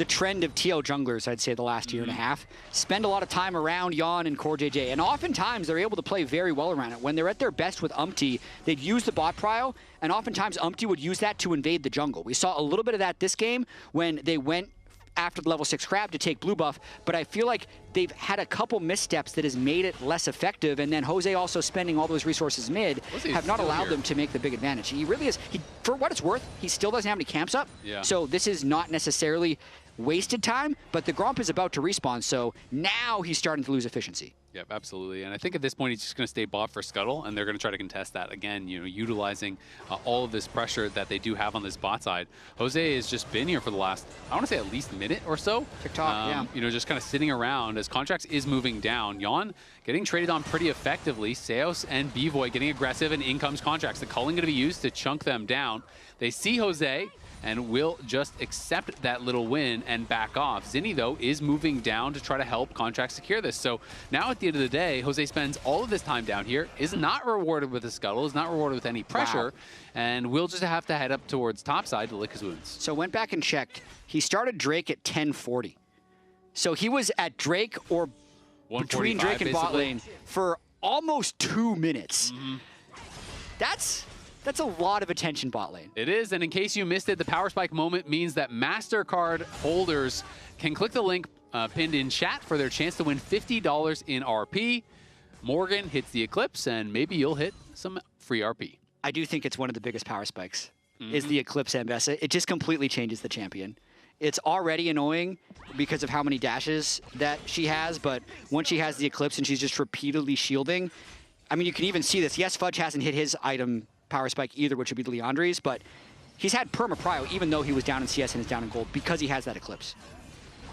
trend of TL junglers, I'd say, the last year and a half. Spend a lot of time around Yon and CoreJJ, and oftentimes they're able to play very well around it. When they're at their best with Umpty, they'd use the bot prio, and oftentimes Umpty would use that to invade the jungle. We saw a little bit of that this game when they went after the level 6 crab to take blue buff, but I feel like they've had a couple missteps that has made it less effective, and then Jose also spending all those resources mid have not allowed them to make the big advantage. He really is, for what it's worth, he still doesn't have any camps up, so this is not necessarily wasted time, but the Gromp is about to respawn, so now he's starting to lose efficiency. Yep, absolutely. And I think at this point, he's just going to stay bot for Scuttle, and they're going to try to contest that again, you know, utilizing all of this pressure that they do have on this bot side. Jose has just been here for the last, I want to say at least a minute or so. TikTok, yeah. You know, just kind of sitting around as Contracts is moving down. Yon getting traded on pretty effectively. Seos and Bvoy getting aggressive, and in comes Contracts. The culling going to be used to chunk them down. They see Jose and will just accept that little win and back off. Zinni, though, is moving down to try to help Contract secure this. So now at the end of the day, Jose spends all of this time down here, is not rewarded with a Scuttle, is not rewarded with any pressure, and will just have to head up towards topside to lick his wounds. So went back and checked. He started Drake at 1040. So he was at Drake or between Drake and bot lane for almost 2 minutes. That's a lot of attention bot lane. It is, and in case you missed it, the Power Spike moment means that MasterCard holders can click the link pinned in chat for their chance to win $50 in RP. Morgan hits the Eclipse, and maybe you'll hit some free RP. I do think it's one of the biggest Power Spikes, is the Eclipse Ambessa. It just completely changes the champion. It's already annoying because of how many dashes that she has, but once she has the Eclipse and she's just repeatedly shielding, I mean, you can even see this. Yes, Fudge hasn't hit his item Power Spike either, which would be the Leandri's, but he's had perma prio even though he was down in CS and is down in gold because he has that Eclipse.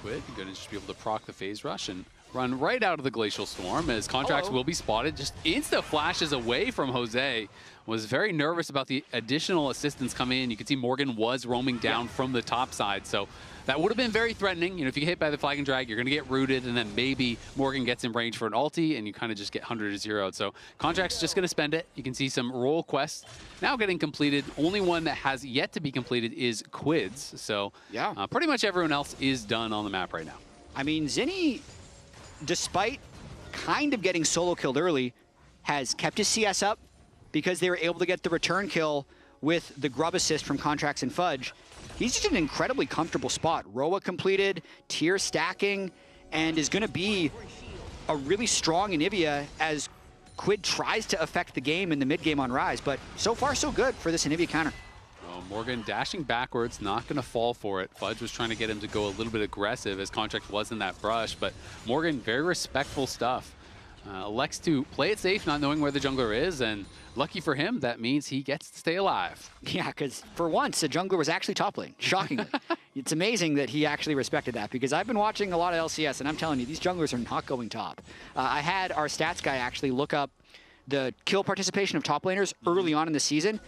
Quid going to just be able to proc the phase rush and run right out of the Glacial Storm as Contracts will be spotted. Just insta flashes away from Jose. Was very nervous about the additional assistance coming in. You can see Morgan was roaming down from the top side, so that would have been very threatening. You know, if you get hit by the flag and drag, you're going to get rooted, and then maybe Morgan gets in range for an ulti, and you kind of just get 100 to 0'd. So Contract's just going to spend it. You can see some role quests now getting completed. Only one that has yet to be completed is Quid's. So pretty much everyone else is done on the map right now. I mean, Zinni, despite kind of getting solo killed early, has kept his CS up because they were able to get the return kill with the grub assist from Contracts and Fudge. He's just in an incredibly comfortable spot. Roa completed, tier stacking, and is going to be a really strong Anivia as Quid tries to affect the game in the mid game on Rise. But so far, so good for this Anivia counter. Well, Morgan dashing backwards, not going to fall for it. Fudge was trying to get him to go a little bit aggressive as Contract was in that brush, but Morgan, very respectful stuff. Elects to play it safe, not knowing where the jungler is, and lucky for him, that means he gets to stay alive. Yeah, because for once, the jungler was actually top lane, shockingly. It's amazing that he actually respected that, because I've been watching a lot of LCS, and I'm telling you, these junglers are not going top. I had our stats guy actually look up the kill participation of top laners early on in the season,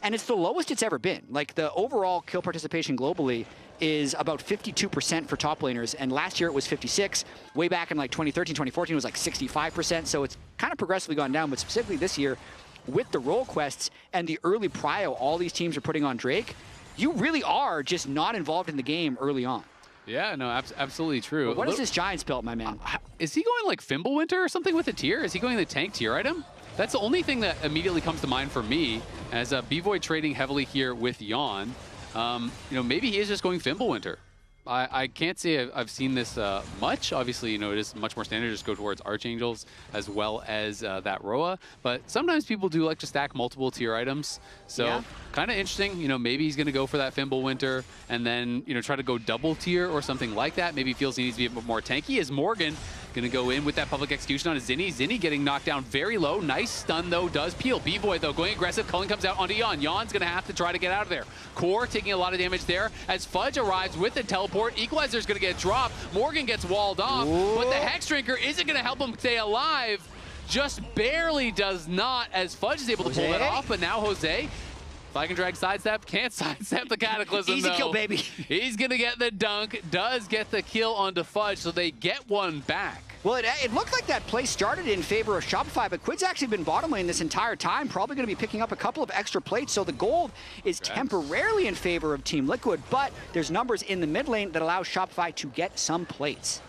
and it's the lowest it's ever been. Like, the overall kill participation globally is about 52% for top laners, and last year it was 56. Way back in like 2013, 2014, it was like 65%, so it's kind of progressively gone down, but specifically this year, with the role quests and the early prio all these teams are putting on Drake, you really are just not involved in the game early on. Yeah, no, absolutely true. But what is this Giants belt, my man? Is he going like Fimbulwinter or something with a tier? Is he going the tank tier item? That's the only thing that immediately comes to mind for me as Bvoy trading heavily here with Yon. You know, maybe he is just going Fimbulwinter. I can't say I've seen this much. Obviously, you know, it is much more standard to just go towards Archangels as well as that Roa. But sometimes people do like to stack multiple tier items. So kind of interesting. You know, maybe he's going to go for that Fimbulwinter and then, you know, try to go double tier or something like that. Maybe he feels he needs to be a bit more tanky as Morgan Gonna go in with that public execution on Zinni. Zinni getting knocked down very low. Nice stun, though, does peel. B-Boy, though, going aggressive. Cullen comes out onto Yon. Yon's gonna have to try to get out of there. Core taking a lot of damage there as Fudge arrives with the teleport. Equalizer's gonna get dropped. Morgan gets walled off, but the Hex Drinker isn't gonna help him stay alive. Just barely does not, as Fudge is able to pull that off, but now Jose, if I can drag sidestep, can't sidestep the Cataclysm, Easy though. kill, baby. He's gonna get the dunk, does get the kill onto Fudge, so they get one back. Well, it looked like that play started in favor of Shopify, but Quid's actually been bottom lane this entire time, probably going to be picking up a couple of extra plates, so the gold is temporarily in favor of Team Liquid, but there's numbers in the mid lane that allow Shopify to get some plates.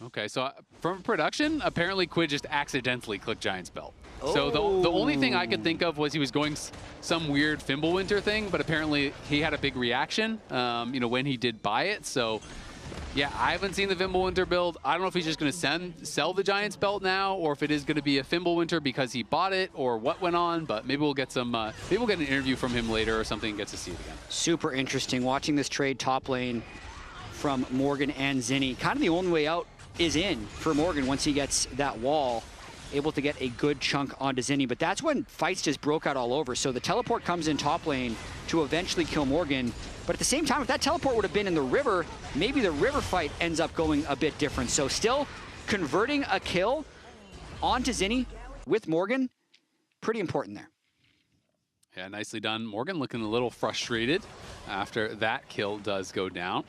Okay, so from production, apparently Quid just accidentally clicked Giant's Belt. So the only thing I could think of was he was going some weird Fimbulwinter thing, but apparently he had a big reaction, you know, when he did buy it, so... Yeah, I haven't seen the Fimbulwinter build. I don't know if he's just going to sell the Giant's Belt now, or if it is going to be a Fimbulwinter because he bought it, or what went on. But maybe we'll get some. Maybe we'll get an interview from him later or something and get to see it again. Super interesting watching this trade top lane from Morgan and Zinni. Kind of the only way out is in for Morgan once he gets that wall, able to get a good chunk onto Zinni. But that's when fights just broke out all over. So the teleport comes in top lane to eventually kill Morgan. But at the same time, if that teleport would have been in the river, maybe the river fight ends up going a bit different. So still converting a kill onto Zinni with Morgan, pretty important there. Yeah, nicely done. Morgan looking a little frustrated after that kill does go down.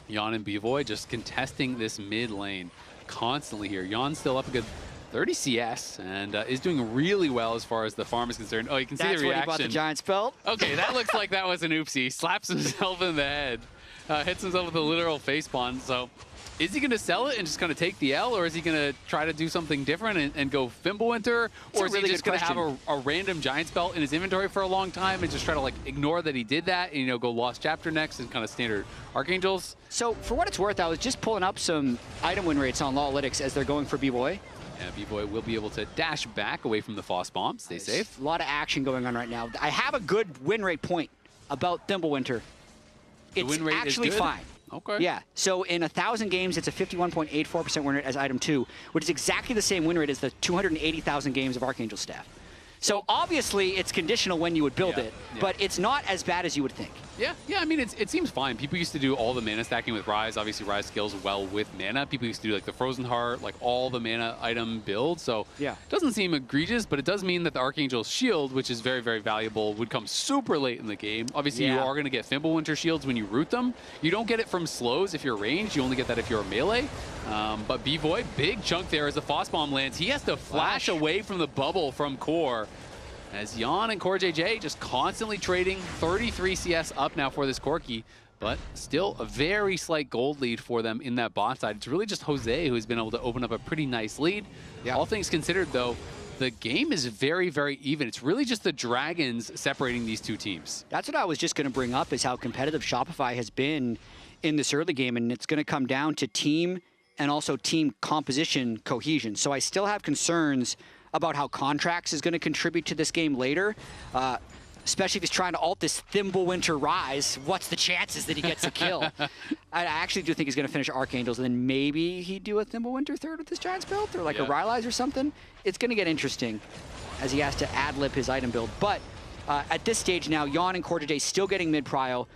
Yon and B-Boy just contesting this mid lane constantly here. Yon's still up a good 30 CS and is doing really well as far as the farm is concerned. Oh, you can see the reaction. That's when he bought the Giant's Belt. Okay, that looks like that was an oopsie. Slaps himself in the head. Hits himself with a literal facepalm. So is he going to sell it and just kind of take the L, or is he going to try to do something different and go Fimbulwinter? Or is he just going to have a random Giant's Belt in his inventory for a long time and just try to like ignore that he did that and, you know, go Lost Chapter next and kind of standard Archangels? So for what it's worth, I was just pulling up some item win rates on Lawlytics as they're going for B-Boy. Yeah, B-Boy will be able to dash back away from the Foss bomb. Stay safe. A lot of action going on right now. I have a good win rate point about Fimbulwinter. It's win rate actually is good? fine. Okay. Yeah, so in 1,000 games, it's a 51.84% win rate as item 2, which is exactly the same win rate as the 280,000 games of Archangel Staff. So obviously, it's conditional when you would build it, but it's not as bad as you would think. Yeah, I mean, it seems fine. People used to do all the mana stacking with Ryze. Obviously, Ryze scales well with mana. People used to do like the Frozen Heart, like all the mana item build. So yeah, it doesn't seem egregious, but it does mean that the Archangel's Shield, which is very, very valuable, would come super late in the game. Obviously, you are going to get Fimbulwinter shields when you root them. You don't get it from slows if you're ranged. You only get that if you're a melee. But B-Boy, big chunk there as the Foss Bomb lands. He has to flash away from the bubble from Core. As Yon and Core JJ just constantly trading. 33 CS up now for this Corki, but still a very slight gold lead for them in that bot side. It's really just Jose who has been able to open up a pretty nice lead. All things considered, though, the game is very, very even. It's really just the Dragons separating these two teams. That's what I was just going to bring up, is how competitive Shopify has been in this early game, and it's going to come down to team and also team composition cohesion. So I still have concerns about how Contracts is going to contribute to this game later, especially if he's trying to ult this Fimbulwinter Ryze. What's the chances that he gets a kill? I actually do think he's going to finish Archangels, and then maybe he'd do a Fimbulwinter third with this Giant's Belt, or like a Rylai's or something. It's going to get interesting as he has to ad-lib his item build. But at this stage now, Yon and Core JJ still getting mid-prio.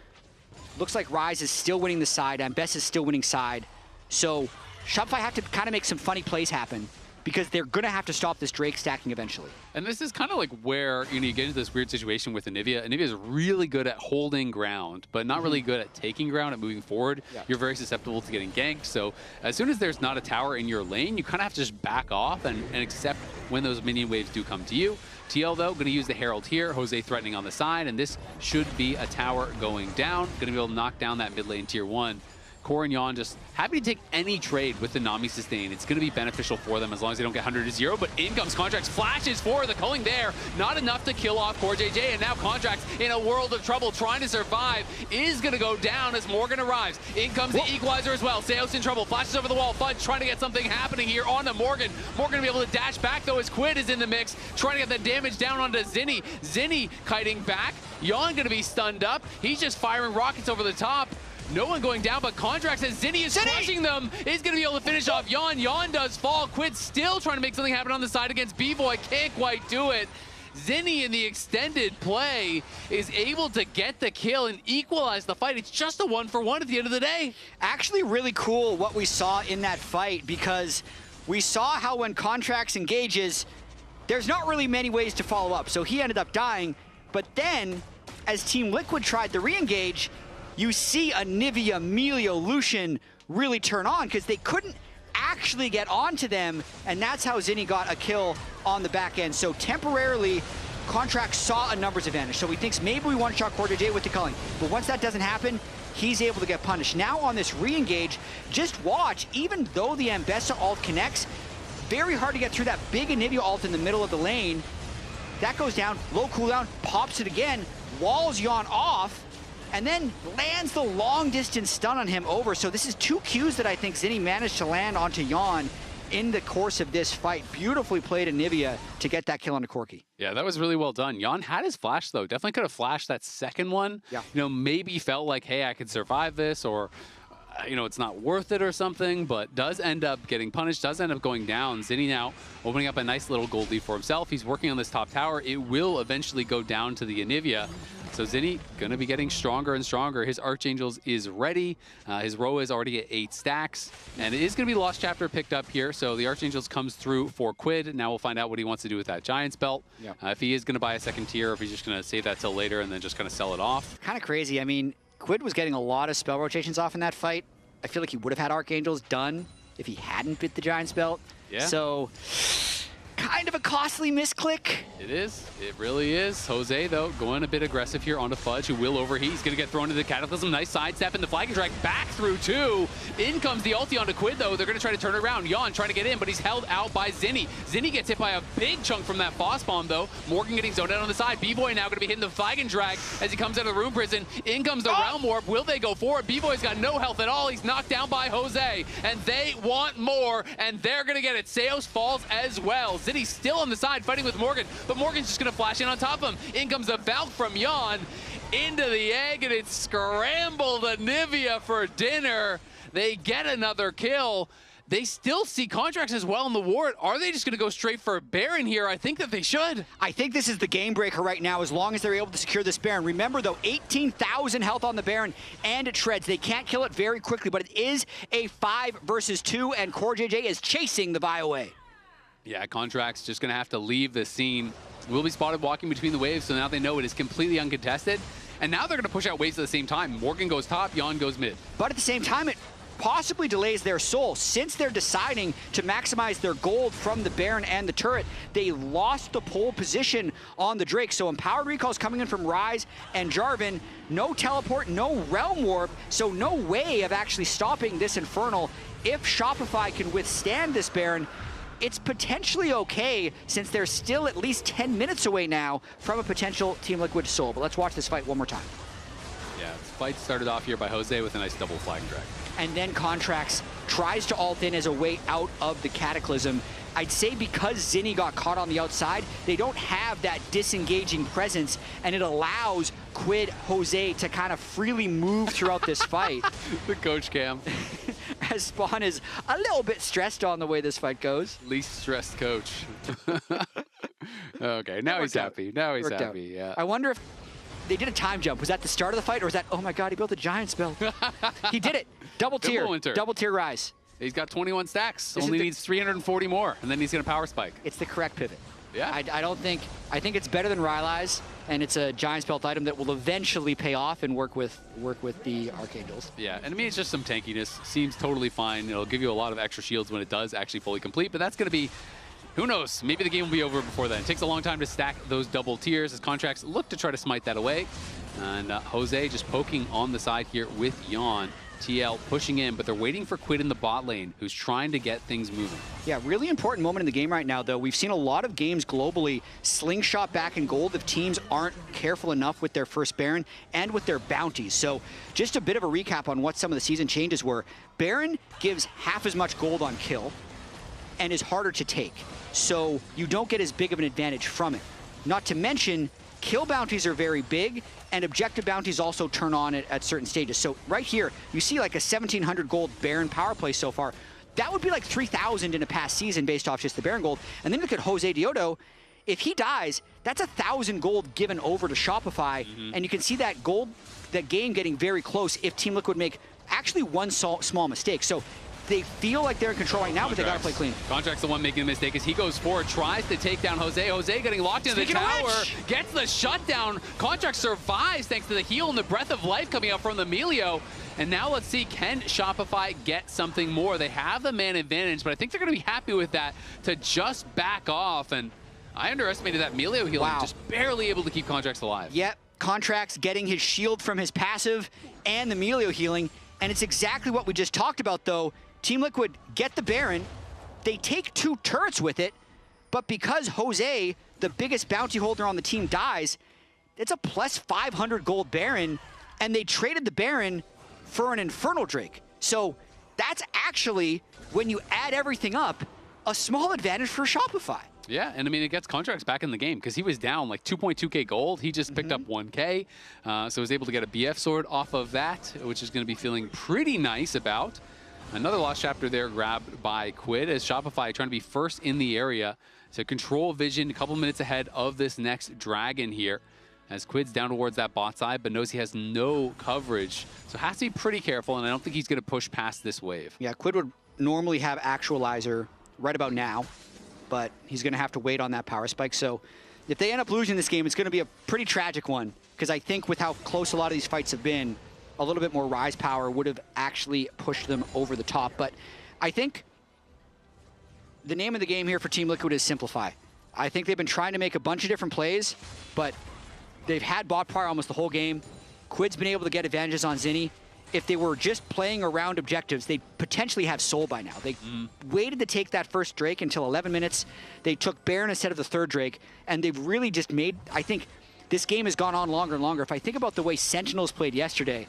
Looks like Ryze is still winning the side, and Bess is still winning side. So Shopify have to kind of make some funny plays happen, because they're going to have to stop this Drake stacking eventually. And this is kind of like where, you know, you get into this weird situation with Anivia. Anivia is really good at holding ground, but not really good at taking ground and moving forward. You're very susceptible to getting ganked. So as soon as there's not a tower in your lane, you kind of have to just back off and accept when those minion waves do come to you. TL, though, going to use the Herald here. Jose threatening on the side, and this should be a tower going down. Going to be able to knock down that mid lane tier 1. Core and Yon just happy to take any trade with the Nami sustain. It's going to be beneficial for them as long as they don't get 100-0. But in comes Contracts, flashes for the culling there. Not enough to kill off Core JJ, and now Contracts in a world of trouble trying to survive. Is going to go down as Morgan arrives. In comes the Equalizer as well. Seos in trouble, flashes over the wall. Fudge trying to get something happening here onto Morgan. Morgan to be able to dash back, though, as Quid is in the mix, trying to get the damage down onto Zinni. Zinni kiting back. Yon going to be stunned up. He's just firing rockets over the top. No one going down, but Contracts as Zinni is crushing them. Is going to be able to finish off Yon. Yon does fall. Quid still trying to make something happen on the side against B-Boy. Can't quite do it. Zinni in the extended play is able to get the kill and equalize the fight. It's just a 1-for-1 at the end of the day. Actually really cool what we saw in that fight, because we saw how when Contracts engages, there's not really many ways to follow up. So he ended up dying, but then as Team Liquid tried to re-engage, you see a Nivea, Melio, Lucian really turn on because they couldn't actually get onto them, and that's how Zinni got a kill on the back end. So temporarily, Contract saw a numbers advantage. So he thinks maybe we one-shot CoreJJ with the culling. But once that doesn't happen, he's able to get punished. Now on this re-engage, just watch, even though the Ambessa ult connects, very hard to get through that big Anivia ult in the middle of the lane. That goes down, low cooldown, pops it again, walls Yon off, and then lands the long-distance stun on him over. So this is 2 Qs that I think Zinni managed to land onto Yon in the course of this fight. Beautifully played Anivia to get that kill onto Corki. Yeah, that was really well done. Yon had his flash, though. Definitely could have flashed that second one. Yeah. You know, maybe felt like, hey, I could survive this, or, you know, it's not worth it or something, but does end up getting punished, does end up going down. Zinni now opening up a nice little gold lead for himself. He's working on this top tower. It will eventually go down to the Anivia. So Zinni going to be getting stronger and stronger. His Archangels is ready. His Roa is already at 8 stacks. And it is going to be Lost Chapter picked up here. So the Archangels comes through for Quid. Now we'll find out what he wants to do with that Giants belt. Yep. If he is going to buy a second tier, or if he's just going to save that till later and then just kind of sell it off. Kind of crazy. I mean, Quid was getting a lot of spell rotations off in that fight. I feel like he would have had Archangels done if he hadn't bit the Giants belt. Yeah. So kind of a costly misclick. It is. It really is. Jose, though, going a bit aggressive here onto Fudge, who will overheat. He's going to get thrown into the Cataclysm. Nice sidestep, and the flag is dragged back through, too. In comes the ulti onto Quid, though. They're going to try to turn it around. Yon trying to get in, but he's held out by Zinni. Zinni gets hit by a big chunk from that Foss Bomb, though. Morgan getting zoned out on the side. B-Boy now going to be hitting the flag and drag as he comes out of the Rune Prison. In comes the Realm Warp. Will they go for it? B-Boy's got no health at all. He's knocked down by Jose, and they want more, and they're going to get it. Seos falls as well. Zinni's still on the side fighting with Morgan, but Morgan's just going to flash in on top of him. In comes the Valk from Yon into the egg, and it's scrambled Anivia for dinner. They get another kill. They still see Contracts as well in the ward. Are they just going to go straight for a Baron here? I think that they should. I think this is the game breaker right now, as long as they're able to secure this Baron. Remember, though, 18,000 health on the Baron, and it shreds. They can't kill it very quickly, but it is a 5 versus 2, and CoreJJ is chasing the Vi away. Yeah, Contracts just going to have to leave the scene. Will be spotted walking between the waves, so now they know it is completely uncontested. And now they're going to push out waves at the same time. Morgan goes top, Yon goes mid. But at the same time, it possibly delays their soul. Since they're deciding to maximize their gold from the Baron and the turret, they lost the pole position on the Drake. So Empowered Recall's coming in from Ryze and Jarvan. No teleport, no Realm Warp, so no way of actually stopping this Infernal. If Shopify can withstand this Baron, it's potentially okay, since they're still at least 10 minutes away now from a potential Team Liquid soul. But let's watch this fight one more time. Yeah, this fight started off here by Jose with a nice double flag drag. And then Contracts tries to ult in as a way out of the Cataclysm. I'd say because Zinni got caught on the outside, they don't have that disengaging presence, and it allows Quid, Jose to kind of freely move throughout this fight. The coach cam. As Spawn is a little bit stressed on the way this fight goes. Least stressed coach. Okay, now he's happy. Now he's happy, yeah. I wonder if they did a time jump. Was that the start of the fight, or was that, oh my god, he built a giant spell? He did it. Double tier Ryze. He's got 21 stacks. Only needs 340 more, and then he's going to power spike. It's the correct pivot. Yeah. I think it's better than Rylai's, and it's a giant spelt item that will eventually pay off and work with the Archangels. Yeah, and I mean, it's just some tankiness. Seems totally fine. It'll give you a lot of extra shields when it does actually fully complete, but that's going to be, who knows? Maybe the game will be over before then. It takes a long time to stack those double tiers as Contracts look to try to smite that away. And Jose just poking on the side here with Yon. TL pushing in, but they're waiting for Quid in the bot lane, who's trying to get things moving. Yeah, really important moment in the game right now, though. We've seen a lot of games globally slingshot back in gold if teams aren't careful enough with their first Baron and with their bounties. So just a bit of a recap on what some of the season changes were. Baron gives half as much gold on kill and is harder to take, so you don't get as big of an advantage from it. Not to mention, kill bounties are very big, and objective bounties also turn on at certain stages. So right here, you see like a 1,700 gold Baron power play so far. That would be like 3,000 in a past season based off just the Baron gold. And then look at Jose Diodo. If he dies, that's 1,000 gold given over to Shopify, and you can see that gold, that game getting very close if Team Liquid make actually one small mistake. So they feel like they're in control right now, but they gotta play clean. Contract's the one making the mistake as he goes forward, tries to take down Jose. Jose getting locked into the tower, gets the shutdown. Contract survives thanks to the heal and the breath of life coming out from the Emilio. And now let's see, can Shopify get something more? They have the man advantage, but I think they're gonna be happy with that to just back off. And I underestimated that Emilio healing, just barely able to keep Contracts alive. Yep, Contracts getting his shield from his passive and the Emilio healing. And it's exactly what we just talked about though. Team Liquid get the Baron, they take 2 turrets with it, but because Jose, the biggest bounty holder on the team, dies, it's a plus 500 gold Baron, and they traded the Baron for an Infernal Drake. So that's actually, when you add everything up, a small advantage for Shopify. Yeah, and I mean, it gets Contracts back in the game because he was down like 2.2k gold. He just picked up 1k, so was able to get a BF sword off of that, which is going to be feeling pretty nice about. Another lost chapter there grabbed by Quid as Shopify trying to be first in the area to control vision a couple minutes ahead of this next dragon here. As Quid's down towards that bot side, but knows he has no coverage. So has to be pretty careful, and I don't think he's going to push past this wave. Yeah, Quid would normally have Actualizer right about now, but he's going to have to wait on that power spike. So if they end up losing this game, it's going to be a pretty tragic one, because I think with how close a lot of these fights have been, a little bit more Rise power would have actually pushed them over the top. But I think the name of the game here for Team Liquid is simplify. I think they've been trying to make a bunch of different plays, but they've had bot power almost the whole game. Quid's been able to get advantages on Zinni. If they were just playing around objectives, they'd potentially have Soul by now. They waited to take that first Drake until 11 minutes. They took Baron instead of the third Drake, and they've really just made, I think, this game has gone on longer and longer. If I think about the way Sentinels played yesterday,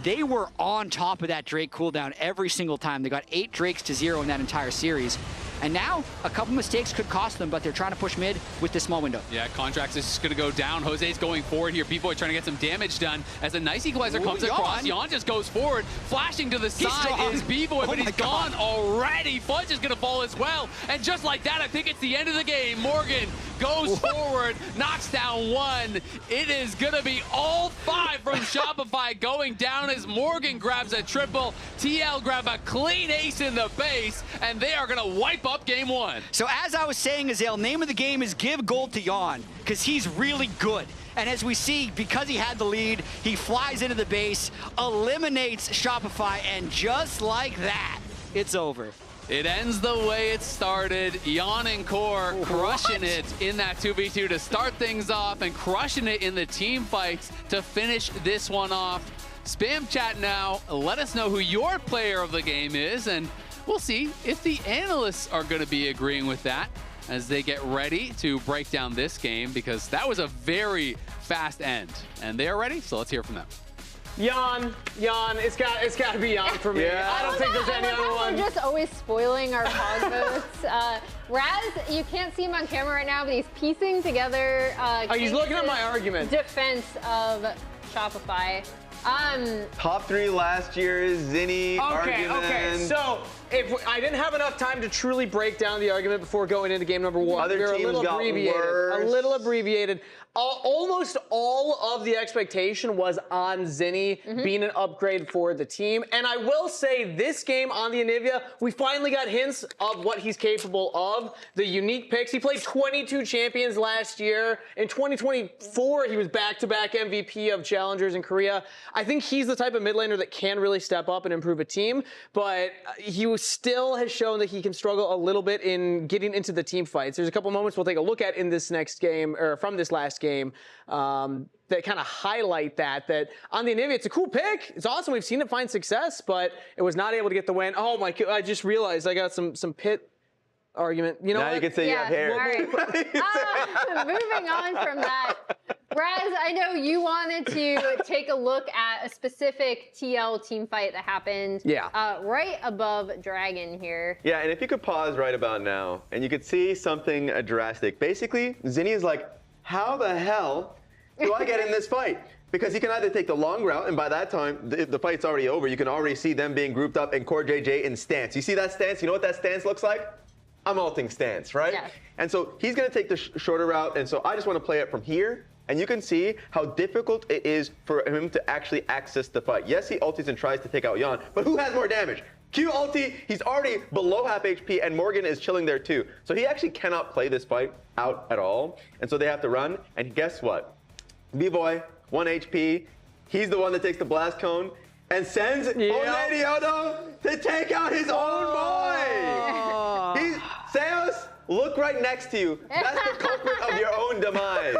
they were on top of that Drake cooldown every single time. They got 8 Drakes to 0 in that entire series. And now, a couple mistakes could cost them, but they're trying to push mid with this small window. Yeah, Contracts is just going to go down. Jose's going forward here. B-Boy trying to get some damage done as a nice equalizer comes across. Yon just goes forward. Flashing to the side is B-Boy, but he's gone already. Fudge is going to fall as well. And just like that, I think it's the end of the game. Morgan goes forward, knocks down 1. It is going to be all 5 from Shopify going down as Morgan grabs a triple. TL grab a clean ace in the base, and they are going to wipe up game 1. So as I was saying, Azale, name of the game is give gold to Yon, because he's really good. And as we see, because he had the lead, he flies into the base, eliminates Shopify, and just like that, it's over. It ends the way it started. Yon and Core crushing it in that 2v2 to start things off and crushing it in the team fights to finish this one off. Spam chat now. Let us know who your player of the game is, and we'll see if the analysts are going to be agreeing with that as they get ready to break down this game, because that was a very fast end. And they are ready, so let's hear from them. Yon, it's got to be Yon for me. Yeah. I don't think there's any other one. We're just always spoiling our pog votes. Raz, you can't see him on camera right now, but he's piecing together. He's looking at my argument. Defense of Shopify. Top 3 last year's Zinni argument. Okay. So if I didn't have enough time to truly break down the argument before going into game number 1. Other teams got worse. A little abbreviated. Almost all of the expectation was on Zinni being an upgrade for the team. And I will say this game on the Anivia, we finally got hints of what he's capable of. The unique picks. He played 22 champions last year. In 2024, he was back-to-back MVP of Challengers in Korea. I think he's the type of mid laner that can really step up and improve a team, but he still has shown that he can struggle a little bit in getting into the team fights. There's a couple moments we'll take a look at in this next game, or from this last game, that kind of highlight that on the Anivia, it's a cool pick. It's awesome. We've seen it find success, but it was not able to get the win. Oh my God, I just realized I got some pit argument. You know now what? You can say you have hair. All right. Moving on from that, Raz, I know you wanted to take a look at a specific TL team fight that happened right above Dragon here. Yeah, and if you could pause right about now, and you could see something drastic. Basically, Zinni is like, how the hell do I get in this fight? Because he can either take the long route, and by that time, the fight's already over. You can already see them being grouped up in Core JJ in stance. You see that stance? You know what that stance looks like? I'm ulting stance, right? Yeah. And so he's going to take the shorter route, and so I just want to play it from here. And you can see how difficult it is for him to actually access the fight. Yes, he ultis and tries to take out Jan, but who has more damage? Q ulti, he's already below half HP, and Morgan is chilling there too. So he actually cannot play this fight out at all. And so they have to run, and guess what? B-Boy, 1 HP, he's the one that takes the blast cone and sends Jose Diodo to take out his own boy! Seos, look right next to you. That's the culprit of your own demise.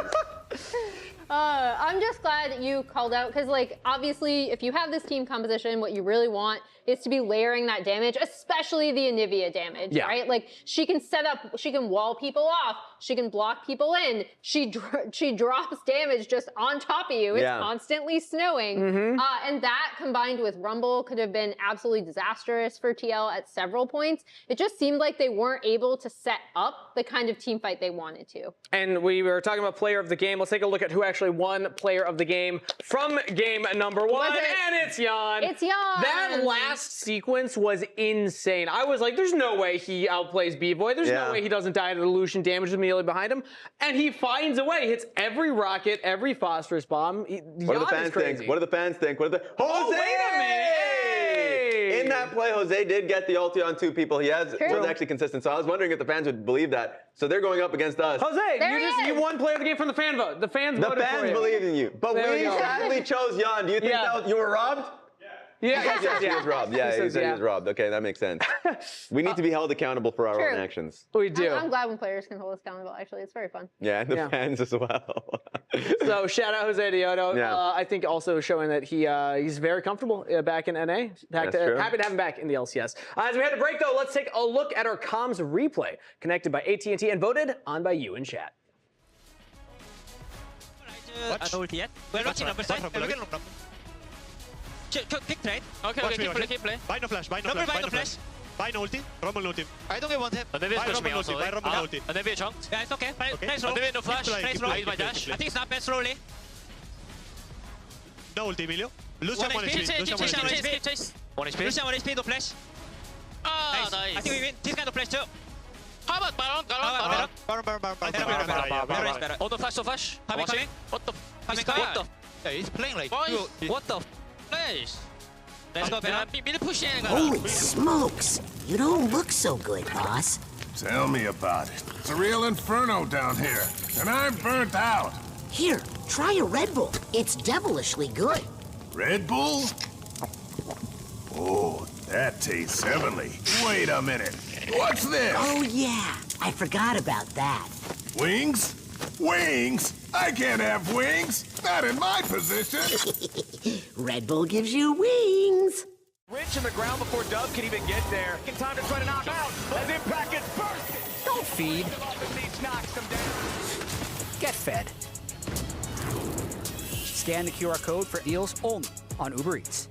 I'm just glad that you called out, because like obviously if you have this team composition, what you really want is to be layering that damage, especially the Anivia damage, right? Like she can set up, she can wall people off, she can block people in, she drops damage just on top of you. It's constantly snowing. And that combined with Rumble could have been absolutely disastrous for TL at several points. It just seemed like they weren't able to set up the kind of team fight they wanted to. And we were talking about player of the game. Let's take a look at who actually won player of the game from game number 1. And it's Jan. It's Jan. That last sequence was insane. I was like, there's no way he outplays B-Boy. There's no way he doesn't die to illusion damage immediately behind him. And he finds a way, hits every rocket, every phosphorus bomb. What do the fans think? What do the fans think? What do the Oh, wait a minute! Hey! In that play, Jose did get the ulti on 2 people. He was actually consistent. So I was wondering if the fans would believe that. So they're going up against us. Jose, you won player of the game from the fan vote. The fans voted for you. The fans believed in you. But we sadly chose Jan. Do you think that you were robbed? Yes, he was robbed. Yeah, he said he was robbed. Okay, that makes sense. We need to be held accountable for our own actions. We do. I'm glad when players can hold us accountable, actually. It's very fun. Yeah, and the fans as well. So shout out Jose Diodo. I think also showing that he's very comfortable back in NA. Happy to have him back in the LCS. As we had to break though, let's take a look at our comms replay connected by AT&T and voted on by you in chat. We're watching number side. Pick trade. Okay, keep play. Buy no flash, buy no flash, buy no flash. Buy no ulti, Rumble no ulti. I don't get one tap. Buy Rumble no ulti, buy Rumble no ulti. And then we are chunked. Yeah, it's okay. Play slow. No flash. Play slow. I use my dash. I think it's not best slowly. No ulti, Emilio. Lucian 1 HP. Chase. 1 HP. Lucian 1 HP, no flash. Ah, nice. I think we win. This kind of flash too. How about Baron? Baron. Oh, no flash, no flash. Coming. What the? Yeah, he's playing like. What the? Place. Let's go, Baron. Holy smokes! You don't look so good, boss. Tell me about it. It's a real inferno down here, and I'm burnt out. Here, try a Red Bull. It's devilishly good. Red Bull? Oh, that tastes heavenly. Wait a minute. What's this? Oh, yeah. I forgot about that. Wings? Wings? I can't have wings. Not in my position. Red Bull gives you wings. Rich in the ground before Dub can even get there. In time to try to knock out as Impact gets bursted. Don't feed. Get fed. Scan the QR code for deals only on Uber Eats.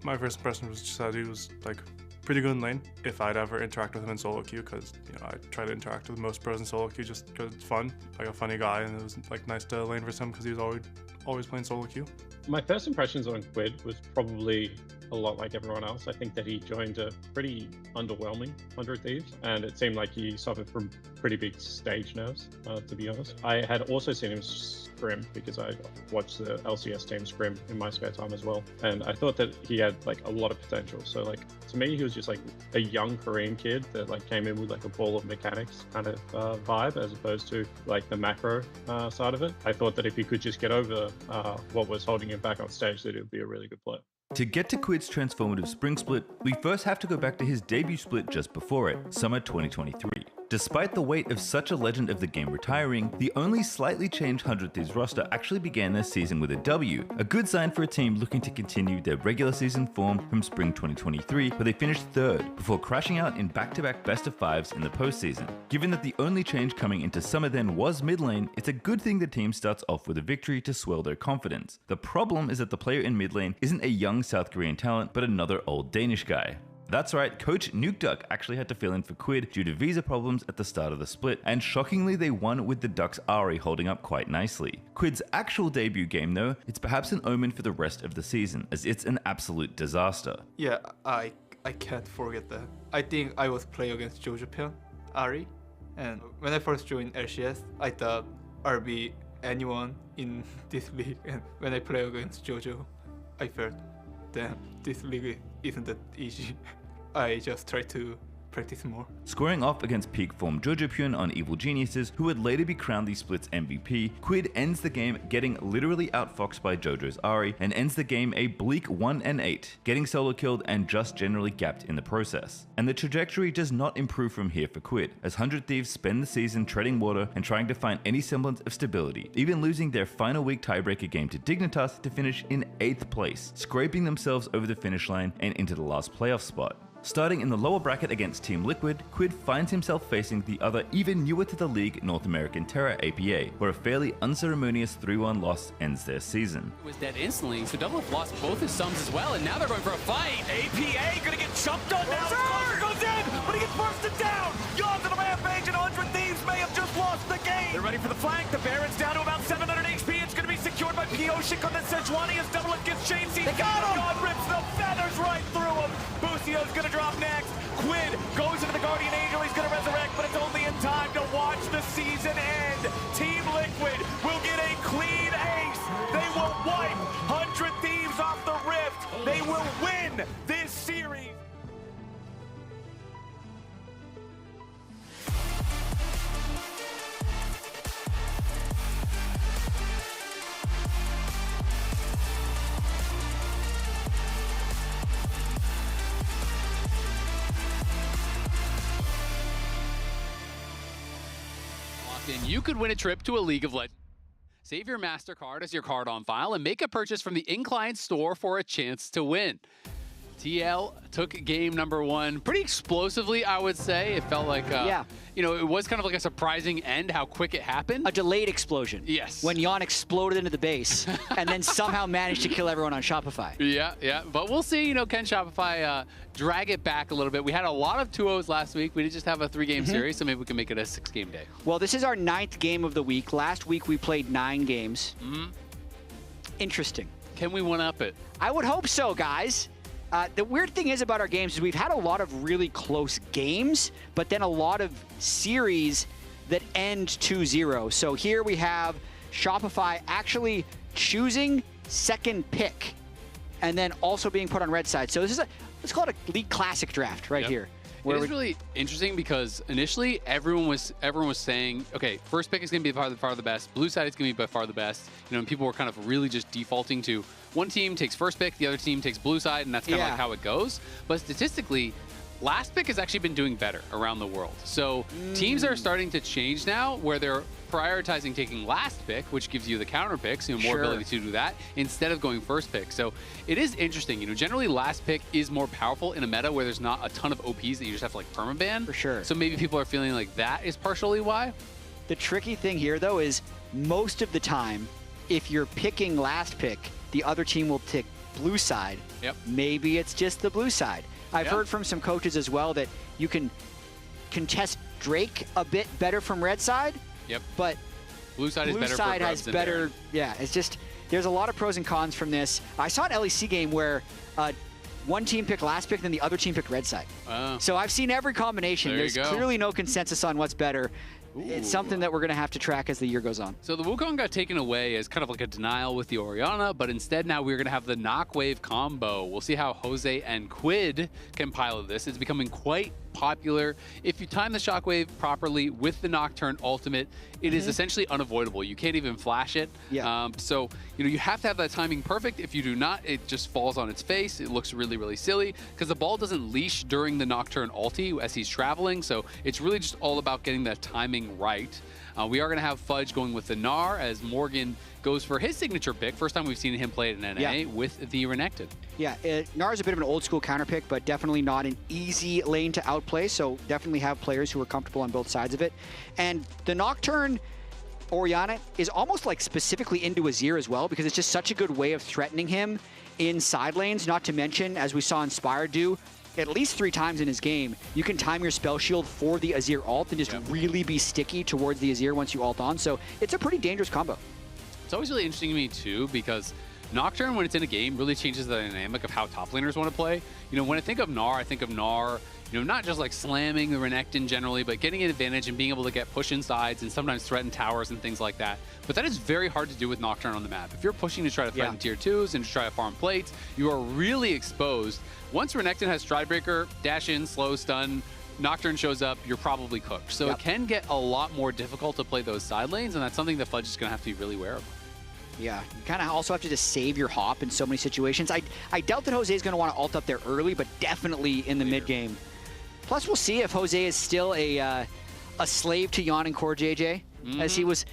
My first impression was just that he was like pretty good in lane. If I'd ever interact with him in solo queue, because I try to interact with most pros in solo queue just because it's fun, like a funny guy, and it was like nice to lane versus him because he was always playing solo queue. My first impressions on Quid was probably a lot like everyone else. I think that he joined a pretty underwhelming 100 Thieves, and it seemed like he suffered from pretty big stage nerves, to be honest. I had also seen him scrim because I watched the LCS team scrim in my spare time as well, and I thought that he had like a lot of potential. So like to me, he was just like a young Korean kid that like came in with like a ball of mechanics kind of vibe, as opposed to like the macro side of it. I thought that if he could just get over what was holding him back on stage, that it would be a really good player. To get to Quid's transformative spring split, we first have to go back to his debut split just before it, summer 2023. Despite the weight of such a legend of the game retiring, the only slightly changed 100 Thieves roster actually began their season with a W, a good sign for a team looking to continue their regular season form from spring 2023, where they finished 3rd, before crashing out in back-to-back best-of-5s in the postseason. Given that the only change coming into summer then was mid lane, it's a good thing the team starts off with a victory to swell their confidence. The problem is that the player in mid lane isn't a young South Korean talent, but another old Danish guy. That's right, Coach NukeDuck actually had to fill in for Quid due to visa problems at the start of the split, and shockingly they won with the Ducks' Ahri holding up quite nicely. Quid's actual debut game though, it's perhaps an omen for the rest of the season, as it's an absolute disaster. Yeah, I can't forget that. I think I was playing against Jojo Ahri, and when I first joined LCS, I thought I'll be anyone in this league, and when I play against Jojo, I felt, damn, this league isn't that easy. I just try to practice more. Squaring off against peak form Jojo on Evil Geniuses, who would later be crowned the split's MVP, Quid ends the game getting literally outfoxed by Jojo's Ahri, and ends the game a bleak 1-8, getting solo killed and just generally gapped in the process. And the trajectory does not improve from here for Quid, as 100 Thieves spend the season treading water and trying to find any semblance of stability, even losing their final week tiebreaker game to Dignitas to finish in 8th place, scraping themselves over the finish line and into the last playoff spot. Starting in the lower bracket against Team Liquid, Quid finds himself facing the other even newer to the league North American Terra APA, where a fairly unceremonious 3-1 loss ends their season. It was dead instantly, so Doublelift lost both his sums as well, and now they're going for a fight. APA gonna get jumped on now. Sir goes in, but he gets bursted down. Yawns on the rampage, and 100 Thieves may have just lost the game. They're ready for the flank. The Baron's down to about 700 HP. It's gonna be secured by P-Ocean on the Sejuani as Doublelift gets chain seat. They got him! God rips the feathers right through him. Busio's gonna drop next. Quid goes into the Guardian Angel. He's gonna resurrect, but it's only in time to watch the season end. Team Liquid will get a clean ace. They will wipe 100 Thieves off the rift. They will win this series. And you could win a trip to a League of Legends. Save your MasterCard as your card on file and make a purchase from the in-client store for a chance to win. TL took game number 1 pretty explosively, I would say. It felt like, you know, it was kind of like a surprising end how quick it happened. A delayed explosion. Yes. When Yon exploded into the base and then somehow managed to kill everyone on Shopify. Yeah. But we'll see, you know, can Shopify drag it back a little bit? We had a lot of 2-0s last week. We did just have a 3-game series, so maybe we can make it a 6-game day. Well, this is our 9th game of the week. Last week we played 9 games. Interesting. Can we one-up it? I would hope so, guys. The weird thing is about our games is we've had a lot of really close games, but then a lot of series that end 2-0. So here we have Shopify actually choosing second pick and then also being put on red side. So this is let's call it a League Classic draft right here. It is really interesting because initially everyone was saying, okay, first pick is going to be by far the best. Blue side is going to be by far the best. You know, and people were kind of really just defaulting to one team takes first pick, the other team takes blue side, and that's kind of like how it goes. But statistically, last pick has actually been doing better around the world. So teams are starting to change now where they're prioritizing taking last pick, which gives you the counter picks, you know, more ability to do that instead of going first pick. So it is interesting. You know, generally last pick is more powerful in a meta where there's not a ton of OPs that you just have to like permaban. For sure. So maybe people are feeling like that is partially why. The tricky thing here though is most of the time, if you're picking last pick, the other team will pick blue side. Yep. Maybe it's just the blue side. I've Yep. heard from some coaches as well that you can contest Drake a bit better from red side. Yep. But blue side is better. Side for has than better. Baron. Yeah, it's just there's a lot of pros and cons from this. I saw an LEC game where one team picked last pick, then the other team picked red side. Oh. So I've seen every combination. There you There's go. clearly no consensus on what's better. It's something that we're going to have to track as the year goes on. So the Wukong got taken away as kind of like a denial with the Orianna, but instead now we're going to have the Knockwave combo. We'll see how Jose and Quid can pilot this. It's becoming quite popular. If you time the Shockwave properly with the Nocturne ultimate, it is essentially unavoidable. You can't even flash it. Yeah. So, you have to have that timing perfect. If you do not, it just falls on its face. It looks really, really silly because the ball doesn't leash during the Nocturne ulti as he's traveling. So it's really just all about getting that timing right. We are going to have Fudge going with the Gnar as Morgan goes for his signature pick. First time we've seen him play it in NA with the Renekton. Yeah, Gnar is a bit of an old school counter pick, but definitely not an easy lane to outplay. So definitely have players who are comfortable on both sides of it. And the Nocturne Orianna is almost like specifically into Azir as well, because it's just such a good way of threatening him in side lanes. Not to mention, as we saw Inspired do, at least 3 times in his game, you can time your spell shield for the Azir ult and just really be sticky towards the Azir once you ult on. So it's a pretty dangerous combo. It's always really interesting to me too, because Nocturne, when it's in a game, really changes the dynamic of how top laners want to play. When I think of Gnar, I think of Gnar, not just like slamming the Renekton generally, but getting an advantage and being able to get push insides and sometimes threaten towers and things like that. But that is very hard to do with Nocturne on the map. If you're pushing to try to threaten tier 2s and to try to farm plates, you are really exposed. Once Renekton has Stridebreaker, dash in, slow, stun, Nocturne shows up, you're probably cooked. So it can get a lot more difficult to play those side lanes, and that's something that Fudge is going to have to be really aware of. Yeah, you kind of also have to just save your hop in so many situations. I doubt that Jose is going to want to ult up there early, but definitely in the mid game. Plus, we'll see if Jose is still a slave to Yon and Core JJ, as he was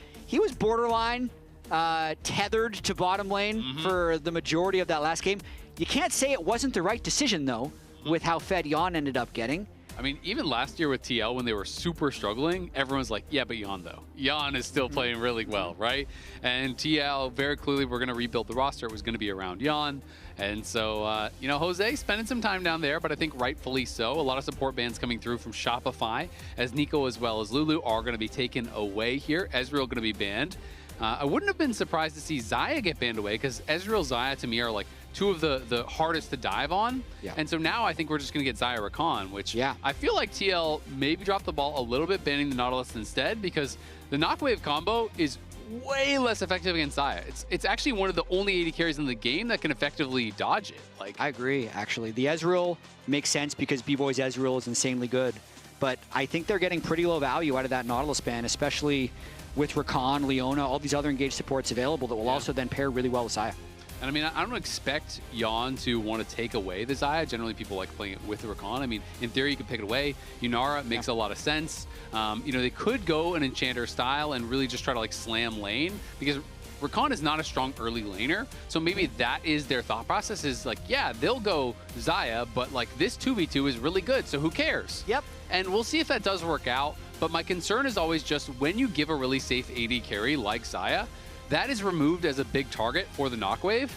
borderline tethered to bottom lane for the majority of that last game. You can't say it wasn't the right decision though, with how fed Yon ended up getting. I mean, even last year with TL, when they were super struggling, everyone's like, yeah, but Yon, though. Yon is still playing really well, right? And TL, very clearly, we're going to rebuild the roster. It was going to be around Yon. And so, Jose spending some time down there, but I think rightfully so. A lot of support bans coming through from Shopify, as Nico as well as Lulu are going to be taken away here. Ezreal going to be banned. I wouldn't have been surprised to see Xayah get banned away, because Ezreal, Xayah, to me, are like two of the hardest to dive on. Yeah. And so now I think we're just going to get Xayah Rakan, which I feel like TL maybe dropped the ball a little bit banning the Nautilus instead, because the Knockwave combo is way less effective against Xayah. It's actually one of the only AD carries in the game that can effectively dodge it. I agree, actually. The Ezreal makes sense because B-Boy's Ezreal is insanely good. But I think they're getting pretty low value out of that Nautilus ban, especially with Rakan, Leona, all these other engaged supports available that will also then pair really well with Xayah. And I mean, I don't expect Yon to want to take away the Xayah. Generally, people like playing it with Rakan. I mean, in theory, you could pick it away. Yunara makes a lot of sense. They could go an Enchanter style and really just try to slam lane, because Rakan is not a strong early laner. So maybe that is their thought process, is they'll go Xayah, but this 2v2 is really good, so who cares? Yep. And we'll see if that does work out. But my concern is always just when you give a really safe AD carry like Xayah, that is removed as a big target for the Knockwave,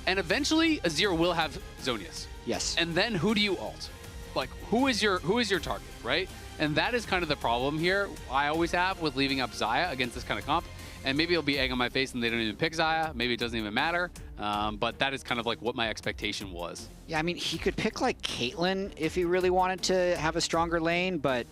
and eventually Azir will have Zonius. Yes. And then who do you ult? Who is your target, right? And that is kind of the problem here I always have with leaving up Xayah against this kind of comp. And maybe it'll be egg on my face and they don't even pick Xayah. Maybe it doesn't even matter. But that is kind of what my expectation was. Yeah, I mean, he could pick Caitlyn if he really wanted to have a stronger lane, but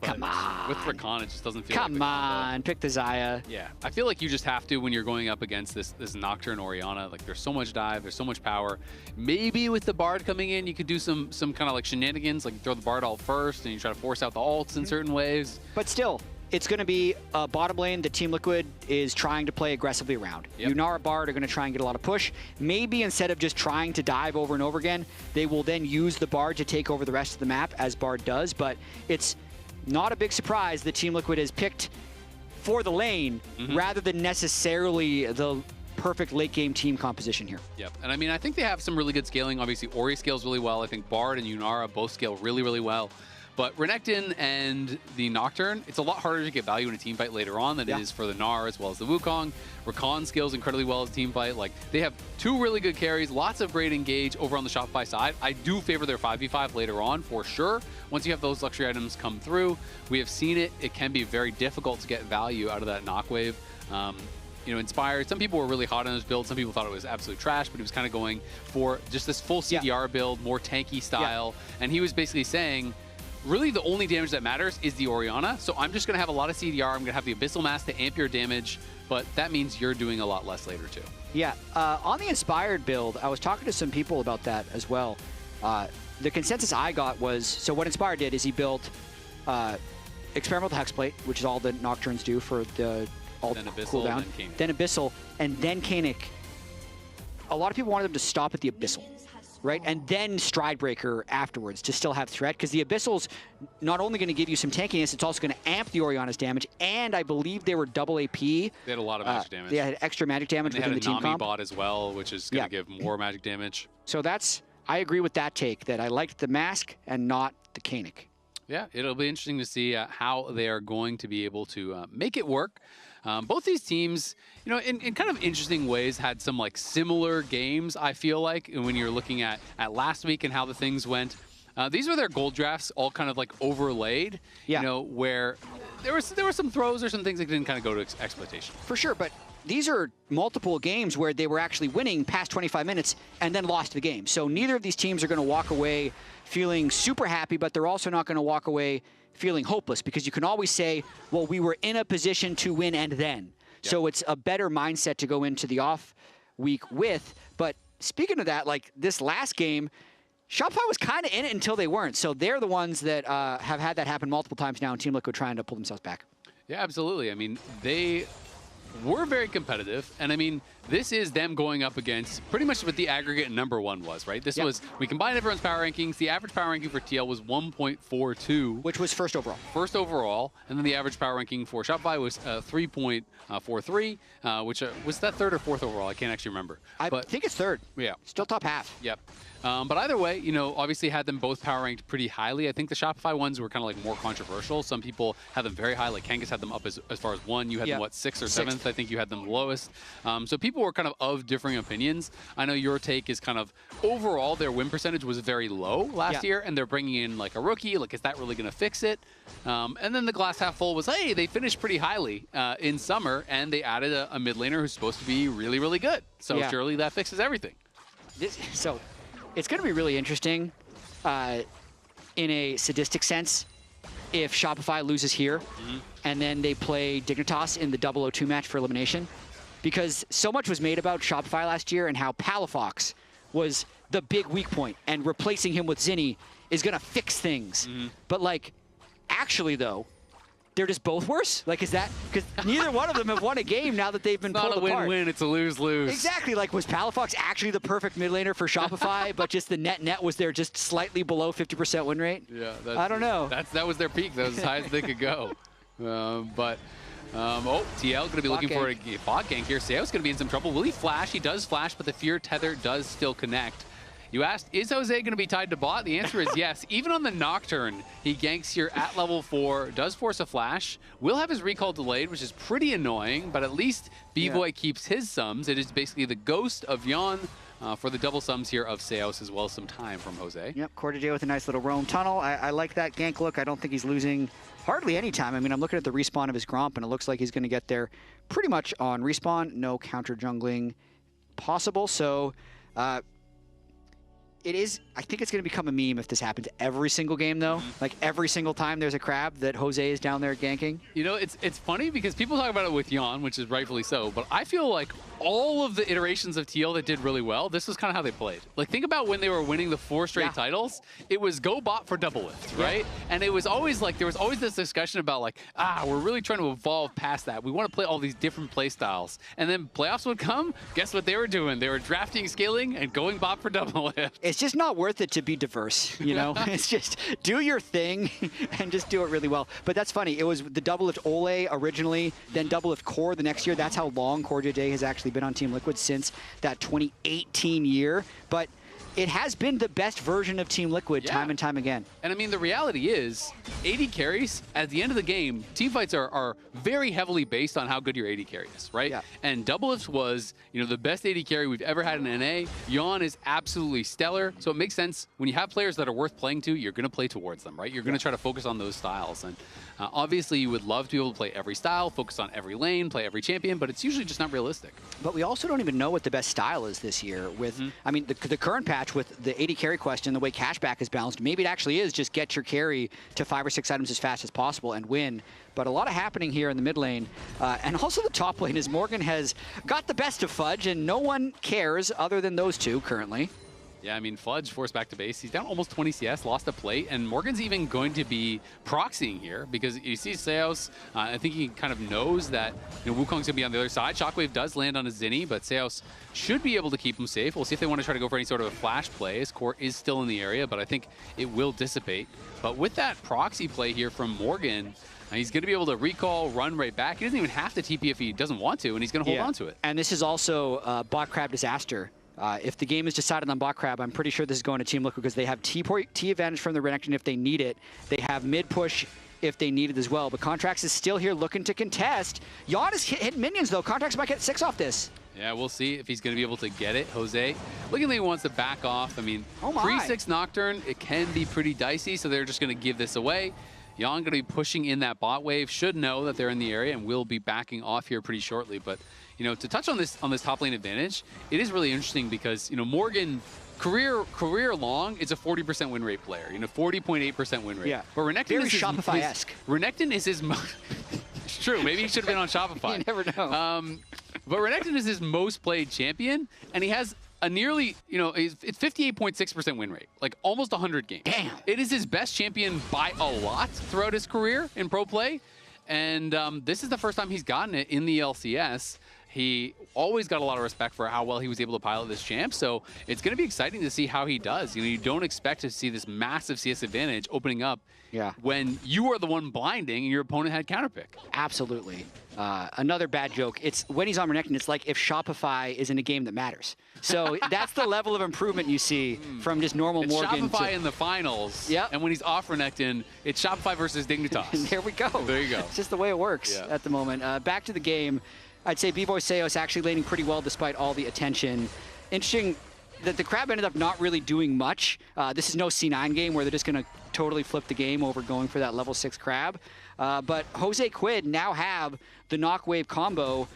come on. With Rakan, it just doesn't feel Come on, pick the Xayah. Yeah, I feel like you just have to when you're going up against this Nocturne Orianna. There's so much dive, there's so much power. Maybe with the Bard coming in, you could do some kind of shenanigans, you throw the Bard ult first and you try to force out the ults in certain waves. But still, it's going to be a bottom lane that Team Liquid is trying to play aggressively around. Yep. Yunara, Bard are going to try and get a lot of push. Maybe instead of just trying to dive over and over again, they will then use the Bard to take over the rest of the map, as Bard does. But it's not a big surprise that Team Liquid has picked for the lane rather than necessarily the perfect late game team composition here. Yep, and I mean, I think they have some really good scaling. Obviously, Ori scales really well. I think Bard and Yunara both scale really, really well. But Renekton and the Nocturne, it's a lot harder to get value in a team fight later on than it is for the Gnar as well as the Wukong. Rakan scales incredibly well as a team fight. Like, they have 2 really good carries, lots of great engage over on the Shopify side. I do favor their 5v5 later on for sure. Once you have those luxury items come through, we have seen it. It can be very difficult to get value out of that knock wave. You know, Inspired, some people were really hot on his build. Some people thought it was absolute trash, but he was kind of going for just this full CDR build, more tanky style. And he was basically saying, really the only damage that matters is the Orianna. So I'm just going to have a lot of CDR. I'm going to have the Abyssal Mass to amp your damage, but that means you're doing a lot less later too. Yeah, on the Inspired build, I was talking to some people about that as well. The consensus I got was, so what Inspired did is he built Experimental Hexplate, which is all the Nocturnes do for the then Abyssal, cooldown, then Abyssal, and then Kaenic. A lot of people wanted them to stop at the Abyssal, right? And then Stridebreaker afterwards to still have threat, because the Abyssal's not only going to give you some tankiness, it's also going to amp the Orianna's damage, and I believe they were double AP. They had a lot of magic damage. They had extra magic damage within the team comp. They had a Nami bot as well, which is going to give more magic damage. So I agree with that take, that I liked the Mask and not the Kaenic. Yeah, it'll be interesting to see how they are going to be able to make it work. Both these teams, you know, in kind of interesting ways, had some like similar games, I feel like, when you're looking at last week and how the things went. These were their gold drafts, all kind of like overlaid, you know, where there were some throws or some things that didn't kind of go to exploitation. For sure, but these are multiple games where they were actually winning past 25 minutes and then lost the game. So neither of these teams are going to walk away feeling super happy, but they're also not going to walk away feeling hopeless, because you can always say, well, we were in a position to win and then. So it's a better mindset to go into the off week with. But speaking of that, like this last game, Shopify was kind of in it until they weren't. So they're the ones that have had that happen multiple times now, and Team Liquid trying to pull themselves back. Yeah, absolutely. I mean, they were very competitive, and I mean, this is them going up against pretty much what the aggregate number 1 was, right? This was, we combined everyone's power rankings. The average power ranking for TL was 1.42. Which was first overall. First overall, and then the average power ranking for Shopify was 3.43, which was that 3rd or 4th overall? I can't actually remember. I think it's 3rd. Yeah. Still top half. Yep. But either way, you know, obviously had them both power ranked pretty highly. I think the Shopify ones were kind of like more controversial. Some people had them very high, like Kangas had them up as far as 1. You had them, what, 6th or 7th? I think you had them lowest. So people were kind of differing opinions. I know your take is kind of, overall, their win percentage was very low last year, and they're bringing in like a rookie. Like, is that really going to fix it? And then the glass half full was, hey, they finished pretty highly in summer, and they added a mid laner who's supposed to be really, really good. So surely that fixes everything. So it's going to be really interesting in a sadistic sense if Shopify loses here and then they play Dignitas in the 002 match for elimination, because so much was made about Shopify last year and how Palafox was the big weak point, and replacing him with Zinni is going to fix things. But like, actually though, they're just both worse? Like, is that, because neither one of them have won a game now that they've been pulled apart. It's not a win-win, it's a lose-lose. Exactly, like, was Palafox actually the perfect mid laner for Shopify, but just the net was there just slightly below 50% win rate? Yeah, I don't know. That was their peak. That was as high as they could go. TL going to be looking for a bot gank here. Seo's going to be in some trouble. Will he flash? He does flash, but the Fear Tether does still connect. You asked, is Jose going to be tied to bot? The answer is yes. Even on the Nocturne, he ganks here at level 4, does force a flash, will have his recall delayed, which is pretty annoying, but at least B-Boy keeps his sums. It is basically the ghost of Yon for the double sums here of Seos, as well as some time from Jose. Yep, Cordaje with a nice little roam tunnel. I like that gank look. I don't think he's losing hardly any time. I mean, I'm looking at the respawn of his Gromp, and it looks like he's going to get there pretty much on respawn. No counter jungling possible, so it is, I think it's going to become a meme if this happens every single game, though. Like, every single time there's a crab that Jose is down there ganking. You know, it's funny because people talk about it with Yon, which is rightfully so, but I feel like all of the iterations of TL that did really well, this was kind of how they played. Like, think about when they were winning the 4 straight titles. It was go bot for double lift, right? And it was always like, there was always this discussion about like, we're really trying to evolve past that. We want to play all these different play styles. And then playoffs would come, guess what they were doing? They were drafting, scaling, and going bot for double lift. It's just not worth it to be diverse, you know? It's just do your thing and just do it really well. But that's funny. It was the double lift Ole originally, then double lift Core the next year. That's how long Cordaje has actually been on Team Liquid, since that 2018 year. But it has been the best version of Team Liquid time and time again. And I mean, the reality is, AD carries, at the end of the game, team fights are very heavily based on how good your AD carry is, right? Yeah. And Doublelift was, the best AD carry we've ever had in NA. Yon is absolutely stellar. So it makes sense when you have players that are worth playing to, you're going to play towards them, right? You're going to try to focus on those styles. And obviously, you would love to be able to play every style, focus on every lane, play every champion, but it's usually just not realistic. But we also don't even know what the best style is this year with, I mean, the current patch with the AD carry question, the way cashback is balanced, maybe it actually is just get your carry to 5 or 6 items as fast as possible and win. But a lot of happening here in the mid lane. And also the top lane is Morgan has got the best of Fudge, and no one cares other than those two currently. Yeah, I mean, Fudge forced back to base. He's down almost 20 CS, lost a plate, and Morgan's even going to be proxying here because you see Seos, I think he kind of knows that Wukong's going to be on the other side. Shockwave does land on a Zinni, but Seos should be able to keep him safe. We'll see if they want to try to go for any sort of a flash play. His core is still in the area, but I think it will dissipate. But with that proxy play here from Morgan, he's going to be able to recall, run right back. He doesn't even have to TP if he doesn't want to, and he's going to hold on to it. And this is also bot crab disaster. If the game is decided on bot crab, I'm pretty sure this is going to Team Liquid because they have T advantage from the Renekton if they need it. They have mid push if they need it as well. But Contracts is still here looking to contest. Yon is hitting minions though. Contracts might get 6 off this. Yeah, we'll see if he's going to be able to get it. Jose looking like he wants to back off. I mean, 3-6 Nocturne, it can be pretty dicey, so they're just going to give this away. Yon going to be pushing in that bot wave, should know that they're in the area and will be backing off here pretty shortly. But to touch on this top lane advantage, it is really interesting because Morgan career long is a 40% win rate player. 40.8% win rate. Yeah. But Renekton very is Shopify-esque. Renekton is his it's true. Maybe he should have been on Shopify. You never know. But Renekton is his most played champion, and he has a nearly, it's 58.6% win rate, like almost 100 games. Damn. It is his best champion by a lot throughout his career in pro play, and this is the first time he's gotten it in the LCS. He always got a lot of respect for how well he was able to pilot this champ, so it's going to be exciting to see how he does. You don't expect to see this massive CS advantage opening up when you are the one blinding and your opponent had counterpick. Absolutely. Another bad joke. It's when he's on Renekton, it's like if Shopify is in a game that matters. So that's the level of improvement you see from just normal it's Morgan. Shopify in the finals, and when he's off Renekton, it's Shopify versus Dignitas. And there we go. There you go. It's just the way it works at the moment. Back to the game. I'd say B-Boy Seos actually laning pretty well despite all the attention. Interesting that the Crab ended up not really doing much. This is no C9 game where they're just going to totally flip the game over going for that level 6 Crab. But Jose Quid now have the knock wave combo,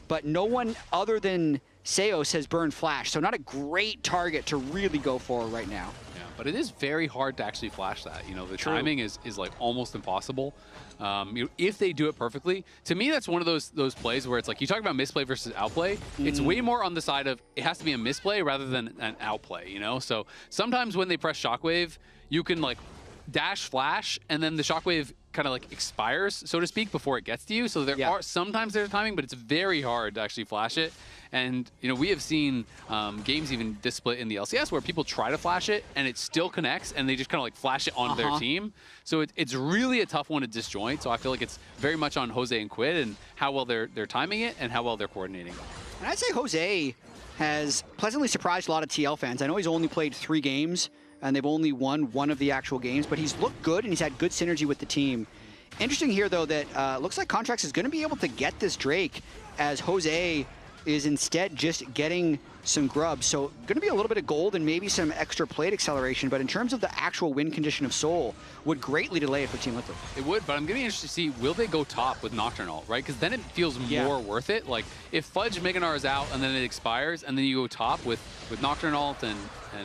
but no one other than Seos has burned Flash, so not a great target to really go for right now. Yeah, but it is very hard to actually flash that. The timing is like almost impossible. If they do it perfectly, to me that's one of those plays where it's like you talk about misplay versus outplay. It's way more on the side of it has to be a misplay rather than an outplay. So sometimes when they press Shockwave, you can like dash flash and then the Shockwave kind of like expires, so to speak, before it gets to you. So there are sometimes there's timing, but it's very hard to actually flash it. And we have seen games even this split in the LCS where people try to flash it and it still connects and they just kind of like flash it onto their team. So it's really a tough one to disjoint. So I feel like it's very much on Jose and Quid and how well they're timing it and how well they're coordinating. And I'd say Jose has pleasantly surprised a lot of TL fans. I know he's only played 3 games and they've only won 1 of the actual games, but he's looked good and he's had good synergy with the team. Interesting here though that looks like Contracts is going to be able to get this Drake as Jose is instead just getting some grub. So going to be a little bit of gold and maybe some extra plate acceleration, but in terms of the actual win condition of Soul, would greatly delay it for Team Liquid. It would, but I'm going to be interested to see, will they go top with Nocturne ult, right? Because then it feels more worth it. Like, if Fudge Meganar is out and then it expires, and then you go top with Nocturne ult and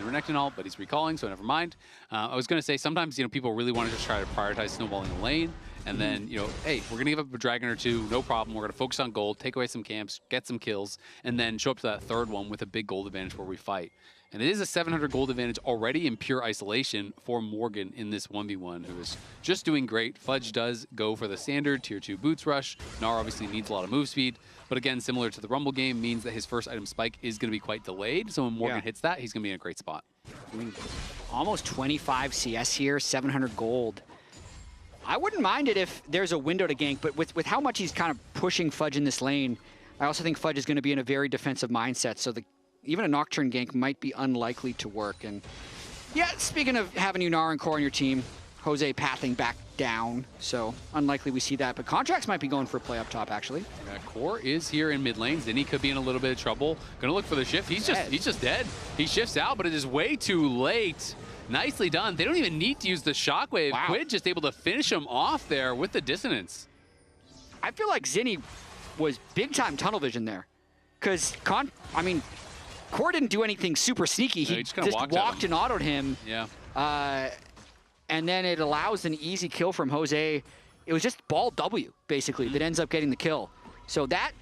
Renekton ult, but he's recalling, so never mind. I was going to say, sometimes, people really want to just try to prioritize snowballing the lane. And then, hey, we're going to give up a dragon or 2, no problem. We're going to focus on gold, take away some camps, get some kills, and then show up to that 3rd one with a big gold advantage where we fight. And it is a 700 gold advantage already in pure isolation for Morgan in this 1v1, who is just doing great. Fudge does go for the standard tier 2 boots rush. Gnar obviously needs a lot of move speed, but again, similar to the Rumble game, means that his first item spike is going to be quite delayed. So when Morgan hits that, he's going to be in a great spot. I mean, almost 25 CS here, 700 gold. I wouldn't mind it if there's a window to gank, but with how much he's kind of pushing Fudge in this lane, I also think Fudge is going to be in a very defensive mindset. So the even a Nocturne gank might be unlikely to work. And yeah, speaking of having Yunar and Core on your team, Jose pathing back down, so unlikely we see that. But Contracts might be going for a play up top, actually. Yeah, Core is here in mid lane. Zinni could be in a little bit of trouble. Gonna look for the shift. He's just dead. He shifts out, but it is way too late. Nicely done. They don't even need to use the shockwave. Wow. Quid just able to finish him off there with the dissonance. I feel like Zinni was big time tunnel vision there, because Core didn't do anything super sneaky. He just walked and autoed him. Yeah. And then it allows an easy kill from Jose. It was just ball W, basically, that ends up getting the kill. So that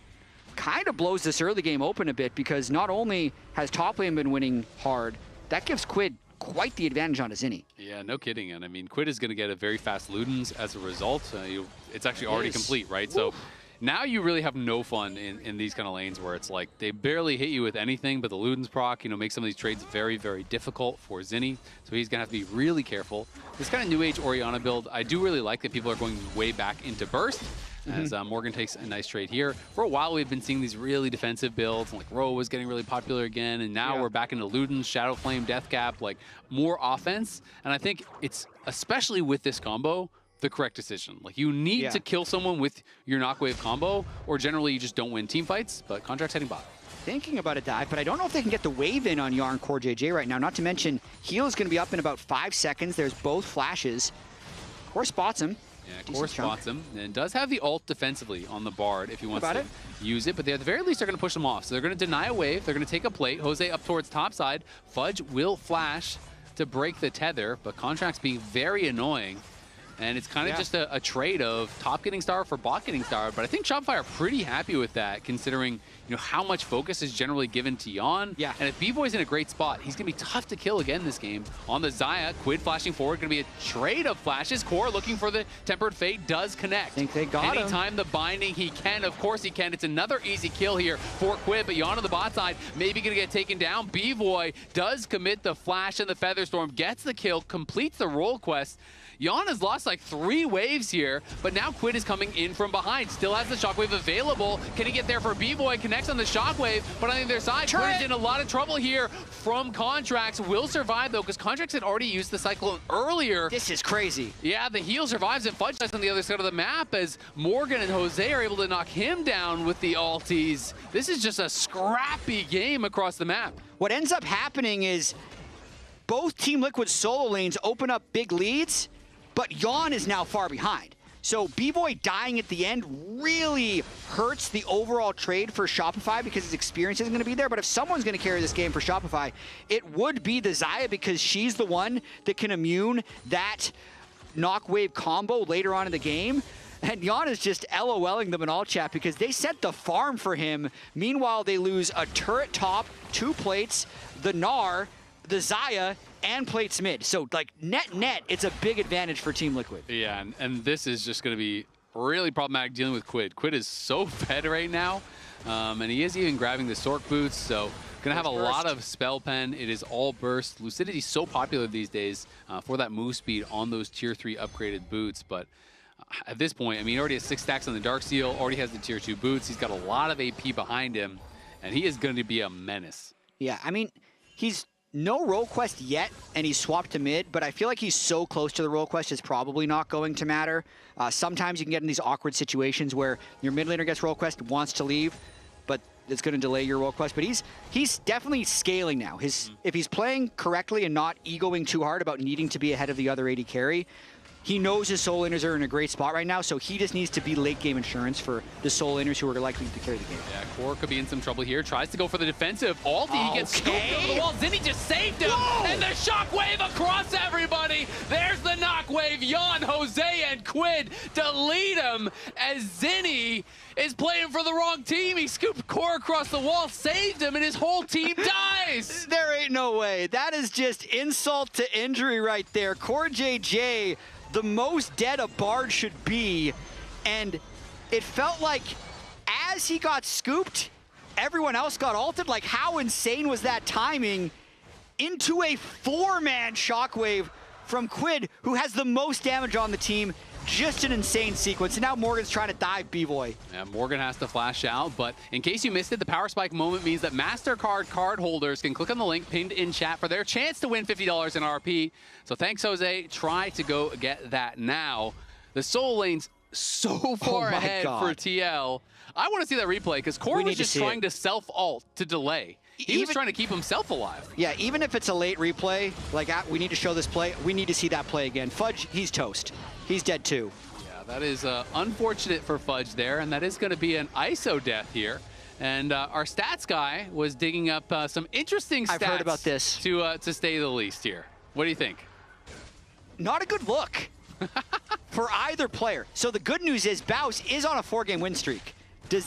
kind of blows this early game open a bit, because not only has top lane been winning hard, that gives Quid quite the advantage on Zinni. Yeah, no kidding. And I mean, Quid is going to get a very fast Ludens as a result. It's actually already complete, right? Oof. So now you really have no fun in these kind of lanes where it's like they barely hit you with anything, but the Ludens proc, make some of these trades very, very difficult for Zinni. So he's going to have to be really careful. This kind of new age Orianna build, I do really like that people are going way back into burst. As Morgan takes a nice trade here. For a while, we've been seeing these really defensive builds, like Ro was getting really popular again, and now we're back into Ludens, Shadow Flame, Death Cap, like more offense. And I think it's, especially with this combo, the correct decision. Like, you need to kill someone with your Knockwave combo, or generally you just don't win team fights, but Contract's heading bot. Thinking about a dive, but I don't know if they can get the wave in on Yarn Core JJ right now, not to mention heal is going to be up in about 5 seconds. There's both flashes. Core spots him. Yeah, Core spots him, and does have the ult defensively on the Bard if he wants to use it, but they at the very least are going to push him off. So they're going to deny a wave, they're going to take a plate, Jose up towards top side, Fudge will flash to break the tether, but Contract's being very annoying. And it's kind of just a trade of top getting star for bot getting star, but I think Shopify are pretty happy with that, considering how much focus is generally given to Yon. Yeah. And if B-Boy's in a great spot, he's gonna be tough to kill again this game. On the Xayah, Quid flashing forward, gonna be a trade of flashes. Core looking for the Tempered Fate, does connect. I think they got him. Anytime the binding, he can. Of course he can. It's another easy kill here for Quid, but Yon on the bot side, maybe gonna get taken down. B-Boy does commit the flash and the Featherstorm, gets the kill, completes the role quest. Yon has lost like 3 waves here, but now Quid is coming in from behind. Still has the Shockwave available. Can he get there for B-Boy? Connects on the Shockwave, but on the other side, Quid is in a lot of trouble here from Contracts. Will survive though, because Contracts had already used the Cyclone earlier. This is crazy. Yeah, the heal survives, and Fudge dies on the other side of the map as Morgan and Jose are able to knock him down with the ulties. This is just a scrappy game across the map. What ends up happening is both Team Liquid's solo lanes open up big leads, but Yon is now far behind. So B-Boy dying at the end really hurts the overall trade for Shopify, because his experience isn't going to be there. But if someone's going to carry this game for Shopify, it would be the Xayah, because she's the one that can immune that Knockwave combo later on in the game. And Yon is just LOLing them in all chat, because they set the farm for him. Meanwhile, they lose a turret top, 2 plates, the Gnar, the Xayah, and plates mid. So, like, net, it's a big advantage for Team Liquid. Yeah, and this is just going to be really problematic dealing with Quid. Quid is so fed right now, and he is even grabbing the Sork boots, so going to have a lot of spell pen. It is all burst. Lucidity is so popular these days for that move speed on those tier 3 upgraded boots, but at this point, I mean, he already has 6 stacks on the Darksteel, already has the tier 2 boots. He's got a lot of AP behind him, and he is going to be a menace. Yeah, I mean, he's no role quest yet, and he's swapped to mid, but I feel like he's so close to the role quest, it's probably not going to matter. Sometimes you can get in these awkward situations where your mid laner gets role quest, wants to leave, but it's going to delay your role quest. But he's definitely scaling now. If he's playing correctly and not egoing too hard about needing to be ahead of the other AD carry, he knows his solo laners are in a great spot right now, so he just needs to be late game insurance for the solo laners who are likely to carry the game. Yeah, Core could be in some trouble here. Tries to go for the defensive. Ulti, he gets scooped over the wall. Zinni just saved him. Whoa! And the shockwave across everybody. There's the knockwave. Yon, Jose, and Quid to lead him as Zinni is playing for the wrong team. He scooped Core across the wall, saved him, and his whole team dies. There ain't no way. That is just insult to injury right there. Core JJ, the most dead a Bard should be, and it felt like as he got scooped, everyone else got ulted. Like, how insane was that timing into a 4-man shockwave from Quid, who has the most damage on the team Just an insane sequence. And now Morgan's trying to dive B-Boy. Yeah, Morgan has to flash out, but in case you missed it, the Power Spike moment means that MasterCard card holders can click on the link pinned in chat for their chance to win $50 in RP. So thanks, Jose. Try to go get that now. The Soul Lane's so far ahead for TL. I want to see that replay because Core was just trying to self-ult to delay. He was trying to keep himself alive. Yeah, even if it's a late replay, like we need to show this play, we need to see that play again. Fudge, he's toast. He's dead too. Yeah, that is unfortunate for Fudge there, and that is going to be an ISO death here. And our stats guy was digging up some interesting stats. I've heard about this. To stay the least here. What do you think? Not a good look for either player. So the good news is Baus is on a 4-game win streak.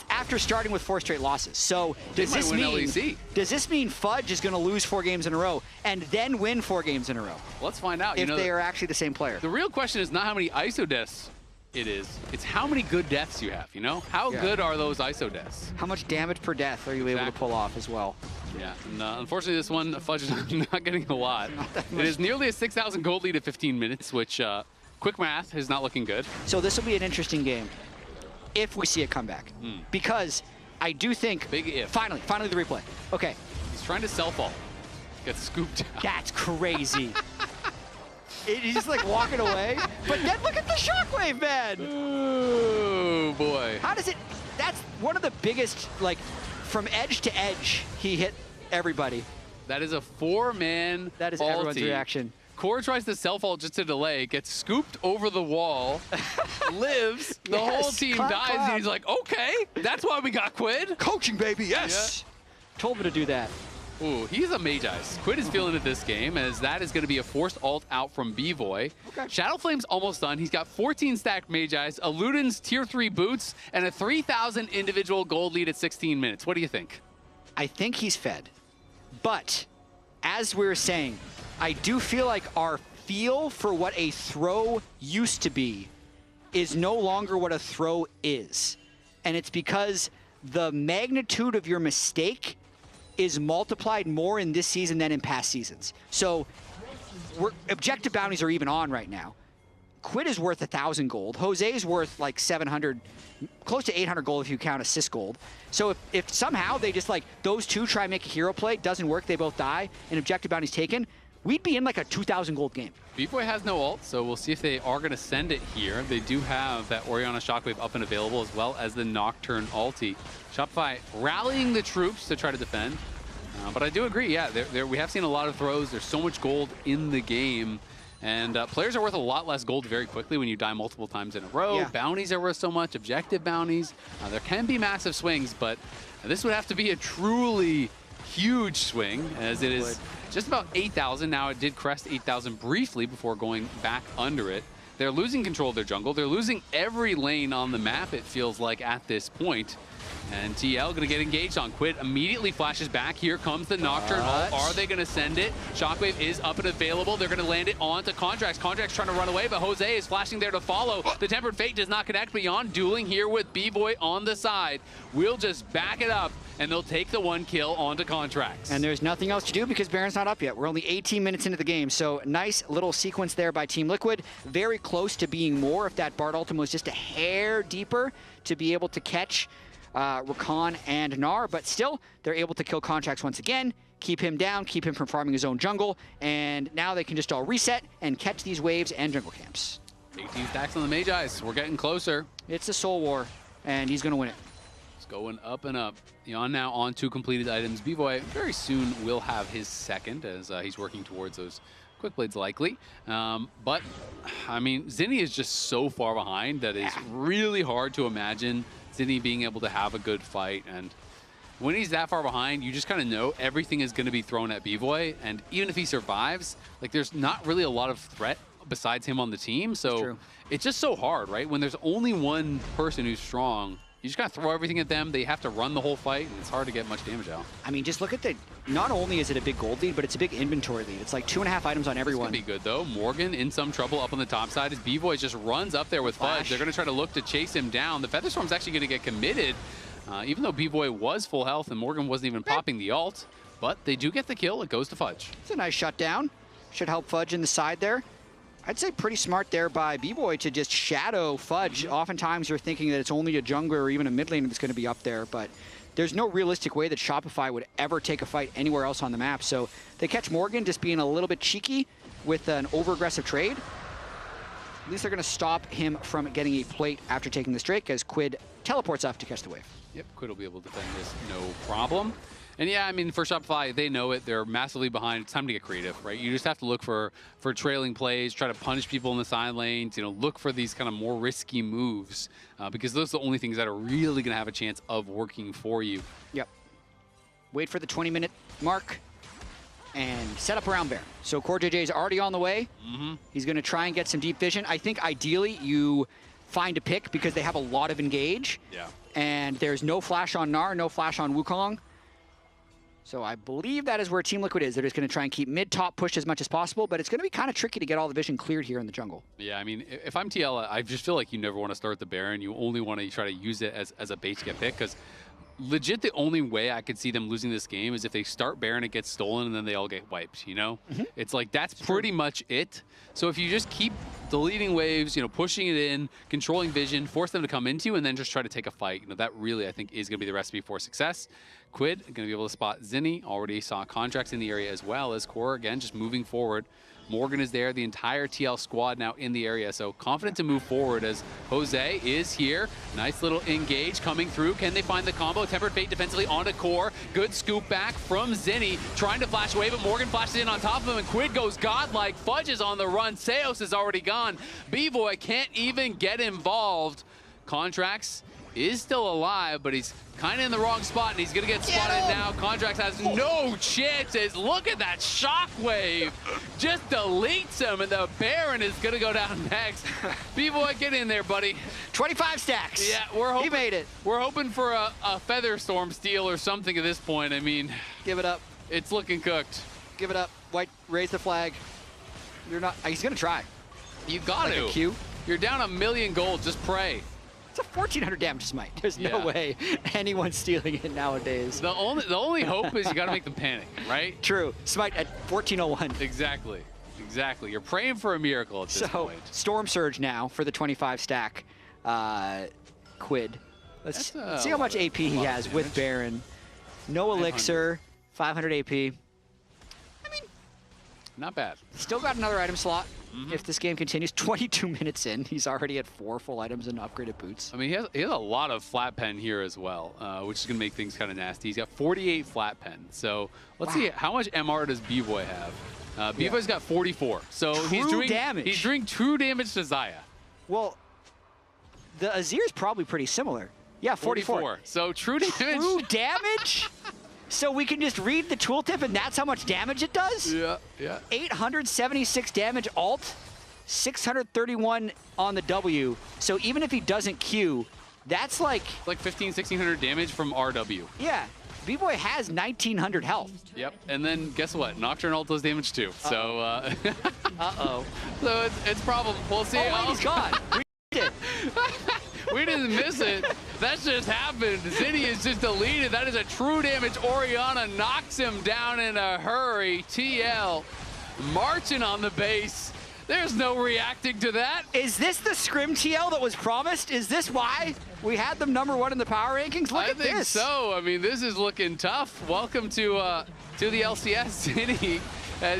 After starting with 4 straight losses. So does this mean Fudge is going to lose 4 games in a row and then win 4 games in a row? Let's find out. If they are actually the same player. The real question is not how many ISO deaths it is. It's how many good deaths you have, How good are those ISO deaths? How much damage per death are you able to pull off as well? Yeah, and unfortunately this one, Fudge is not getting a lot. It is nearly a 6,000 gold lead at 15 minutes, which quick math is not looking good. So this will be an interesting game. If we see a comeback, because I do think finally the replay. Okay, he's trying to self-ult, gets scooped out. That's crazy. He's like walking away, but then look at the shockwave, man. Oh boy! How does it? That's one of the biggest, like, from edge to edge, he hit everybody. That is a 4-man. That is everyone's reaction. Core tries to self-ult just to delay, gets scooped over the wall, lives, the whole team dies, and he's like, okay, that's why we got Quid. Coaching, baby, yes. Yeah. Told me to do that. Ooh, he's a Mage Eyes. Quid is feeling it this game, as that is going to be a forced ult out from B-Voy. Okay. Shadow Flame's almost done. He's got 14 stacked Mage Eyes, a Luden's tier 3 boots, and a 3,000 individual gold lead at 16 minutes. What do you think? I think he's fed. But, as we were saying, I do feel like our feel for what a throw used to be is no longer what a throw is. And it's because the magnitude of your mistake is multiplied more in this season than in past seasons. So objective bounties are even on right now. Quid is worth 1,000 gold. Jose is worth like 700, close to 800 gold if you count assist gold. So if somehow they just those two try and make a hero play, doesn't work, they both die, and objective bounty's taken, we'd be in like a 2,000 gold game. B-Boy has no ult, so we'll see if they are going to send it here. They do have that Orianna Shockwave up and available, as well as the Nocturne ulti. Shopify rallying the troops to try to defend. But I do agree, yeah, we have seen a lot of throws. There's so much gold in the game. And players are worth a lot less gold very quickly when you die multiple times in a row. Yeah. Bounties are worth so much, objective bounties. There can be massive swings, but this would have to be a truly huge swing, as it is just about 8,000. Now it did crest 8,000 briefly before going back under it. They're losing control of their jungle. They're losing every lane on the map, it feels like, at this point. And TL gonna get engaged on. Quid immediately flashes back. Here comes the Nocturne ult. Are they gonna send it? Shockwave is up and available. They're gonna land it onto Contracts. Contracts trying to run away, but Jose is flashing there to follow. The Tempered Fate does not connect. Beyond dueling here with B-Boy on the side. We'll just back it up, and they'll take the 1 kill onto Contracts. And there's nothing else to do because Baron's not up yet. We're only 18 minutes into the game, so nice little sequence there by Team Liquid. Very close to being more if that Bard ultimate was just a hair deeper to be able to catch Rakan and Gnar, but still, they're able to kill Contracts once again, keep him down, keep him from farming his own jungle, and now they can just all reset and catch these waves and jungle camps. 18 stacks on the Mage Eyes. We're getting closer. It's a Soul War, and he's going to win it. It's going up and up. Yon now on 2 completed items. B-Boy very soon will have his second, as he's working towards those Quick Blades likely. But, I mean, Zinni is just so far behind that it's really hard to imagine Zinni being able to have a good fight. And when he's that far behind, you just kind of know everything is going to be thrown at B-Boy. And even if he survives, like, there's not really a lot of threat besides him on the team. So it's just so hard, right? When there's only one person who's strong, you just got to throw everything at them. They have to run the whole fight, and it's hard to get much damage out. I mean, just look at the, not only is it a big gold lead, but it's a big inventory lead. It's like 2.5 items on everyone. It's going to be good, though. Morgan in some trouble up on the top side as B-Boy just runs up there with Fudge. They're going to try to look to chase him down. The Featherstorm's actually going to get committed, even though B-Boy was full health and Morgan wasn't even popping the ult. But they do get the kill. It goes to Fudge. It's a nice shutdown. Should help Fudge in the side there. I'd say pretty smart there by B-Boy to just shadow Fudge. Oftentimes you're thinking that it's only a jungler or even a mid laner that's going to be up there, but there's no realistic way that Shopify would ever take a fight anywhere else on the map. So they catch Morgan just being a little bit cheeky with an over-aggressive trade. At least they're going to stop him from getting a plate after taking this Drake as Quid teleports off to catch the wave. Yep, Quid will be able to defend this no problem. And yeah, I mean, for Shopify, they know it. They're massively behind. It's time to get creative, right? You just have to look for trailing plays, try to punish people in the side lanes, you know, look for these kind of more risky moves because those are the only things that are really going to have a chance of working for you. Yep. Wait for the 20-minute mark and set up around Baron. So Core JJ is already on the way. He's going to try and get some deep vision. I think ideally you find a pick because they have a lot of engage. Yeah. And there's no flash on Gnar, no flash on Wukong. So I believe that is where Team Liquid is. They're just going to try and keep mid-top pushed as much as possible, but it's going to be kind of tricky to get all the vision cleared here in the jungle. Yeah, I mean, if I'm TL, I just feel like you never want to start the Baron. You only want to try to use it as a bait to get picked, because legit the only way I could see them losing this game is if they start Baron, it gets stolen, and then they all get wiped, you know? It's like, that's pretty much it. So if you just keep deleting waves, you know, pushing it in, controlling vision, force them to come into you, and then just try to take a fight, you know, that really, I think, is going to be the recipe for success. Quid going to be able to spot Zinni. Already saw contracts in the area as well as Core, again, just moving forward. Morgan is there, the entire TL squad now in the area, so confident to move forward as Jose is here. Nice little engage coming through. Can they find the combo? Tempered Fate defensively onto Core. Good scoop back from Zinni, trying to flash away, but Morgan flashes in on top of him, and Quid goes godlike. Fudge is on the run. Seos is already gone. B-Boy can't even get involved. Contracts is still alive, but he's kind of in the wrong spot, and he's going to get spotted now. Contracts has no chances. Look at that shockwave. Just deletes him, and the Baron is going to go down next. B-Boy, get in there, buddy. 25 stacks. Yeah, we're hoping. He made it. We're hoping for a Feather Storm steal or something at this point. I mean, give it up. It's looking cooked. Give it up. White, raise the flag. You're not. He's going to try. You got like to. A Q. You're down 1,000,000 gold. Just pray. It's a 1,400 damage smite. There's no way anyone's stealing it nowadays. The only hope is you got to make them panic, right? True. Smite at 1401. Exactly. Exactly. You're praying for a miracle at this point. Storm Surge now for the 25 stack Quid. Let's see how much AP he has with Baron. No elixir, 500 AP. I mean, not bad. Still got another item slot. If this game continues, 22 minutes in, he's already at 4 full items and upgraded boots. I mean, he has a lot of flat pen here as well, which is going to make things kind of nasty. He's got 48 flat pen. So let's see, how much MR does B-Boy have? B-Boy's got 44. So he's doing damage. He's doing true damage to Zaya. Well, the Azir's probably pretty similar. Yeah, 44. So true damage. True damage? So we can just read the tooltip and that's how much damage it does? Yeah, yeah. 876 damage alt, 631 on the W. So even if he doesn't Q, that's like 1,500–1,600 damage from RW. Yeah. B-Boy has 1,900 health. Yep, and then guess what? Nocturne ult does damage too. So, uh-oh. So it's problem. We'll see. Oh, wait, he's gone. We did it. We didn't miss it. That just happened. Zinni is just deleted. That is a true damage. Orianna knocks him down in a hurry. TL marching on the base. There's no reacting to that. Is this the Scrim TL that was promised? Is this why we had them #1 in the power rankings? Look at this. I think so. I mean, this is looking tough. Welcome to the LCS, Zinni.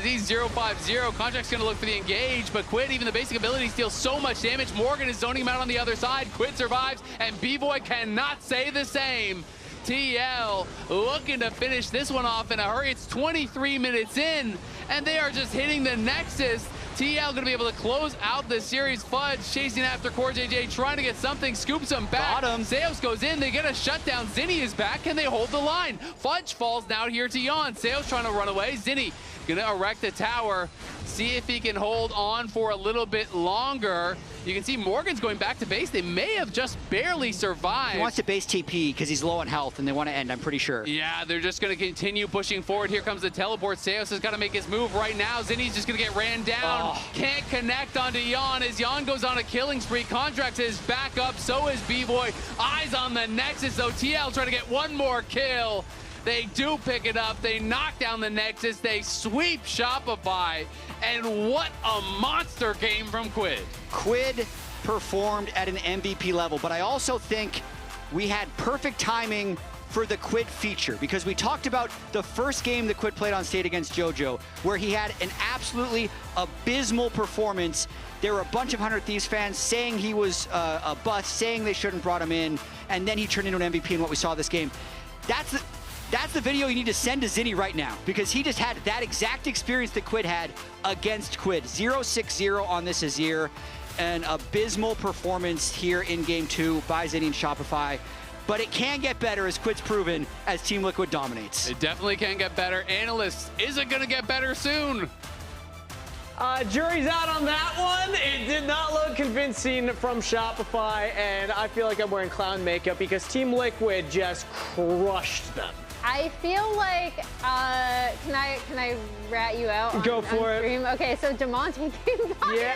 He's 0-5-0. Contract's going to look for the engage, but Quid, even the basic ability, deals so much damage. Morgan is zoning him out on the other side. Quid survives, and B-Boy cannot say the same. TL looking to finish this one off in a hurry. It's 23 minutes in, and they are just hitting the Nexus. TL going to be able to close out the series. Fudge chasing after Core JJ, trying to get something, scoops him back. Seos goes in, they get a shutdown. Zinni is back, can they hold the line? Fudge falls down here to Yon. Seos trying to run away. Zinni gonna erect a tower, see if he can hold on for a little bit longer. You can see Morgan's going back to base. They may have just barely survived. He wants to base TP because he's low on health and they want to end, I'm pretty sure. Yeah, they're just gonna continue pushing forward. Here comes the teleport. Seos has got to make his move right now. Zinni's just gonna get ran down. Can't connect onto Yon as Yon goes on a killing spree. Contracts is back up, so is B-Boy. Eyes on the Nexus though. TL trying to get one more kill. They do pick it up. They knock down the Nexus. They sweep Shopify. And what a monster game from Quid. Quid performed at an MVP level, but I also think we had perfect timing for the Quid feature, because we talked about the first game that Quid played on stage against JoJo, where he had an absolutely abysmal performance. There were a bunch of 100 Thieves fans saying he was a bust, saying they shouldn't brought him in, and then he turned into an MVP in what we saw this game. That's the video you need to send to Zinni right now, because he just had that exact experience that Quid had against Quid. 0-6-0 on this Azir, an abysmal performance here in Game 2 by Zinni and Shopify. But it can get better, as Quid's proven, as Team Liquid dominates. It definitely can get better. Analysts, is it going to get better soon? Jury's out on that one. It did not look convincing from Shopify, and I feel like I'm wearing clown makeup because Team Liquid just crushed them. I feel like, can I rat you out? Go for it. Stream? Okay, so Demonte came by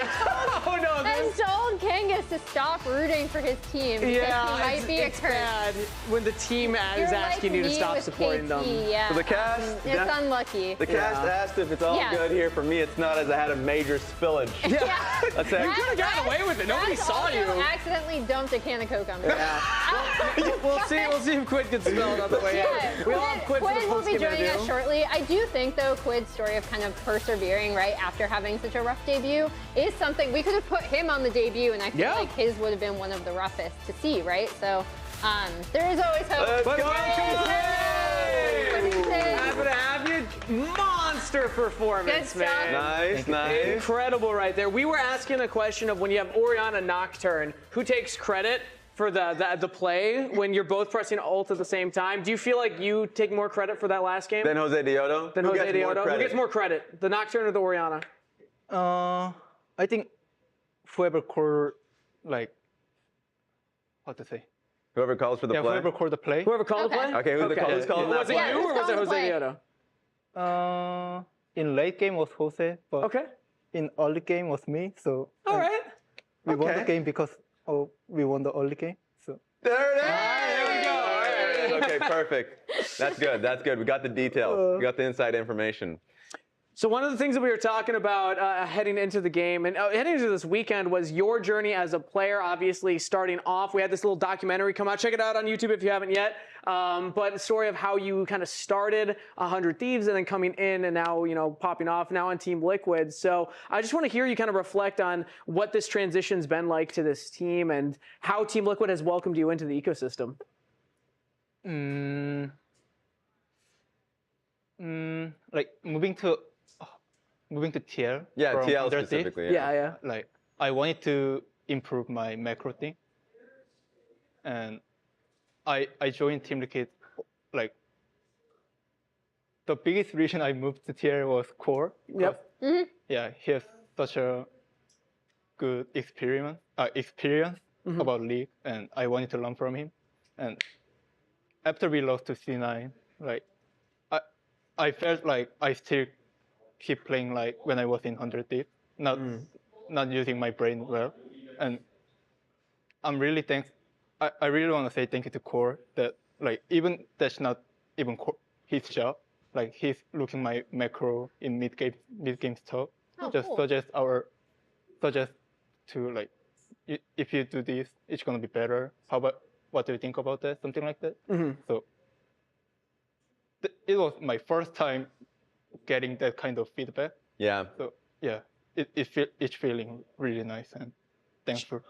and told Kangas to stop rooting for his team because he might be a curse. Bad when the team is asking you to stop supporting them. Yeah. So the cast, it's unlucky. The cast asked if it's all good here. For me, it's not, as I had a major spillage. Yeah. That's it. You could have gotten away with it. Nobody saw you. Accidentally dumped a can of Coke on me. We'll see if Quid gets spilled on the way out. Quid will be joining us shortly. I do think, though, Quid's story of kind of persevering right after having such a rough debut is something we could have put him on the debut, and I feel like his would have been one of the roughest to see, right? So there is always hope. Let's go! Happy to have you. Monster performance, man. Nice. Incredible right there. We were asking a question of when you have Orianna Nocturne, who takes credit for the play when you're both pressing ult at the same time? Do you feel like you take more credit for that last game? Then Jose Diodo? Who gets more credit? The Nocturne or the Orianna? I think whoever called, like, how to say? Whoever calls for the play? Whoever called the play. Whoever called the play? Okay, who's calling that play? Was it you or was it Jose Diodo? In late game was Jose, but in early game was me, so we won the game because we won the early game. So there it is! There we go. All right. Okay, perfect. That's good. We got the details. We got the inside information. So one of the things that we were talking about heading into the game and heading into this weekend was your journey as a player. Obviously, starting off, we had this little documentary come out. Check it out on YouTube if you haven't yet. But the story of how you kind of started 100 Thieves and then coming in and now, popping off now on Team Liquid. So I just want to hear you kind of reflect on what this transition's been like to this team and how Team Liquid has welcomed you into the ecosystem. Like moving to TL. Yeah, from TL 100 specifically. Yeah. Like I wanted to improve my macro thing, and I joined Team Liquid. Like the biggest reason I moved to TL was Core. Yep. Yeah, he has such a good experience about League, and I wanted to learn from him. And after we lost to C9, like I felt like I still keep playing like when I was in 100 Thieves, not using my brain well. And I'm really I really want to say thank you to Core that like even that's not even his job. Like he's looking my macro in mid game stuff. Just suggest to like if you do this, it's gonna be better. What do you think about that? Something like that. So it was my first time getting that kind of feedback. Yeah. So yeah, it's feeling really nice and thankful.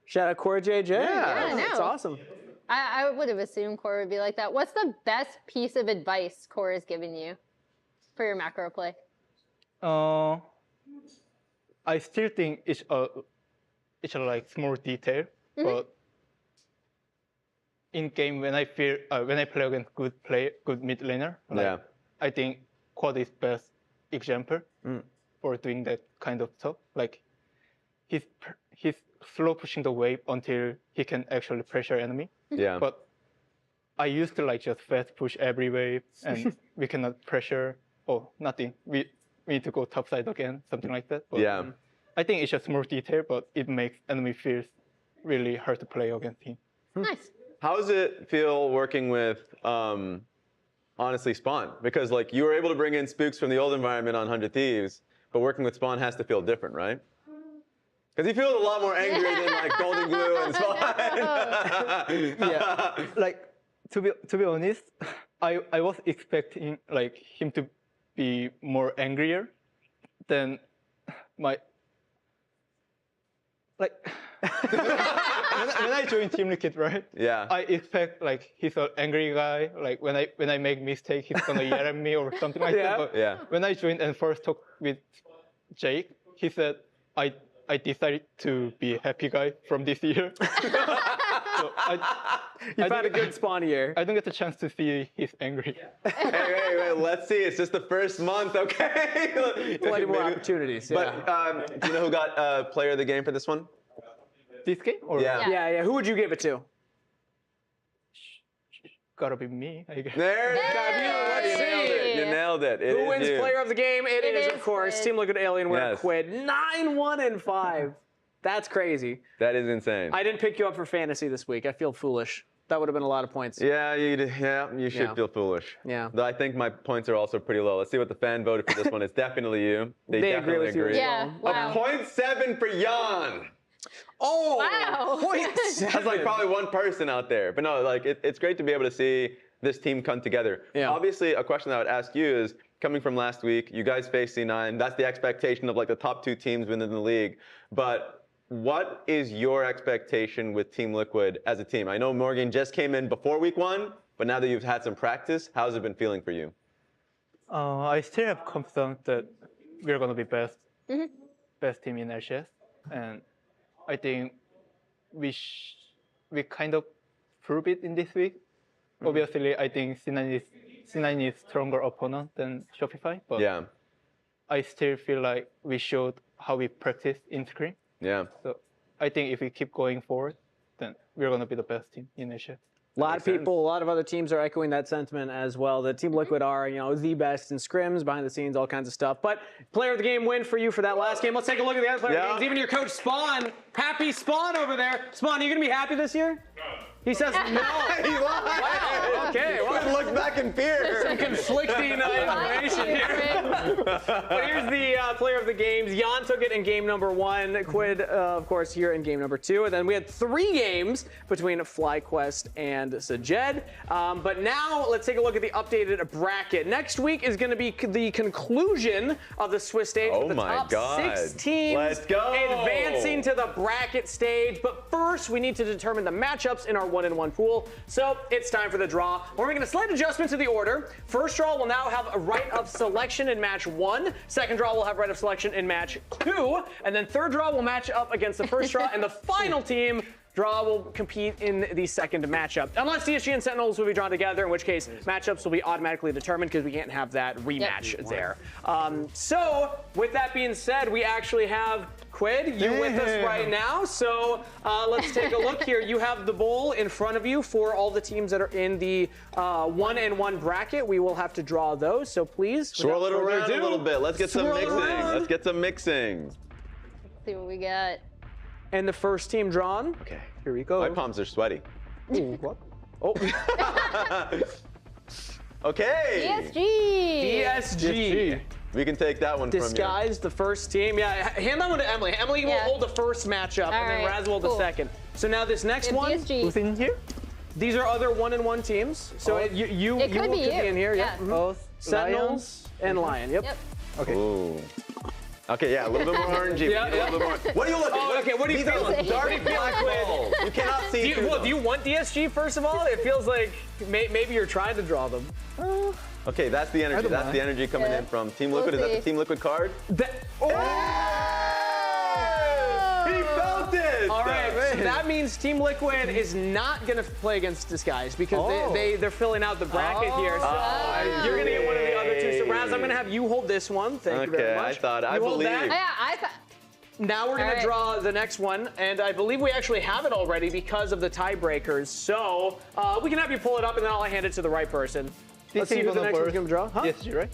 Shout out Core JJ. Yeah, that's awesome. I would have assumed Core would be like that. What's the best piece of advice Core has given you for your macro play? I still think it's a like small detail, but in game when I play against good mid laner, like, I think Quad is best example for doing that kind of stuff. Like he's slow pushing the wave until he can actually pressure enemy. Yeah. But I used to like just fast push every wave and we cannot pressure. Oh, nothing. We need to go top side again, something like that. But, yeah. I think it's a small detail, but it makes enemy feels really hard to play against him. Nice. How does it feel working with honestly Spawn, because like you were able to bring in spooks from the old environment on 100 Thieves, but working with Spawn has to feel different, right? Because he feels a lot more angry than like Golden Glue and Spawn. Yeah, like to be honest, I was expecting like him to be more angrier than my like when I joined Team Liquid, right? Yeah. I expect like he's an angry guy. Like when I make mistake, he's gonna yell at me or something like that. But when I joined and first talked with Jake, he said I decided to be a happy guy from this year. So you found a good Spawn year. I don't get the chance to see he's angry. Hey, let's see. It's just the first month, okay? Plenty more opportunities. But do you know who got Player of the Game for this one? This game? Or yeah. Who would you give it to? Gotta be me, I guess. There it is. You nailed it. Who wins Player of the Game? It is, of course, Team Liquid Alienware Quid. 9-1-5. That's crazy. That is insane. I didn't pick you up for fantasy this week. I feel foolish. That would have been a lot of points. Yeah, you should feel foolish. Yeah. Though I think my points are also pretty low. Let's see what the fan voted for this one. It's definitely you. They definitely agree. Yeah. Wow. A 0.7 for Jan. Oh, wow. 0.7. That's like probably one person out there. But no, like it's great to be able to see this team come together. Yeah. Obviously, a question that I would ask you is, coming from last week, you guys faced C9. That's the expectation of like the top 2 teams within the league. But what is your expectation with Team Liquid as a team? I know Morgan just came in before week 1, but now that you've had some practice, how's it been feeling for you? I still have confidence that we're gonna be best team in LCS, and I think we kind of proved it in this week. Obviously, I think C9 is stronger opponent than Shopify, but I still feel like we showed how we practice in screen. Yeah. So I think if we keep going forward, then we're going to be the best team in Asia. A lot of people, a lot of other teams are echoing that sentiment as well. The Team Liquid are, the best in scrims, behind the scenes, all kinds of stuff. But Player of the Game win for you for that last game. Let's take a look at the other player games. Even your coach Spawn, happy Spawn over there. Spawn, are you going to be happy this year? He says no. He lied. Wow. Okay. Well, look back in fear. Some conflicting information here. But here's the Player of the Games. Jan took it in game number 1. Quid, of course, here in game number 2. And then we had 3 games between FlyQuest and Sajed. But now let's take a look at the updated bracket. Next week is going to be the conclusion of the Swiss stage. Oh with the top 6 teams advancing to the bracket stage. But first, we need to determine the matchups in our 1-in-1 pool. So it's time for the draw. We're making a slight adjustment to the order. First draw will now have a right of selection in match 1. Second draw will have right of selection in match 2. And then third draw will match up against the first draw. And the final team draw will compete in the second matchup. Unless DSG and Sentinels will be drawn together, in which case matchups will be automatically determined because we can't have that rematch there. So with that being said, we actually have Quid, you with us right now. So let's take a look here. You have the bowl in front of you for all the teams that are in the 1-in-1 bracket. We will have to draw those, so please. Swirl it around a little bit. Let's get some mixing. Let's get some mixing. Let's see what we got. And the first team drawn. Okay. Here we go. My palms are sweaty. Ooh, what? Oh. Okay. DSG. We can take that one Disguise, the first team. Yeah, hand that one to Emily. Emily will hold the first matchup, and then Raz will the second. So now this next one. DSG. Who's in here? These are other 1-in-1 teams. So you will be in here. Yeah. Sentinels and Lion. Yep. Okay. Ooh. Okay, yeah, a little bit more orangey. A little bit more. What are you looking? Oh, okay, what are you feeling? Dark black hole. You cannot see. Do you want DSG first of all? It feels like maybe you're trying to draw them. Okay, that's the energy. That's the energy coming in from Team Liquid. Is that the Team Liquid card? He felt it! All right, so that means Team Liquid is not going to play against Disguise because they're filling out the bracket here. So you're going to get one of the other two. So Raz, I'm going to have you hold this one. Thank you very much. I believe. Now we're going to draw the next one, and I believe we actually have it already because of the tiebreakers. So we can have you pull it up, and then I'll hand it to the right person. Let's see who the next one's going to draw. Huh? Yes, you're right.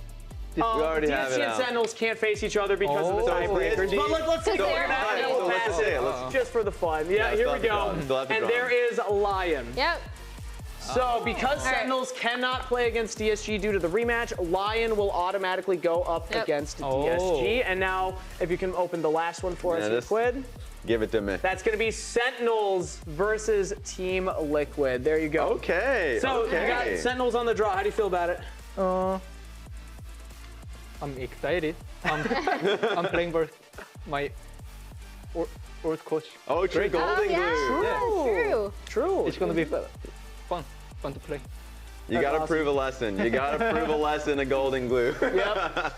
We already have it DSG and Sentinels can't face each other because of the tiebreakers. But let's take a look at that, and we'll pass it just for the fun. Yeah, here we go. And there is Lion. Yep. So because Sentinels cannot play against DSG due to the rematch, Lyon will automatically go up against DSG. And now, if you can open the last one for us, Quid. Give it to me. That's going to be Sentinels versus Team Liquid. There you go. Okay. So you got Sentinels on the draw. How do you feel about it? I'm excited. I'm playing versus my old coach. Oh, true. Golden Glue. True. It's gonna be fun to play. You got to prove a lesson. You got to prove a lesson of Golden Glue. Yep. All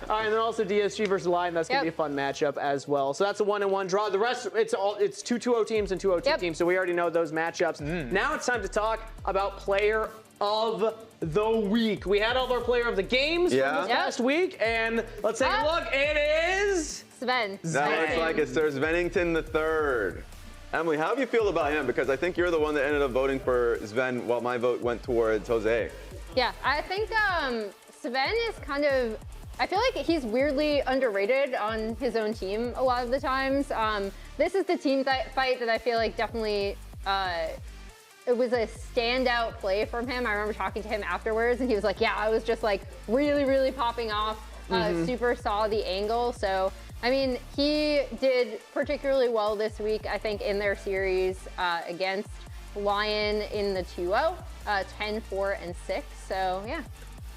right, and then also DSG versus Lyon. That's going to be a fun matchup as well. So that's a 1-1 draw. The rest, it's two 2-0 teams and two 0-2 teams. So we already know those matchups. Now it's time to talk about player of the week. We had all of our player of the games from this past week, and let's take a look. It is Sven. That looks like it's Sir Svenington III. Emily, how do you feel about him? Because I think you're the one that ended up voting for Sven while my vote went towards Jose. Yeah, I think Sven is kind of, I feel like he's weirdly underrated on his own team a lot of the times. This is the team fight that I feel like definitely, it was a standout play from him. I remember talking to him afterwards and he was like, yeah, I was just like really, really popping off, super saw the angle. So, I mean, he did particularly well this week, I think, in their series against Lyon in the 2-0, 10-4-6. So, yeah.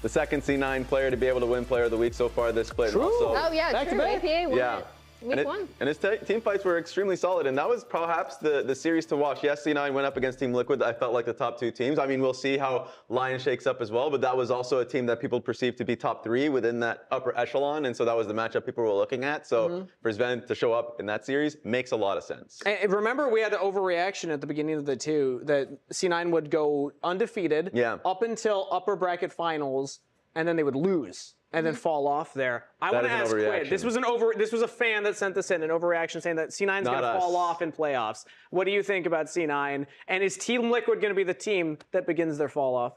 The second C9 player to be able to win Player of the Week so far this split. True. Oh, yeah, true. APA won it. Week 1. And his team fights were extremely solid, and that was perhaps the series to watch. Yes, C9 went up against Team Liquid. I felt like the top two teams. I mean, we'll see how Lyon shakes up as well, but that was also a team that people perceived to be top 3 within that upper echelon, and so that was the matchup people were looking at. So for Sven to show up in that series makes a lot of sense. And remember, we had an overreaction at the beginning of the two that C9 would go undefeated up until upper bracket finals, and then they would lose. And then fall off there. I want to ask Quid. This was a fan that sent this in, an overreaction saying that C9's going to fall off in playoffs. What do you think about C9? And is Team Liquid going to be the team that begins their fall off?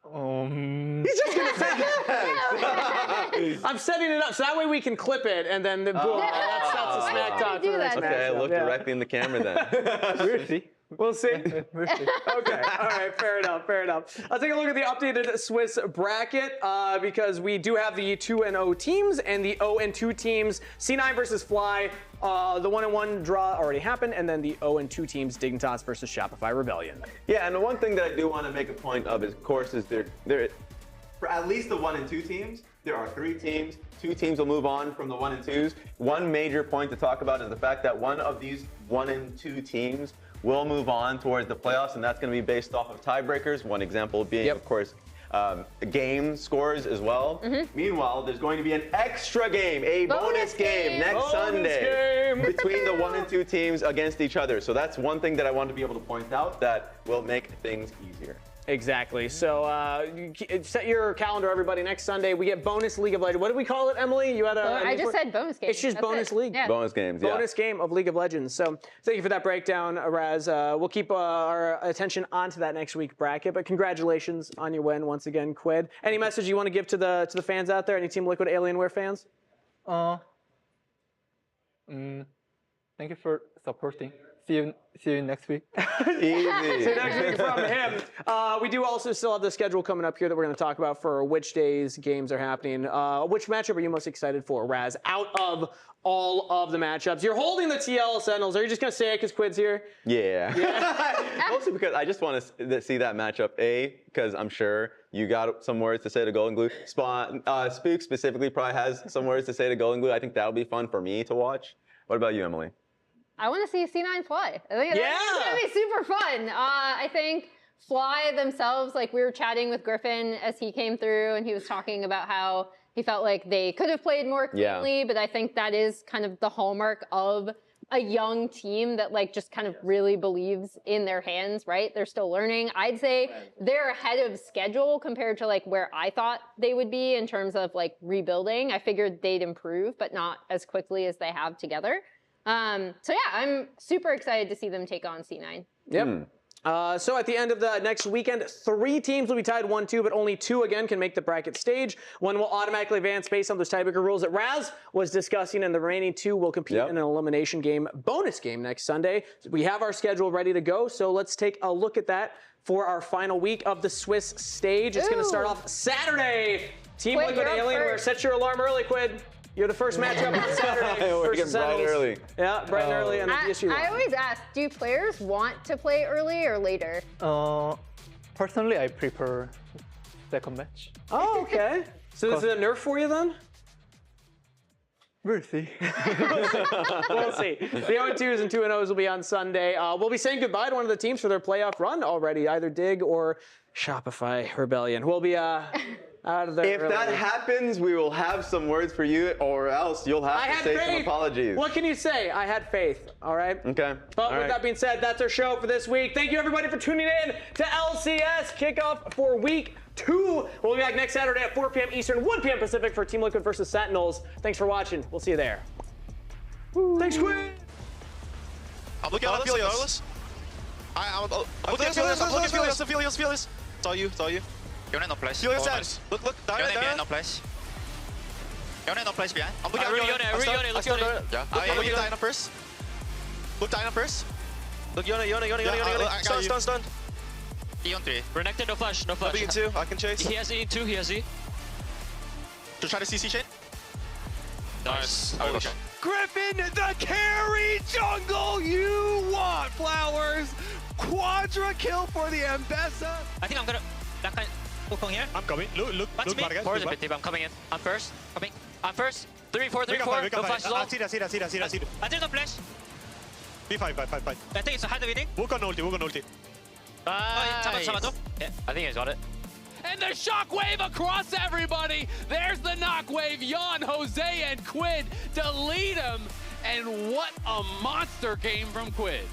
He's just going to say yes. I'm setting it up so that way we can clip it and then boom. That's a smack talk for the next match. Okay, look directly in the camera then. We'll see. Okay, all right, fair enough. Let's take a look at the updated Swiss bracket because we do have the 2-0 teams and the 0-2 teams. C9 versus Fly, the 1-1 draw already happened, and then the 0-2 teams, Dignitas versus Shopify Rebellion. Yeah, and the one thing that I do want to make a point of is, of course, is there for at least the 1 and 2 teams, there are 3 teams. 2 teams will move on from the 1 and 2s. One major point to talk about is the fact that one of these 1 and 2 teams will move on towards the playoffs, and that's going to be based off of tiebreakers. One example being, of course, game scores as well. Meanwhile, there's going to be an extra game, a bonus game next Sunday between the 1 and 2 teams against each other. So that's one thing that I want to be able to point out that will make things easier. Exactly. So set your calendar, everybody. Next Sunday, we get bonus League of Legends. What did we call it, Emily? You had I just said bonus game. It's just bonus league. Yeah. Bonus games, Bonus game of League of Legends. So thank you for that breakdown, Raz. We'll keep our attention onto that next week bracket. But congratulations on your win once again, Quid. Any message you want to give to the fans out there? Any Team Liquid Alienware fans? Thank you for supporting. See you next week. Easy. See you next week from him. We do also still have the schedule coming up here that we're going to talk about for which days games are happening. Which matchup are you most excited for, Raz? Out of all of the matchups, you're holding the TL Sentinels. Are you just going to say it because Quid's here? Yeah. Mostly because I just want to see that matchup. Because I'm sure you got some words to say to Golden Glue. Spook specifically probably has some words to say to Golden Glue. I think that would be fun for me to watch. What about you, Emily? I want to see C9 Fly. I think it's going to be super fun. I think Fly themselves, like we were chatting with Griffin as he came through and he was talking about how he felt like they could have played more cleanly, but I think that is kind of the hallmark of a young team that like just kind of really believes in their hands, right? They're still learning. I'd say they're ahead of schedule compared to like where I thought they would be in terms of like rebuilding. I figured they'd improve, but not as quickly as they have together. So yeah, I'm super excited to see them take on C9. Yep. So at the end of the next weekend, 3 teams will be tied 1-2, but only 2 again can make the bracket stage. One will automatically advance based on those tiebreaker rules that Raz was discussing, and the remaining 2 will compete in an elimination game, bonus game next Sunday. We have our schedule ready to go, so let's take a look at that for our final week of the Swiss stage. It's going to start off Saturday. Team Quid, Liquid Alienware. Set your alarm early, Quid. You're the first matchup on Saturday. We're getting bright early. Yeah, bright and early on the issue. I always ask, do players want to play early or later? Personally, I prefer second match. Oh, okay. So this is a nerf for you then? We'll see. We'll see. The 0-2s and 2-0s will be on Sunday. We'll be saying goodbye to one of the teams for their playoff run already, either Dig or Shopify Rebellion. We'll be out of there. If that happens, we will have some words for you, or else you'll have to say some apologies. What can you say? I had faith, all right? Okay. But with that being said, that's our show for this week. Thank you, everybody, for tuning in to LCS Kickoff for Week 2. We'll be back next Saturday at 4 p.m. Eastern, 1 p.m. Pacific for Team Liquid versus Sentinels. Thanks for watching. We'll see you there. Thanks, Quinn. I'm looking at Fearless. I'm looking at Fearless. It's all you. Yone no place. Fearless out. Look. Yone no place. Yone no place behind. I'm looking at Yone. Look Yone. I'm looking at Dyna first. Look Dyna first. Look Yone. Stun. E on 3. Renekton, no flash. I'm being 2. I can chase. He has E in 2. He has E. Just try to CC chain. Nice. Griffin, the carry jungle you want, Flowers. Quadra kill for the Ambessa. I think I'm gonna Wukong here. I'm coming. Look, Vargas. I'm coming in. I'm first. I'm first. 3-4. No flash. I see. I did no flash. Be fine. I think it's a hard winning. Wukong ulti. Nice. Yeah, I think he's got it. And the shockwave across everybody. There's the knockwave. Yon, Jose, and Quid delete him. And what a monster game from Quid.